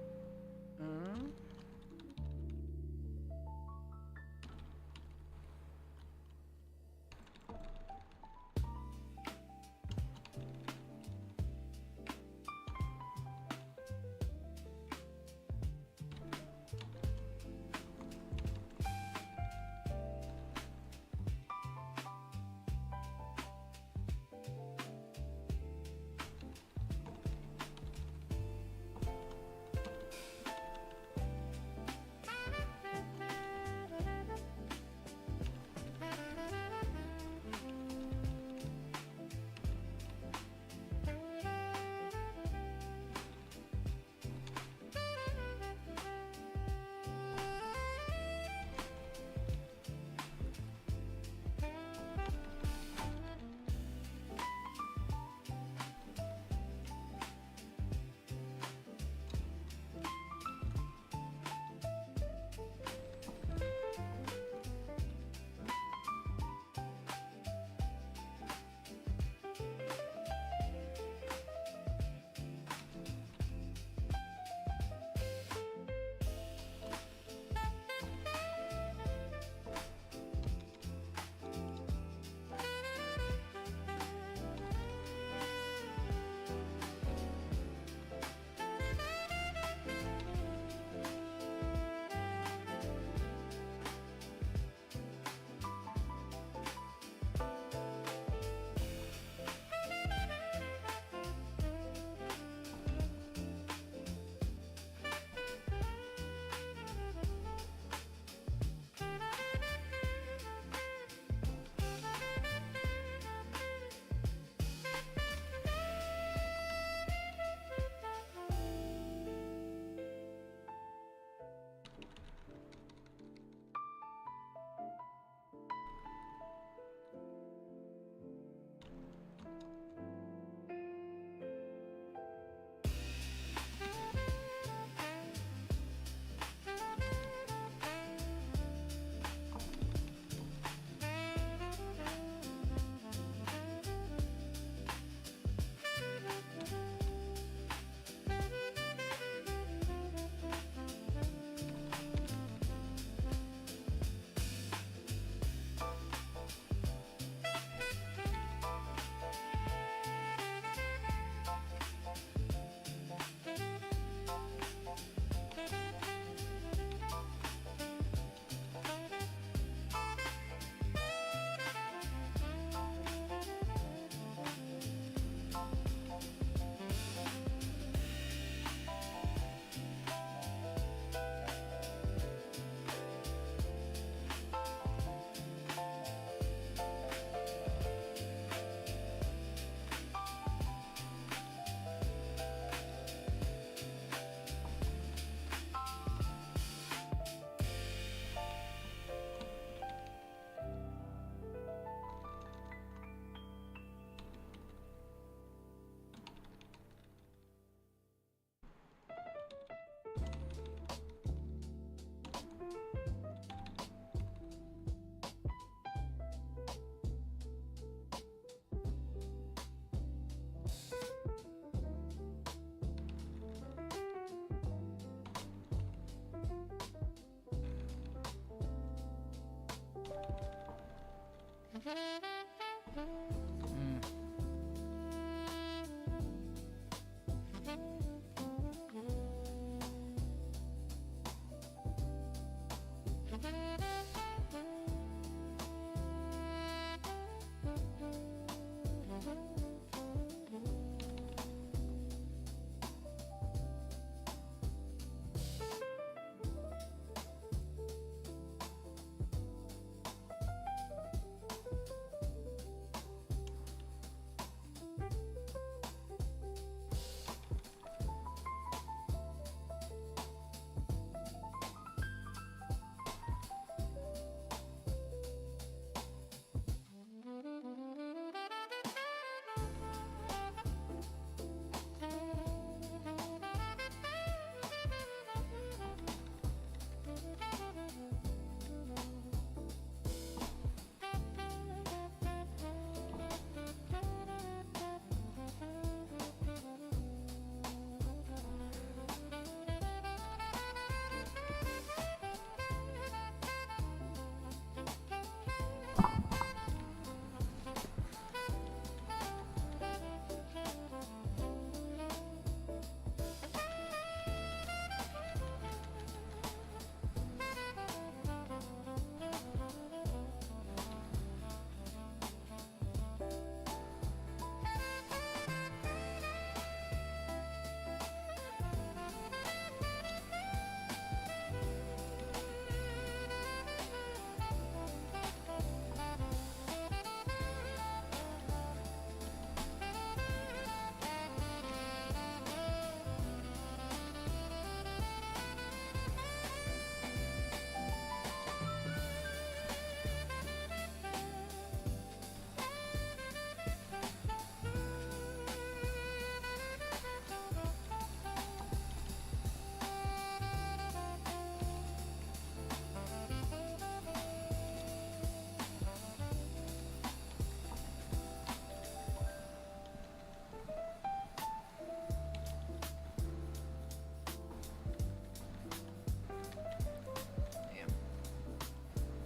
Hmm.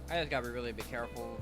I just gotta really be careful.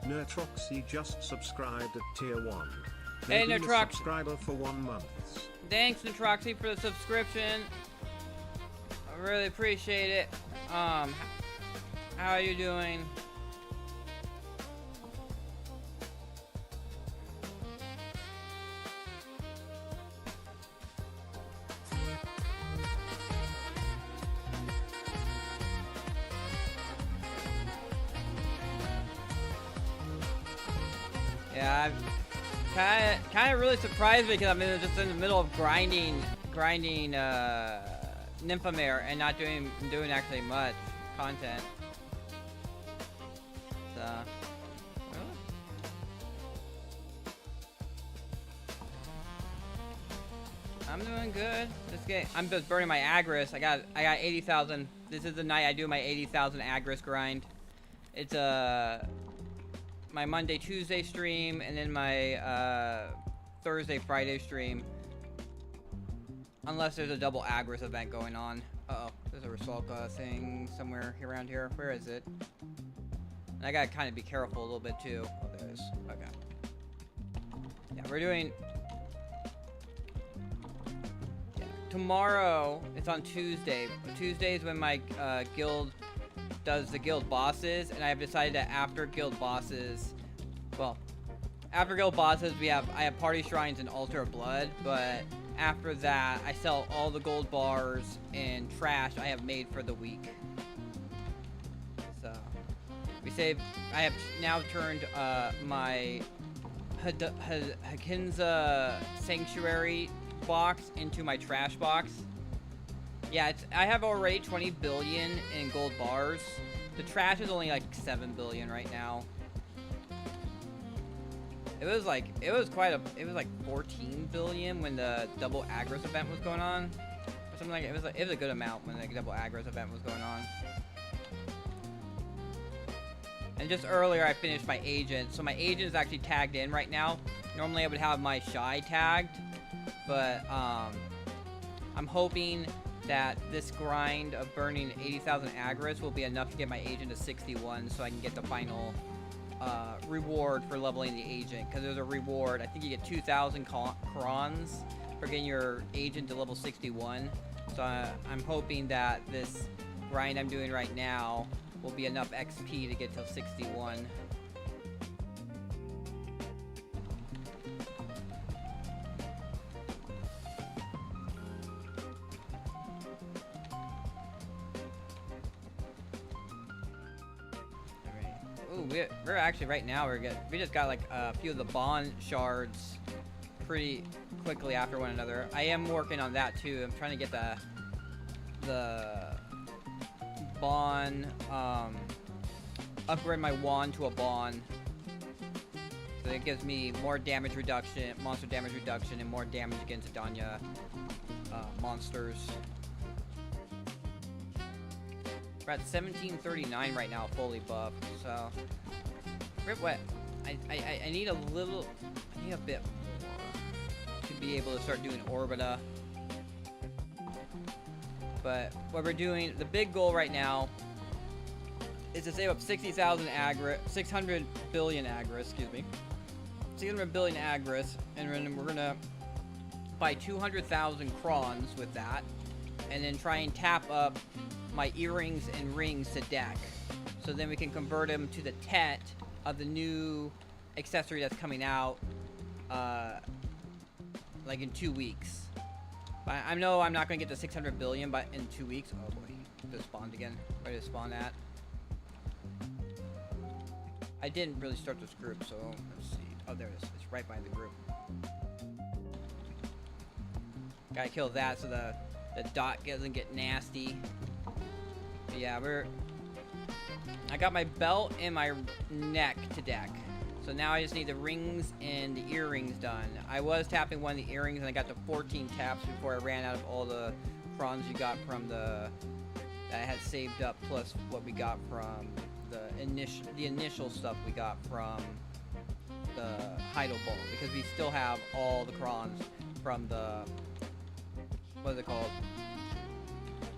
Nertroxy just subscribed at tier 1. Hey, Maybe a Nertrox. subscriber for 1 month. Thanks, Neutroxy, for the subscription. I really appreciate it. How are you doing? Yeah, kind of really surprised me because I'm just in the middle of grinding Nymphamare and not doing actually much content. So, I'm doing good. I'm just burning my agris. I got 80,000. This is the night I do my 80,000 agris grind. It's my Monday, Tuesday stream, and then my Thursday, Friday stream. Unless there's a double agris event going on. Uh-oh, there's a Rusalka thing somewhere around here. Where is it? And I gotta kind of be careful a little bit too. Oh, there it is. Okay. Yeah, we're doing... Yeah. Tomorrow, it's on Tuesday. Tuesday is when my guild does the guild bosses, and I've decided that after guild bosses, well, after guild bosses, I have party shrines and altar of blood, but after that, I sell all the gold bars and trash I have made for the week. So, I have now turned my Hakinza Sanctuary box into my trash box. Yeah, I have already 20 billion in gold bars. The trash is only like 7 billion right now. It was like 14 billion when the double agris event was going on. Or something like it was a good amount when the double agris event was going on. And just earlier I finished my agent. So my agent is actually tagged in right now. Normally I would have my shy tagged, but I'm hoping that this grind of burning 80,000 agris will be enough to get my agent to 61 so I can get the final reward for leveling the agent. Because there's a reward, I think you get 2,000 crons for getting your agent to level 61. So I'm hoping that this grind I'm doing right now will be enough XP to get to 61. We're actually right now we just got like a few of the bond shards pretty quickly after one another. I am working on that too. I'm trying to get the bond upgrade my wand to a bond so it gives me more damage reduction, monster damage reduction, and more damage against Danya monsters. We're at 1739 right now, fully buffed, so... Rip wet. I need a bit more to be able to start doing Orbita. But what we're doing, the big goal right now is to save up 60,000 agris, 600 billion agris, excuse me. 600 billion agris, and then we're gonna buy 200,000 crons with that, and then try and tap up my earrings and rings to deck. So then we can convert them to the tet of the new accessory that's coming out like in 2 weeks. But I know I'm not gonna get to 600 billion but in 2 weeks. Oh boy, just spawned again. Where did it spawn at? I didn't really start this group, so let's see. Oh, there it is. It's right by the group. Gotta kill that so the dot doesn't get nasty. But yeah, I got my belt and my neck to deck. So now I just need the rings and the earrings done. I was tapping one of the earrings and I got to 14 taps before I ran out of all the crons you got from that I had saved up, plus what we got from the initial stuff we got from the Heidel Bowl, because we still have all the crons from the, what is it called?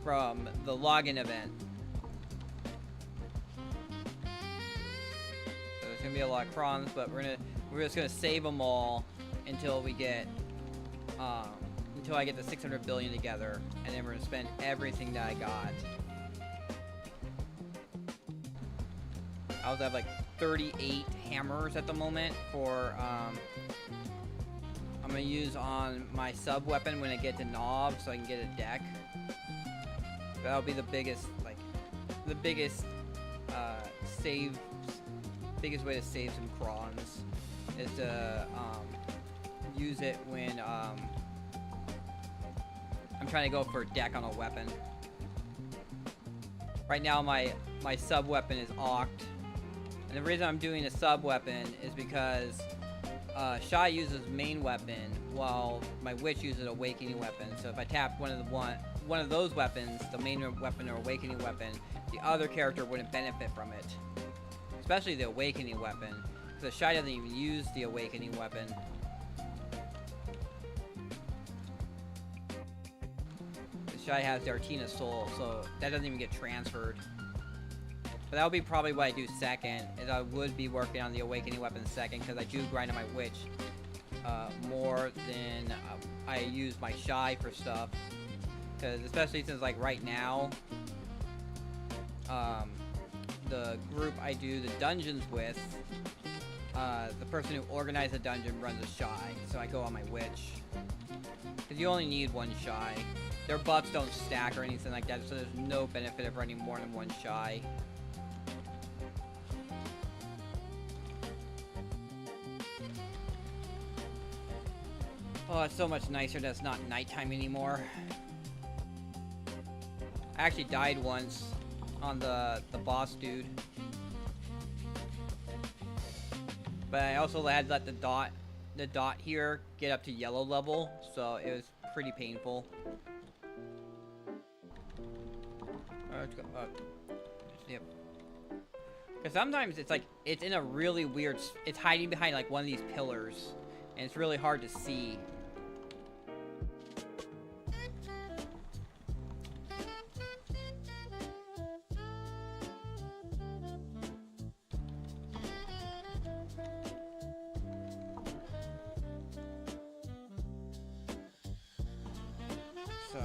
From the login event. So gonna be a lot of crons, but we're just gonna save them all until we get until I get the 600 billion together, and then we're gonna spend everything that I got. I also have like 38 hammers at the moment for I'm gonna use on my sub weapon when I get to Knob, so I can get a deck. That'll be the biggest, like, the biggest biggest way to save some crons is to use it when I'm trying to go for a deck on a weapon. Right now my sub weapon is Oct, and the reason I'm doing a sub weapon is because Shy uses main weapon while my witch uses awakening weapon. So if I tap one of those weapons, the main weapon or awakening weapon, the other character wouldn't benefit from it. Especially the awakening weapon, because Shy doesn't even use the awakening weapon. Shy has Dartina's soul, so that doesn't even get transferred. But that would be probably what I do second, is I would be working on the awakening weapon second, because I do grind on my witch more than I use my Shy for stuff. Because especially since like right now, the group I do the dungeons with, the person who organized the dungeon runs a Shy, so I go on my witch. Because you only need one Shy. Their buffs don't stack or anything like that, so there's no benefit of running more than one Shy. Oh, it's so much nicer that it's not nighttime anymore. I actually died once on the boss dude. But I also had let the dot here get up to yellow level, so it was pretty painful. Let's go up. Yep. Because sometimes it's like, it's in a really weird, it's hiding behind like one of these pillars, and it's really hard to see. So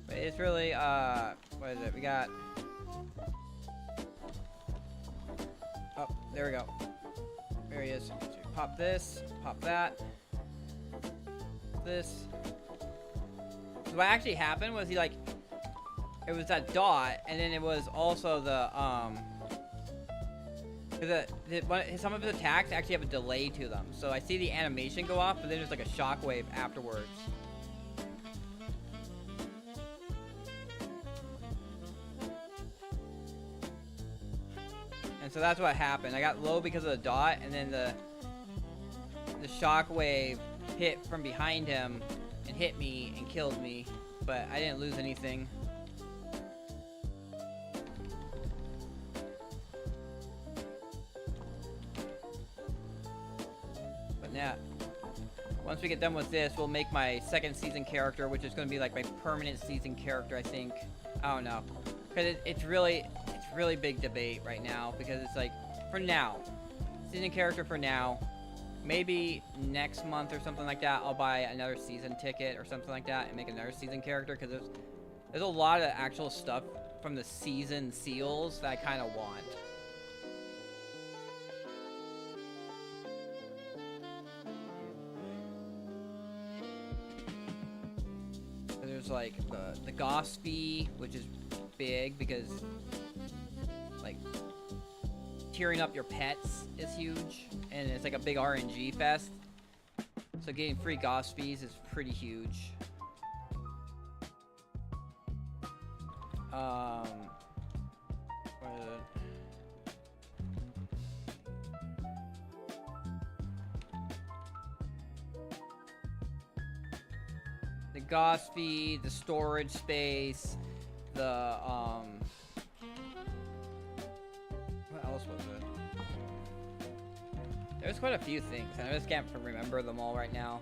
it's really, what is it? We got, oh, there we go. There he is. So pop this, pop that, this. So what actually happened was he like, it was that dot, and then it was also the, some of his attacks actually have a delay to them. So I see the animation go off, but then there's like a shockwave afterwards. And so that's what happened. I got low because of the dot, and then the shockwave hit from behind him and hit me and killed me, but I didn't lose anything. But yeah, once we get done with this, we'll make my second season character, which is going to be like my permanent season character, I think. I don't know, because it's really big debate right now, because it's like, for now, season character for now. Maybe next month or something like that, I'll buy another season ticket or something like that and make another season character, because there's a lot of actual stuff from the season seals that I kind of want. There's like the Goss fee, which is big because like tearing up your pets is huge, and it's like a big RNG fest. So getting free Goss fees is pretty huge. What is it? The Goss fee, the storage space, the what else was it? There's quite a few things, and I just can't remember them all right now.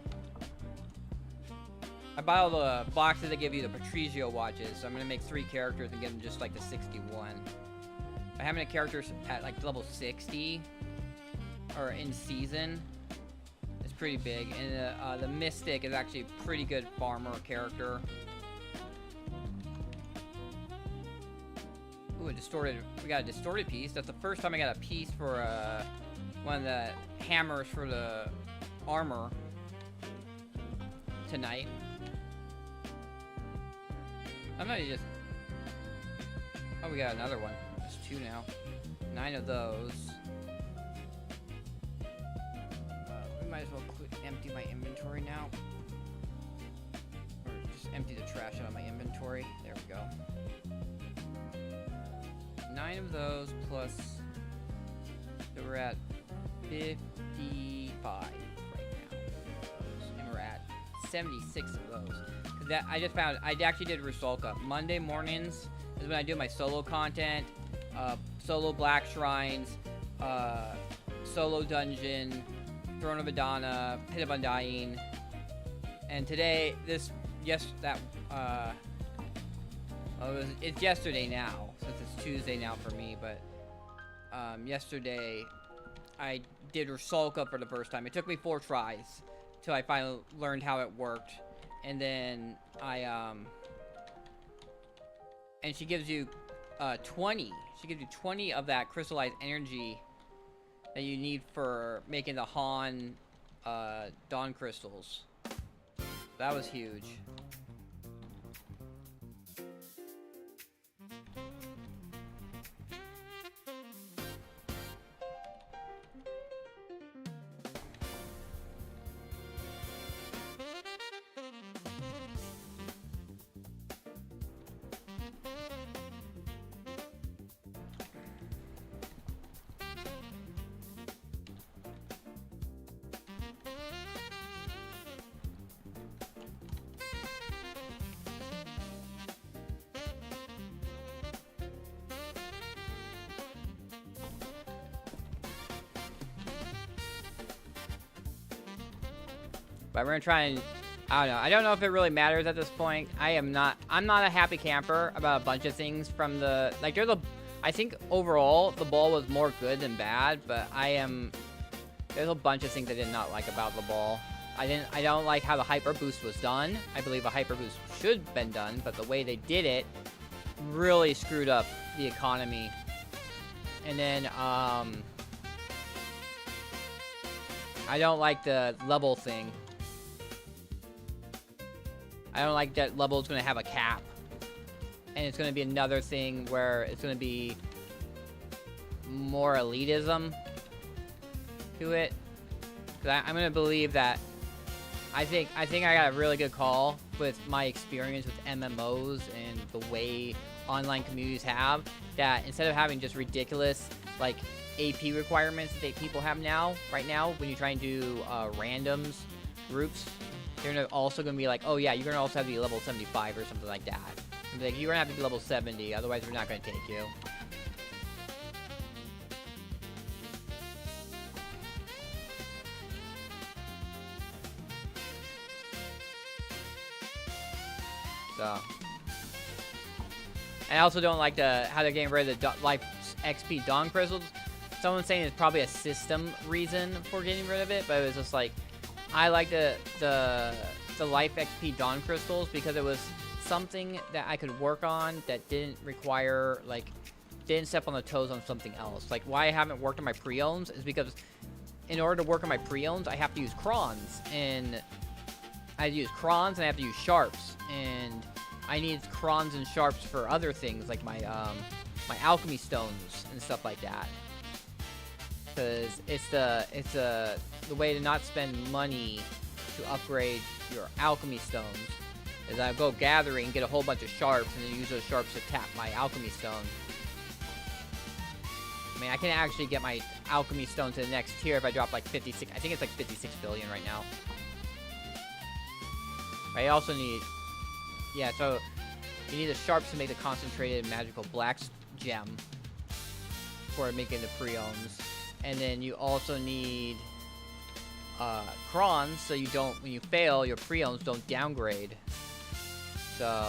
I buy all the boxes that give you the Patrizio watches, so I'm gonna make 3 characters and get them just like the 61. having a character at like level 60 or in season is pretty big, and the Mystic is actually a pretty good farmer character. Ooh, we got a distorted piece. That's the first time I got a piece for one of the hammers for the armor tonight. I'm not just... Oh, we got another one. There's 2 now. 9 of those. We might as well empty my inventory now. Or just empty the trash out of my inventory. There we go. 9 of those plus... So we're at 55 right now. And we're at 76 of those. That I just found, I actually did Rusalka. Monday mornings is when I do my solo content, solo Black Shrines, solo Dungeon, Throne of Adana, Pit of Undying, and today, it's yesterday now, since it's Tuesday now for me, but yesterday I did Rusalka for the first time. It took me 4 tries till I finally learned how it worked. And then and she gives you 20. She gives you 20 of that crystallized energy that you need for making the Han Dawn crystals. That was huge. But we're gonna try and, I don't know if it really matters at this point. I'm not a happy camper about a bunch of things from the, like I think overall the ball was more good than bad, but there's a bunch of things I did not like about the ball. I don't like how the hyper boost was done. I believe a hyper boost should have been done, but the way they did it really screwed up the economy. And then, I don't like the level thing. I don't like that level is going to have a cap. And it's going to be another thing where it's going to be more elitism to it. 'Cause I'm going to believe that I think I got a really good call with my experience with MMOs and the way online communities have, that instead of having just ridiculous like AP requirements that people have right now when you try and do randoms groups, they're also going to be like, oh yeah, you're going to also have to be level 75 or something like that. And like, you're going to have to be level 70, otherwise we're not going to take you. So, and I also don't like how they're getting rid of the life XP Dawn crystals. Someone's saying it's probably a system reason for getting rid of it, but it was just like, I like the life XP Dawn crystals because it was something that I could work on that didn't require, like, didn't step on the toes on something else. Like, why I haven't worked on my pre-owns is because in order to work on my pre-owns, I have to use crons, and I have to use crons and I have to use sharps, and I need crons and sharps for other things like my my alchemy stones and stuff like that. Because it's the way to not spend money to upgrade your alchemy stones is I go gathering, get a whole bunch of sharps, and then use those sharps to tap my alchemy stone. I mean, I can actually get my alchemy stone to the next tier if I drop like 56. I think it's like 56 billion right now. I also need, yeah, so you need the sharps to make the concentrated magical black gem for making the pre-owns. And then you also need crons, so you don't, when you fail, your pre-owns don't downgrade. So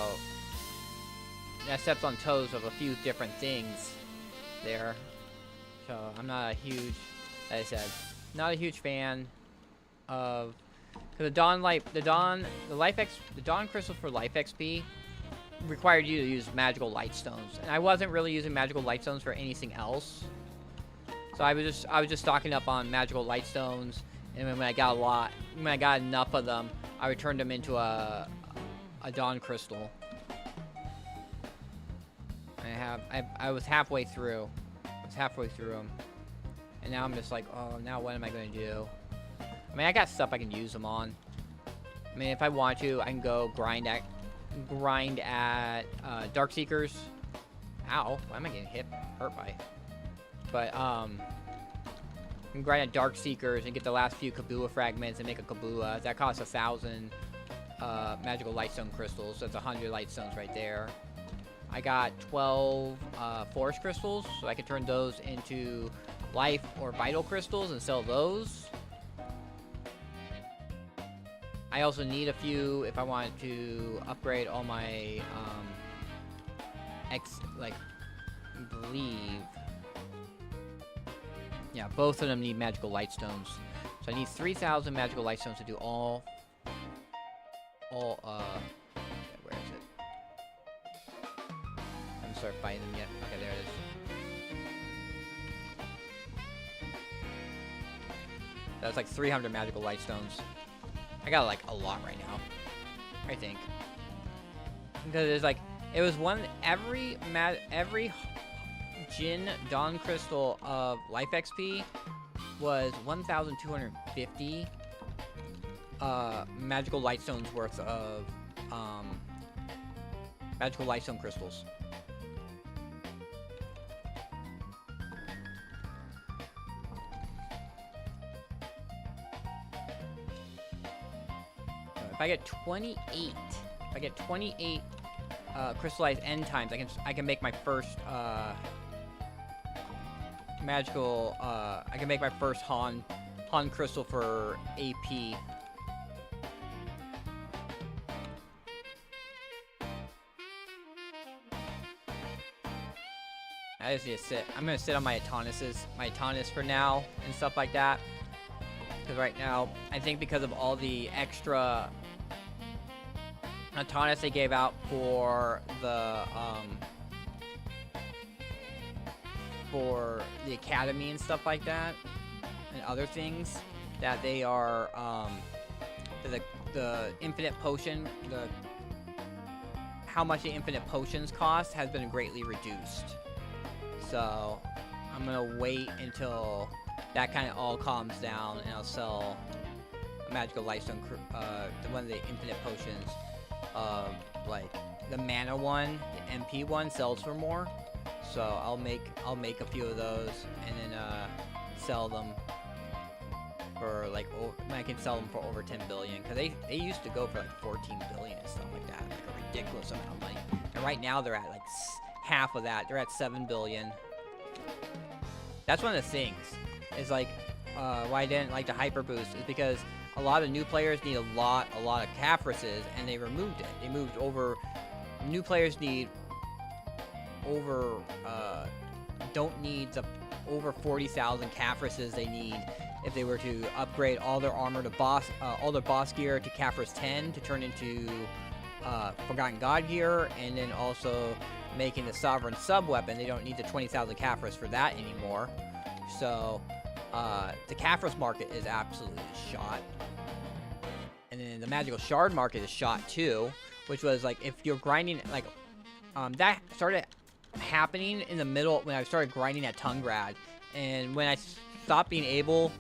that steps on toes of a few different things there. So I'm not a huge, as I said, not a huge fan of, because the Dawn crystals for life XP required you to use magical light stones, and I wasn't really using magical light stones for anything else. So I was just stocking up on magical light stones, and when I got enough of them, I would turn them into a Dawn crystal. I was halfway through. Them. And now I'm just like, oh, now what am I going to do? I mean, I got stuff I can use them on. I mean, if I want to, I can go grind at Dark Seekers. Ow, why am I getting hurt by? But, I can grind at Dark Seekers and get the last few Kabua fragments and make a Kabua. That costs 1,000 magical lightstone crystals. So that's 100 lightstones right there. I got 12 forest crystals, so I can turn those into life or vital crystals and sell those. I also need a few if I want to upgrade all my yeah, both of them need magical lightstones. So I need 3,000 magical lightstones to do all where is it? I haven't started fighting them yet. Okay, there it is. That's like 300 magical lightstones. I got like a lot right now, I think. Because there's like, it was every Jin Dawn Crystal of Life XP was 1,250 magical lightstones worth of magical lightstone crystals. If I get 28 crystallized end times, I can make my first magical. I can make my first Han crystal for AP. I just need to sit. I'm gonna sit on my Autonis for now and stuff like that. Because right now, I think because of all the extra Autonis they gave out for the academy and stuff like that, and other things, that they are the infinite potion, how much the infinite potions cost has been greatly reduced. So I'm gonna wait until that kind of all calms down, and I'll sell a magical lightstone, one of the infinite potions. Like the mana one, the MP one sells for more, so I'll make a few of those and then sell them for like I can sell them for over 10 billion, because they used to go for like 14 billion and stuff like that, like a ridiculous amount of money. And right now they're at like half of that. They're at 7 billion. That's one of the things. Is like why I didn't like the hyper boost is because a lot of new players need a lot of Caphrases, and they removed it. They moved over. New players need over don't need the over 40,000 Caphrases they need if they were to upgrade all their armor to all their boss gear to Caphras 10 to turn into Forgotten God gear, and then also making the Sovereign sub weapon. They don't need the 20,000 Caphras for that anymore. So the Caphras market is absolutely shot. And then the magical shard market is shot too, which was like, if you're grinding, like, that started happening in the middle when I started grinding at Tungrad. And when I stopped being able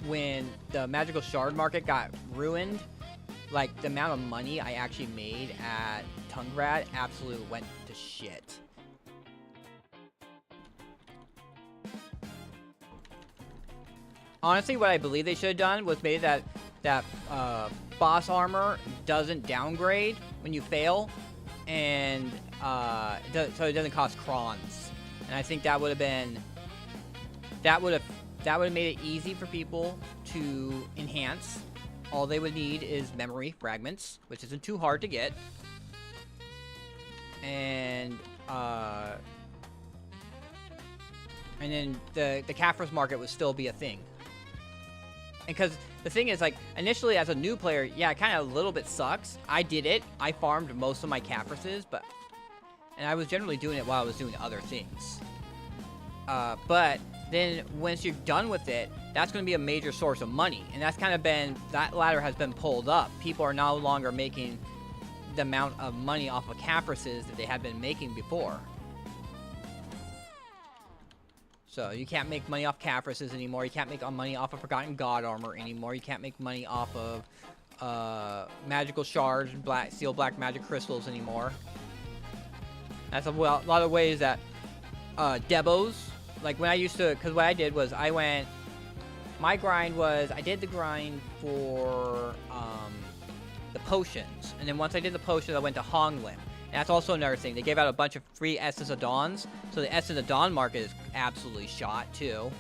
when the magical shard market got ruined, like, the amount of money I actually made at Tungrad absolutely went to shit. Honestly, what I believe they should have done was made that boss armor doesn't downgrade when you fail, and so it doesn't cost crons. And I think that would have made it easy for people to enhance. All they would need is memory fragments, which isn't too hard to get. and then the Caphras market would still be a thing. Because the thing is, like, initially as a new player, yeah, it kind of a little bit sucks. I did it. I farmed most of my Caphrases, and I was generally doing it while I was doing other things. But then once you're done with it, that's going to be a major source of money. And that's kind of been, that ladder has been pulled up. People are no longer making the amount of money off of Caphrases that they had been making before. So you can't make money off Caphrases anymore. You can't make money off of Forgotten God armor anymore. You can't make money off of magical shards, steel black magic crystals anymore. That's a lot of ways that Debos, like when I used to, because what I did was my grind was, I did the grind for the potions. And then once I did the potions, I went to Honglim. And that's also another thing. They gave out a bunch of free Essence of Dawns. So the Essence of Dawn market is absolutely shot, too.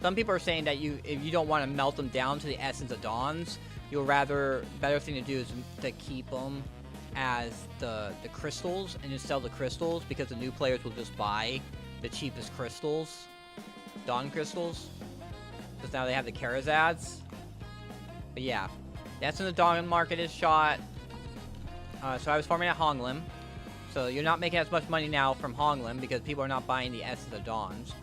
Some people are saying that if you don't want to melt them down to the Essence of Dawns, better thing to do is to keep them as the crystals and just sell the crystals, because the new players will just buy the cheapest crystals, Dawn crystals, because now they have the Karazads. But yeah, that's in the Dawn market is shot. So I was farming at Honglim. So you're not making as much money now from Honglim because people are not buying the Essence of Dawns.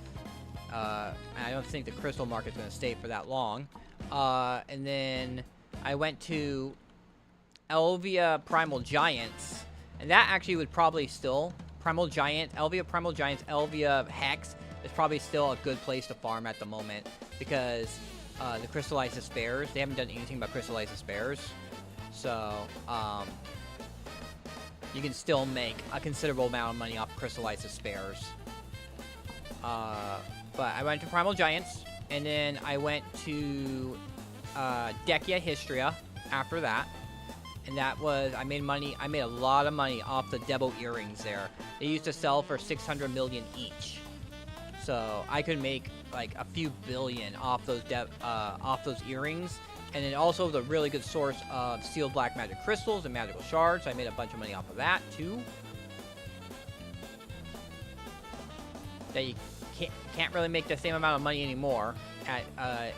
And I don't think the crystal market's going to stay for that long. And then I went to Elvia Primal Giants. And that actually would probably still... Elvia Primal Giants, Elvia Hex is probably still a good place to farm at the moment. Because the Crystallized Despairs, they haven't done anything about Crystallized Despairs. So, you can still make a considerable amount of money off Crystallized Despairs. But I went to Primal Giants, and then I went to Decia Histria after that. And that was, I made a lot of money off the Debo earrings there. They used to sell for 600 million each. So I could make like a few billion off those earrings. And then also the really good source of sealed black magic crystals and magical shards. So I made a bunch of money off of that too. That you can't really make the same amount of money anymore at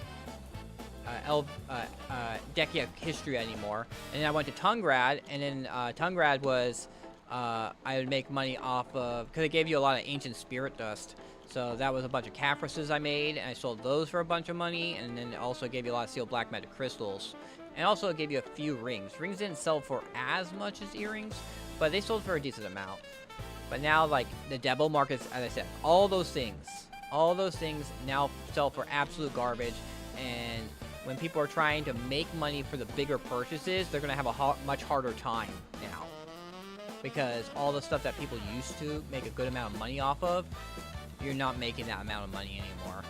Decia History anymore. And then I went to Tungrad, and then Tungrad was I would make money off of, because it gave you a lot of ancient spirit dust. So that was a bunch of Caphrases I made, and I sold those for a bunch of money, and then it also gave you a lot of sealed black magic crystals. And also it gave you a few rings. Rings didn't sell for as much as earrings, but they sold for a decent amount. But now, like, the Debo markets, as I said, all those things now sell for absolute garbage, and when people are trying to make money for the bigger purchases, they're going to have a much harder time now. Because all the stuff that people used to make a good amount of money off of, you're not making that amount of money anymore.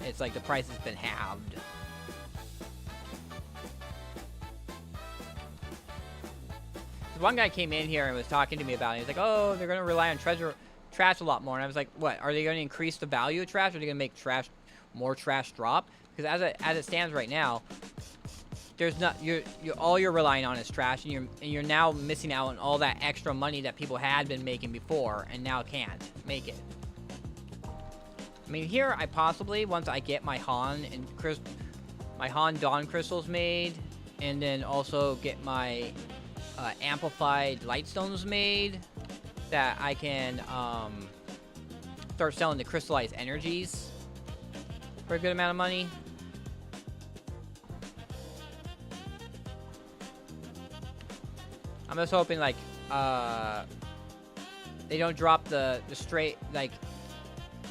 It's like the price has been halved. One guy came in here and was talking to me about it. He's like, oh, they're going to rely on trash a lot more. And I was like, what? Are they going to increase the value of trash? Or are they going to make more trash drop? Because as it stands right now, there's not all you're relying on is trash, and you're now missing out on all that extra money that people had been making before and now can't make it. I mean, here I possibly, once I get my Han Dawn crystals made, and then also get my amplified lightstones made, that I can start selling the crystallized energies for a good amount of money. I'm just hoping, like, they don't drop the straight, like,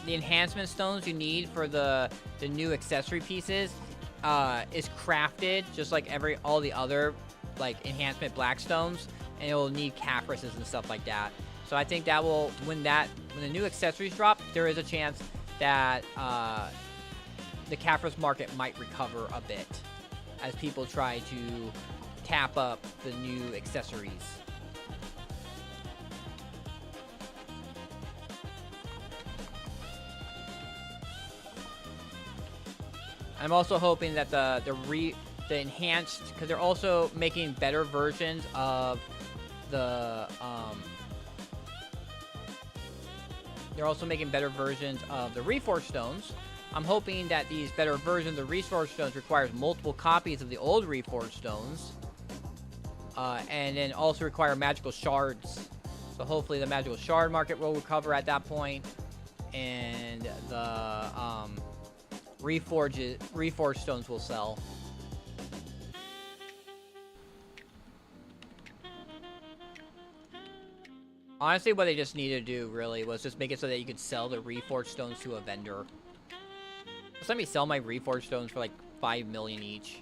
the enhancement stones you need for the new accessory pieces is crafted just like all the other, like, enhancement black stones, and it will need Caphrases and stuff like that. So I think that will, when the new accessories drop, there is a chance that the Caphras market might recover a bit as people try to tap up the new accessories. I'm also hoping that the enhanced, because they're also making better versions of the they're also making better versions of the Reforged Stones. I'm hoping that these better versions of the Reforged Stones requires multiple copies of the old Reforged Stones. And then also require magical shards. So hopefully the magical shard market will recover at that point. And the Reforged Stones will sell. Honestly, what they just needed to do, really, was just make it so that you could sell the Reforged Stones to a vendor. Just let me sell my Reforged Stones for, like, 5 million each.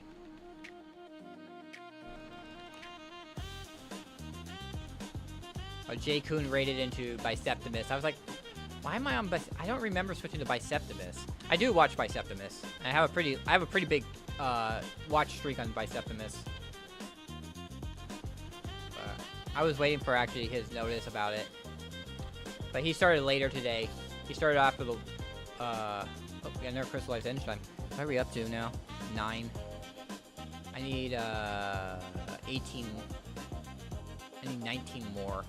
J. Kuhn raided into Biseptimus. I was like, why am I on I don't remember switching to Biseptimus. I do watch Biseptimus. I have a pretty big, watch streak on Biseptimus. I was waiting for actually his notice about it. But he started later today. He started after the, oh, we got another crystallized engine time. What are we up to now? 9. I need, 18. I need 19 more.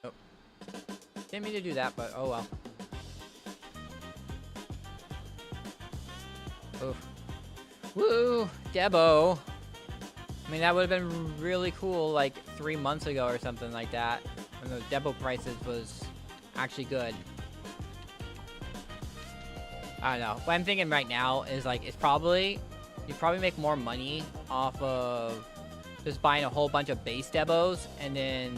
Oh. Didn't mean to do that, but oh well. Oof. Woo! Debo! I mean, that would have been really cool, like, 3 months ago or something like that, when the Debo prices was actually good. I don't know. What I'm thinking right now is, like, you probably make more money off of just buying a whole bunch of base Debos and then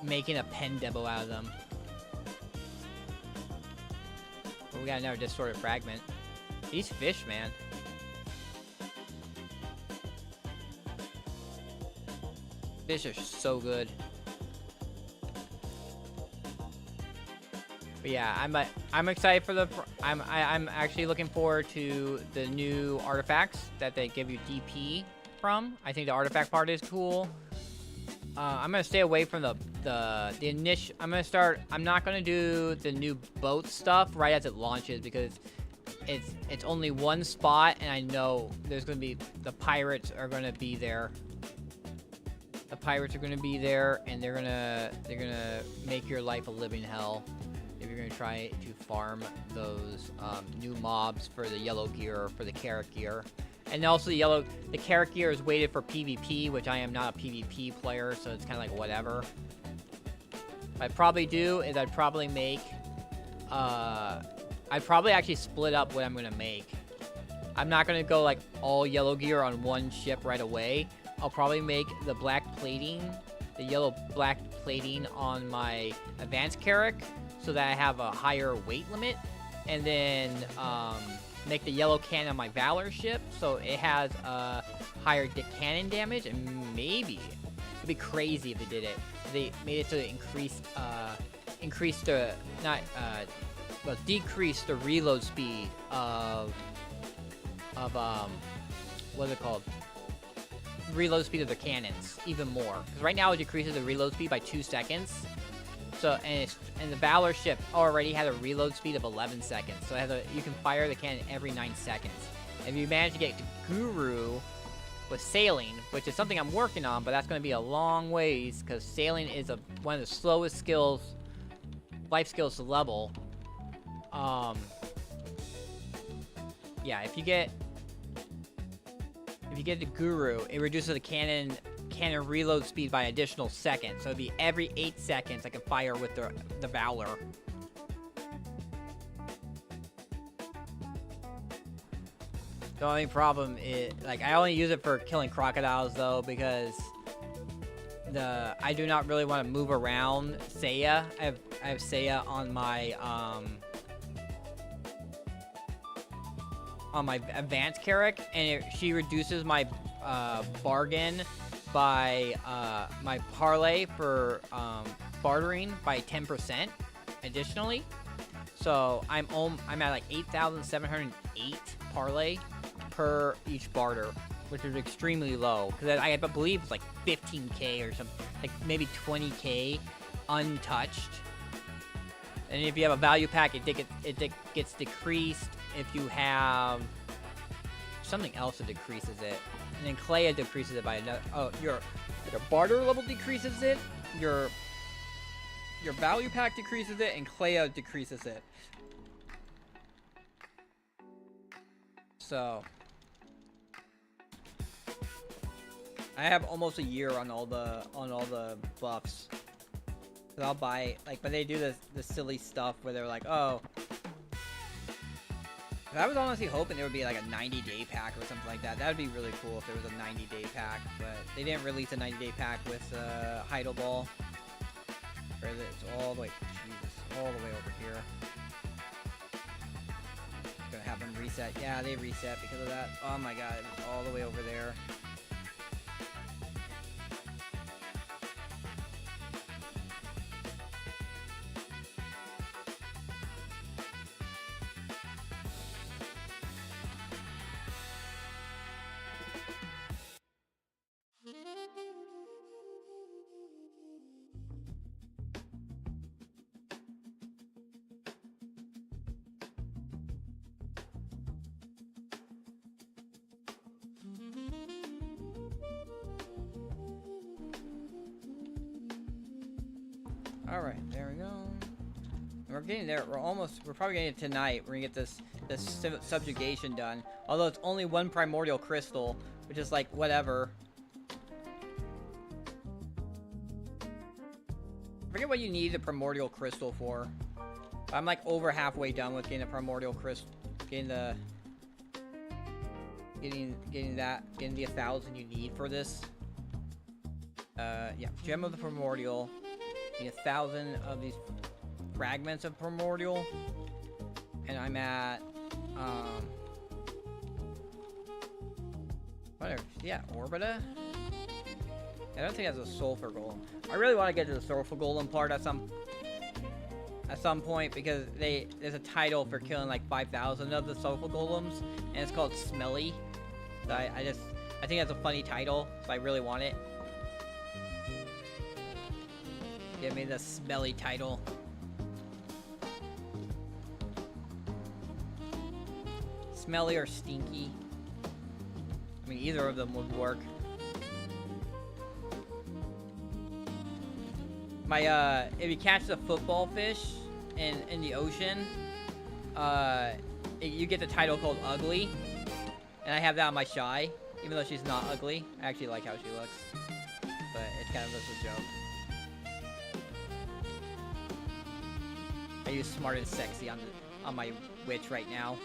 making a pen Debo out of them. But we got another distorted fragment. These fish, man. Fish are so good. But yeah, I'm excited for the. I'm actually looking forward to the new artifacts that they give you DP from. I think the artifact part is cool. I'm gonna stay away from the initial. I'm not gonna do the new boat stuff right as it launches because it's only one spot, and I know there's gonna be the pirates are gonna be there. The pirates are gonna be there, and they're gonna make your life a living hell if you're gonna try to farm those new mobs for the yellow gear, for the carrot gear. And also the carrot gear is weighted for PvP, which I am not a PvP player, so it's kind of like whatever. What I'd probably do is I'd probably make, I'd probably actually split up what I'm gonna make. I'm not gonna go like all yellow gear on one ship right away. I'll probably make the black plating, the yellow black plating on my advanced carrot, so that I have a higher weight limit, and then make the yellow cannon on my Valor ship, so it has a higher cannon damage, and maybe it'd be crazy if they did it. They made it to decrease the reload speed of what's it called? Reload speed of the cannons even more, because right now it decreases the reload speed by 2 seconds. So and the Valor ship already had a reload speed of 11 seconds, so you can fire the cannon every 9 seconds. If you manage to get to Guru with sailing, which is something I'm working on, but that's going to be a long ways because sailing is one of the slowest skills, life skills to level. Yeah, if you get the Guru, it reduces the cannon reload speed by additional seconds. So it'd be every 8 seconds I can fire with the Valor. The only problem is, like, I only use it for killing crocodiles though, because I do not really want to move around Seiya. I have Seiya on my advanced carrot, and she reduces my bargain by my parlay for bartering by 10% additionally. So I'm at like 8,708 parlay per each barter, which is extremely low because I believe it's like 15k or something, like maybe 20k untouched. And if you have a value pack, it gets decreased if you have something else that decreases it. And then Clea decreases it by another. Oh, your barter level decreases it. Your value pack decreases it, and Clea decreases it. So I have almost a year on all the buffs. So I'll buy like, but they do the silly stuff where they're like, oh. I was honestly hoping there would be like a 90-day pack or something like that. That would be really cool if there was a 90-day pack, but they didn't release a 90-day pack with Heidel Ball. Or is it? It's all the way, Jesus, all the way over here. Gonna have them reset. Yeah, they reset because of that. Oh my god, it was all the way over there. Alright, there we go. We're getting there. We're probably getting it tonight. We're gonna get this subjugation done. Although it's only one primordial crystal, which is like, whatever. I forget what you need the primordial crystal for. I'm like over halfway done with getting the primordial crystal. Getting the 1,000 you need for this. Yeah, gem of the primordial. Need 1,000 of these fragments of primordial, and I'm at whatever. Yeah, Orbita. I don't think that's a sulfur golem. I really want to get to the sulfur golem part at some point because there's a title for killing like 5,000 of the sulfur golems, and it's called Smelly. So I think that's a funny title, so I really want it. Give me the smelly title. Smelly or stinky. I mean, either of them would work. If you catch the football fish in the ocean, you get the title called Ugly. And I have that on my Shy, even though she's not ugly. I actually like how she looks. But it kind of looks a joke. I use smart and sexy on my witch right now.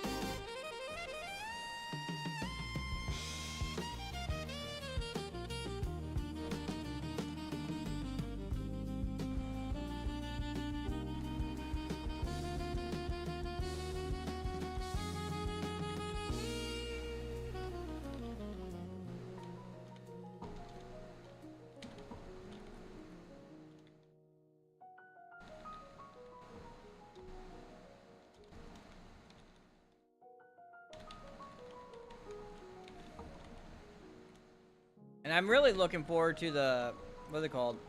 And I'm really looking forward to the, what's it called?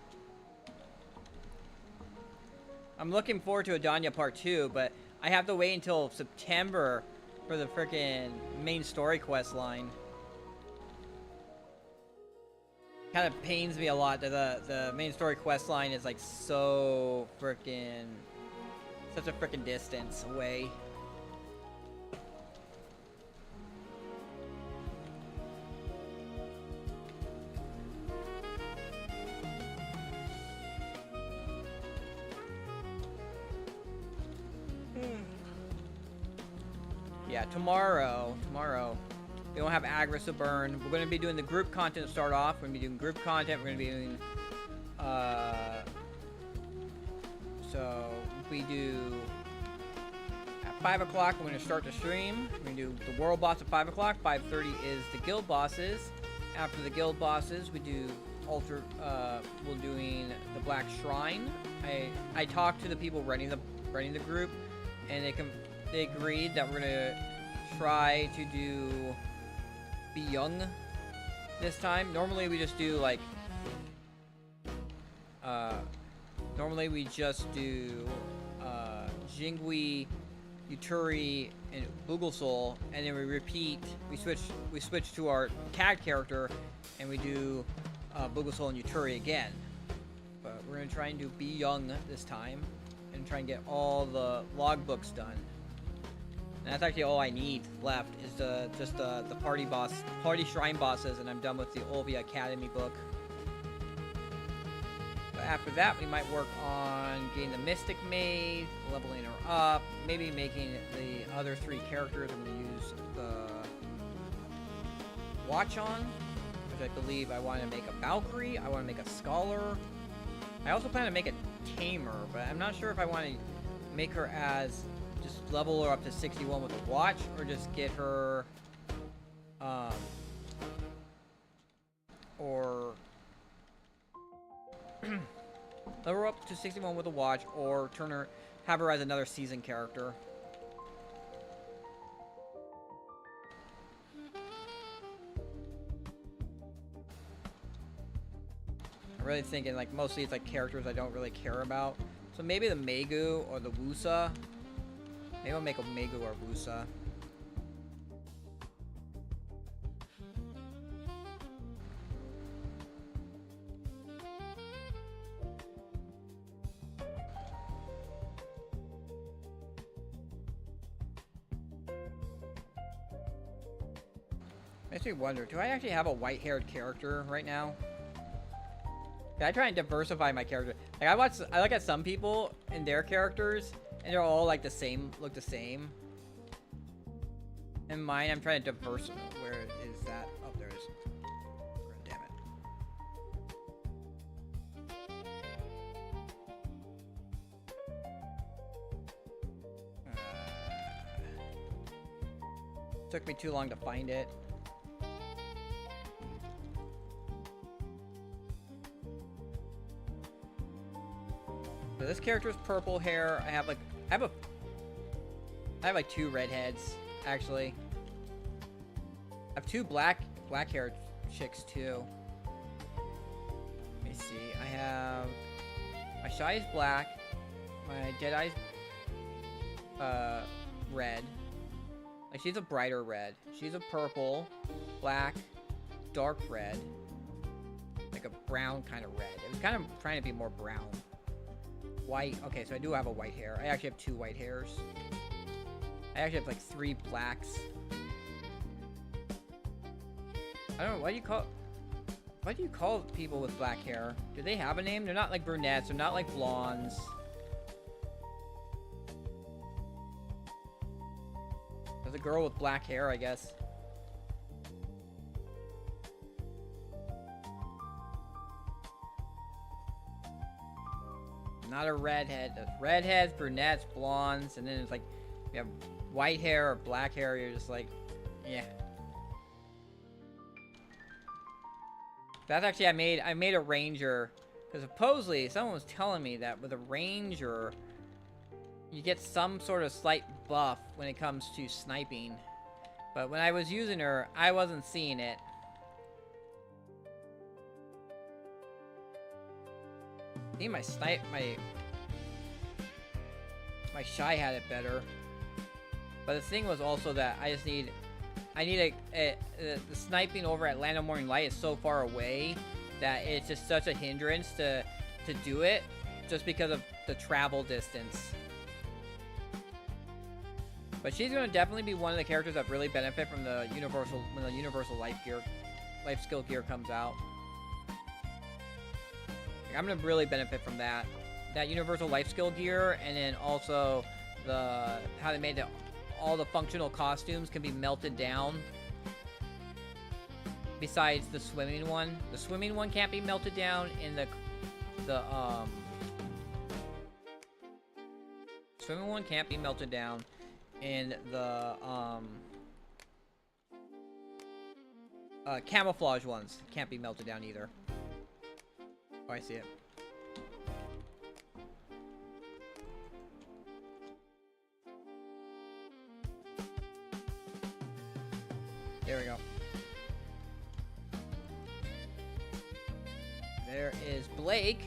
I'm looking forward to Adanya Part 2, but I have to wait until September for the frickin' main story quest line. Kind of pains me a lot that the main story quest line is like so frickin', such a frickin' distance away. Yeah, tomorrow, we don't have agris to burn. We're going to be doing the group content to start off. We're going to be doing group content. We're going to be doing, so we do, at 5 o'clock, we're going to start the stream. We're going to do the world boss at 5 o'clock. 5:30 is the guild bosses. After the guild bosses, we do we're doing the Black Shrine. I talked to the people running the group, and they agreed that we're gonna try to do Be Young this time. Normally we just do like Jingui Yuturi, and Booglesol, and then we repeat. We switch to our CAD character, and we do Booglesol and Yuturi again. But we're gonna try and do Be Young this time, and try and get all the logbooks done. And that's actually all I need left is just the party shrine bosses, and I'm done with the Olvia Academy book. But after that, we might work on getting the Mystic Maid, leveling her up, maybe making the other 3 characters I'm going to use the Watch on, which I believe I want to make a Valkyrie, I want to make a Scholar. I also plan to make a Tamer, but I'm not sure if I want to make her as just level her up to 61 with a Watch, or just get her, or level her up to 61 with a Watch, or have her as another season character. I'm really thinking, like, mostly it's like characters I don't really care about. So maybe the Megu or the Wusa. Maybe I'll make a Megu or Wusa. Makes me wonder, do I actually have a white-haired character right now? Yeah, I try and diversify my character. Like, I look at some people and their characters, and they're all like the same, look the same. In mine, I'm trying to diversify. Where is that? Oh, there it is. Damn it. Took me too long to find it. So this character's purple hair. I have like 2 redheads, actually. I have 2 black haired chicks too. Let me see. I have my Shy's black, my Deadeye's red. Like, she's a brighter red. She's a purple, black, dark red, like a brown kind of red. It was kind of trying to be more brown. White. Okay, so I do have a white hair. I actually have 2 white hairs. I actually have like 3 blacks. I don't know, what do you call people with black hair? Do they have a name? They're not like brunettes, they're not like blondes. There's a girl with black hair, I guess. Not a redhead. There's redheads, brunettes, blondes, and then it's like, you have white hair or black hair, you're just like, yeah. That's actually, I made a ranger, because supposedly, someone was telling me that with a ranger, you get some sort of slight buff when it comes to sniping. But when I was using her, I wasn't seeing it. I think my Shy had it better. But the thing was also that I need the sniping over at Land of Morning Light is so far away that it's just such a hindrance to do it, just because of the travel distance. But she's gonna definitely be one of the characters that really benefit from the universal life skill gear comes out. I'm gonna really benefit from that universal life skill gear, and then also how they made all the functional costumes can be melted down. Besides the swimming one, can't be melted down, and the swimming one can't be melted down, and the camouflage ones can't be melted down either. Oh, I see it. There we go. There is Blake.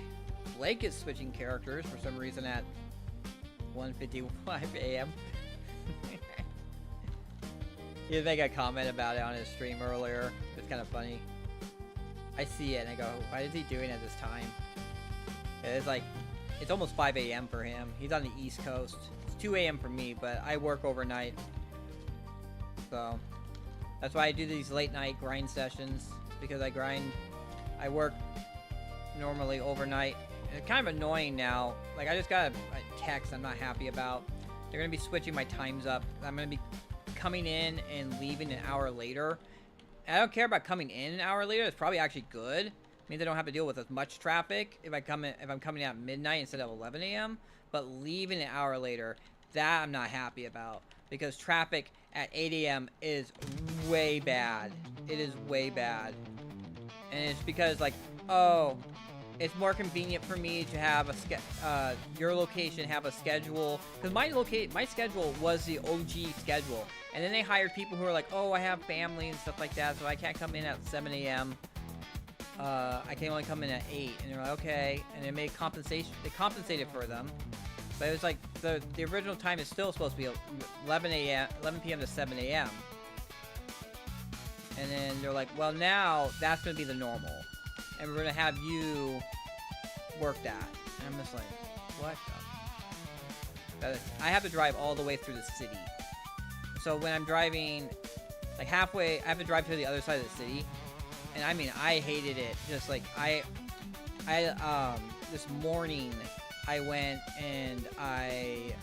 Blake is switching characters for some reason at 1:55 a.m. He made a comment about it on his stream earlier. It's kind of funny. I see it and I go, why is he doing it at this time? It's like, it's almost 5 a.m. for him. He's on the East Coast. It's 2 a.m. for me, but I work overnight. So, that's why I do these late night grind sessions. Because I work normally overnight. It's kind of annoying now. Like, I just got a text I'm not happy about. They're going to be switching my times up. I'm going to be coming in and leaving an hour later. And I don't care about coming in an hour later. It's probably actually good. It means I don't have to deal with as much traffic if I'm coming out midnight instead of 11 a.m. But leaving an hour later, that I'm not happy about. Because traffic at 8 a.m. is way bad. It is way bad. And it's because, like, oh, it's more convenient for me to have your location have a schedule. Because my schedule was the OG schedule. And then they hired people who are like, oh, I have family and stuff like that, so I can't come in at 7 a.m. I can only come in at 8. And they're like, okay. And they made compensation. They compensated for them. But it was like, the original time is still supposed to be 11 p.m. to 7 a.m. And then they're like, well, now that's going to be the normal. And we're going to have you work that. And I'm just like, what the? I have to drive all the way through the city. So when I'm driving, like halfway, I have to drive to the other side of the city. And I mean, I hated it. Just like, this morning, I went and I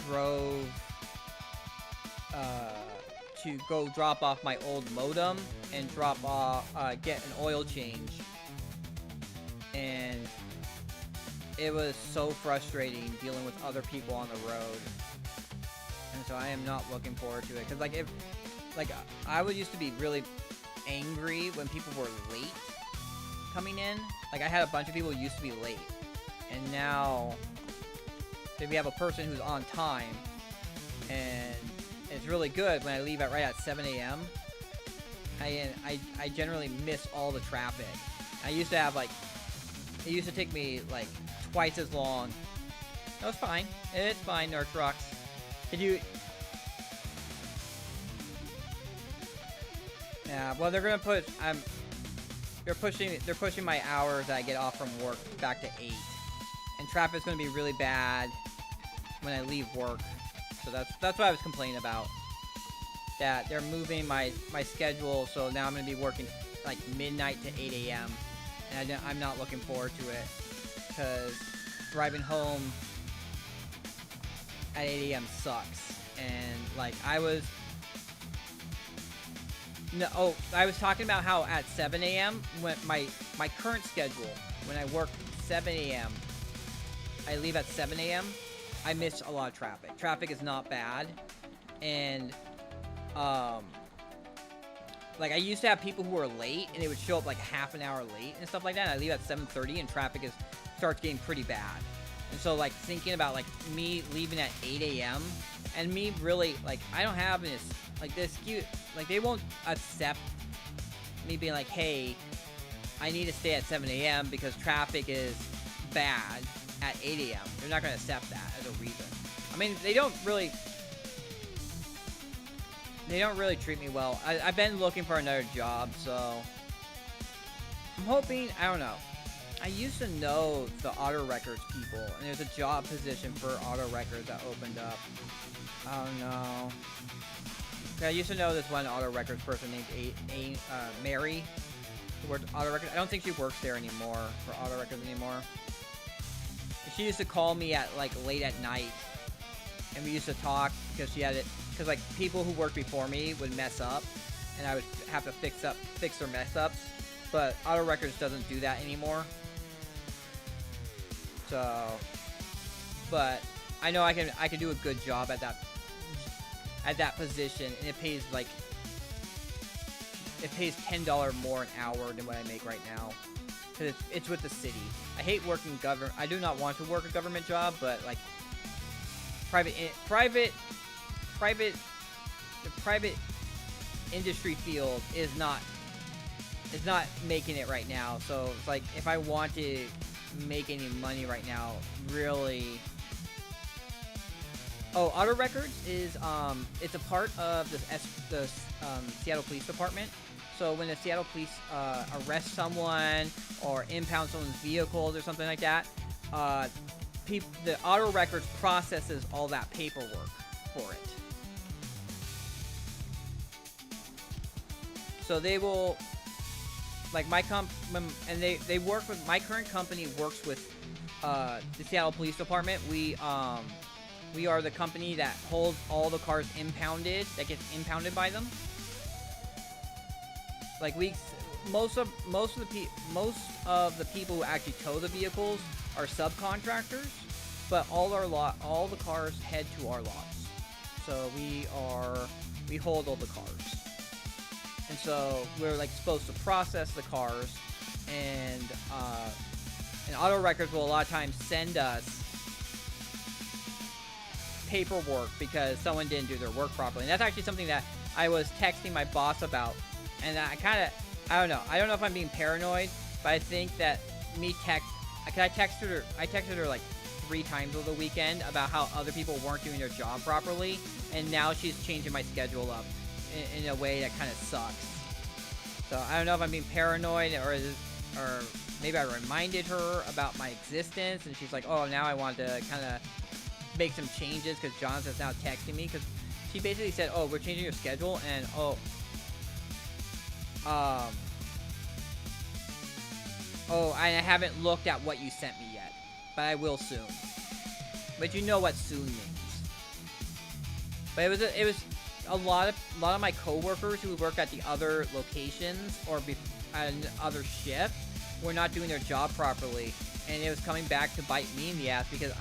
drove to go drop off my old modem and get an oil change. And it was so frustrating dealing with other people on the road. And so I am not looking forward to it. Cause I used to be really angry when people were late coming in. Like, I had a bunch of people who used to be late. And now, if we have a person who's on time, and it's really good when I leave right at 7 a.m., I generally miss all the traffic. I used to have, like, it used to take me, like, twice as long. No, it's fine. It's fine, Nerd Trucks. Yeah, well, they're gonna put, they're pushing my hours that I get off from work back to 8. And traffic's gonna be really bad when I leave work. So that's what I was complaining about. That they're moving my schedule, so now I'm gonna be working like midnight to 8 a.m. And I'm not looking forward to it. Because driving home at 8 a.m. sucks. And like I was talking about how at 7 a.m. when my current schedule, when I work 7 a.m., I leave at 7 a.m., I miss a lot of traffic. Traffic is not bad. And, like, I used to have people who were late, and they would show up, like, half an hour late and stuff like that, and I leave at 7:30, and traffic starts getting pretty bad. And so, like, thinking about, like, me leaving at 8 a.m., and me really, like, I don't have this, like, this cute, like, they won't accept me being like, hey, I need to stay at 7 a.m. because traffic is bad at 8 a.m. They're not going to accept that as a reason. I mean, they don't really treat me well. I've been looking for another job, so I'm hoping, I don't know. I used to know the auto records people, and there's a job position for auto records that opened up. Oh no. I used to know this one auto records person named Mary, who worked auto records. I don't think she works there anymore, for auto records anymore. She used to call me at like late at night, and we used to talk because because like people who worked before me would mess up, and I would have to fix their mess ups. But auto records doesn't do that anymore. So, but I know I can do a good job at that position, and it pays $10 more an hour than what I make right now. Cause it's with the city. I hate working government. I do not want to work a government job, but like the private industry field is not making it right now. So it's like if I want to make any money right now, really. Oh, Auto Records is it's a part of the Seattle Police Department. So when the Seattle Police arrest someone or impound someone's vehicles or something like that, the Auto Records processes all that paperwork for it. So they will, like and they work with, my current company works with the Seattle Police Department. We are the company that holds all the cars impounded, that gets impounded by them. Like most of the people who actually tow the vehicles are subcontractors, but all the cars head to our lots. So we hold all the cars. And so we're like supposed to process the cars, and Auto Records will a lot of times send us paperwork because someone didn't do their work properly. And that's actually something that I was texting my boss about, and I don't know if I'm being paranoid, but I think that I texted her like 3 times over the weekend about how other people weren't doing their job properly, and now she's changing my schedule up in a way that kind of sucks. So I don't know if I'm being paranoid, or maybe I reminded her about my existence, and she's like, oh, now I want to kind of make some changes because Jonathan's now texting me, because she basically said, oh, we're changing your schedule, and I haven't looked at what you sent me yet, but I will soon. But you know what soon means. But it was a lot of my coworkers who work at the other locations or at other shift were not doing their job properly, and it was coming back to bite me in the ass because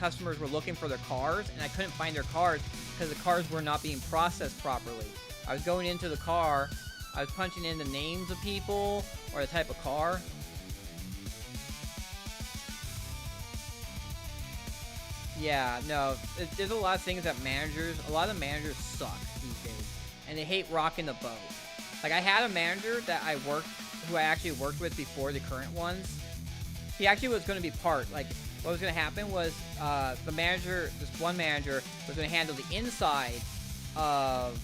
customers were looking for their cars, and I couldn't find their cars because the cars were not being processed properly. I was going into the car, I was punching in the names of people or the type of car. Yeah, no, there's a lot of things that a lot of managers suck these days, and they hate rocking the boat. Like, I had a manager that who I actually worked with before the current ones. He actually was going to be part, like, what was going to happen was, this one manager was going to handle the inside of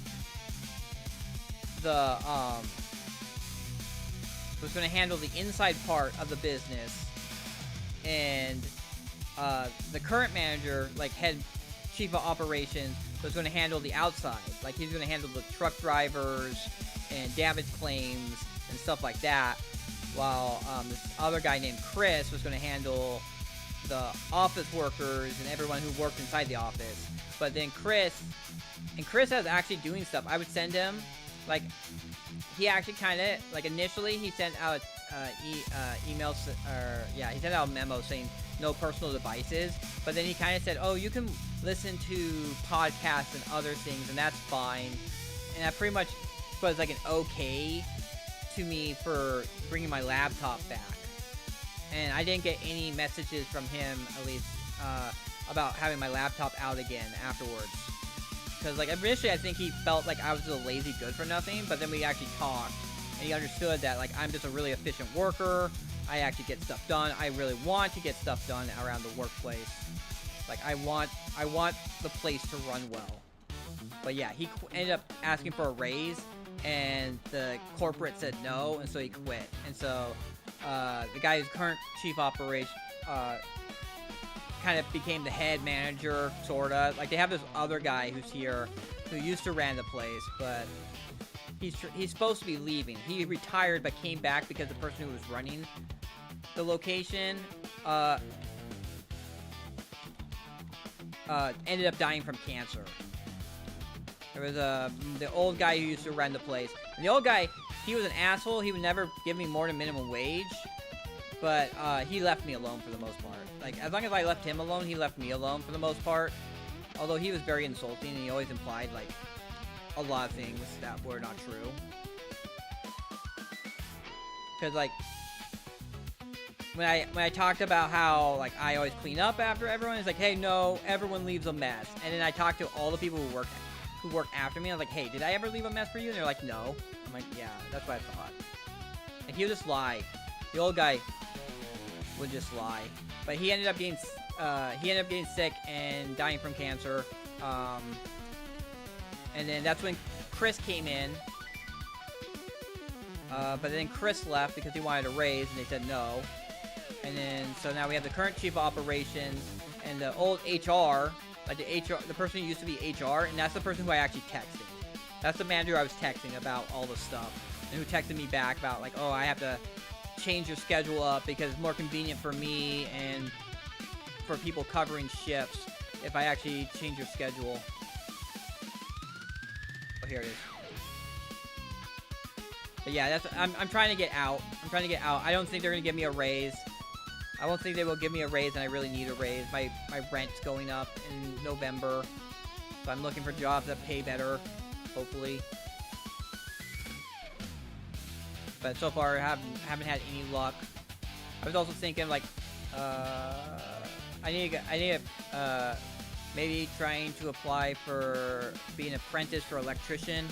was going to handle the inside part of the business, and the current manager, like head chief of operations, was going to handle the outside. Like, he's going to handle the truck drivers and damage claims and stuff like that, while this other guy named Chris was going to handle the office workers and everyone who worked inside the office. But then Chris was actually doing stuff. I would send him, like, he actually kind of, like, initially he sent out emails, he sent out a memo saying no personal devices, but then he kind of said, oh, you can listen to podcasts and other things, and that's fine. And that pretty much was like an okay to me for bringing my laptop back. And I didn't get any messages from him, at least, about having my laptop out again afterwards. Because, like, initially I think he felt like I was just a lazy good for nothing, but then we actually talked, and he understood that, like, I'm just a really efficient worker. I actually get stuff done. I really want to get stuff done around the workplace. Like, I want the place to run well. But yeah, he ended up asking for a raise, and the corporate said no, and so he quit. And so the guy who's current chief operation kind of became the head manager, sorta. Like, they have this other guy who's here who used to run the place, but he's supposed to be leaving. He retired but came back because the person who was running the location ended up dying from cancer. There was the old guy who used to run the place. And the old guy, he was an asshole. He would never give me more than minimum wage. But he left me alone for the most part. Like, as long as I left him alone, he left me alone for the most part. Although he was very insulting, and he always implied, like, a lot of things that were not true. Because, like, when I talked about how, like, I always clean up after everyone, it's like, hey, no, everyone leaves a mess. And then I talked to all the people who work after me. I was like, hey, did I ever leave a mess for you? And they're like, no. I'm like, yeah, that's what I thought. And he would just lie. The old guy would just lie. But he ended up getting sick and dying from cancer. And then that's when Chris came in. But then Chris left because he wanted a raise, and they said no. And then, so now we have the current chief of operations and the old HR, like the person who used to be HR, and that's the person who I actually texted. That's the manager I was texting about all the stuff, and who texted me back about like, oh, I have to change your schedule up because it's more convenient for me and for people covering shifts if I actually change your schedule. Oh, here it is. But yeah, I'm trying to get out. I'm trying to get out. I don't think they're gonna give me a raise. I don't think they will give me a raise, and I really need a raise. My rent's going up in November, so I'm looking for jobs that pay better, hopefully. But so far, I haven't had any luck. I was also thinking like, I need maybe trying to apply for being an apprentice for electrician.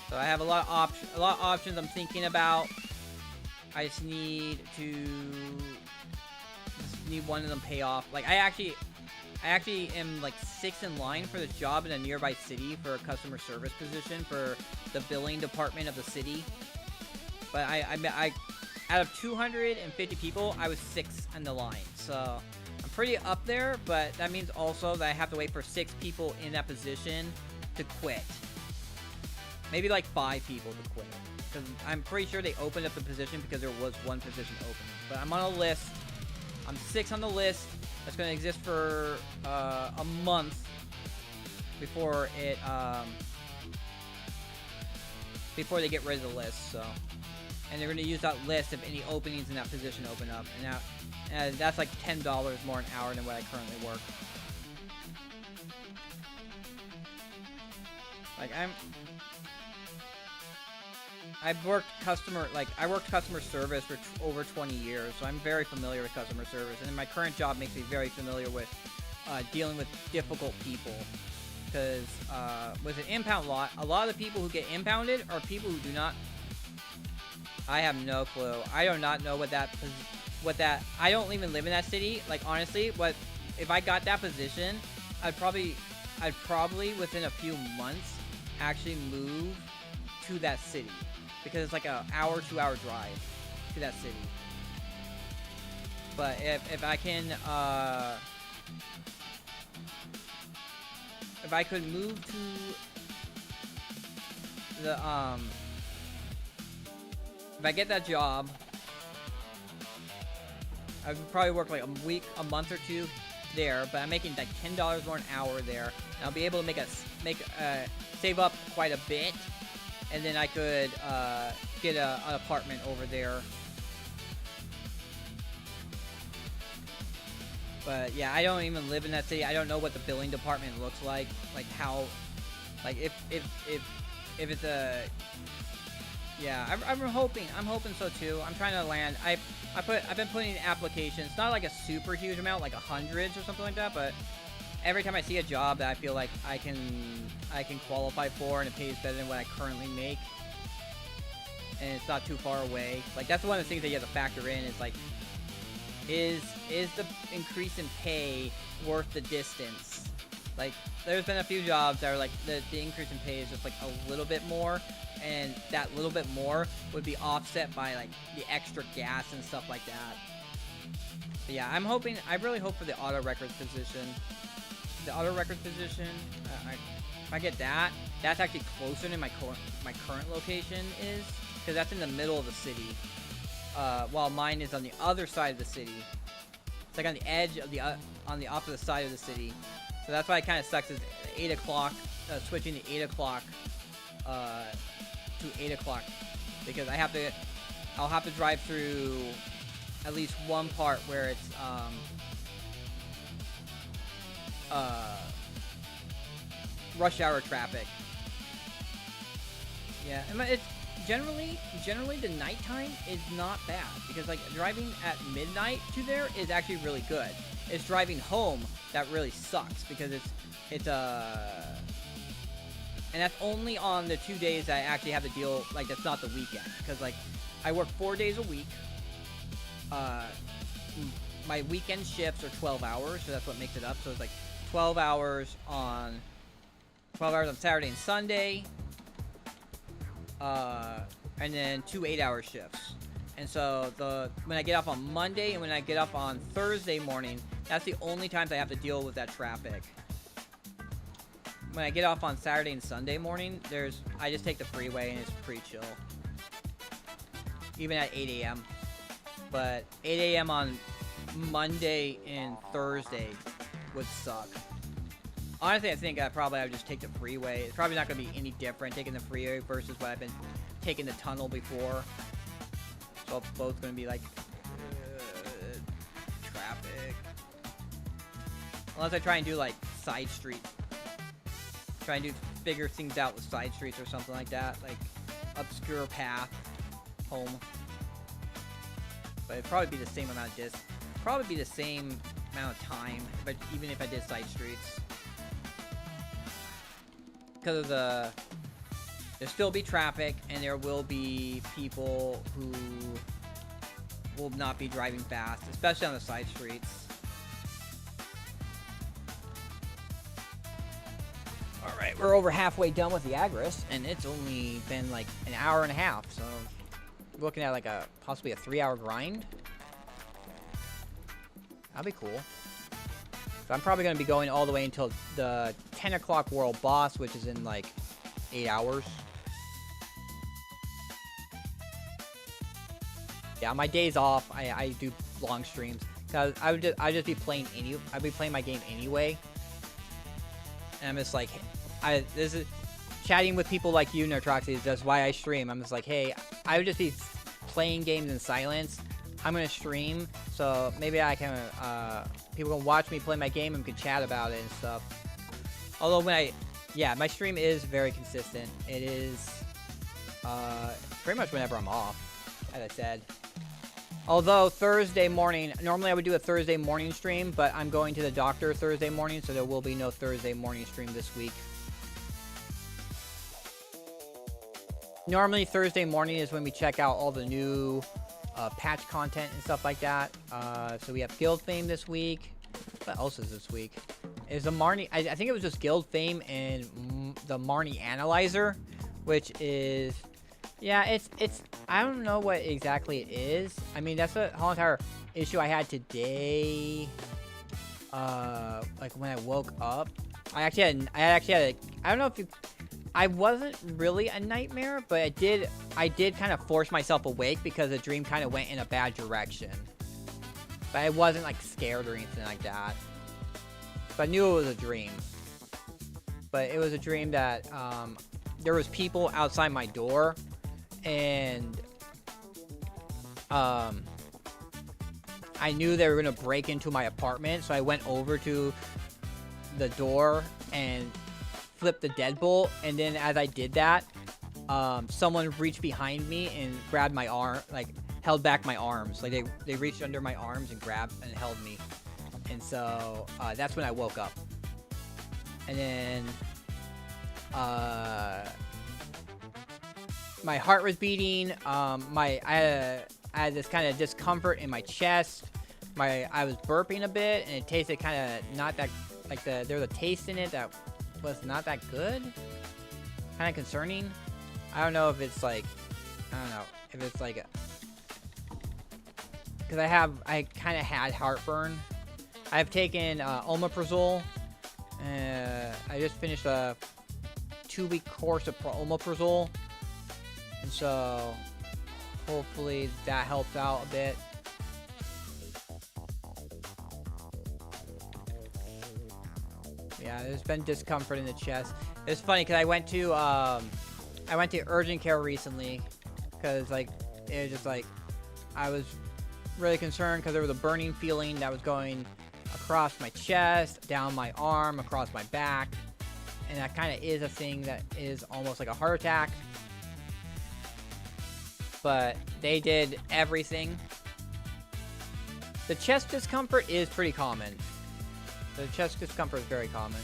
So I have a lot of options I'm thinking about. I just need one of them pay off. Like I actually am like 6th in line for this job in a nearby city for a customer service position for the billing department of the city. But I out of 250 people, I was 6th in the line. So I'm pretty up there, but that means also that I have to wait for 6 people in that position to quit. Maybe like 5 people to quit. Because I'm pretty sure they opened up the position because there was one position open. But I'm on a list. I'm 6th on the list. That's going to exist for a month before it before they get rid of the list. So, and they're going to use that list if any openings in that position open up. And now, that's like $10 more an hour than what I currently work. Like I've worked customer service for over 20 years, so I'm very familiar with customer service, and my current job makes me very familiar with dealing with difficult people. Because with an impound lot, a lot of the people who get impounded are people who do not. I have no clue. I do not know what that. I don't even live in that city. Like honestly, if I got that position, I'd probably within a few months actually move to that city. Because it's like a 2-hour drive to that city. But if I can, if I could move to the, if I get that job, I would probably work like a month or 2 there, but I'm making like $10 more an hour there. And I'll be able to save up quite a bit. And then I could get an apartment over there. But yeah, I don't even live in that city. I don't know what the billing department looks like. Like how, like if it's a, yeah. I'm hoping so too. I'm trying to land. I've been putting in applications. Not like a super huge amount, like hundreds or something like that, but every time I see a job that I feel like I can qualify for and it pays better than what I currently make, and it's not too far away. Like that's one of the things that you have to factor in is like, is the increase in pay worth the distance? Like there's been a few jobs that are like the increase in pay is just like a little bit more, and that little bit more would be offset by like the extra gas and stuff like that. But yeah, I really hope for the auto records position. The auto records position, if I get that, that's actually closer than my current location is, because that's in the middle of the city, while mine is on the other side of the city. It's like on the edge of on the opposite side of the city. So that's why it kind of sucks. Is 8 o'clock, switching to 8 o'clock, to 8 o'clock, because I'll have to drive through at least one part where it's rush hour traffic. Yeah, and it's generally the nighttime is not bad, because like driving at midnight to there is actually really good. It's driving home that really sucks, because it's and that's only on the 2 days I actually have to deal, like that's not the weekend, because like I work 4 days a week. My weekend shifts are 12 hours, so that's what makes it up. So it's like 12 hours on 12 hours on Saturday and Sunday, and then 2 8-hour shifts. And so when I get off on Monday and when I get up on Thursday morning, that's the only times I have to deal with that traffic. When I get off on Saturday and Sunday morning, I just take the freeway and it's pretty chill. Even at 8 a.m. But 8 a.m. on Monday and Thursday would suck. Honestly, I think I would just take the freeway. It's probably not going to be any different taking the freeway versus what I've been taking the tunnel before. So it's both going to be like traffic. Unless I try and do like side streets. Try and figure things out with side streets or something like that. Like obscure path home. But it'd probably be the same amount of distance. Probably be the same amount of time, but even if I did side streets. Because of there'll still be traffic, and there will be people who will not be driving fast, especially on the side streets. Alright, we're over halfway done with the agris, and it's only been like an hour and a half, so we're looking at like possibly a 3-hour grind. That'd be cool. So I'm probably going to be going all the way until the 10 o'clock world boss, which is in like 8 hours. Yeah, my days off, I do long streams because I'd just be playing I'd be playing my game anyway. And I'm just like, this is chatting with people like you, Nertroxy. That's why I stream. I'm just like, hey, I would just be playing games in silence. I'm gonna stream, so maybe I can, people can watch me play my game and can chat about it and stuff. Although my stream is very consistent. It is, pretty much whenever I'm off, as I said. Although Thursday morning, normally I would do a Thursday morning stream, but I'm going to the doctor Thursday morning, so there will be no Thursday morning stream this week. Normally Thursday morning is when we check out all the new patch content and stuff like that. So we have Guild Fame this week. What else is this week? Is the Marnie? I think it was just Guild Fame and the Marnie Analyzer, which is, yeah, it's. I don't know what exactly it is. I mean, that's the whole entire issue I had today. Like when I woke up, I actually had. I don't know if you. I wasn't really a nightmare, but I did kind of force myself awake because the dream kind of went in a bad direction. But I wasn't like scared or anything like that. So I knew it was a dream. But it was a dream that there was people outside my door, and I knew they were gonna break into my apartment, so I went over to the door and flipped the deadbolt, and then as I did that, someone reached behind me and grabbed my arm, like held back my arms. Like they reached under my arms and grabbed and held me. And so that's when I woke up. And then my heart was beating. I had this kind of discomfort in my chest. I was burping a bit, and it tasted kind of not that, like there was a taste in it that was not that good. Kind of concerning. I don't know if it's like, because I kind of had heartburn. I've taken omeprazole. I just finished a 2-week course of omeprazole, and so hopefully that helps out a bit. Yeah, there's been discomfort in the chest. It's funny because I went to urgent care recently because like it was just like I was really concerned because there was a burning feeling that was going across my chest, down my arm, across my back, and that kind of is a thing that is almost like a heart attack. But they did everything. The chest discomfort is pretty common. The chest discomfort is very common.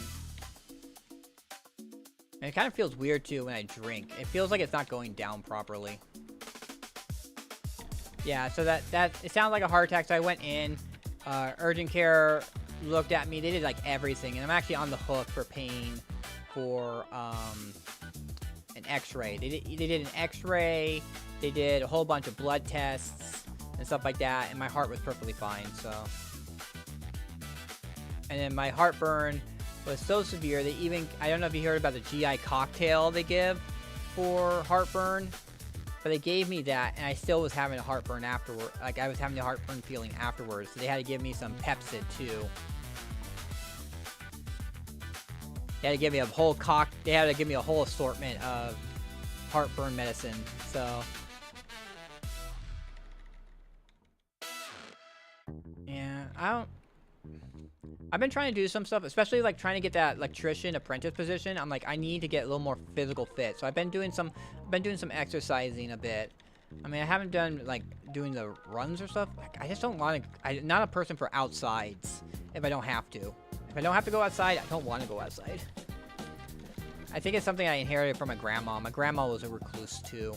And it kind of feels weird too when I drink. It feels like it's not going down properly. Yeah, so that it sounds like a heart attack. So I went in urgent care. looked at me. They did like everything, and I'm actually on the hook for paying for an X-ray. They did an X-ray. They did a whole bunch of blood tests and stuff like that, and my heart was perfectly fine. So, and then my heartburn was so severe that even, I don't know if you heard about the GI cocktail they give for heartburn, but they gave me that, and I still was having a heartburn afterward. Like, I was having the heartburn feeling afterwards, so they had to give me some Pepsid too. They had to give me a whole they had to give me a whole assortment of heartburn medicine. So yeah, I've been trying to do some stuff, especially like trying to get that electrician apprentice position. I'm like, I need to get a little more physical fit. So I've been doing some exercising a bit. I mean, I haven't done like doing the runs or stuff. Like, I just don't want to. I'm not a person for outsides if I don't have to. If I don't have to go outside, I don't want to go outside. I think it's something I inherited from my grandma. My grandma was a recluse too.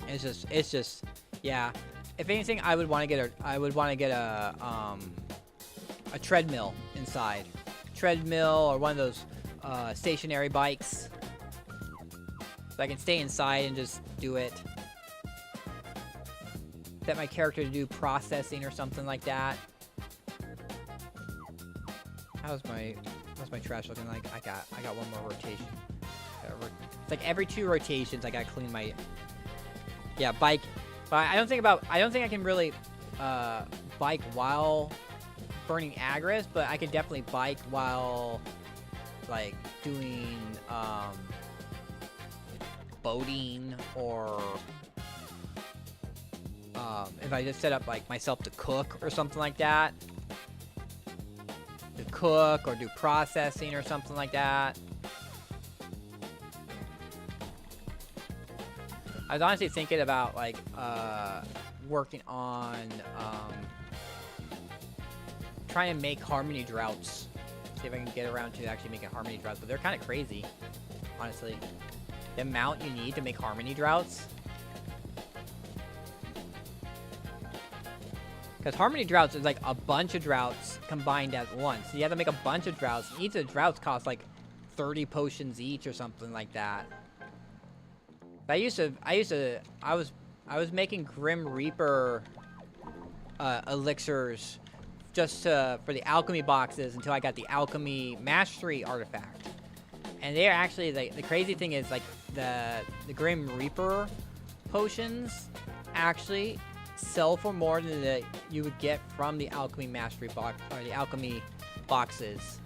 It's just, yeah. If anything, I would want to get a treadmill inside, treadmill or one of those stationary bikes, so I can stay inside and just do it. Set my character to do processing or something like that. How's my trash looking like? I got one more rotation. It's like every 2 rotations I gotta clean my bike. But I don't think I can really bike while burning agris, but I can definitely bike while like doing boating, or if I just set up like myself to cook or something like that. To cook or do processing or something like that. I was honestly thinking about like working on trying to make harmony droughts. See if I can get around to actually making harmony droughts, but they're kind of crazy, honestly. The amount you need to make harmony droughts. Because harmony droughts is like a bunch of droughts combined at once. So you have to make a bunch of droughts. Each of the droughts costs like 30 potions each or something like that. I was making Grim Reaper elixirs just for the alchemy boxes until I got the alchemy mastery artifact. And they're actually the crazy thing is like the Grim Reaper potions actually sell for more than you would get from the alchemy mastery box or the alchemy boxes.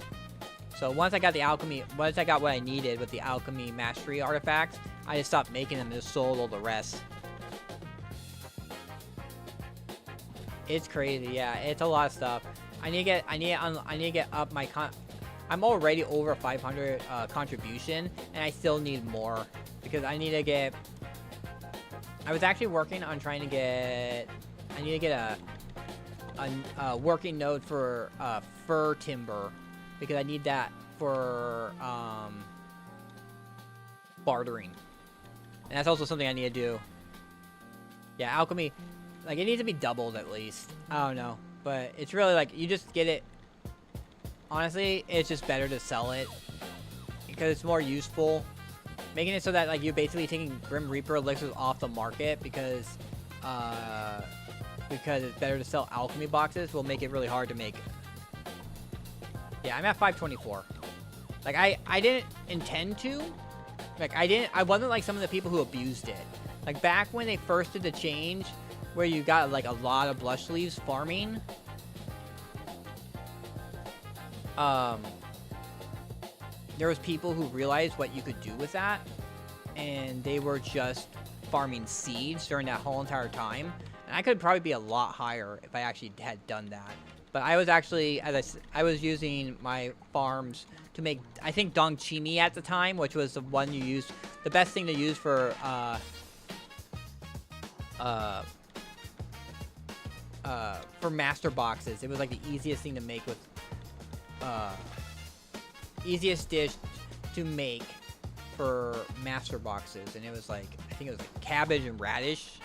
So once I got what I needed with the alchemy mastery artifacts, I just stopped making them and just sold all the rest. It's crazy, yeah. It's a lot of stuff. I need to get up my I'm already over 500 contribution, and I still need more because I need to get. I was actually working on trying to get. I need to get a working node for fir timber because I need that for bartering, and that's also something I need to do. Yeah, alchemy, like it needs to be doubled at least. I don't know, but it's really like you just get it. Honestly, it's just better to sell it because it's more useful. Making it so that like you're basically taking Grim Reaper elixirs off the market because it's better to sell alchemy boxes will make it really hard to make. Yeah, I'm at 524. Like I didn't intend to. Like I wasn't like some of the people who abused it. Like back when they first did the change where you got like a lot of blush leaves farming. There was people who realized what you could do with that, and they were just farming seeds during that whole entire time. And I could probably be a lot higher if I actually had done that. But I was actually, I was using my farms to make, I think, Dongchimi at the time, which was the one you used, the best thing to use for master boxes. It was like the easiest thing to make with, easiest dish to make for master boxes, and it was like, I think it was like cabbage and radish.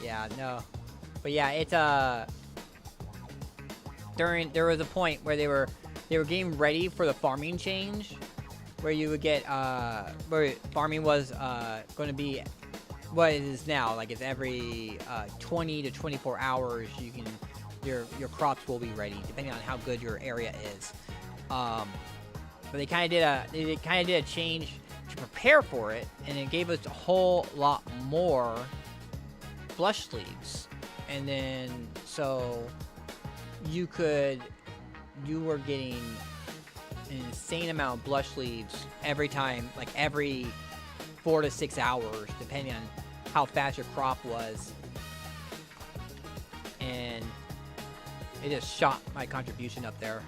Yeah, no. But yeah, it's there was a point where they were getting ready for the farming change, where you would get where farming was going to be what it is now. Like it's every 20 to 24 hours you can your crops will be ready depending on how good your area is. But they kind of did a change to prepare for it, and it gave us a whole lot more blush leaves. And then so you were getting an insane amount of blush leaves every time, like every 4 to 6 hours, depending on how fast your crop was. And it just shot my contribution up there.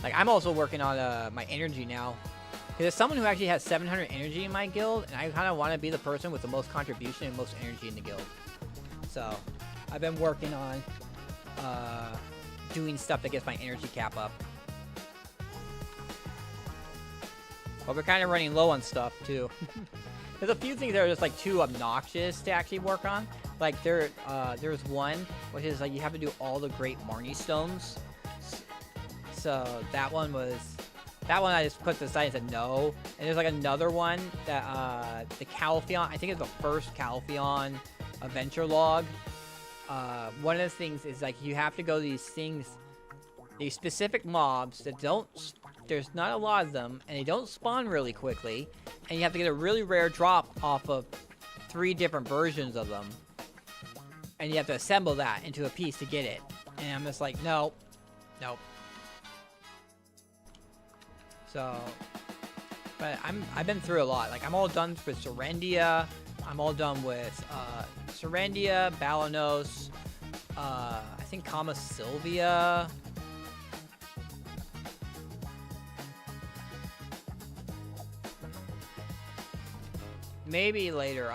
Like, I'm also working on my energy now. Because as someone who actually has 700 energy in my guild, and I kind of want to be the person with the most contribution and most energy in the guild. So, I've been working on doing stuff that gets my energy cap up. But we're kind of running low on stuff, too. There's a few things that are just, like, too obnoxious to actually work on. Like, there's one, which is, like, you have to do all the great Marnie stones. So, that one I just put to the side and said no. And there's, like, another one that, the Calpheon, I think it's the first Calpheon adventure log. One of the things is, like, you have to go to these specific mobs that there's not a lot of them, and they don't spawn really quickly, and you have to get a really rare drop off of 3 different versions of them, and you have to assemble that into a piece to get it. And I'm just like, nope. So, but I've been through a lot. Like, I'm all done with Serendia. I'm all done with Serendia, Balanos, I think Kama Sylvia. Maybe later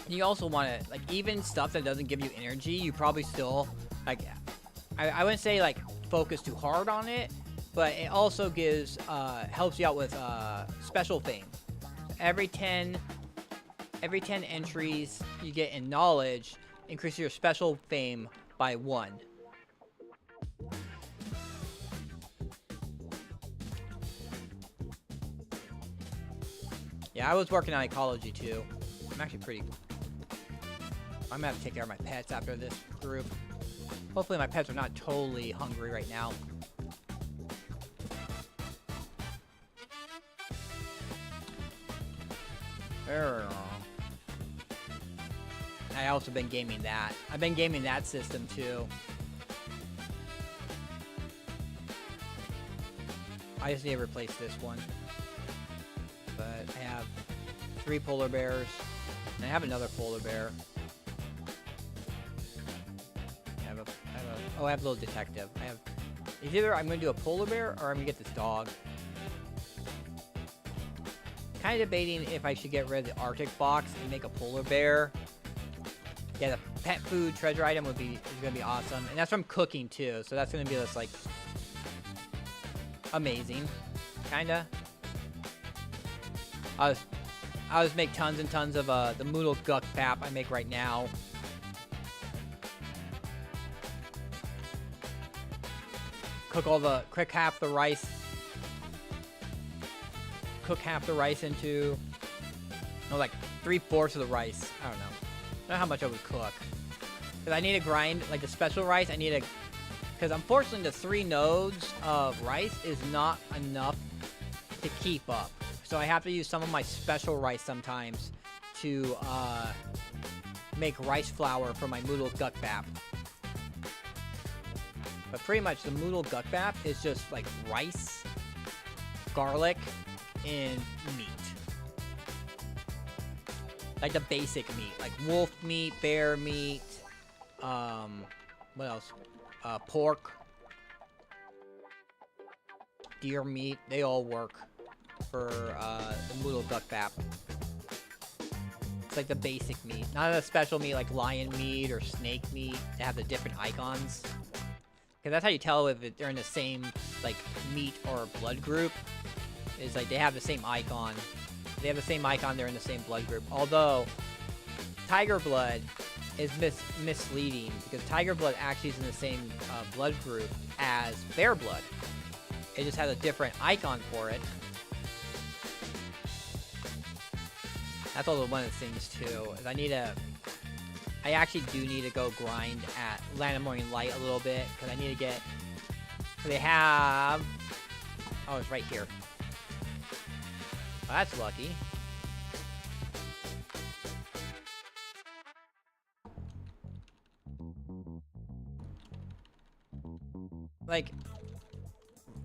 you also want to, like, even stuff that doesn't give you energy, you probably still, like, I wouldn't say, like, focus too hard on it, but it also gives, helps you out with, special fame. Every 10 entries you get in knowledge, increase your special fame by 1. Yeah, I was working on ecology too. I'm actually I'm gonna have to take care of my pets after this group. Hopefully my pets are not totally hungry right now. I also been gaming that. I've been gaming that system too. I just need to replace this one. But I have 3 polar bears, and I have another polar bear. I have a little detective. It's either I'm gonna do a polar bear or I'm gonna get this dog. Kind of debating if I should get rid of the Arctic box and make a polar bear. Yeah, the pet food treasure item is gonna be awesome, and that's from cooking too. So that's gonna be this, like, amazing, kinda. I'll just make tons and tons of the Moodle Guck Pap I make right now. Cook half the rice. Cook half the rice into, no, like 3/4 of the rice. I don't know how much I would cook. Because I need to grind, like, the special rice. Because unfortunately the 3 nodes of rice is not enough to keep up. So I have to use some of my special rice sometimes to make rice flour for my Moodle Guck Bap. But pretty much the Moodle Guck Bap is just, like, rice, garlic, and meat. Like the basic meat, like wolf meat, bear meat, what else? Pork, deer meat, they all work for the Moodle Guck Bap. It's like the basic meat, not a special meat like lion meat or snake meat to have the different icons. Because that's how you tell if they're in the same, like, meat or blood group. Is like they have the same icon They have the same icon. They're in the same blood group. Although Tiger Blood is misleading because Tiger Blood actually is in the same blood group as Bear Blood. It just has a different icon for it. That's also one of the things too. Is I actually do need to go grind at Land of Morning Light a little bit because I need to get. They have. Oh, it's right here. Well, that's lucky. Like,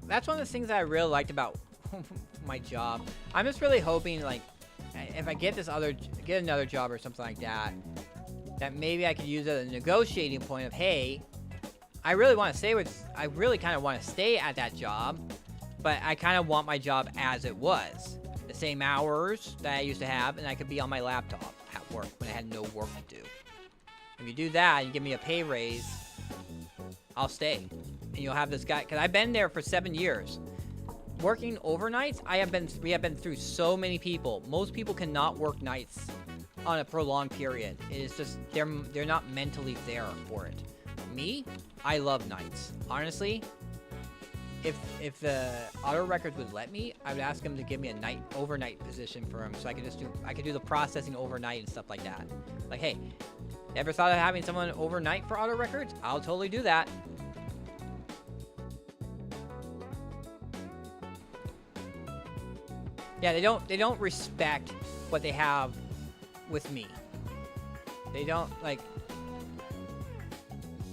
that's one of the things that I really liked about my job. I'm just really hoping, like, if I get another job or something like that, that maybe I could use it as a negotiating point of, hey, I really kind of want to stay at that job, but I kind of want my job as it was. The same hours that I used to have, and I could be on my laptop at work when I had no work to do. If you do that, and you give me a pay raise, I'll stay. And you'll have this guy, because I've been there for 7 years. Working overnights, we have been through so many people. Most people cannot work nights on a prolonged period. It is just, they're not mentally there for it. Me, I love nights. Honestly, if the auto records would let me, I would ask them to give me a overnight position for them, so I could do the processing overnight and stuff like that. Like, hey, ever thought of having someone overnight for auto records? I'll totally do that. Yeah, they don't respect what they have with me. They don't, like.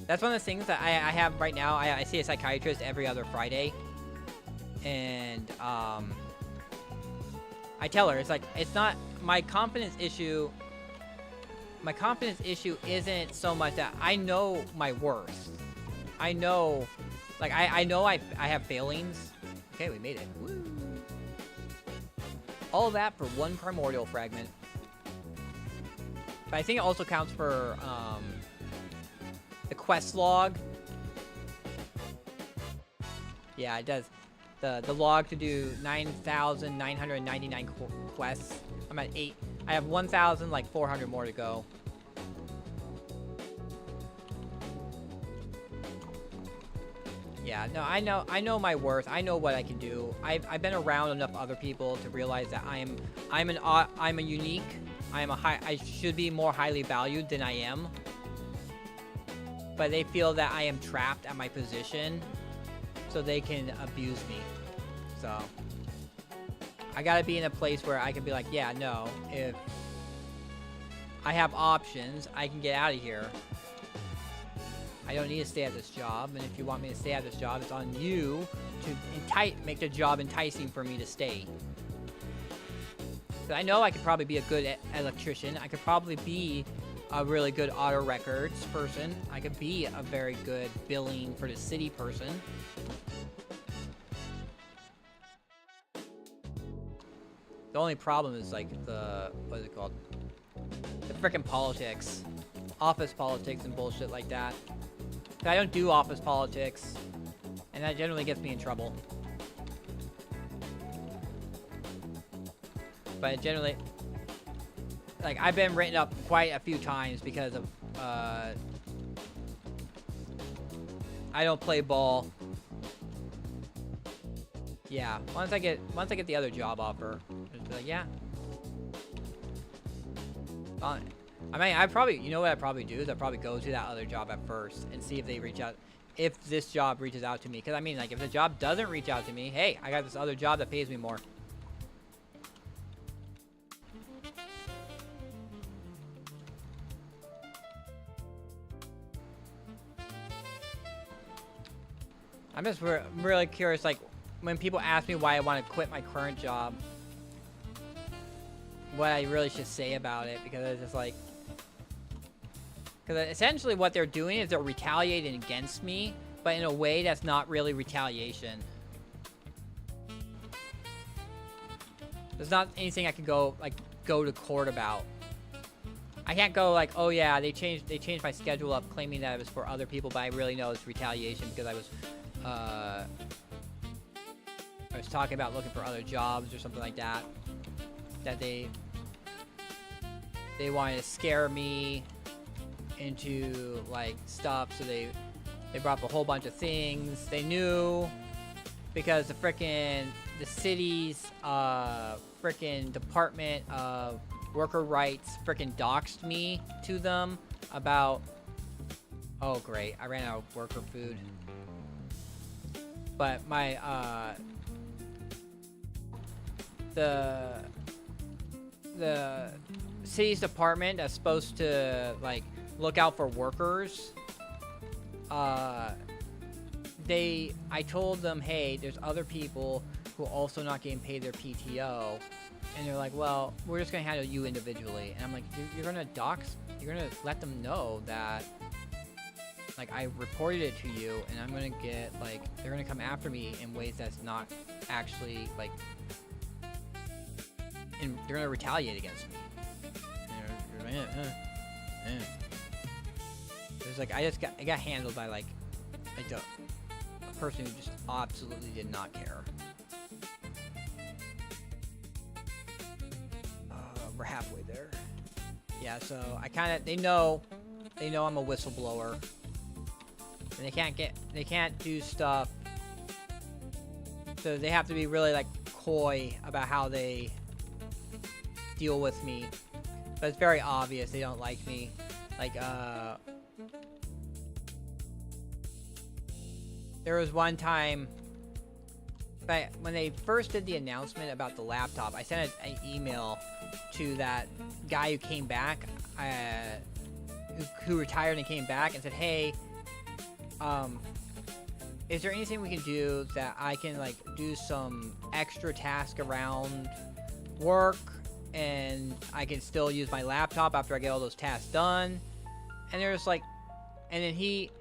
That's one of the things that I have right now. I see a psychiatrist every other Friday. And, I tell her, it's like, it's not, my confidence issue isn't so much that I know my worth. I know, like, I know I have failings. Okay, we made it. Woo. All that for one primordial fragment. But I think it also counts for, the quest log. Yeah, it does. The log to do 9,999 quests. I'm at 8. I have 1,400 more to go. Yeah, no, I know my worth. I know what I can do. I've been around enough other people to realize that I'm a unique. I should be more highly valued than I am. But they feel that I am trapped at my position, so they can abuse me. So I gotta be in a place where I can be like, yeah, no, if I have options, I can get out of here. I don't need to stay at this job, and if you want me to stay at this job, it's on you to make the job enticing for me to stay. But I know I could probably be a good electrician. I could probably be a really good auto records person. I could be a very good billing for the city person. The only problem is like what is it called? The frickin' politics. Office politics and bullshit like that. I don't do office politics, and that generally gets me in trouble. But generally, like, I've been written up quite a few times because of, I don't play ball. Yeah, once I get the other job offer, just be like, yeah. I mean, you know what I'd probably do is I'd probably go to that other job at first and see if they reach out, if this job reaches out to me. Because, I mean, like, if the job doesn't reach out to me, hey, I got this other job that pays me more. I'm just really curious, like, when people ask me why I want to quit my current job, what I really should say about it, because it's just like, because essentially what they're doing is they're retaliating against me, but in a way that's not really retaliation. There's not anything I can go to court about. I can't go like, oh yeah, they changed my schedule up, claiming that it was for other people, but I really know it's retaliation because I was talking about looking for other jobs or something like that. that they wanted to scare me into like stuff, so they brought up a whole bunch of things. They knew because the city's frickin' Department of Worker Rights frickin' doxed me to them about. Oh great, I ran out of worker food. But my the city's department that's supposed to like look out for workers, I told them, hey, there's other people who are also not getting paid their PTO, and they're like, well, we're just gonna handle you individually. And I'm like, you're gonna let them know that like I reported it to you, and I'm gonna get like they're gonna come after me in ways that's not actually like, and they're gonna retaliate against me. It was like I got handled by like a person who just absolutely did not care. We're halfway there. Yeah, so they know I'm a whistleblower, and they can't do stuff. So they have to be really like coy about how they deal with me. But it's very obvious they don't like me. Like, there was one time, when they first did the announcement about the laptop, I sent an email to that guy who came back, who retired and came back, and said, hey, is there anything we can do that I can, like, do some extra task around work, and I can still use my laptop after I get all those tasks done? And there's like, and then he,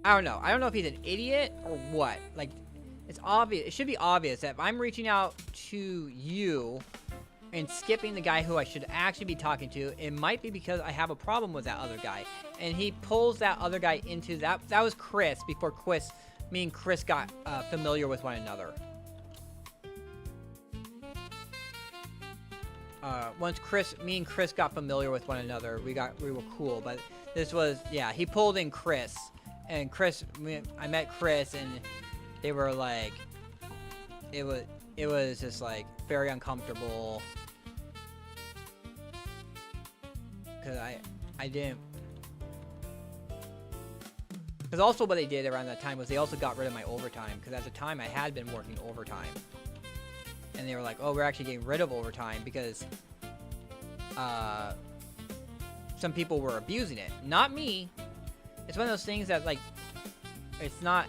I don't know if he's an idiot or what. Like, it's obvious, it should be obvious that if I'm reaching out to you and skipping the guy who I should actually be talking to, it might be because I have a problem with that other guy. And he pulls that other guy into that was Chris, before me and Chris got familiar with one another. Once me and Chris got familiar with one another, we were cool. But this was, yeah, he pulled in Chris, and I met Chris, and they were like, it was just like very uncomfortable, because I didn't, because also what they did around that time was they also got rid of my overtime, because at the time I had been working overtime. And they were like, oh, we're actually getting rid of overtime because some people were abusing it. Not me. It's one of those things that, like, it's not,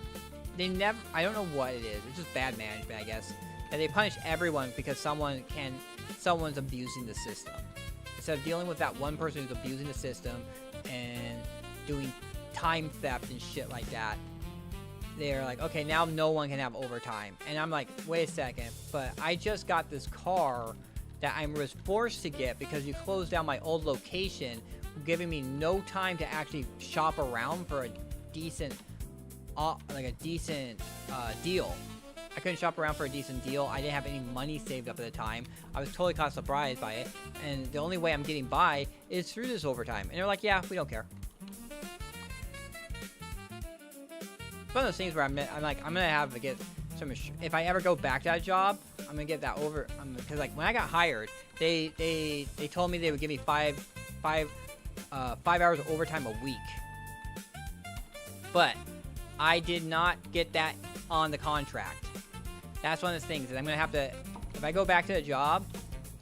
I don't know what it is. It's just bad management, I guess. And they punish everyone because someone's abusing the system. Instead of dealing with that one person who's abusing the system and doing time theft and shit like that, they're like, okay, now no one can have overtime. And I'm like, wait a second, but I just got this car that I was forced to get because you closed down my old location, giving me no time to actually shop around for a decent deal. I couldn't shop around for a decent deal. I didn't have any money saved up at the time. I was totally caught surprised by it. And the only way I'm getting by is through this overtime. And they're like, yeah, we don't care. One of those things where I'm like, I'm gonna have to get some. If I ever go back to that job, I'm gonna get that over. Because like when I got hired, they told me they would give me five hours of overtime a week. But I did not get that on the contract. That's one of the things that I'm gonna have to. If I go back to the job,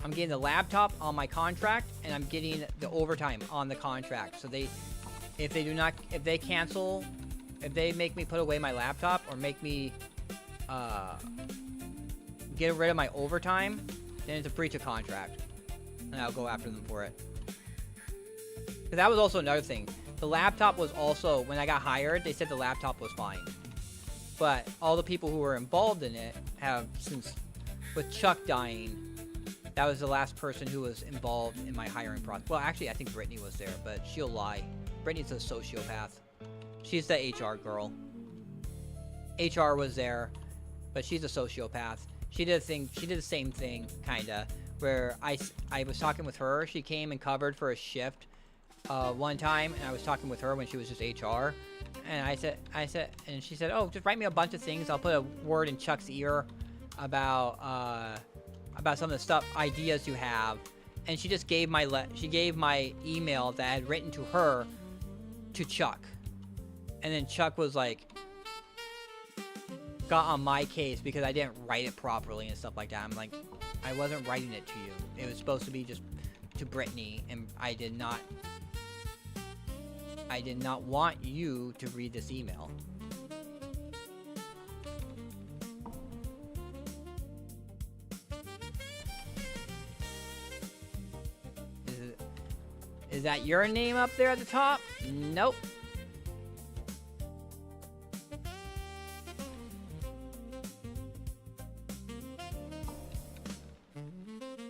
I'm getting the laptop on my contract, and I'm getting the overtime on the contract. So if they make me put away my laptop or make me get rid of my overtime, then it's a breach of contract, and I'll go after them for it. Because that was also another thing. The laptop was also, when I got hired, they said the laptop was fine. But all the people who were involved in it have since, with Chuck dying, that was the last person who was involved in my hiring process. Well, actually, I think Brittany was there, but she'll lie. Brittany's a sociopath. She's the HR girl. HR was there, but she's a sociopath. she did the same thing, kinda, where I was talking with her. She came and covered for a shift one time, and I was talking with her when she was just HR, and I said, and she said, oh, just write me a bunch of things. I'll put a word in Chuck's ear about some of the stuff, ideas you have, and she just gave my email that I had written to her to Chuck, and then Chuck was like, got on my case because I didn't write it properly and stuff like that. I'm like, I wasn't writing it to you. It was supposed to be just to Brittany, and I did not want you to read this email. Is that your name up there at the top? Nope.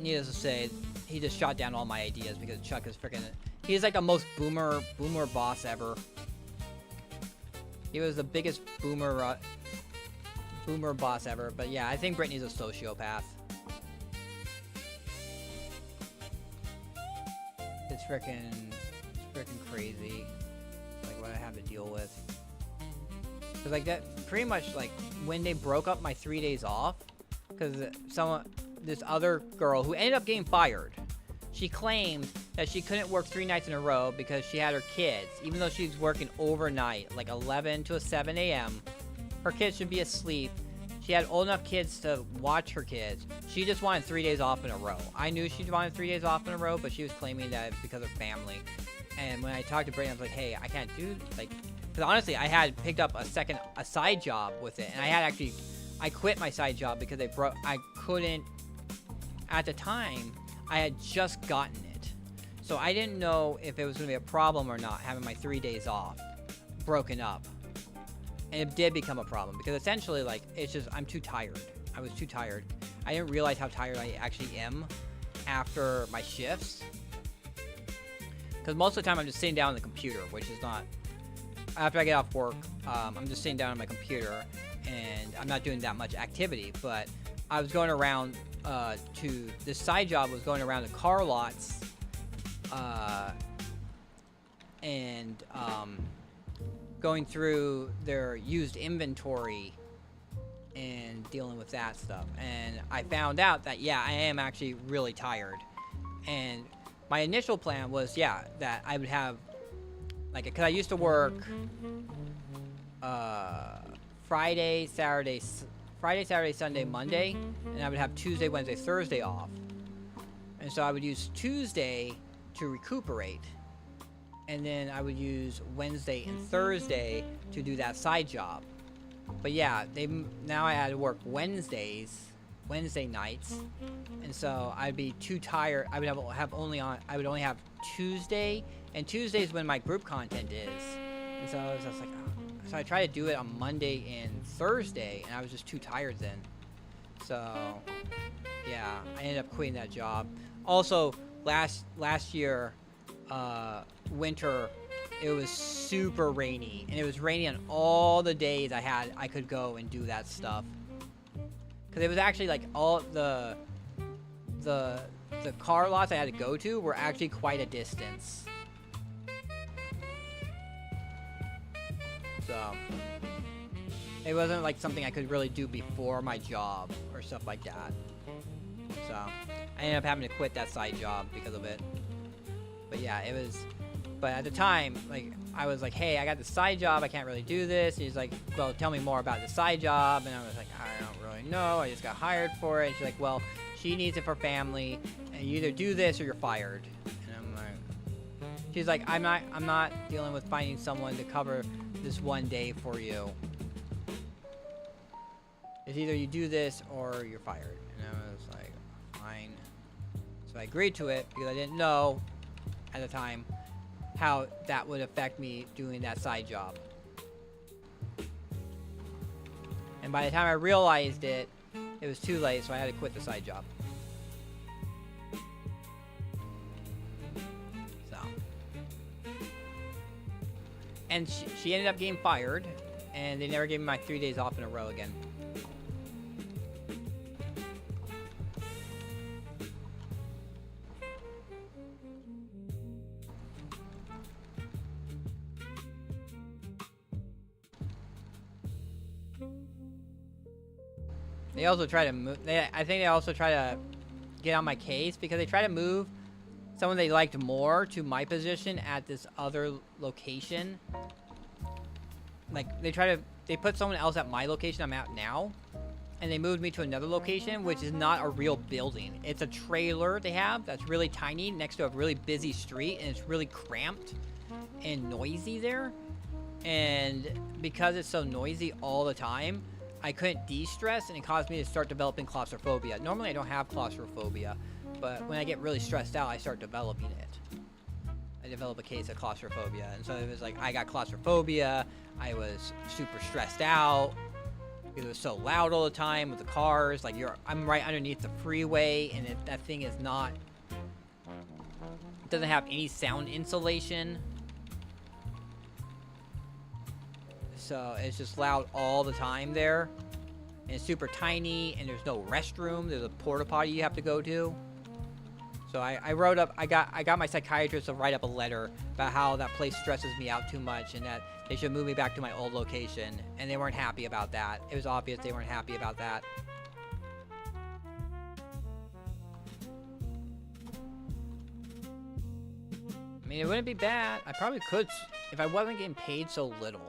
Needless to say, he just shot down all my ideas because Chuck is freaking... He's like the most boomer boss ever. He was the biggest boomer boss ever. But yeah, I think Brittany's a sociopath. It's freaking crazy. Like what I have to deal with. Cause like that, pretty much like when they broke up my 3 days off, cause this other girl who ended up getting fired, she claimed that she couldn't work 3 nights in a row because she had her kids, even though she's working overnight, like 11 to 7 a.m. Her kids should be asleep. She had old enough kids to watch her kids. She just wanted 3 days off in a row. I knew she wanted 3 days off in a row, but she was claiming that it's because of family. And when I talked to Brittany, I was like, hey, I can't do, like, because honestly, I had picked up a side job with it, and I quit my side job because I couldn't, at the time, I had just gotten it. So I didn't know if it was going to be a problem or not, having my 3 days off broken up. And it did become a problem because essentially, like, it's just, I'm too tired. I was too tired. I didn't realize how tired I actually am after my shifts. Because most of the time I'm just sitting down on the computer, which is not, after I get off work, I'm just sitting down on my computer and I'm not doing that much activity. But I was going around to, this side job was going around the car lots and going through their used inventory and dealing with that stuff. And I found out that, yeah, I am actually really tired. And my initial plan was, yeah, that I would have, like, because I used to work Friday, Saturday, Sunday, Monday, and I would have Tuesday, Wednesday, Thursday off. And so I would use Tuesday to recuperate. And then I would use Wednesday and Thursday to do that side job. But yeah, now I had to work Wednesday nights, and so I'd be too tired. I would only have Tuesday, and Tuesday is when my group content is. And so I was just like, oh. So I tried to do it on Monday and Thursday, and I was just too tired then. So yeah, I ended up quitting that job. Also, last year, winter, it was super rainy, and it was rainy on all the days I could go and do that stuff. Because it was actually like all the car lots I had to go to were actually quite a distance. So it wasn't like something I could really do before my job or stuff like that. So I ended up having to quit that side job because of it. But yeah, it was. But at the time, like, I was like, hey, I got the side job, I can't really do this. And he's like, well, tell me more about the side job. And I was like, I don't really know, I just got hired for it. And she's like, well, she needs it for family, and you either do this or you're fired. And I'm like, she's like, I'm not dealing with finding someone to cover this one day for you. It's either you do this or you're fired. And I was like, fine. So I agreed to it because I didn't know at the time how that would affect me doing that side job. And by the time I realized it, it was too late, so I had to quit the side job. So. And she ended up getting fired, and they never gave me my 3 days off in a row again. They also try to move. I think they also try to get on my case because they try to move someone they liked more to my position at this other location. Like they put someone else at my location I'm at now, and they moved me to another location, which is not a real building. It's a trailer they have that's really tiny next to a really busy street, and it's really cramped and noisy there. And because it's so noisy all the time, I couldn't de-stress, and it caused me to start developing claustrophobia. Normally I don't have claustrophobia, but when I get really stressed out, I start developing it. I develop a case of claustrophobia, and so it was like I got claustrophobia. I was super stressed out. It was so loud all the time with the cars. Like I'm right underneath the freeway, and that thing is not. It doesn't have any sound insulation. So it's just loud all the time there, and it's super tiny, and there's no restroom. There's a porta potty you have to go to. So I wrote up. I got my psychiatrist to write up a letter about how that place stresses me out too much, and that they should move me back to my old location. And they weren't happy about that. It was obvious they weren't happy about that. I mean, it wouldn't be bad. I probably could if I wasn't getting paid so little.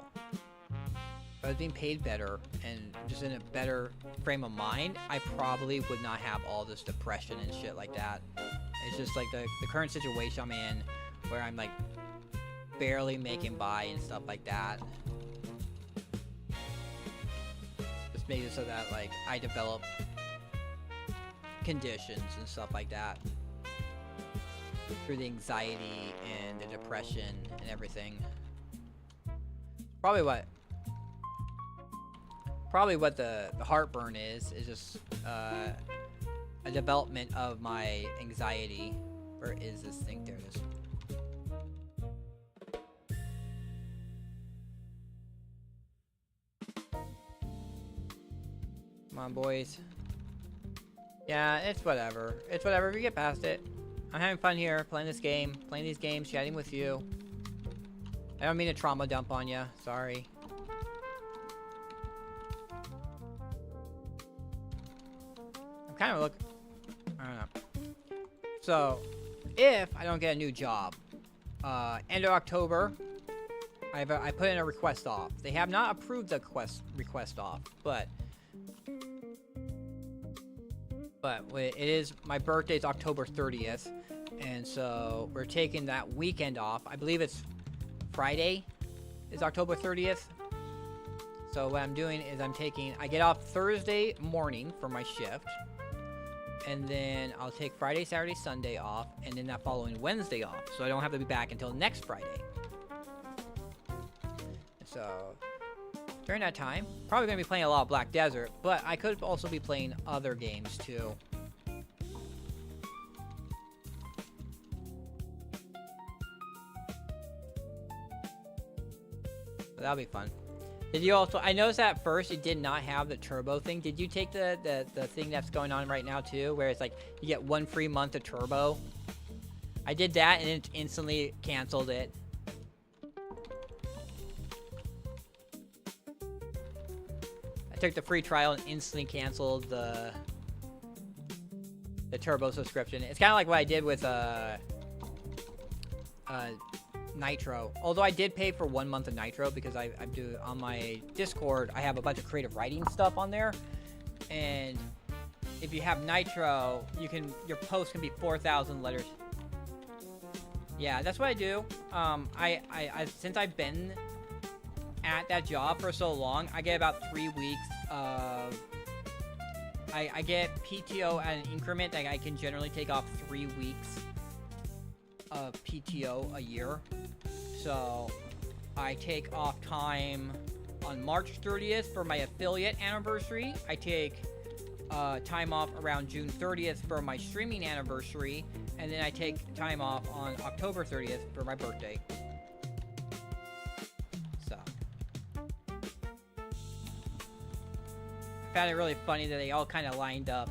If I was being paid better and just in a better frame of mind, I probably would not have all this depression and shit like that. It's just like the current situation I'm in, where I'm like barely making by and stuff like that. Just makes it so that like I develop conditions and stuff like that through the anxiety and the depression and everything. Probably what the heartburn is just a development of my anxiety. Where is this thing? There it is. Come on, boys. Yeah, it's whatever. It's whatever. We get past it. I'm having fun here, playing this game, playing these games, chatting with you. I don't mean to trauma dump on you. Sorry. Kind of I don't know. So, if I don't get a new job, end of October, I put in a request off. They have not approved the request off, but it is, my birthday's October 30th, and so we're taking that weekend off. I believe it's Friday is October 30th. So what I'm doing is I get off Thursday morning for my shift. And then I'll take Friday, Saturday, Sunday off, and then that following Wednesday off, so I don't have to be back until next Friday. So, during that time, probably going to be playing a lot of Black Desert, but I could also be playing other games too. So that'll be fun. Did you also, I noticed that at first it did not have the turbo thing. Did you take the thing that's going on right now too, where it's like you get 1 free month of turbo? I did that and it instantly canceled it. I took the free trial and instantly canceled the turbo subscription. It's kind of like what I did with Nitro. Although I did pay for 1 month of Nitro because I do on my Discord, I have a bunch of creative writing stuff on there, and if you have Nitro, your post can be 4,000 letters. Yeah, that's what I do. I since I've been at that job for so long, I get about 3 weeks of I get PTO at an increment. Like I can generally take off 3 weeks of PTO a year. So I take off time on March 30th for my affiliate anniversary. I take time off around June 30th for my streaming anniversary, and then I take time off on October 30th for my birthday. So I found it really funny that they all kind of lined up.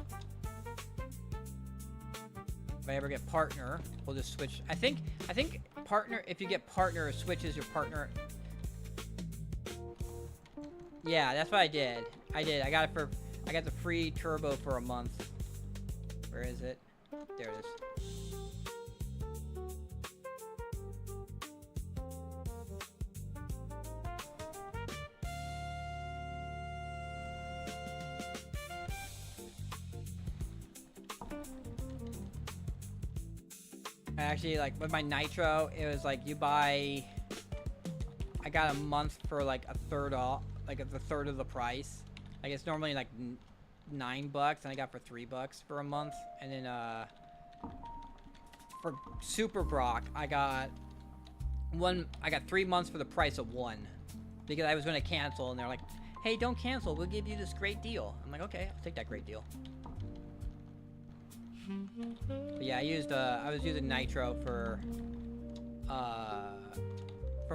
If I ever get partner, we'll just switch. I think partner, if you get partner, it switches your partner. Yeah, that's what I did. I got it for, I got the free turbo for a month. Where is it? There it is. Actually, like with my nitro, it was like you buy. I got a month for like a third off, like the third of the price. Like it's normally like $9, and I got for $3 for a month. And then for Super Brock, I got 3 months for the price of one, because I was going to cancel, and they're like, "Hey, don't cancel. We'll give you this great deal." I'm like, "Okay, I'll take that great deal." But yeah, I was using Nitro for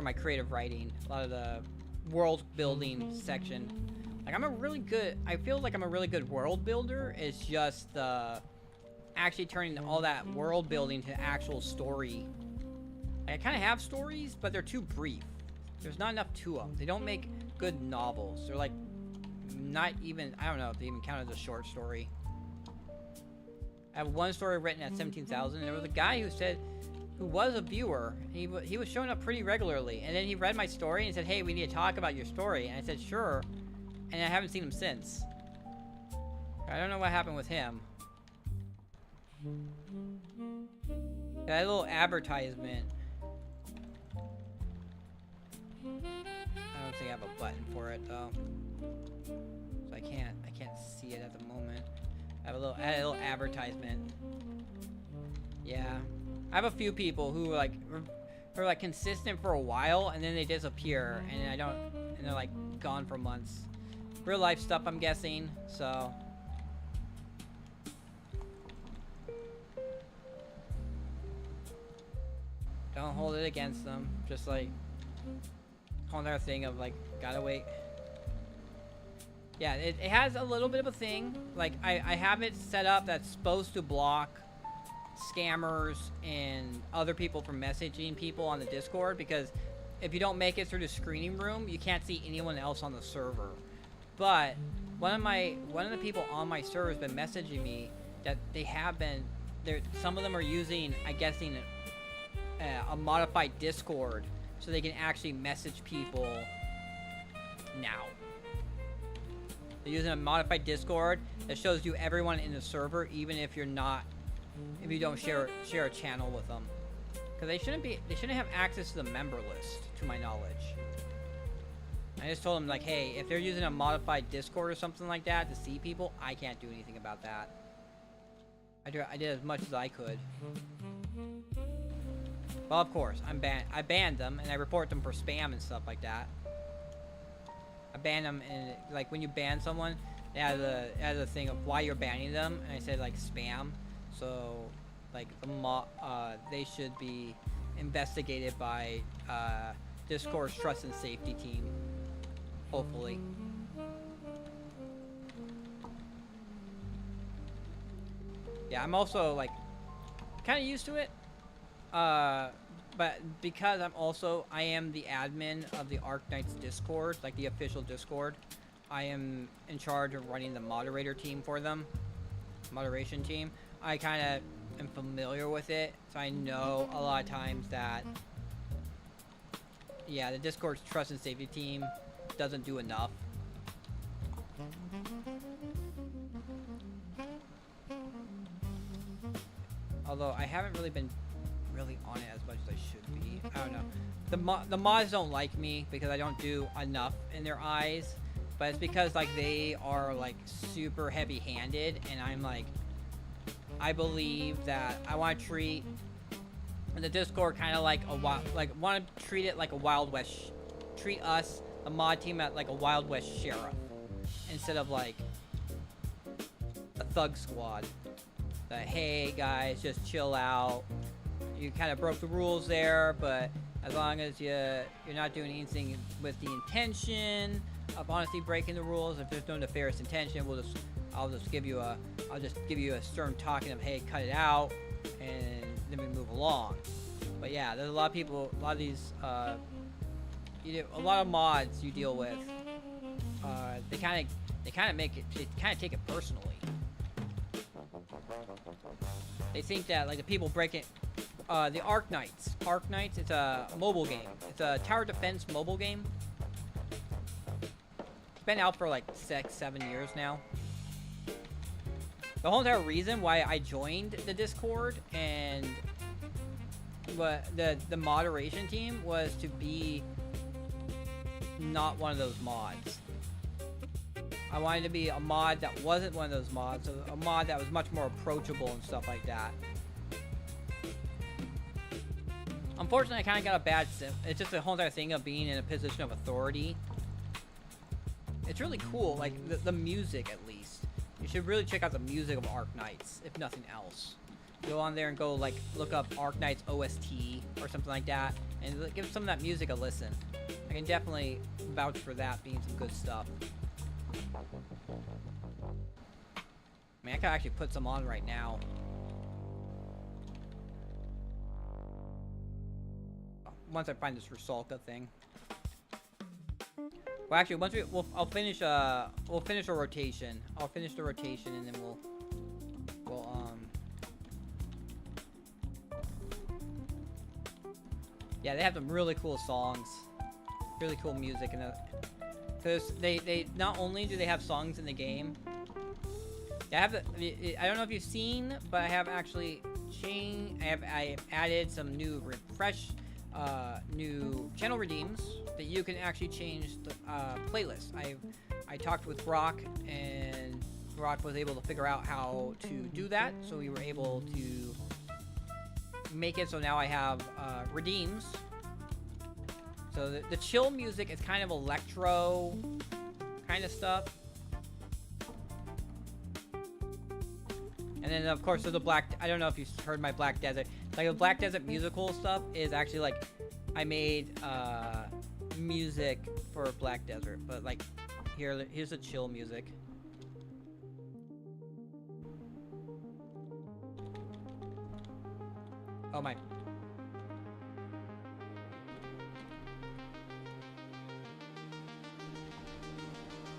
my creative writing, a lot of the world building section. Like I feel like I'm a really good world builder. It's just actually turning all that world building to actual story. Like, I kind of have stories, but they're too brief. There's not enough to them. They don't make good novels. They're like not even, I don't know if they even count as a short story. I have one story written at 17,000, and there was a guy who was a viewer. He was showing up pretty regularly, and then he read my story and said, "Hey, we need to talk about your story." And I said, "Sure," and I haven't seen him since. I don't know what happened with him. That little advertisement. I don't think I have a button for it though, so I can't see it at the moment. I have a little advertisement. Yeah, I have a few people who are like consistent for a while, and then they disappear, and and they're like gone for months. Real life stuff, I'm guessing. So don't hold it against them. Just like whole other thing of like, gotta wait. Yeah, it has a little bit of a thing. Like, I have it set up that's supposed to block scammers and other people from messaging people on the Discord, because if you don't make it through the screening room, you can't see anyone else on the server. But one of the people on my server has been messaging me that some of them are using, I'm guessing, a modified Discord, so they can actually message people now. They're using a modified Discord that shows you everyone in the server, even if you don't share a channel with them, because they shouldn't have access to the member list, to my knowledge. I just told them, like, hey, if they're using a modified Discord or something like that to see people, I can't do anything about that. I did as much as I could. Well, of course, I banned them, and I report them for spam and stuff like that. I banned them, and like when you ban someone, it has a thing of why you're banning them, and I said like spam. So like they should be investigated by Discord's trust and safety team, hopefully. Yeah, I'm also like kind of used to it. But because I am the admin of the Arc Knights Discord, like the official Discord, I am in charge of running the moderator team for them. Moderation team. I kind of am familiar with it, so I know a lot of times that, yeah, the Discord's trust and safety team doesn't do enough. Although I haven't really been on it as much as I should be. I don't know. The mods don't like me because I don't do enough in their eyes, but it's because like they are like super heavy-handed, and I'm like, I believe that I want to treat the Discord kind of like want to treat it like a Wild West. Treat us, the mod team, at like a Wild West sheriff, instead of like a thug squad. Hey guys, just chill out. You kind of broke the rules there, but as long as you're not doing anything with the intention of honestly breaking the rules, if there's no nefarious intention, I'll just give you a stern talking of, hey, cut it out, and then we move along. But yeah, there's a lot of people, a lot of these, a lot of mods you deal with, they kind of they kind of take it personally. They think that like the people break it. The Ark Knights. Ark Knights. It's a mobile game. It's a tower defense mobile game. It's been out for like 6-7 years now. The whole entire reason why I joined the Discord and the moderation team was to be not one of those mods. I wanted to be a mod that wasn't one of those mods, so a mod that was much more approachable and stuff like that. Unfortunately, I kind of got a bad sim. It's just the whole entire thing of being in a position of authority. It's really cool, like the music at least. You should really check out the music of Ark Knights, if nothing else. Go on there and go like look up Ark Knights OST or something like that, and give some of that music a listen. I can definitely vouch for that being some good stuff. I mean, I could actually put some on right now. Once I find this Rusalka thing. Well, actually, I'll finish a rotation. I'll finish the rotation and then we'll yeah, they have some really cool songs, really cool music, and because they not only do they have songs in the game. I don't know if you've seen, but I have actually I added some new new channel redeems that you can actually change the playlist. I talked with Brock, and Brock was able to figure out how to do that, so we were able to make it so now I have redeems. So the chill music is kind of electro kind of stuff. And then of course there's the I don't know if you heard my Black Desert. Like the Black Desert musical stuff is actually like I made music for Black Desert, but like here's the chill music. Oh my.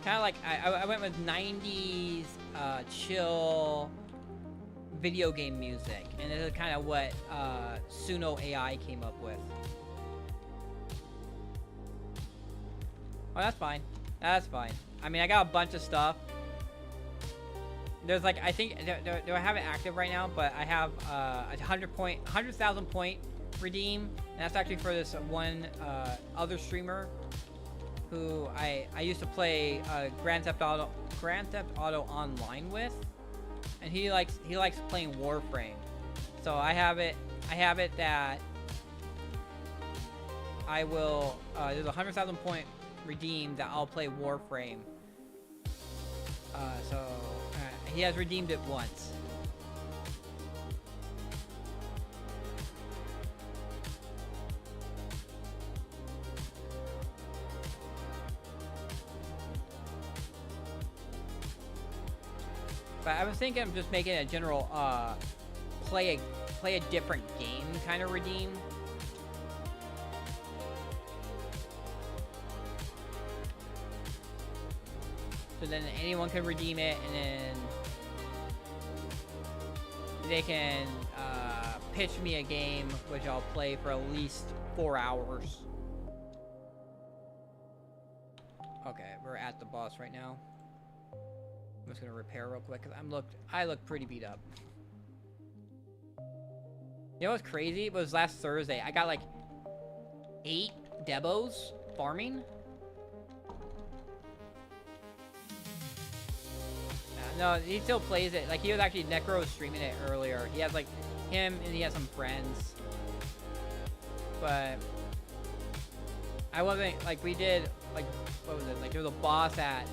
Kind of like I went with 90s chill video game music, and this is kind of what Suno AI came up with. Oh, that's fine. That's fine. I mean, I got a bunch of stuff. There's like, I think, do I have it active right now? But I have a 100,000 point redeem, and that's actually for this one other streamer who I used to play Grand Theft Auto Online with, and he likes playing Warframe. So I have it that I will there's a 100,000 point redeem that I'll play Warframe. So he has redeemed it once. But I was thinking of just making a general play a different game kind of redeem. So then anyone can redeem it, and then they can pitch me a game, which I'll play for at least 4 hours. Okay, we're at the boss right now. I'm just gonna repair real quick because I look pretty beat up. You know what's crazy? It was last Thursday. I got like 8 Debos farming. No, he still plays it. Like, he was actually Necro streaming it earlier. He has like him and he has some friends. But I wasn't like, we did like, what was it? Like, there was a boss at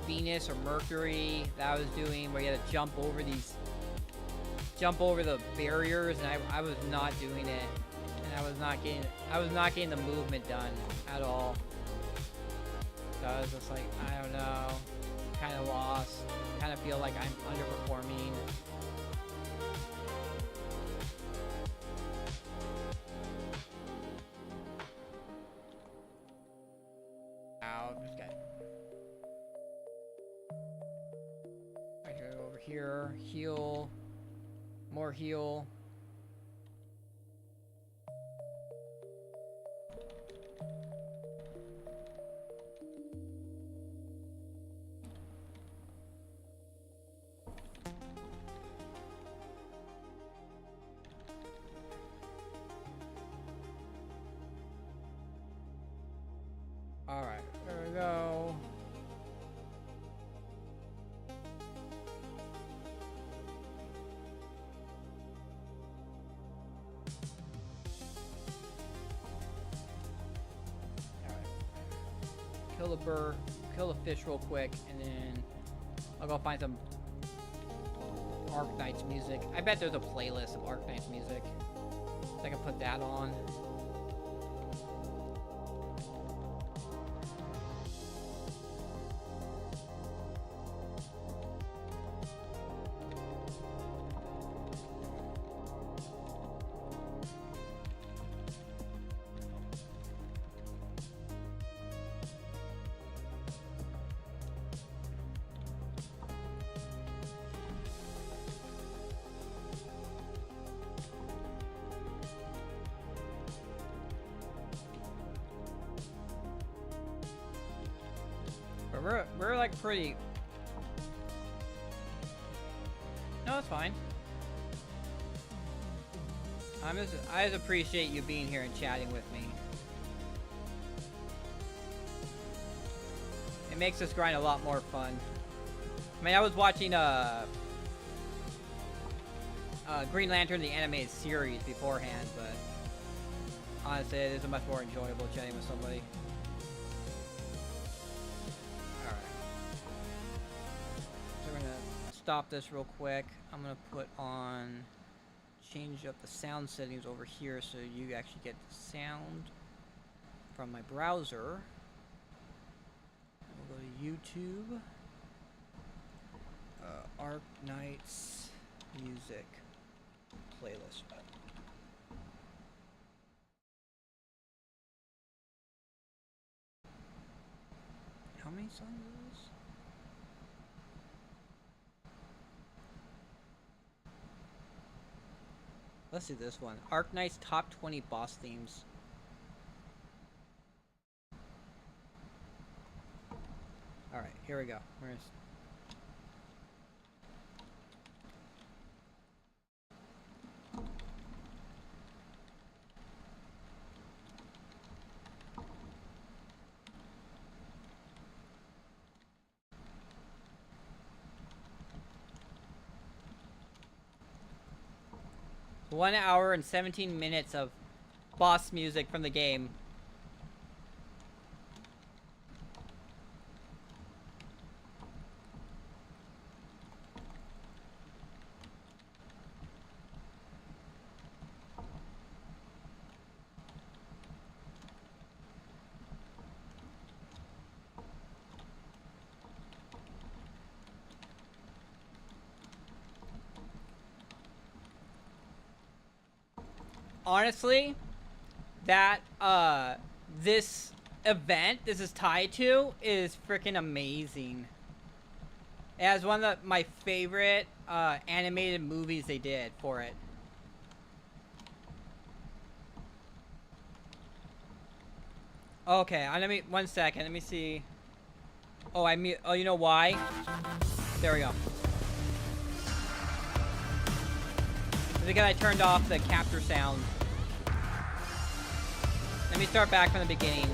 Venus or Mercury that I was doing where you had to jump over the barriers, and I was not doing it, and I was not getting the movement done at all. So I was just like, I don't know, kind of lost, kind of feel like I'm underperforming. Ow, this guy. here. Heal. More heal. Alright, there we go. Kill the burr, kill the fish real quick, and then I'll go find some Arknight's music. I bet there's a playlist of Arknight's music. So I can put that on. But we're like pretty... No, it's fine. I just appreciate you being here and chatting with me. It makes this grind a lot more fun. I mean, I was watching Green Lantern, the animated series beforehand, but honestly, it is much more enjoyable chatting with somebody. Stop this real quick. I'm gonna put on, change up the sound settings over here so you actually get the sound from my browser. We'll go to YouTube. Arknight's music playlist. How many songs is this? Let's do this one. Arknight's top 20 boss themes. Alright, here we go. Where's... One hour and 17 minutes of boss music from the game. Honestly, that this event this is tied to is freaking amazing. It has one of my favorite animated movies they did for it. Okay, let me 1 second. Let me see. Oh, oh, you know why? There we go. Because I turned off the capture sound. Let me start back from the beginning.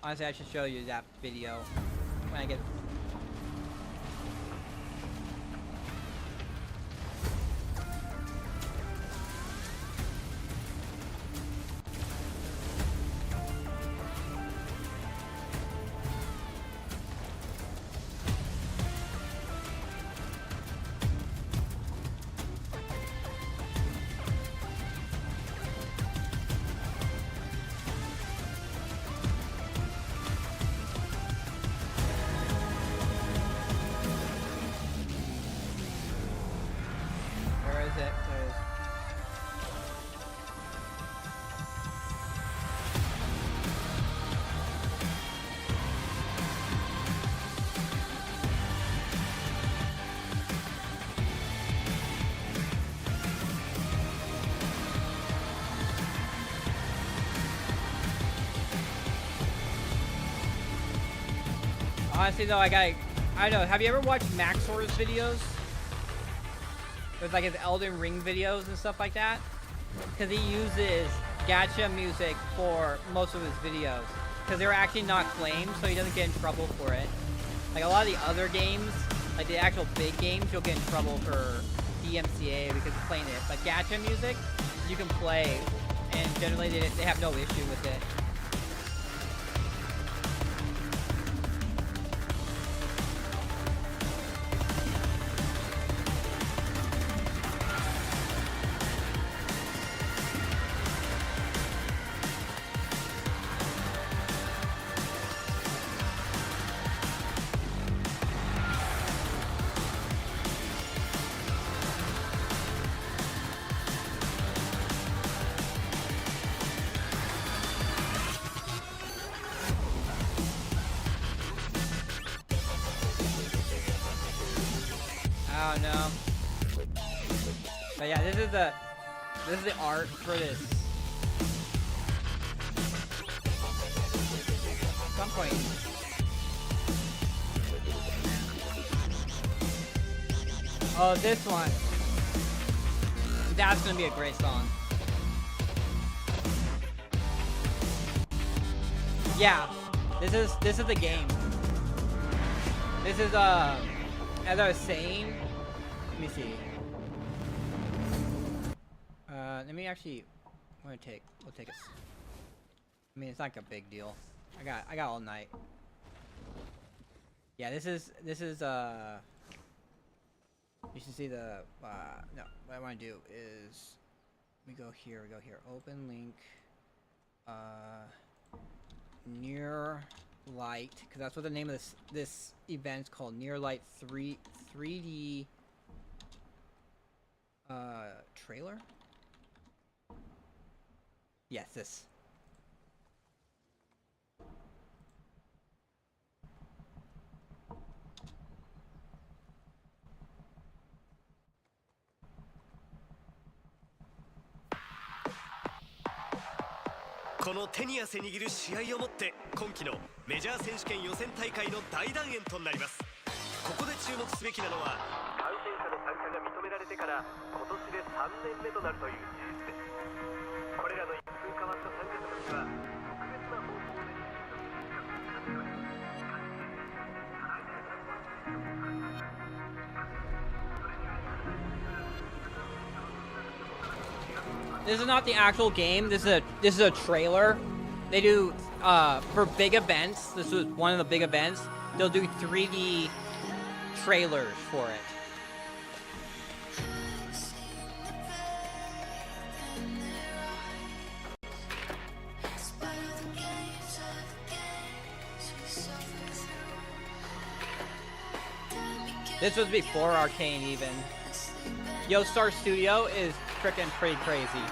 Honestly, I should show you that video when I get... Honestly though, I don't know, have you ever watched Maxor's videos? With like his Elden Ring videos and stuff like that? Because he uses gacha music for most of his videos. Because they're actually not claimed, so he doesn't get in trouble for it. Like a lot of the other games, like the actual big games, you'll get in trouble for DMCA because you're playing it. But gacha music, you can play, and generally they have no issue with it. I don't know. But yeah, this is the art for this. At some point. Oh, this one. That's gonna be a great song. Yeah, this is the game. This is as I was saying. Let me see. Let me actually. We'll take a. I mean, it's not like a big deal. I got all night. Yeah, this is. You should see the. No, what I want to do is. We go here. Open link. Near Light, because that's what the name of this event's called. Near Light 3D. Trailer? Yes, this.この手に汗握る試合をもって今季のメジャー選手権予選大会の大団円となります。ここで注目すべきなのは感染者の参加が認められてから今年で3年目となるという事実です。これらの一風変わった参加者たちは特別な方法で This is not the actual game. This is a trailer. They do for big events. This was one of the big events. They'll do 3D trailers for it. This was before Arcane even. Star Studio is frickin' pretty crazy.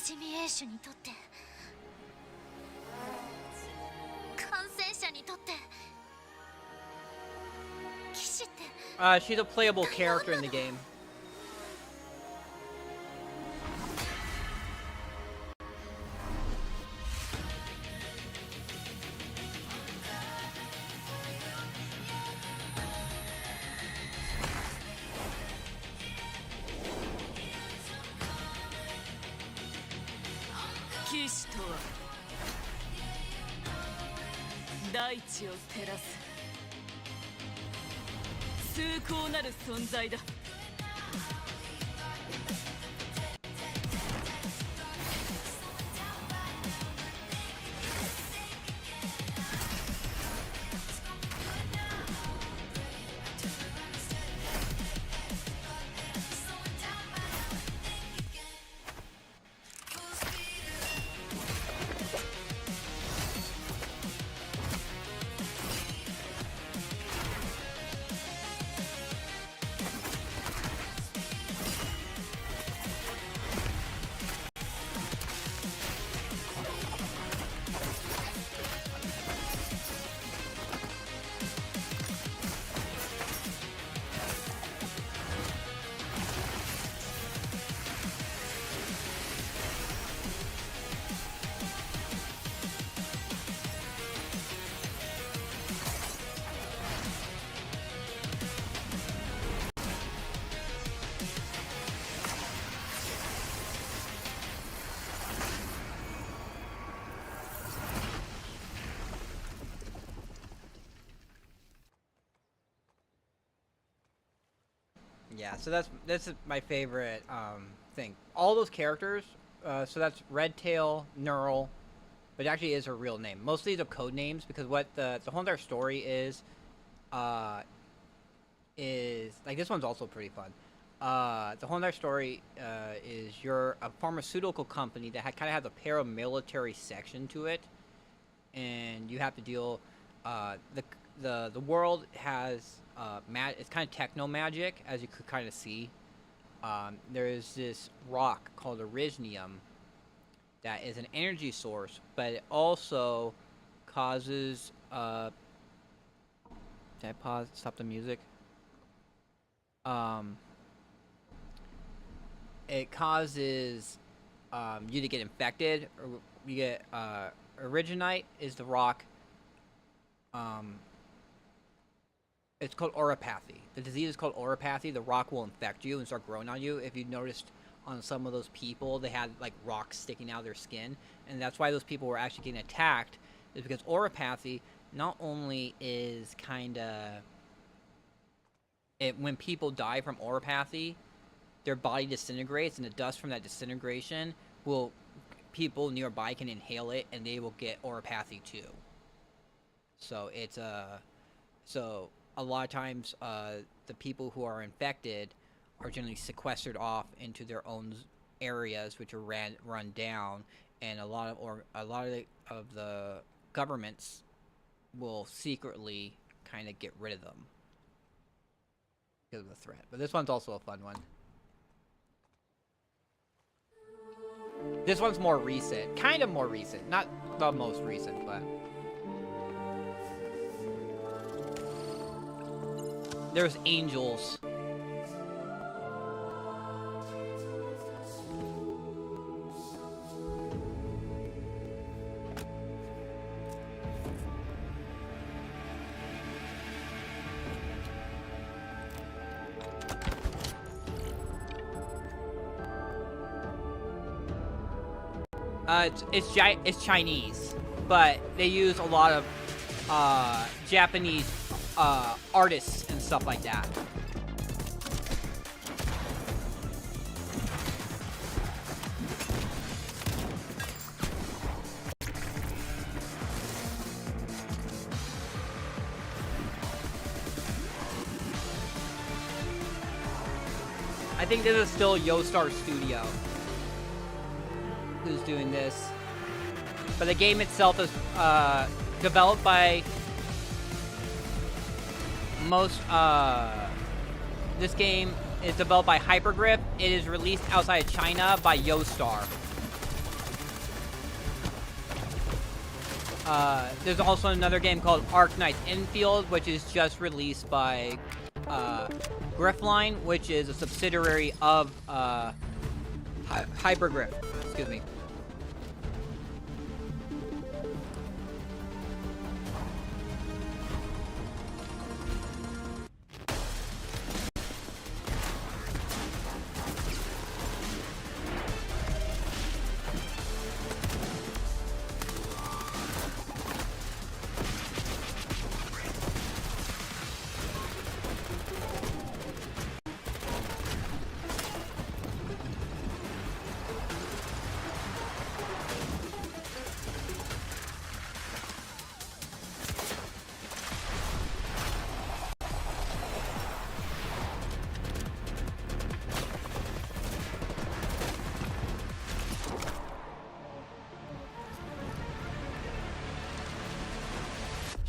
一味英種にとって感染者にとって騎士って She's a playable character in the game. Yeah, so that's my favorite thing. All those characters, so that's Redtail, Neural, but it actually is her real name. Most of these are code names because what the whole entire story is like this one's also pretty fun. The whole entire story is you're a pharmaceutical company that kind of has a paramilitary section to it, and you have to deal. The world has it's kind of techno magic, as you could kind of see. There is this rock called Arysnium that is an energy source, but it also causes. Can I pause? Stop the music. It causes you to get infected, or you get Originite is the rock. It's called Oropathy. The disease is called Oropathy. The rock will infect you and start growing on you. If you noticed on some of those people, they had like rocks sticking out of their skin, and that's why those people were actually getting attacked. Is because Oropathy not only is kind of when people die from Oropathy, their body disintegrates, and the dust from that disintegration will people nearby can inhale it, and they will get Oropathy too. So it's a lot of times the people who are infected are generally sequestered off into their own areas, which are run down, and a lot of the governments will secretly kind of get rid of them because of the threat. But this one's also a fun one. This one's more recent, kind of more recent, not the most recent, but there's angels. It's Chinese, but they use a lot of Japanese artists and stuff like that. I think this is still Yostar Studio who's doing this, but the game itself is developed by this game is developed by Hypergrip. It is released outside of China by Yostar. there's also another game called Arc Knights Infield, which is just released by Griffline, which is a subsidiary of Hypergriff. Excuse me.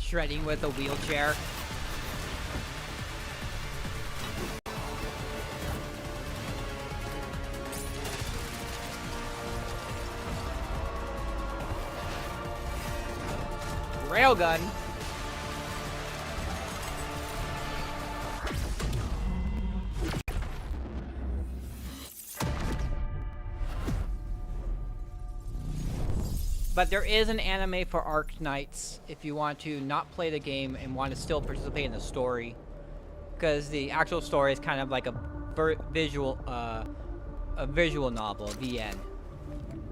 Shredding with a wheelchair. Railgun. But there is an anime for Arc Knights if you want to not play the game and want to still participate in the story. Because the actual story is kind of like a visual novel, VN.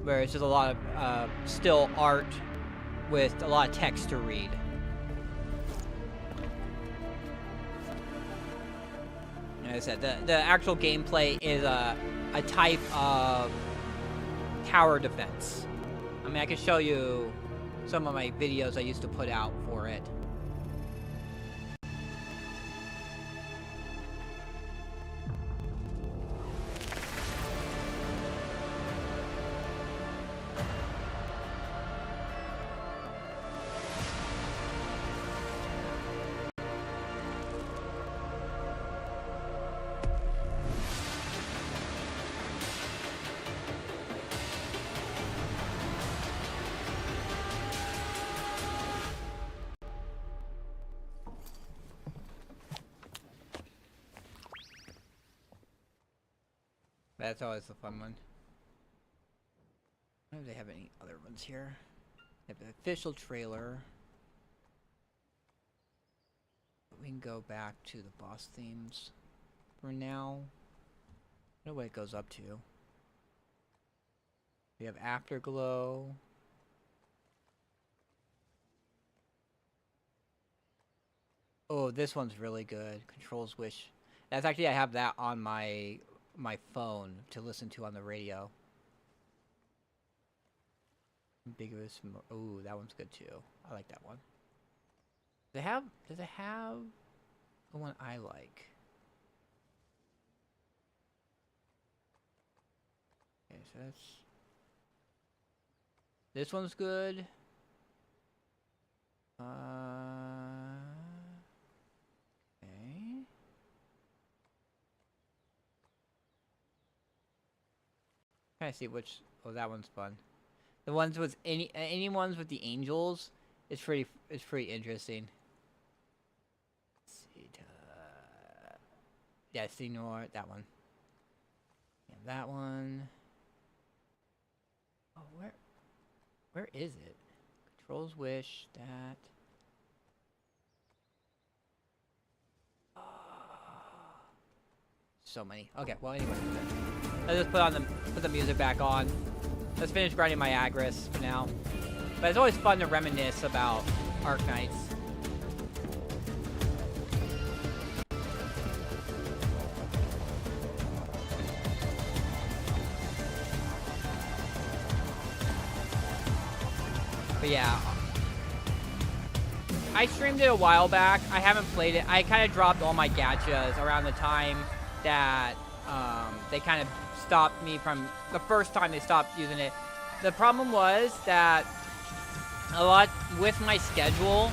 Where it's just a lot of still art with a lot of text to read. Like I said, the actual gameplay is a type of tower defense. I mean, I can show you some of my videos I used to put out for it. That's always the fun one. I don't know if they have any other ones here. They have the official trailer. We can go back to the boss themes for now. I don't know what it goes up to. We have Afterglow. Oh, this one's really good. Controls Wish. That's actually, I have that on my phone to listen to on the radio. Ambiguous. Oh, that one's good too. I like that one. Does it have the one I like? Okay, so that's... This one's good. Okay. Trying to see which. Oh, that one's fun. The ones with any ones with the angels is pretty interesting. Let's see, yeah, Senor, that one. Yeah, that one. Oh, where is it? Controls Wish, that. So many. Okay, well anyway. Let's just put the music back on. Let's finish grinding my agris for now. But it's always fun to reminisce about Arc Knights. But yeah. I streamed it a while back. I haven't played it. I kind of dropped all my gachas around the time that they kind of stopped me from the first time they stopped using it. The problem was that a lot with my schedule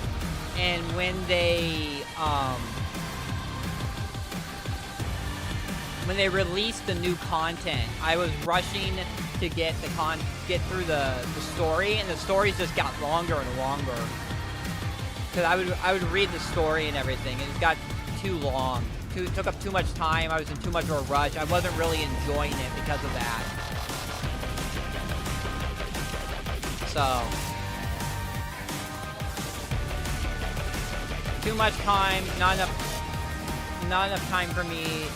and when they released the new content, I was rushing to get through the story, and the stories just got longer and longer. Cause I would read the story and everything, and it got too long. It took up too much time. I was in too much of a rush. I wasn't really enjoying it because of that. So too much time, not enough time for me.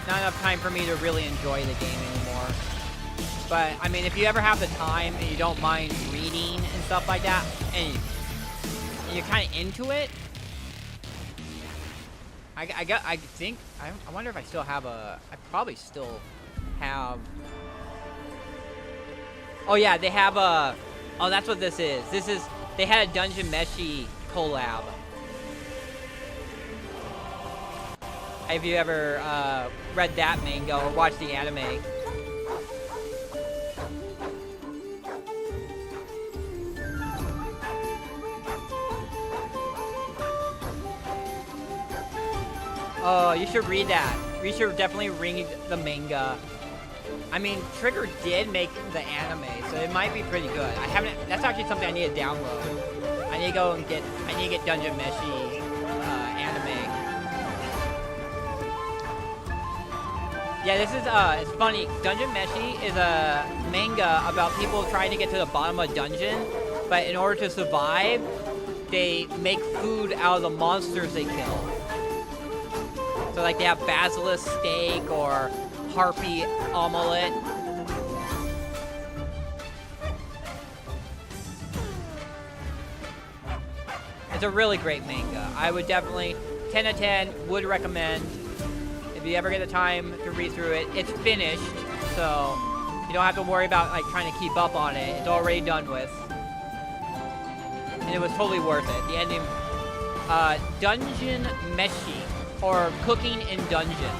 Not enough time for me to really enjoy the game anymore. But I mean, if you ever have the time and you don't mind reading and stuff like that, and you're kind of into it, I think I wonder if I still have I probably still have. Oh yeah, they have a. Oh, that's what this is. They had a Dungeon Meshi collab. Have you ever read that manga or watched the anime? Oh, you should read that. You should definitely read the manga. I mean, Trigger did make the anime, so it might be pretty good. I haven't. That's actually something I need to download. I need to go and get. I need to get Dungeon Meshi anime. Yeah, this is it's funny. Dungeon Meshi is a manga about people trying to get to the bottom of a dungeon, but in order to survive, they make food out of the monsters they kill. So like they have basilisk steak or harpy omelet. It's a really great manga. I would definitely 10 out of 10 would recommend. If you ever get the time to read through it, it's finished, so you don't have to worry about like trying to keep up on it. It's already done with, and it was totally worth it. The ending, Dungeon Meshi, or Cooking in Dungeon.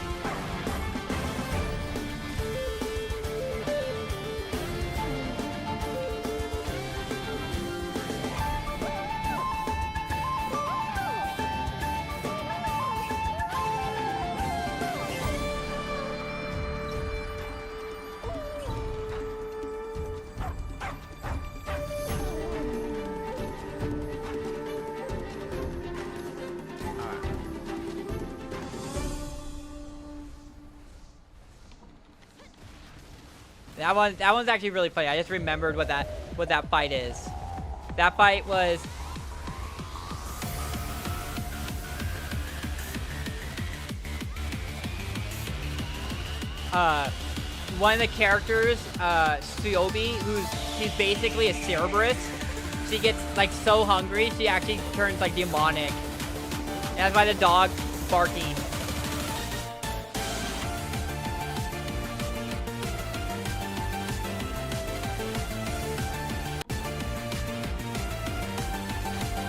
That one's actually really funny. I just remembered what that fight is. That fight was one of the characters, Tsuyobi, she's basically a Cerberus. She gets like so hungry, she actually turns like demonic. And that's why the dog's barking.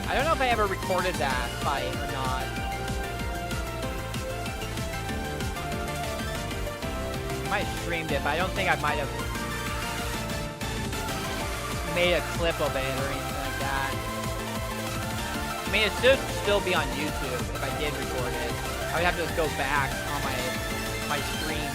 I don't know if I ever recorded that fight or not. I might have streamed it, but I don't think I might have made a clip of it or anything like that. I mean, it should still be on YouTube if I did record it. I would have to just go back on my streams.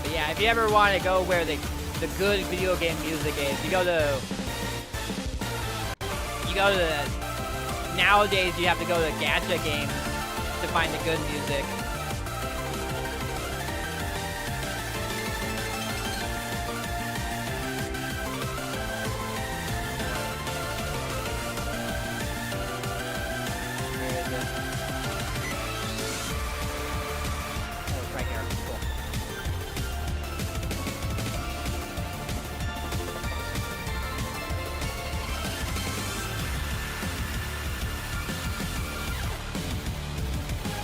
But yeah, if you ever want to go where the good video game music is, you go to nowadays you have to go to gacha games to find the good music. Where is it? Oh, it's right here. Cool.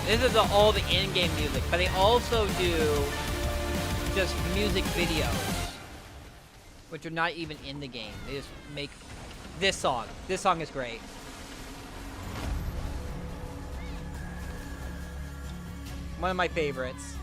This is all the in-game music, but they also do just music videos, which are not even in the game. They just make this song. This song is great. One of my favorites.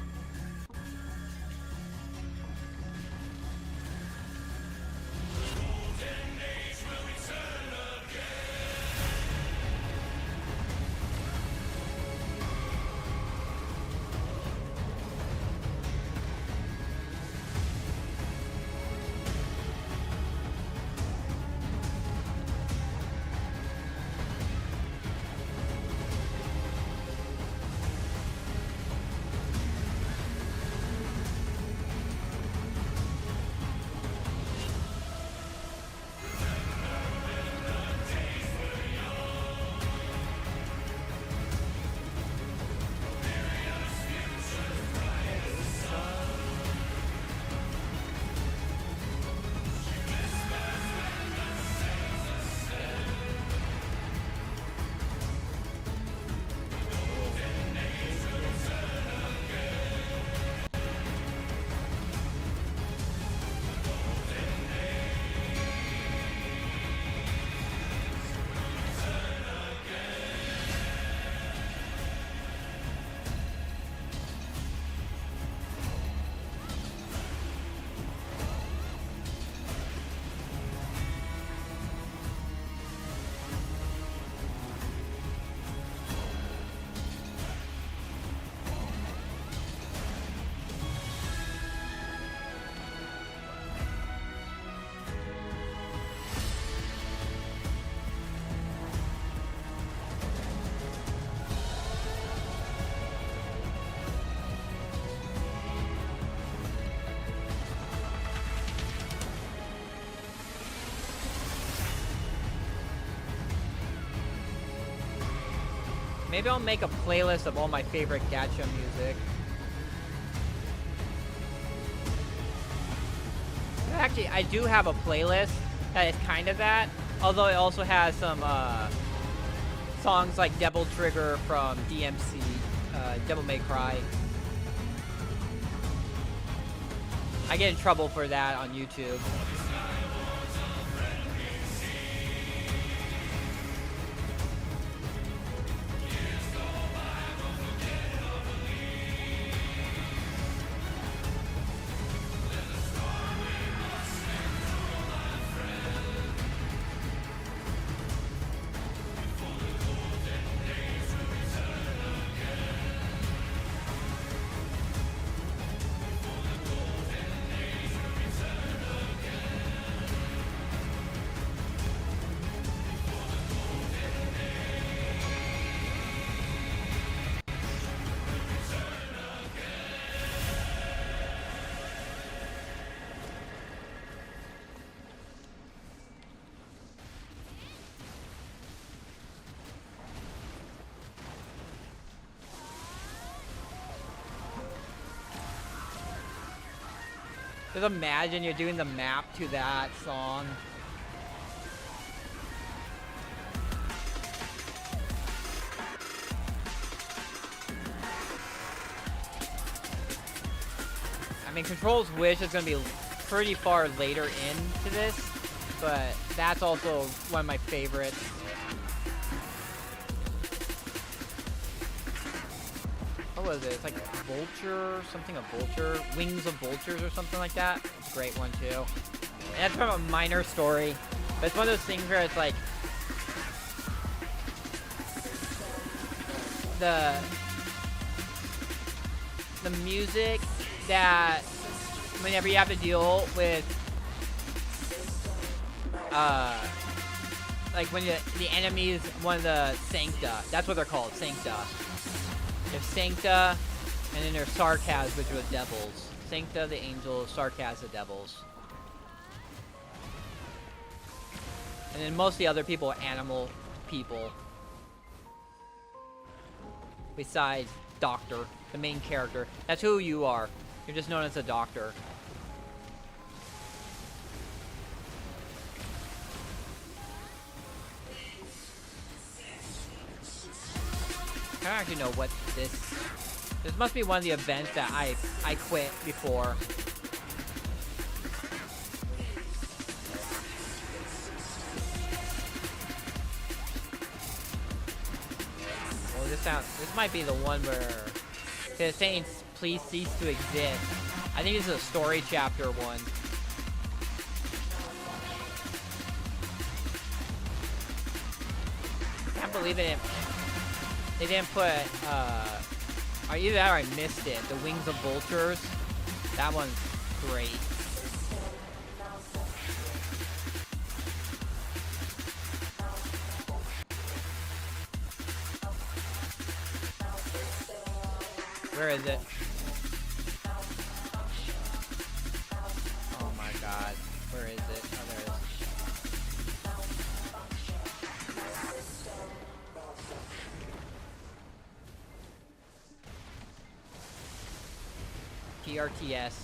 Maybe I'll make a playlist of all my favorite gacha music. Actually, I do have a playlist that is kind of that, although it also has some songs like Devil Trigger from DMC, Devil May Cry. I get in trouble for that on YouTube. Just imagine you're doing the map to that song. I mean, Control's Wish is going to be pretty far later into this, but that's also one of my favorites. What was it? It's like Vulture, something of Vulture, Wings of Vultures or something like that. It's a great one too. And that's from a minor story, but it's one of those things where it's like the music that whenever you have to deal with, like when the enemy is one of the Sancta. That's what they're called, Sancta. There's Sancta, and then there's Sarkaz, which are the devils. Sancta, the angels, Sarkaz, the devils. And then most of the other people are animal people. Besides Doctor, the main character. That's who you are. You're just known as a doctor. I don't actually know what this must be one of the events that I quit before. Well, this might be the one where it's saying please cease to exist. I think this is a story chapter one. I can't believe it. They didn't put, either that or I missed it. The Wings of Vultures. That one's great. Where is it? Oh my god. Where is it? Oh, there it is. TRTS.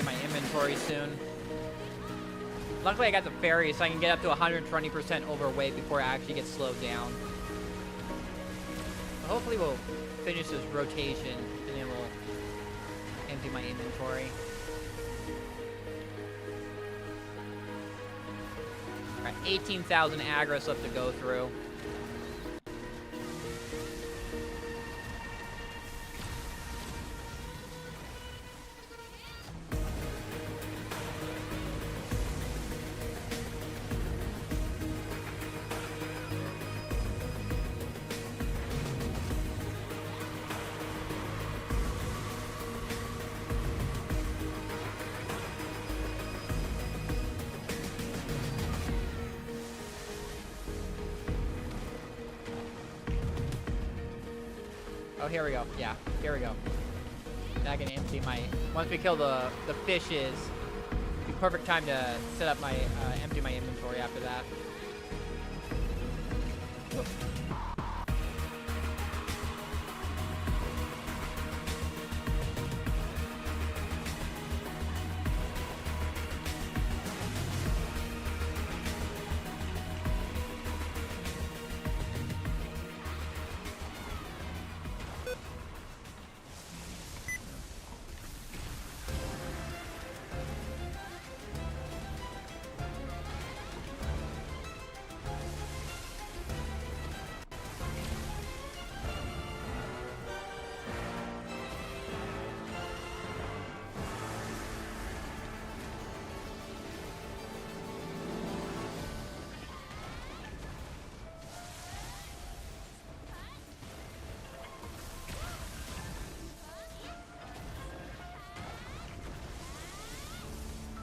My inventory soon. Luckily I got the ferry so I can get up to 120% overweight before I actually get slowed down. But hopefully we'll finish this rotation and then we'll empty my inventory. Alright, 18,000 agris left to go through. Oh, here we go. Yeah, here we go. Now I can empty my... Once we kill the fishes, it'll be perfect time to set up my... empty my inventory after that.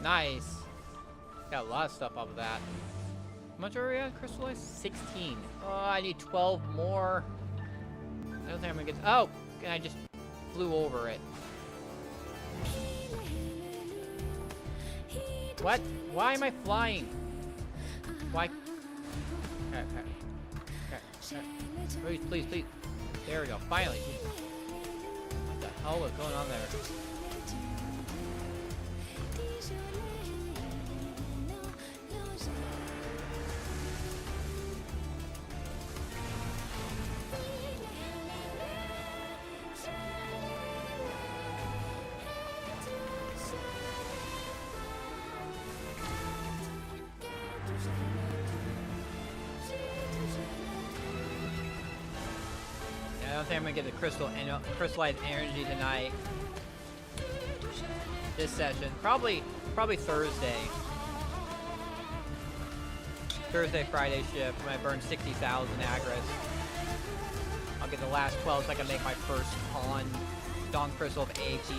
Nice. Got a lot of stuff off of that. How much are we at crystallized? 16. Oh, I need 12 more. I don't think I'm gonna get... Oh! And I just flew over it. What? Why am I flying? Why? Okay. Please, please, please. There we go. Finally. What the hell was going on there? I don't think I'm gonna get the crystallized energy tonight. This session, probably Thursday. Friday shift when I burn 60,000 agris. I'll get the last 12 so I can make my first Dawn Crystal of AT.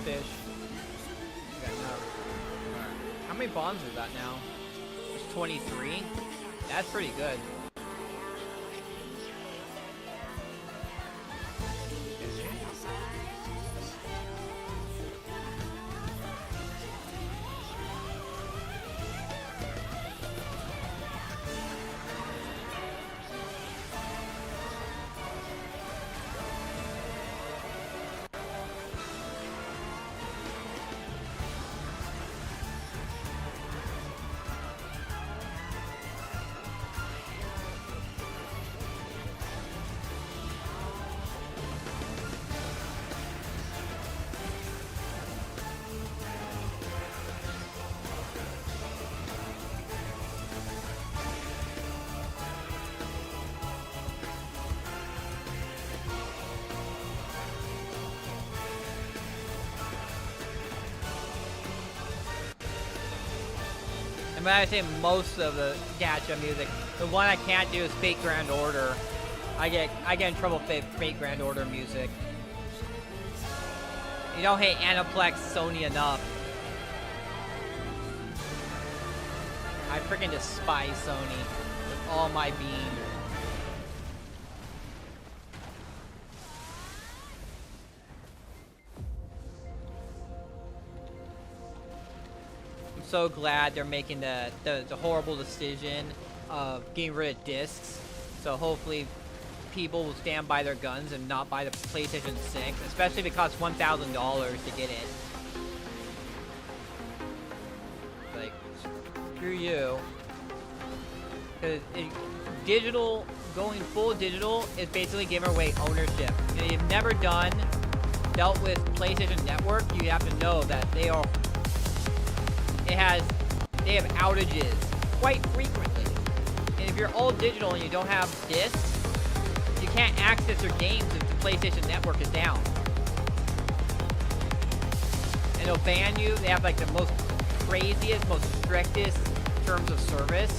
Fish. Okay, no. How many bombs is that now? It's 23? That's pretty good. And when I say most of the gacha music, the one I can't do is Fate Grand Order. I get in trouble with Fate Grand Order music. You don't hate Aniplex Sony enough. I freaking despise Sony with all my being. So glad they're making the horrible decision of getting rid of discs. So hopefully people will stand by their guns and not buy the PlayStation 6, especially if it costs $1,000 to get it. Like, screw you. Because digital, going full digital is basically giving away ownership. If you've never dealt with PlayStation Network, you have to know that they have outages quite frequently. And if you're all digital and you don't have discs, you can't access your games if the PlayStation Network is down. And they'll ban you. They have like the most craziest, most strictest terms of service.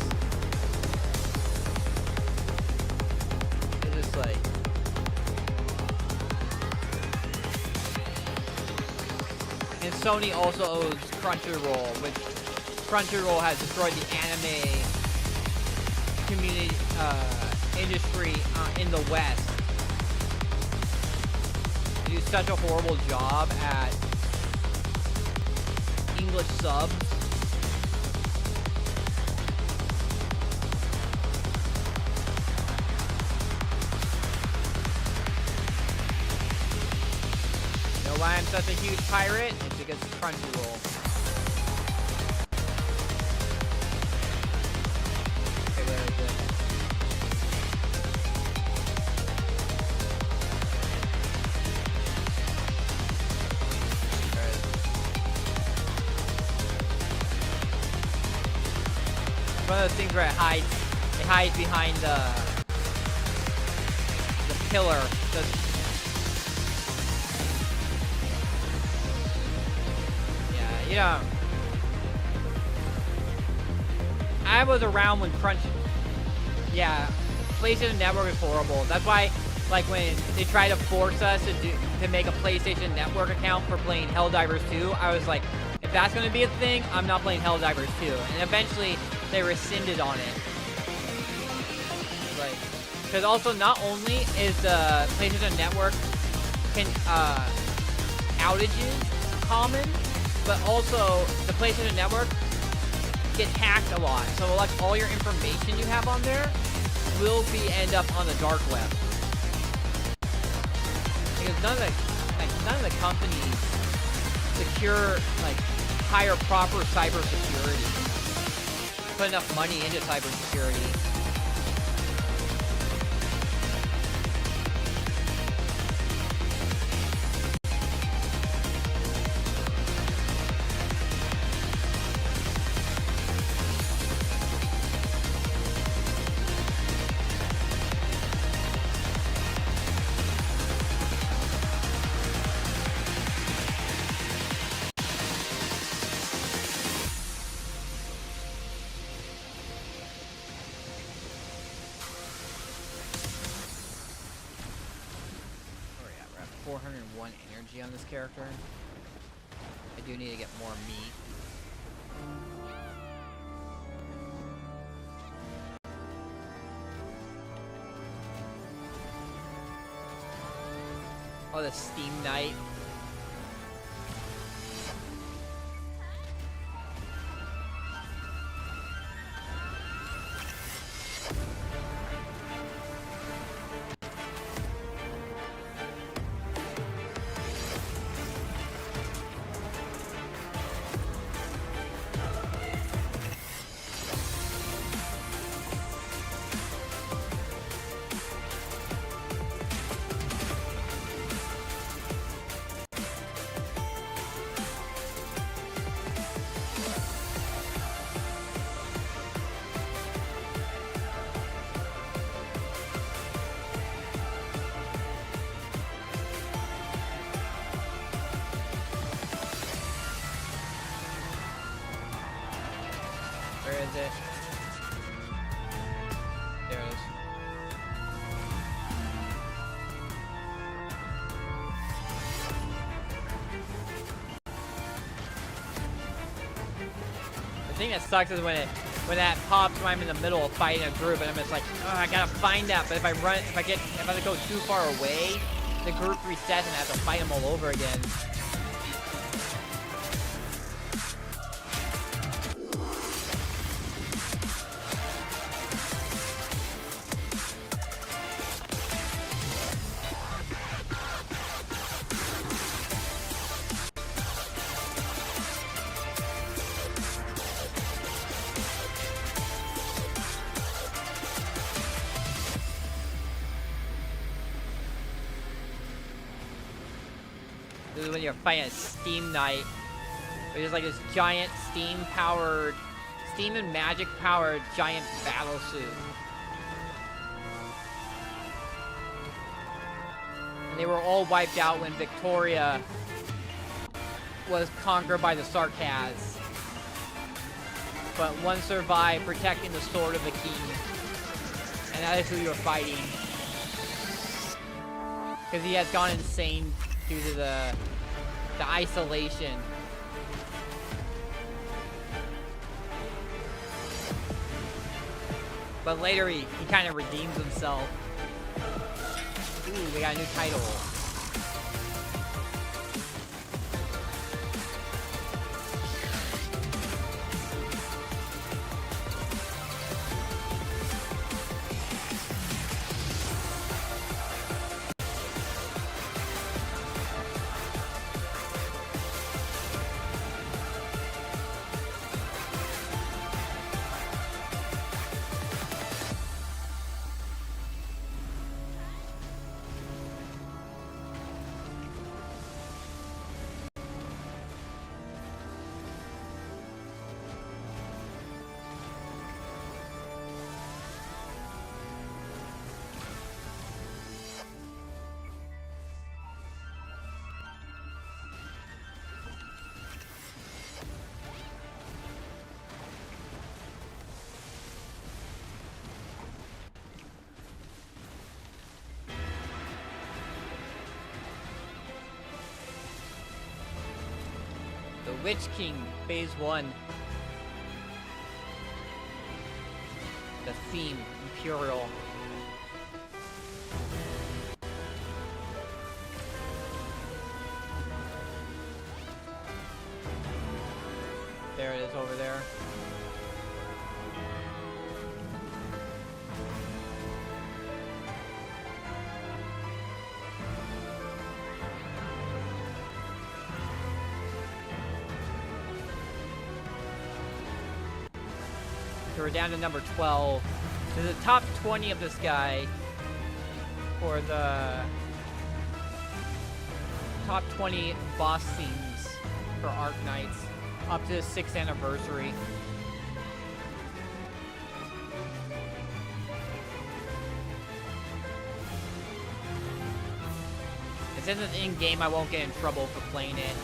It's just like... And Sony also owes Crunchyroll, which Crunchyroll has destroyed the anime community industry in the West. They do such a horrible job at English subs. You know why I'm such a huge pirate? It's because it's Crunchyroll. Okay, where is it? One of those things where it hides behind the pillar. Yeah, you know, I was around when PlayStation Network is horrible. That's why like when they try to force us to make a PlayStation Network account for playing Helldivers 2, I was like, if that's going to be a thing, I'm not playing Helldivers 2. And eventually, they rescinded on it. Like, because also not only is the PlayStation Network outages common, but also the PlayStation Network gets hacked a lot. So like all your information you have on there will end up on the dark web. Because none of the companies secure, like, hire proper cybersecurity. Put enough money into cybersecurity. On this character. I do need to get more meat. Oh, the Steam Knight. Where is it? There it is. The thing that sucks is when that pops when I'm in the middle of fighting a group and I'm just like, oh, I gotta find that. But if I go too far away, the group resets and I have to fight them all over again. This is when you're fighting a Steam Knight, which is like this giant steam and magic powered giant battle suit. And they were all wiped out when Victoria was conquered by the Sarkaz. But one survived, protecting the sword of the king. And that is who you're fighting. Because he has gone insane due to the isolation. But later he kind of redeems himself. Ooh, we got a new title. Witch King, Phase 1. The theme, Imperial. There it is over there. So we're down to number 12. So the top 20 of this guy for the top 20 boss themes for Arc Knights up to the 6th anniversary. It says it's in game, I won't get in trouble for playing it.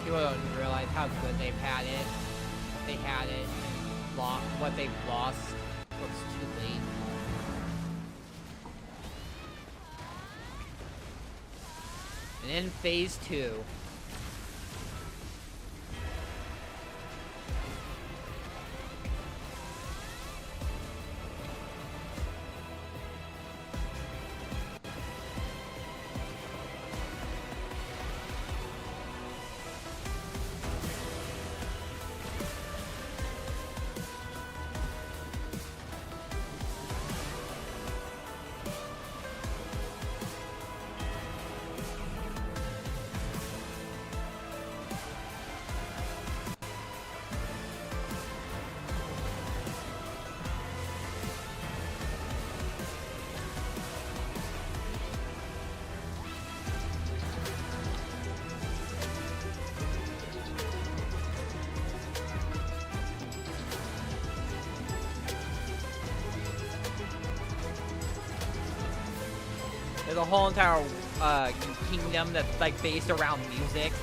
People don't realize how good they've had it. They had it. What they've lost looks too late. And then Phase 2. There's a whole entire kingdom that's like based around music.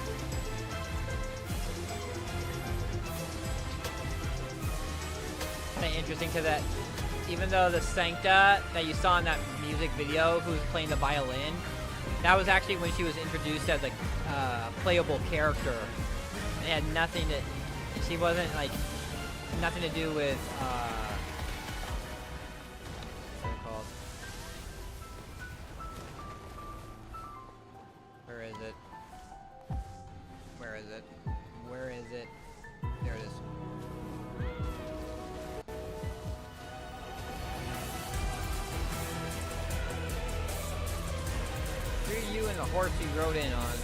Kind of interesting to that. Even though the Sancta that you saw in that music video, who was playing the violin, that was actually when she was introduced as a playable character. It had nothing to. She wasn't like nothing to do with. Where is it? Where is it? Where is it? There it is. Screw you and the horse you rode in on.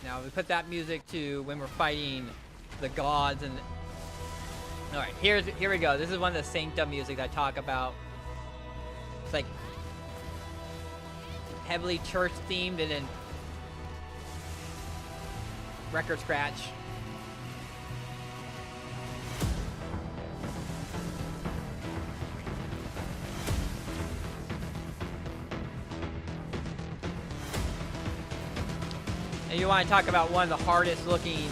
Now we put that music to when we're fighting the gods and. All right, here we go. This is one of the Sancta music I talk about. It's like heavily church themed and then record scratch. And you want to talk about one of the hardest looking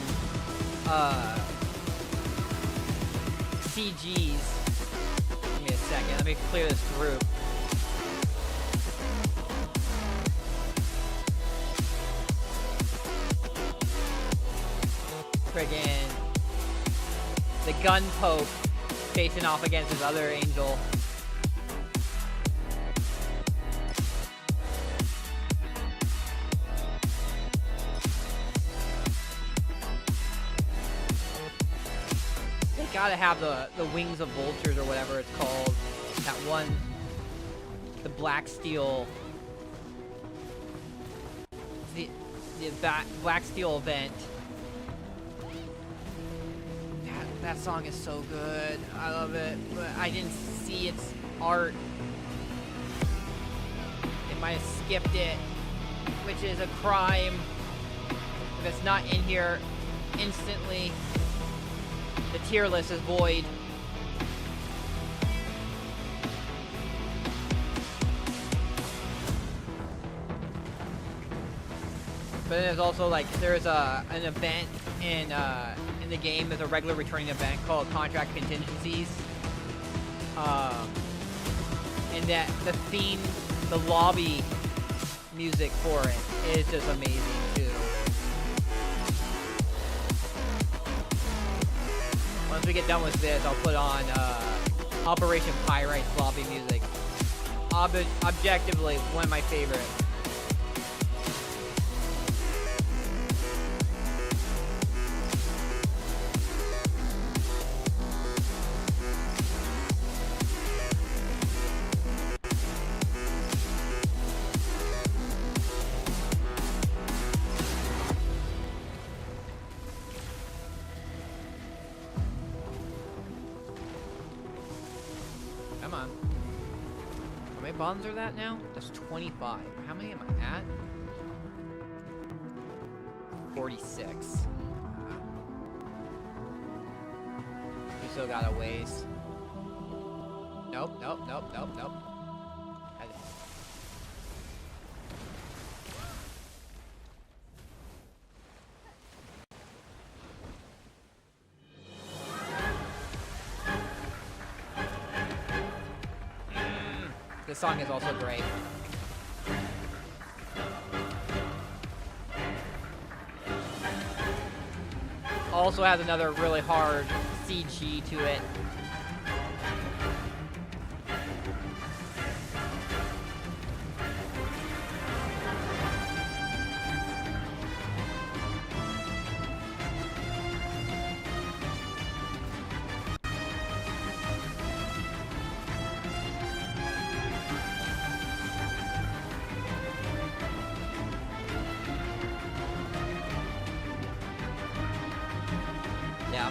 CGs. Give me a second. Let me clear this group. friggin' the gun pope facing off against his other angel. They gotta have the wings of vultures or whatever it's called. That one, the black steel. The black steel event. That song is so good. I love it, but I didn't see its art. They might have skipped it, which is a crime. If it's not in here instantly, the tier list is void. But then there's also like there's an event in the game. There's a regular returning event called Contract Contingencies, and that the theme, the lobby music for it is just amazing too. Once we get done with this, I'll put on Operation Pyrite's lobby music. Objectively, one of my favorites. Come on. How many bombs are that now? That's 25. How many am I at? 46. We still got a ways. Nope. This song is also great. Also has another really hard CG to it.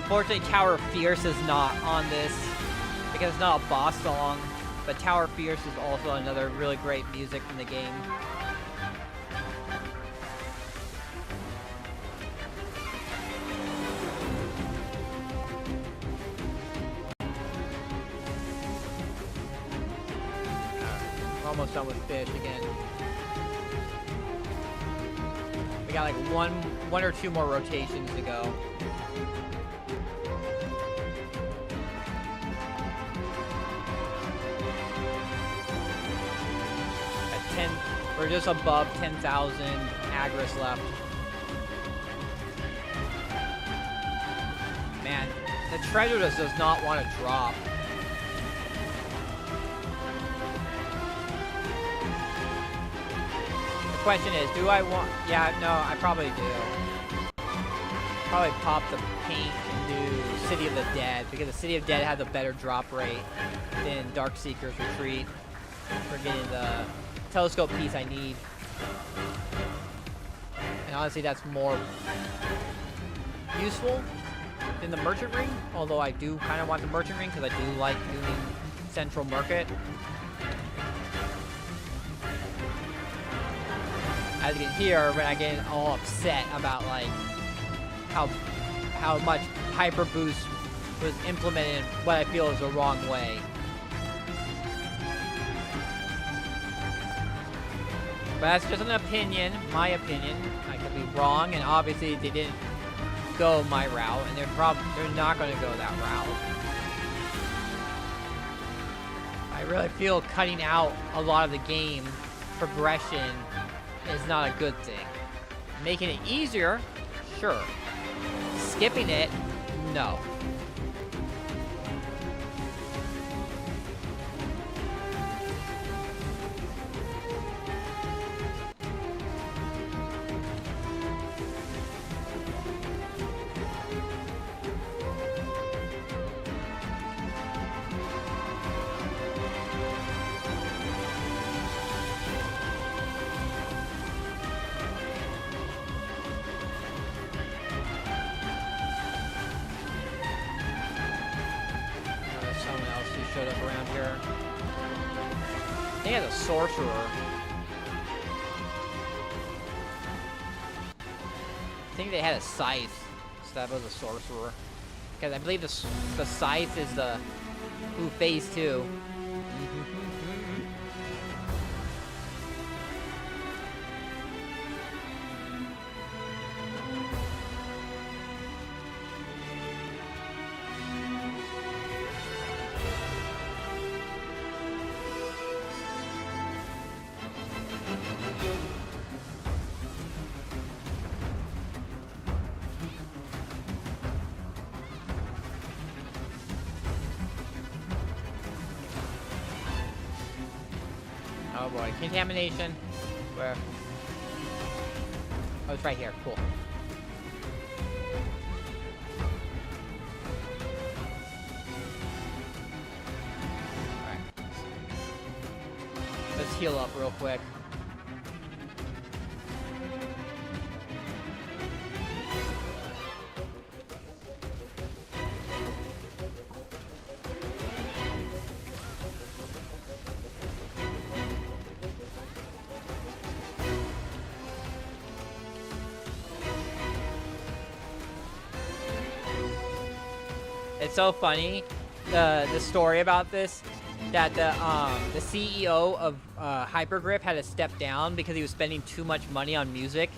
Unfortunately, Tower of Fierce is not on this because it's not a boss song, but Tower of Fierce is also another really great music from the game. We're almost done with fish again. We got like one or two more rotations to go. We're just above 10,000 agris left. Man, the treasure just does not want to drop. The question is, do I want... Yeah, no, I probably do. Probably pop the paint into City of the Dead, because the City of Dead has a better drop rate than Darkseeker's Retreat for getting the telescope piece I need. And honestly, that's more useful than the merchant ring, although I do kind of want the merchant ring because I do like doing central market. As you can hear, when I get all upset about like how much hyper boost was implemented in what I feel is the wrong way. But that's just an opinion, my opinion. I could be wrong, and obviously they didn't go my route, and they're not going to go that route. I really feel cutting out a lot of the game progression is not a good thing. Making it easier, sure. skipping it, no. Someone else who showed up around here. I think it's a sorcerer. I think they had a scythe, so that was a sorcerer. Because I believe the scythe is the who phase 2. Oh boy, contamination. Where? Oh, it's right here. Cool. Alright. Let's heal up real quick. It's so funny, the story about this, that the CEO of Hypergrip had to step down because he was spending too much money on music.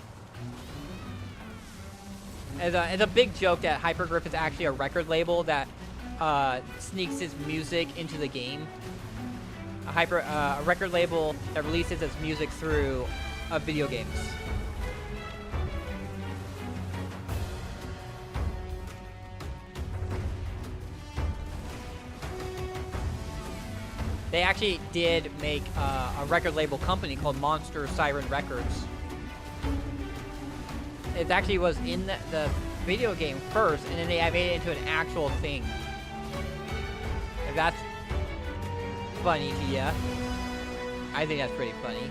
It's a big joke that Hypergrip is actually a record label that sneaks its music into the game. A record label that releases its music through video games. They actually did make a record label company called Monster Siren Records. It actually was in the video game first, and then they made it into an actual thing. If that's funny to ya, I think that's pretty funny.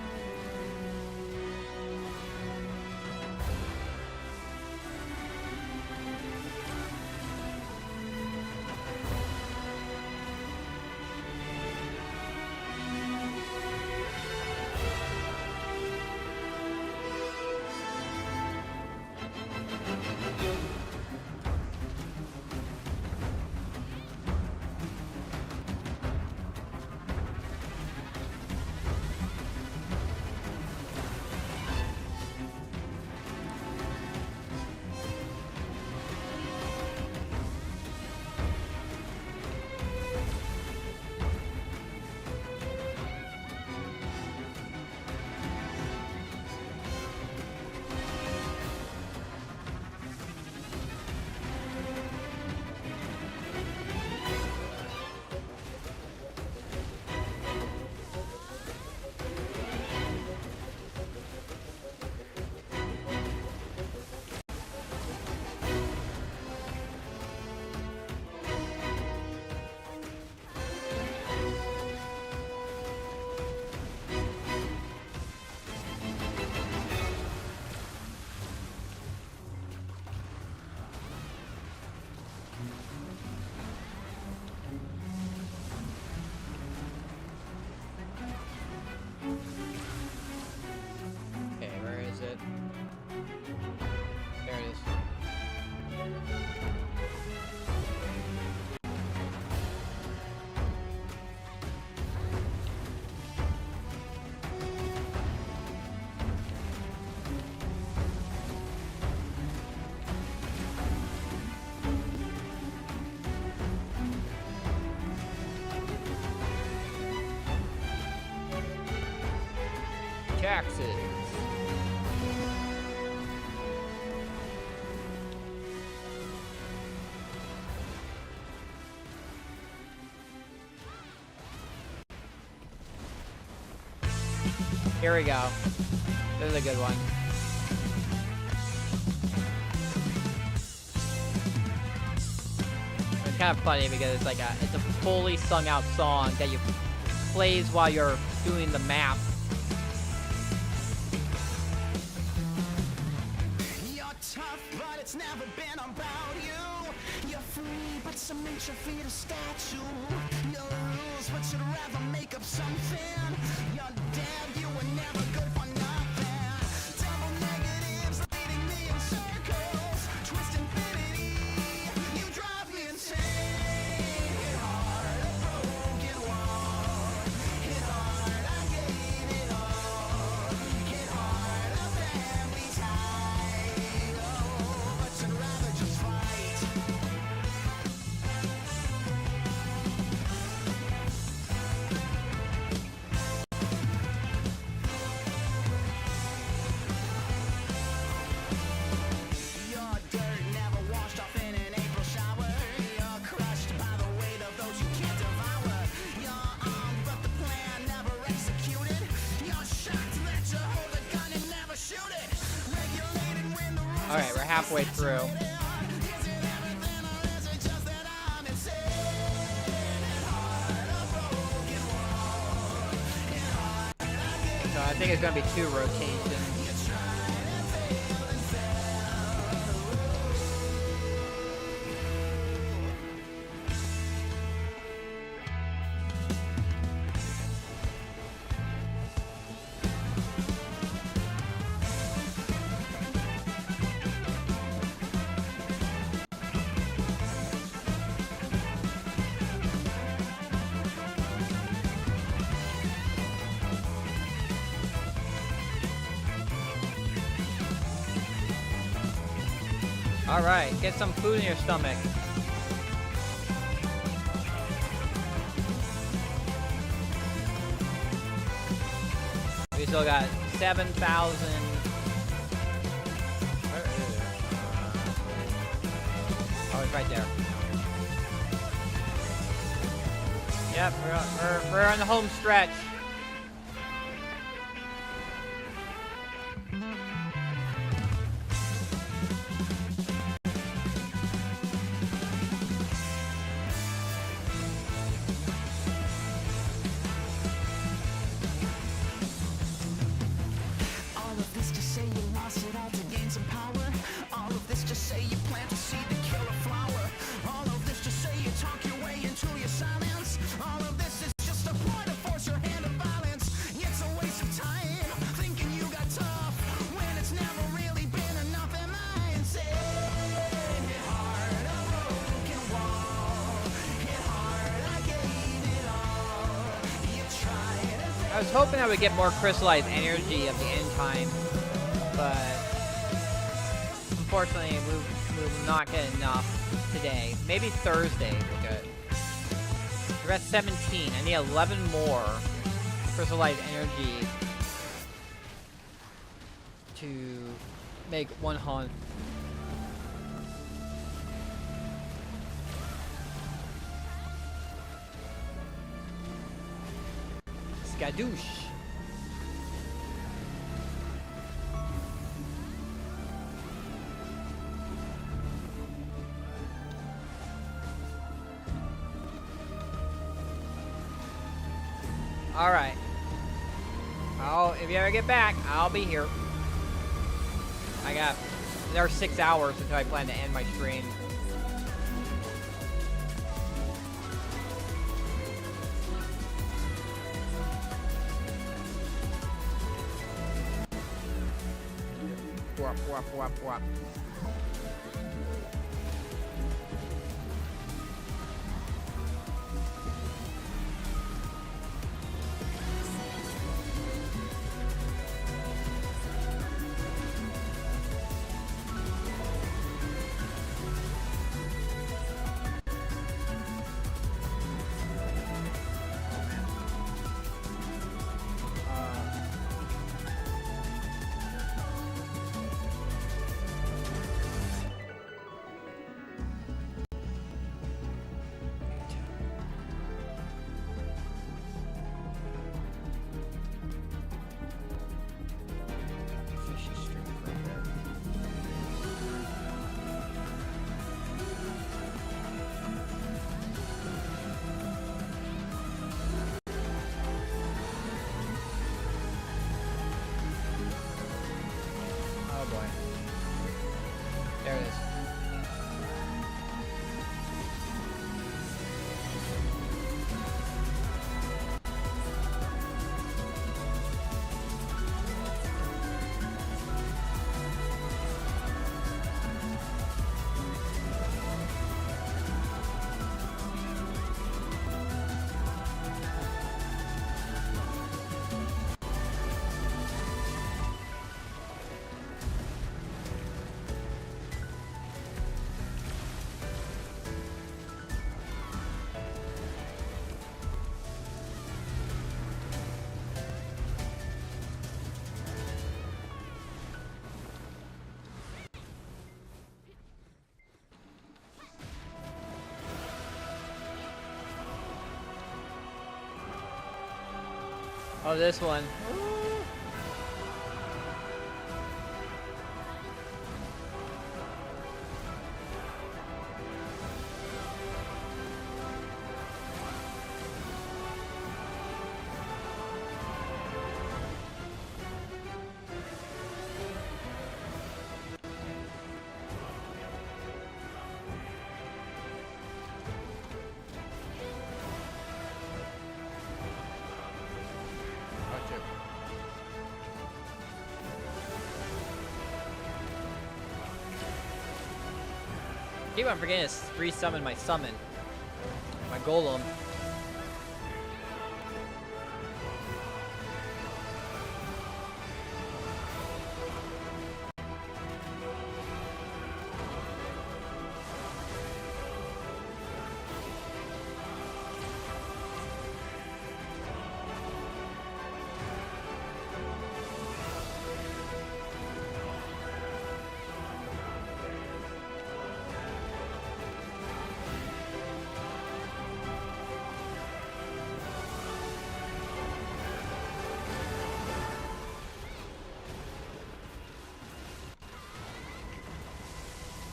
Taxes. Here we go. This is a good one. It's kind of funny because it's like it's a fully sung out song that you plays while you're doing the map. You're tough, but it's never been about you. You're free, but cement your feet a statue. You lose, but you'd rather make up something. You're dead, you were never good for nothing. Double negatives leading me in circles. Twist infinity, you drive me insane. Hit hard, a broken wall. Hit hard, I gave it all. Hit hard, a family tie. Oh, but you'd rather just fight. Your dirt never washed off in an April shower. You're crushed by the weight of those you can't devour. You're armed, but the plan never executed. You're shocked that you hold a gun and never shoot it. Regulated when the rules Alright, we're halfway through. is it everything or is it just that I'm insane? Hit hard, a broken wall. Hit hard, I gave So I think it's gonna be 2 rotations. you tried and failed and fell. Alright, get some food in your stomach. We still got 7,000. Oh, it's right there. Yep, we're on the home stretch. All of this to say you lost it all to gain some power. All of this to say you plant a seed to kill a flower. All of this to say you talk your way into your silence. All of this is just a ploy to force your hand of violence. It's a waste of time thinking you got tough when it's never really been enough. Am I insane? Hit hard, a broken wall. Hit hard, I gave it all. You tried and I was hoping I would get more crystallized energy at the end time, but unfortunately we will not get enough today. Maybe Thursday we'll get. We're at 17. I need 11 more crystallized energy to make 100. Skadoosh. All right. If you ever get back, I'll be here. There are 6 hours until I plan to end my stream. Whop, whop, whop, whop. Oh, this one. Keep on forgetting to re-summon my summon. My golem.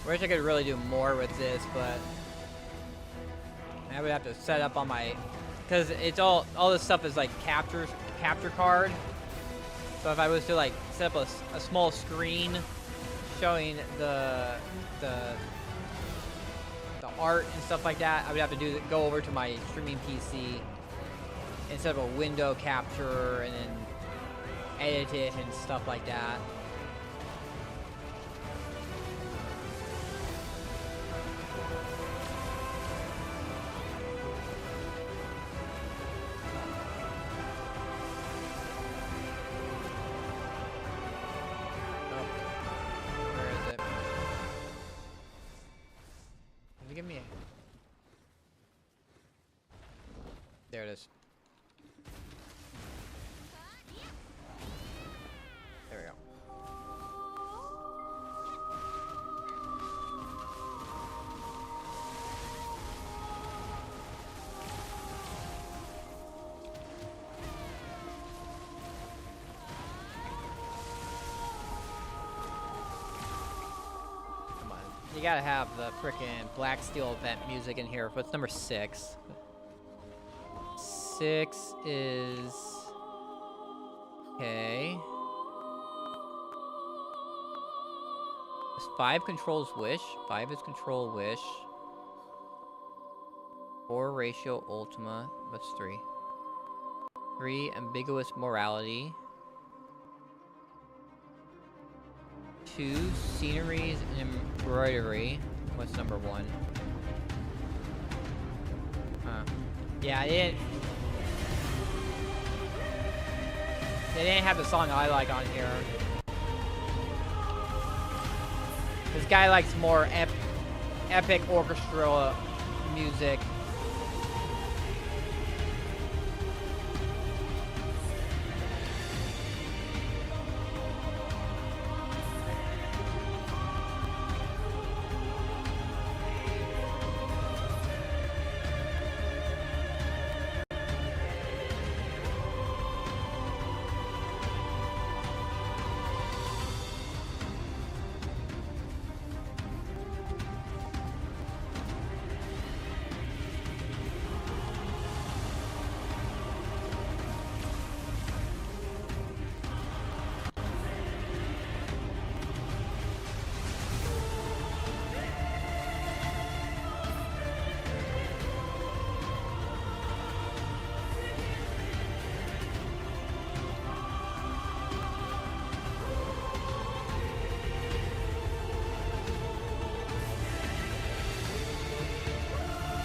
Wish I could really do more with this, but I would have to set up on my, because it's all this stuff is like capture card. So if I was to like set up a small screen showing the art and stuff like that, I would have to go over to my streaming PC instead of a window capture and then edit it and stuff like that. There it is. There we go. Come on. You gotta have the frickin' Black Steel event music in here. What's number 6? 6 is okay. 5 controls wish. 5 is control wish. 4 ratio ultima. What's 3? 3 ambiguous morality. 2 sceneries and embroidery. What's number 1? Yeah, they didn't have the song I like on here. This guy likes more epic orchestral music.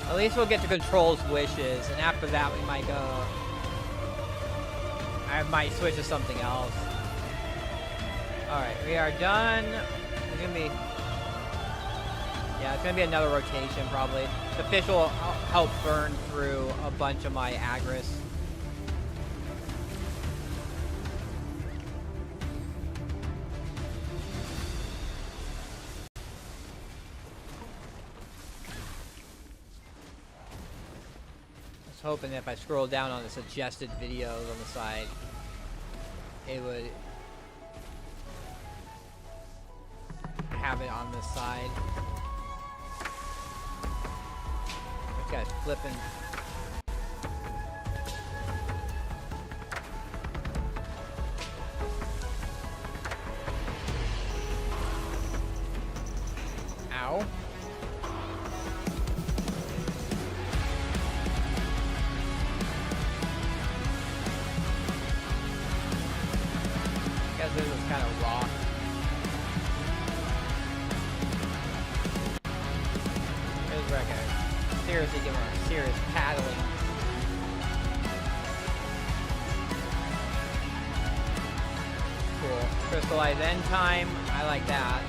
At least we'll get to controls wishes, and after that we might go. I might switch to something else. Alright, we are done. It's gonna be. Yeah, it's gonna be another rotation probably. The fish will help burn through a bunch of my agris. hoping that if I scroll down on the suggested videos on the side, it would have it on this side. This guy's flipping. Ow. Guess this is kind of raw. There's where I can seriously give him a serious paddling. Cool. Crystallize end time. I like that.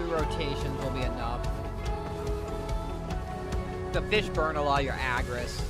Rotations will be enough. The fish burn a lot of your agris.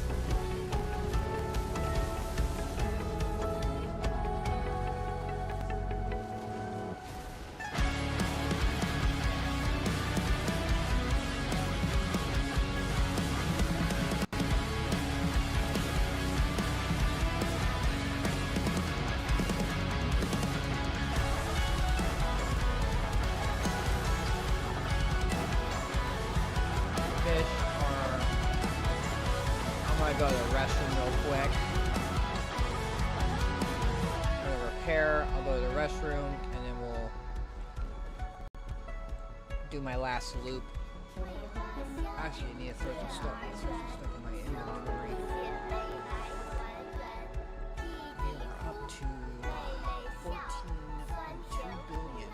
Go to the restroom real quick. I'm gonna repair, I'll go to the restroom, and then we'll do my last loop. Actually, I need to throw some stuff in my inventory. We're up to 14.2 billion.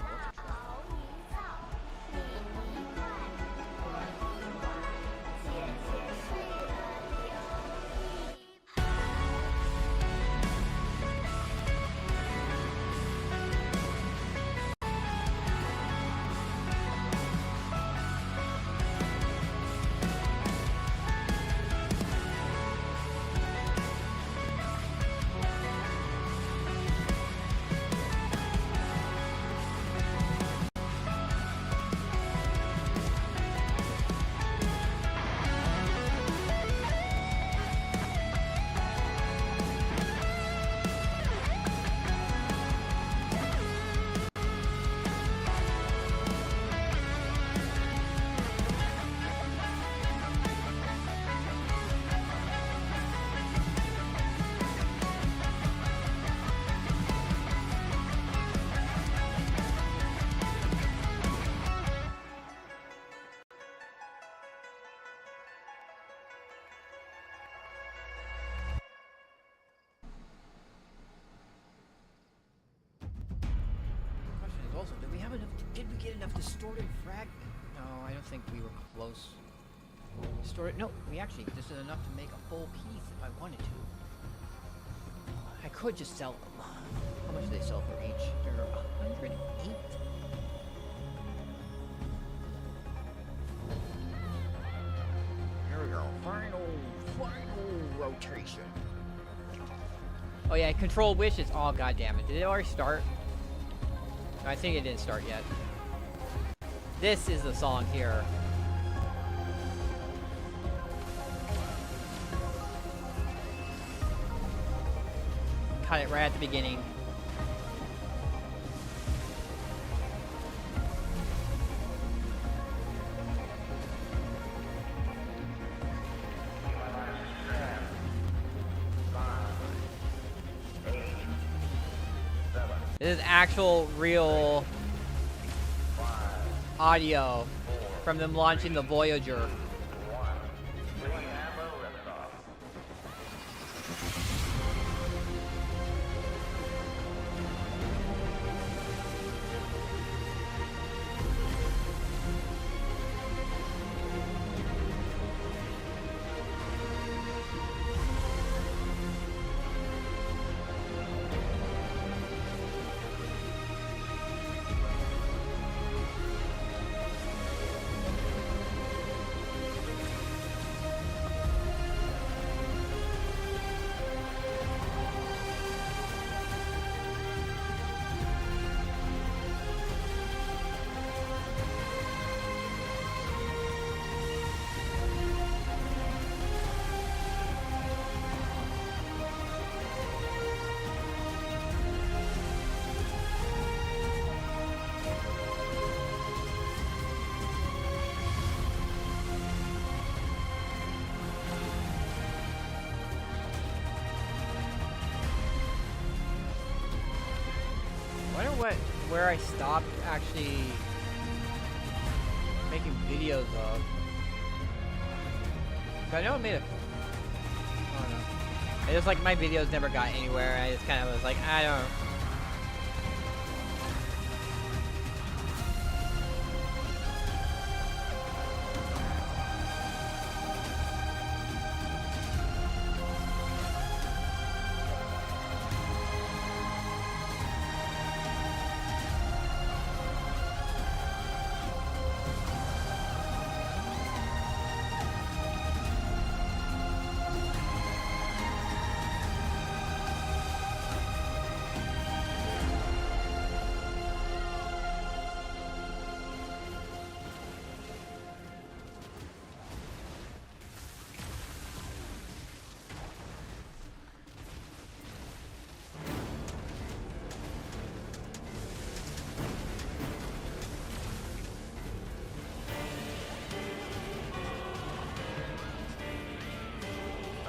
Also, did we have enough? Did we get enough distorted fragment? No, I don't think we were close. Distorted? No, we actually this is enough to make a full piece if I wanted to. I could just sell them. How much do they sell for each? They're 108. Here we go. Final rotation. Oh yeah, control wishes. Oh god damn it! Did it already start? I think it didn't start yet. This is the song here. Cut it right at the beginning. This is actual, real audio from them launching the Voyager. where I stopped actually making videos of. I know I made a... I don't know. It was like my videos never got anywhere. I just kind of was like, I don't...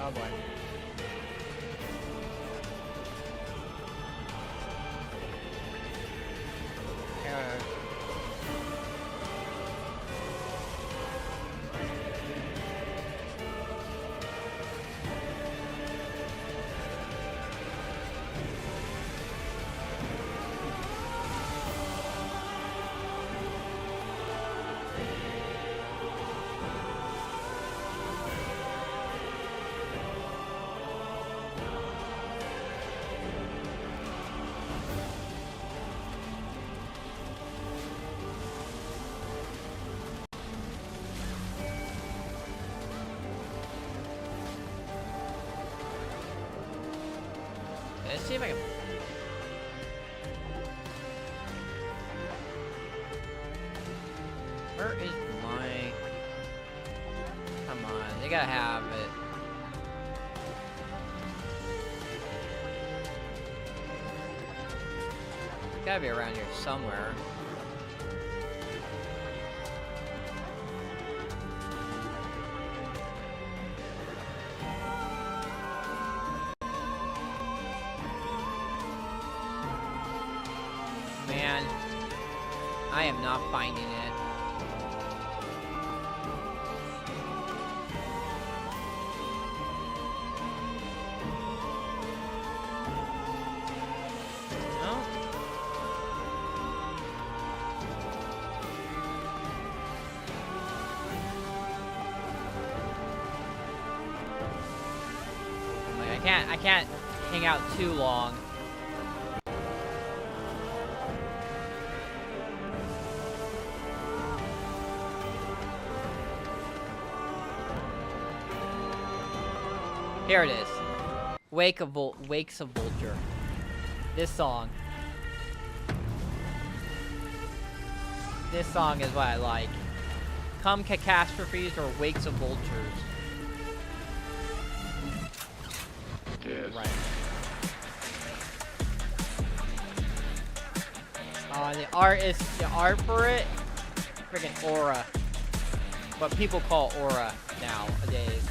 Oh boy. Let's see if I can... Where is my... Come on, they gotta have it. It's gotta be around here somewhere. Man, I am not finding it. No? Like, I can't hang out too long. Here it is. Wakes a Vulture. This song. This song is what I like. Come Catastrophes or Wakes of Vultures. Right. The art for it, freaking Aura. What people call Aura nowadays.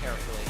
Carefully.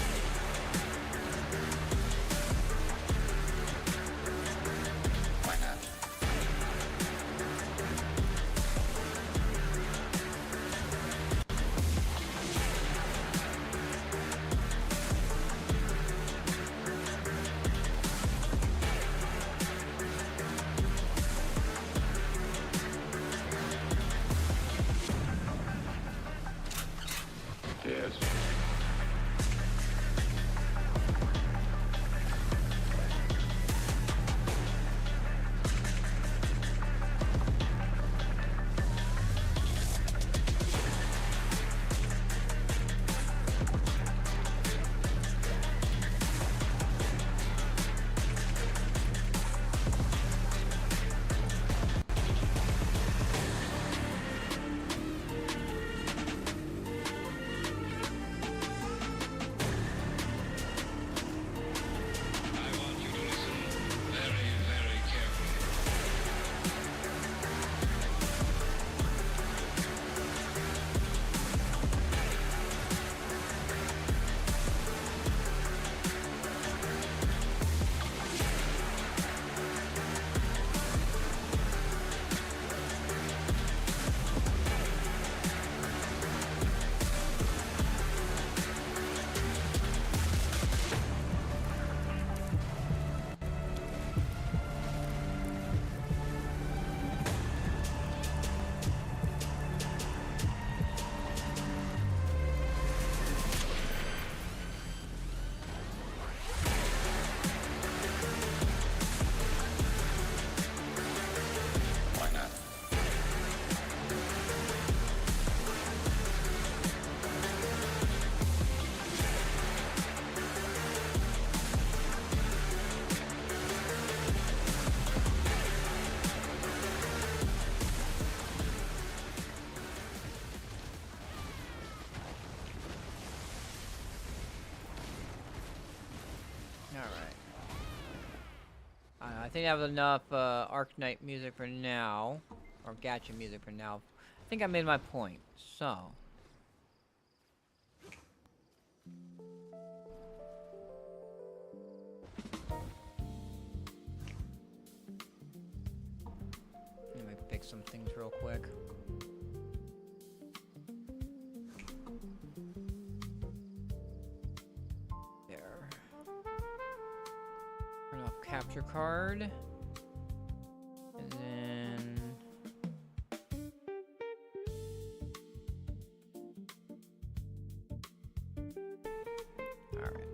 I think I have enough Arknight music for now, or gacha music for now. I think I made my point. So. Let me pick some things real quick. There. Turn off capture card. And then... Alright.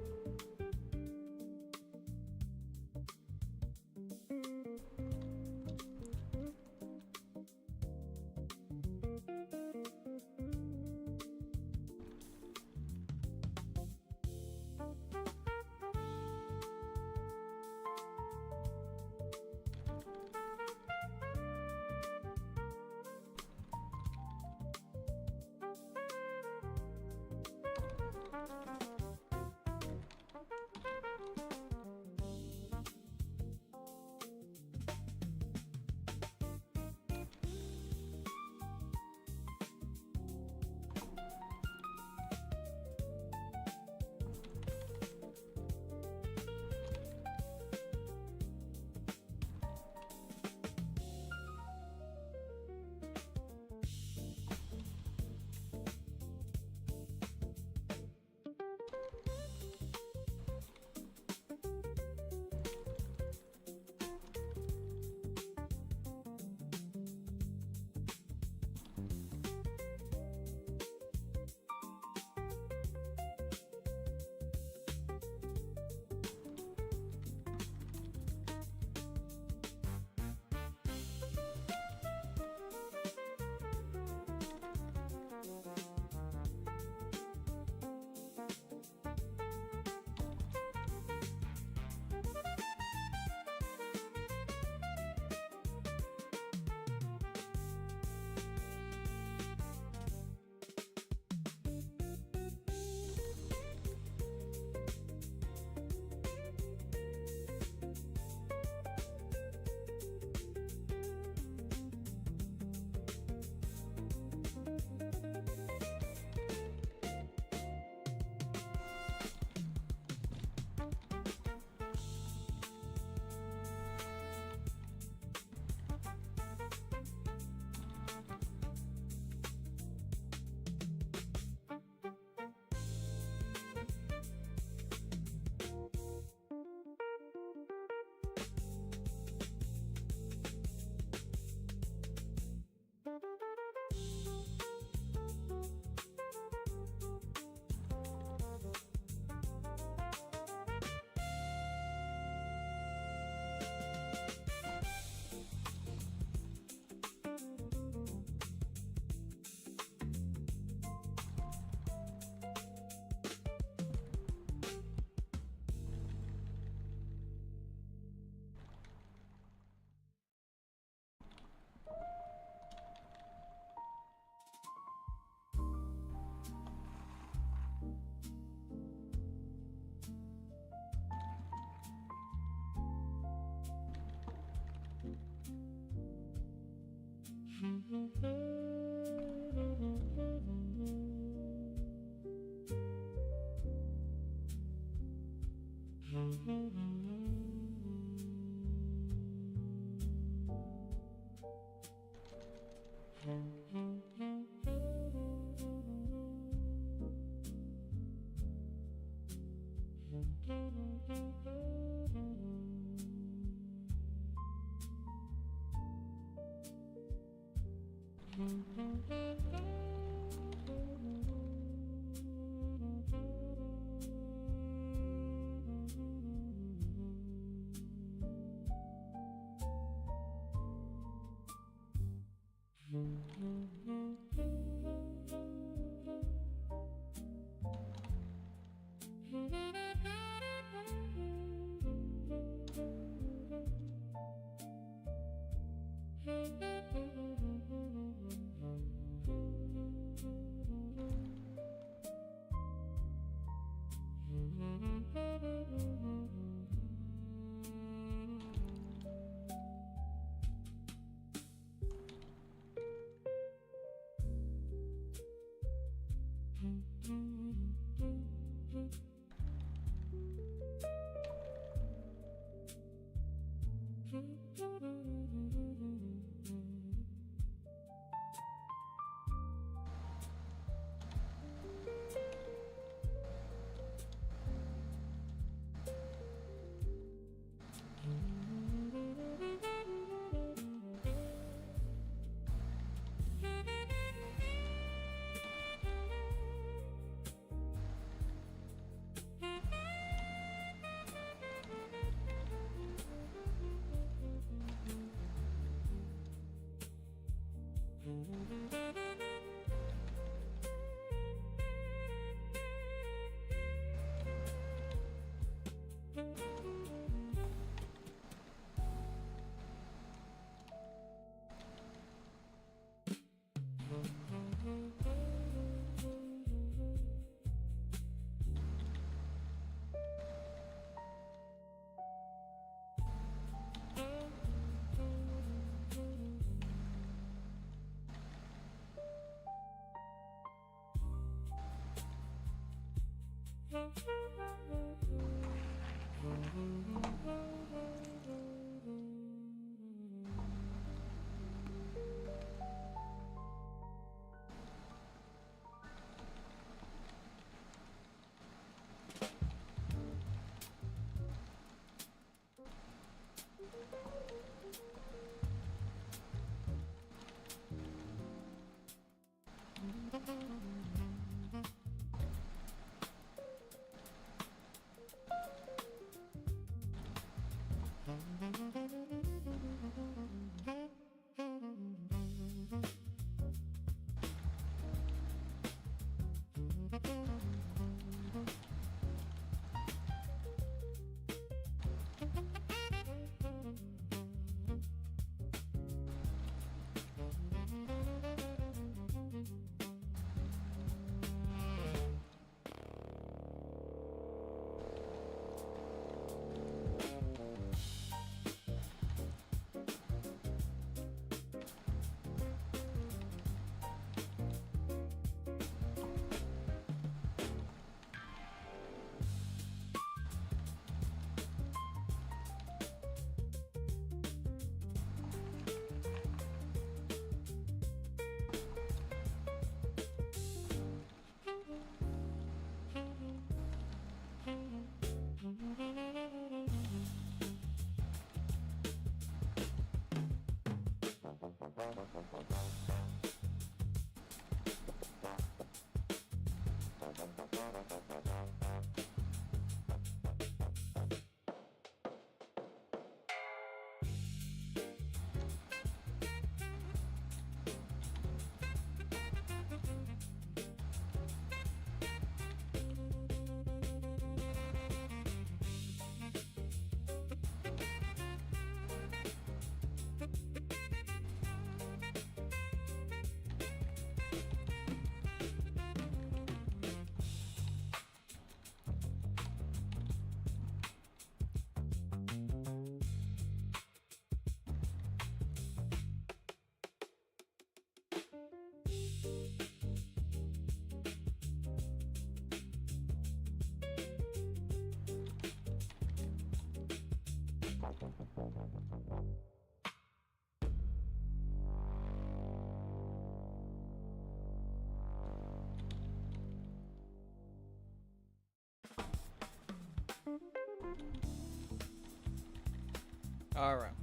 All right.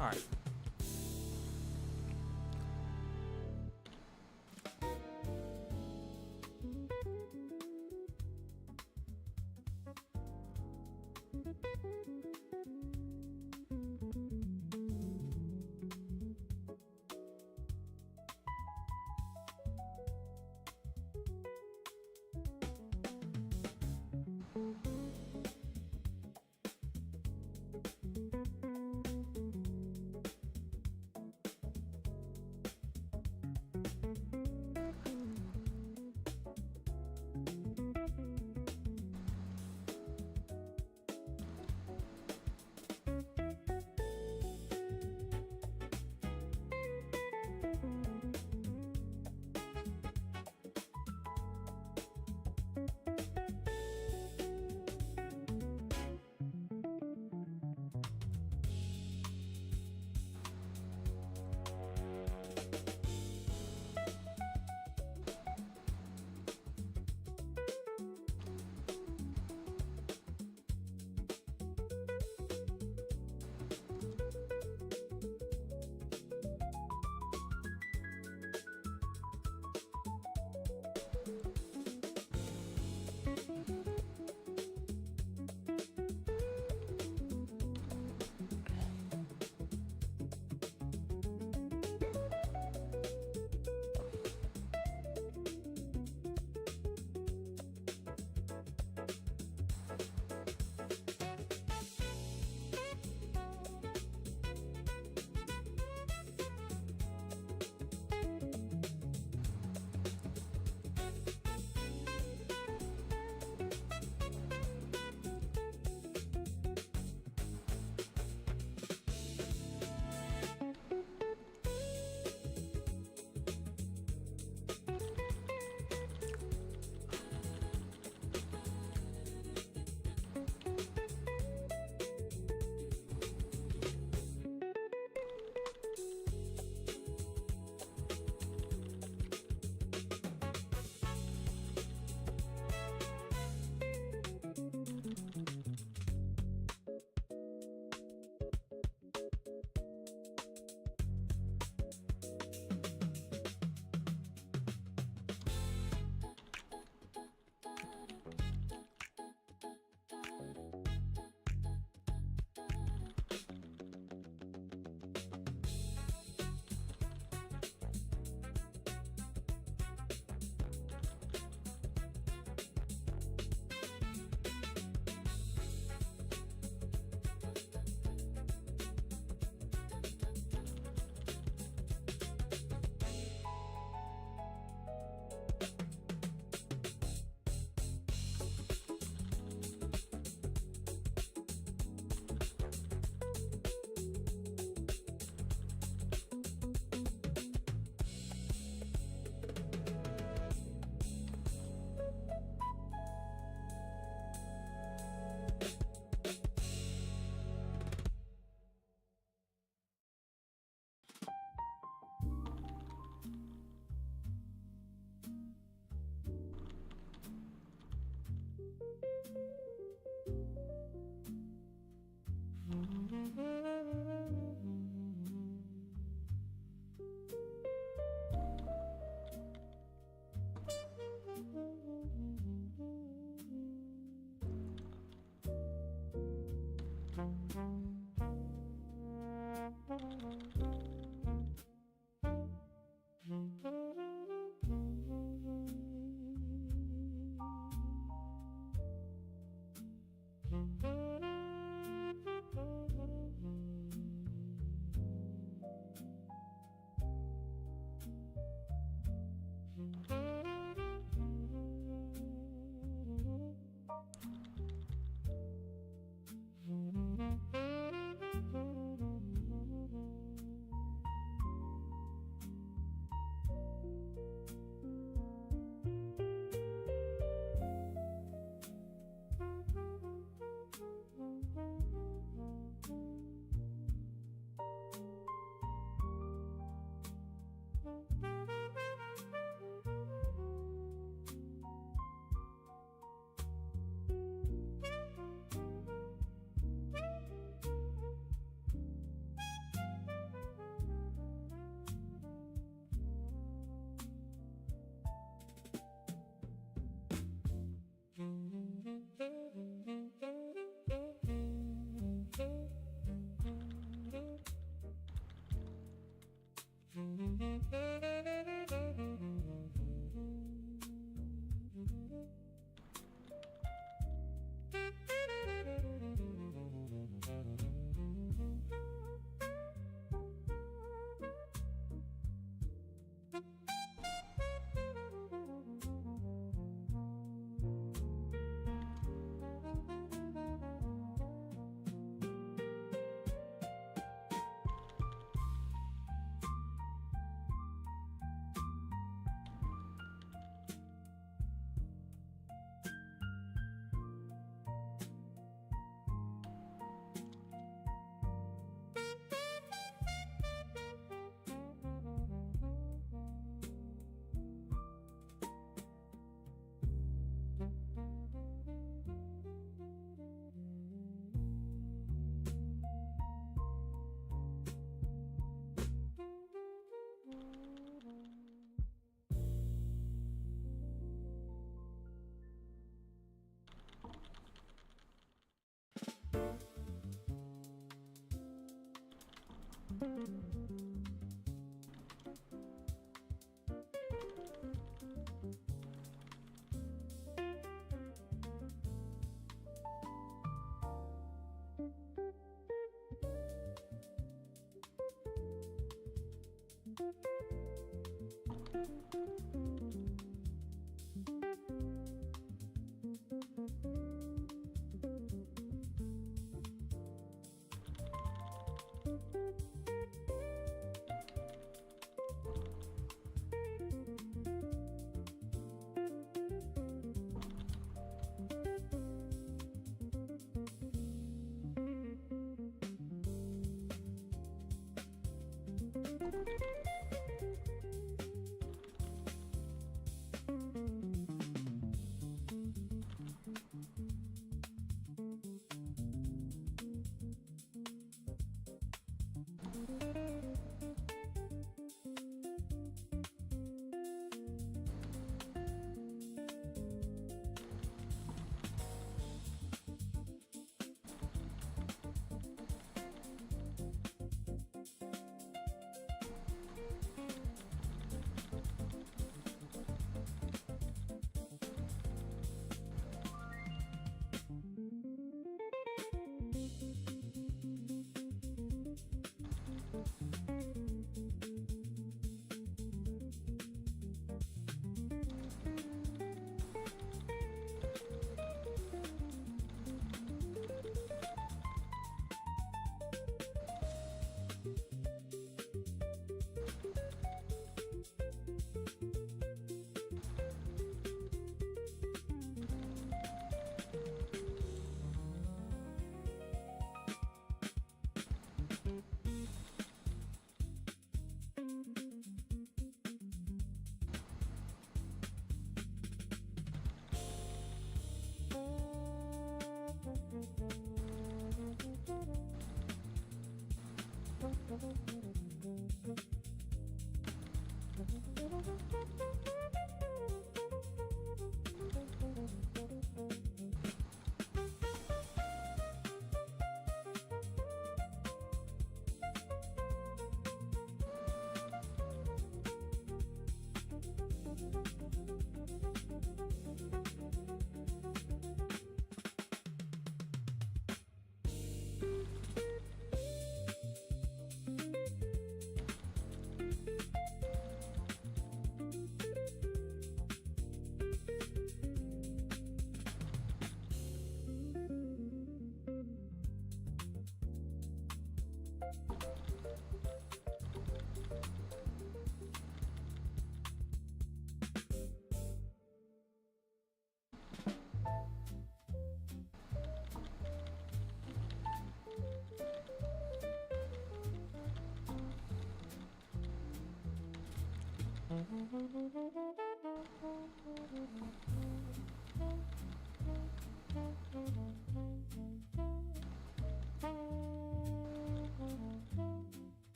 Alright.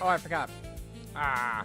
Oh, I forgot. Ah.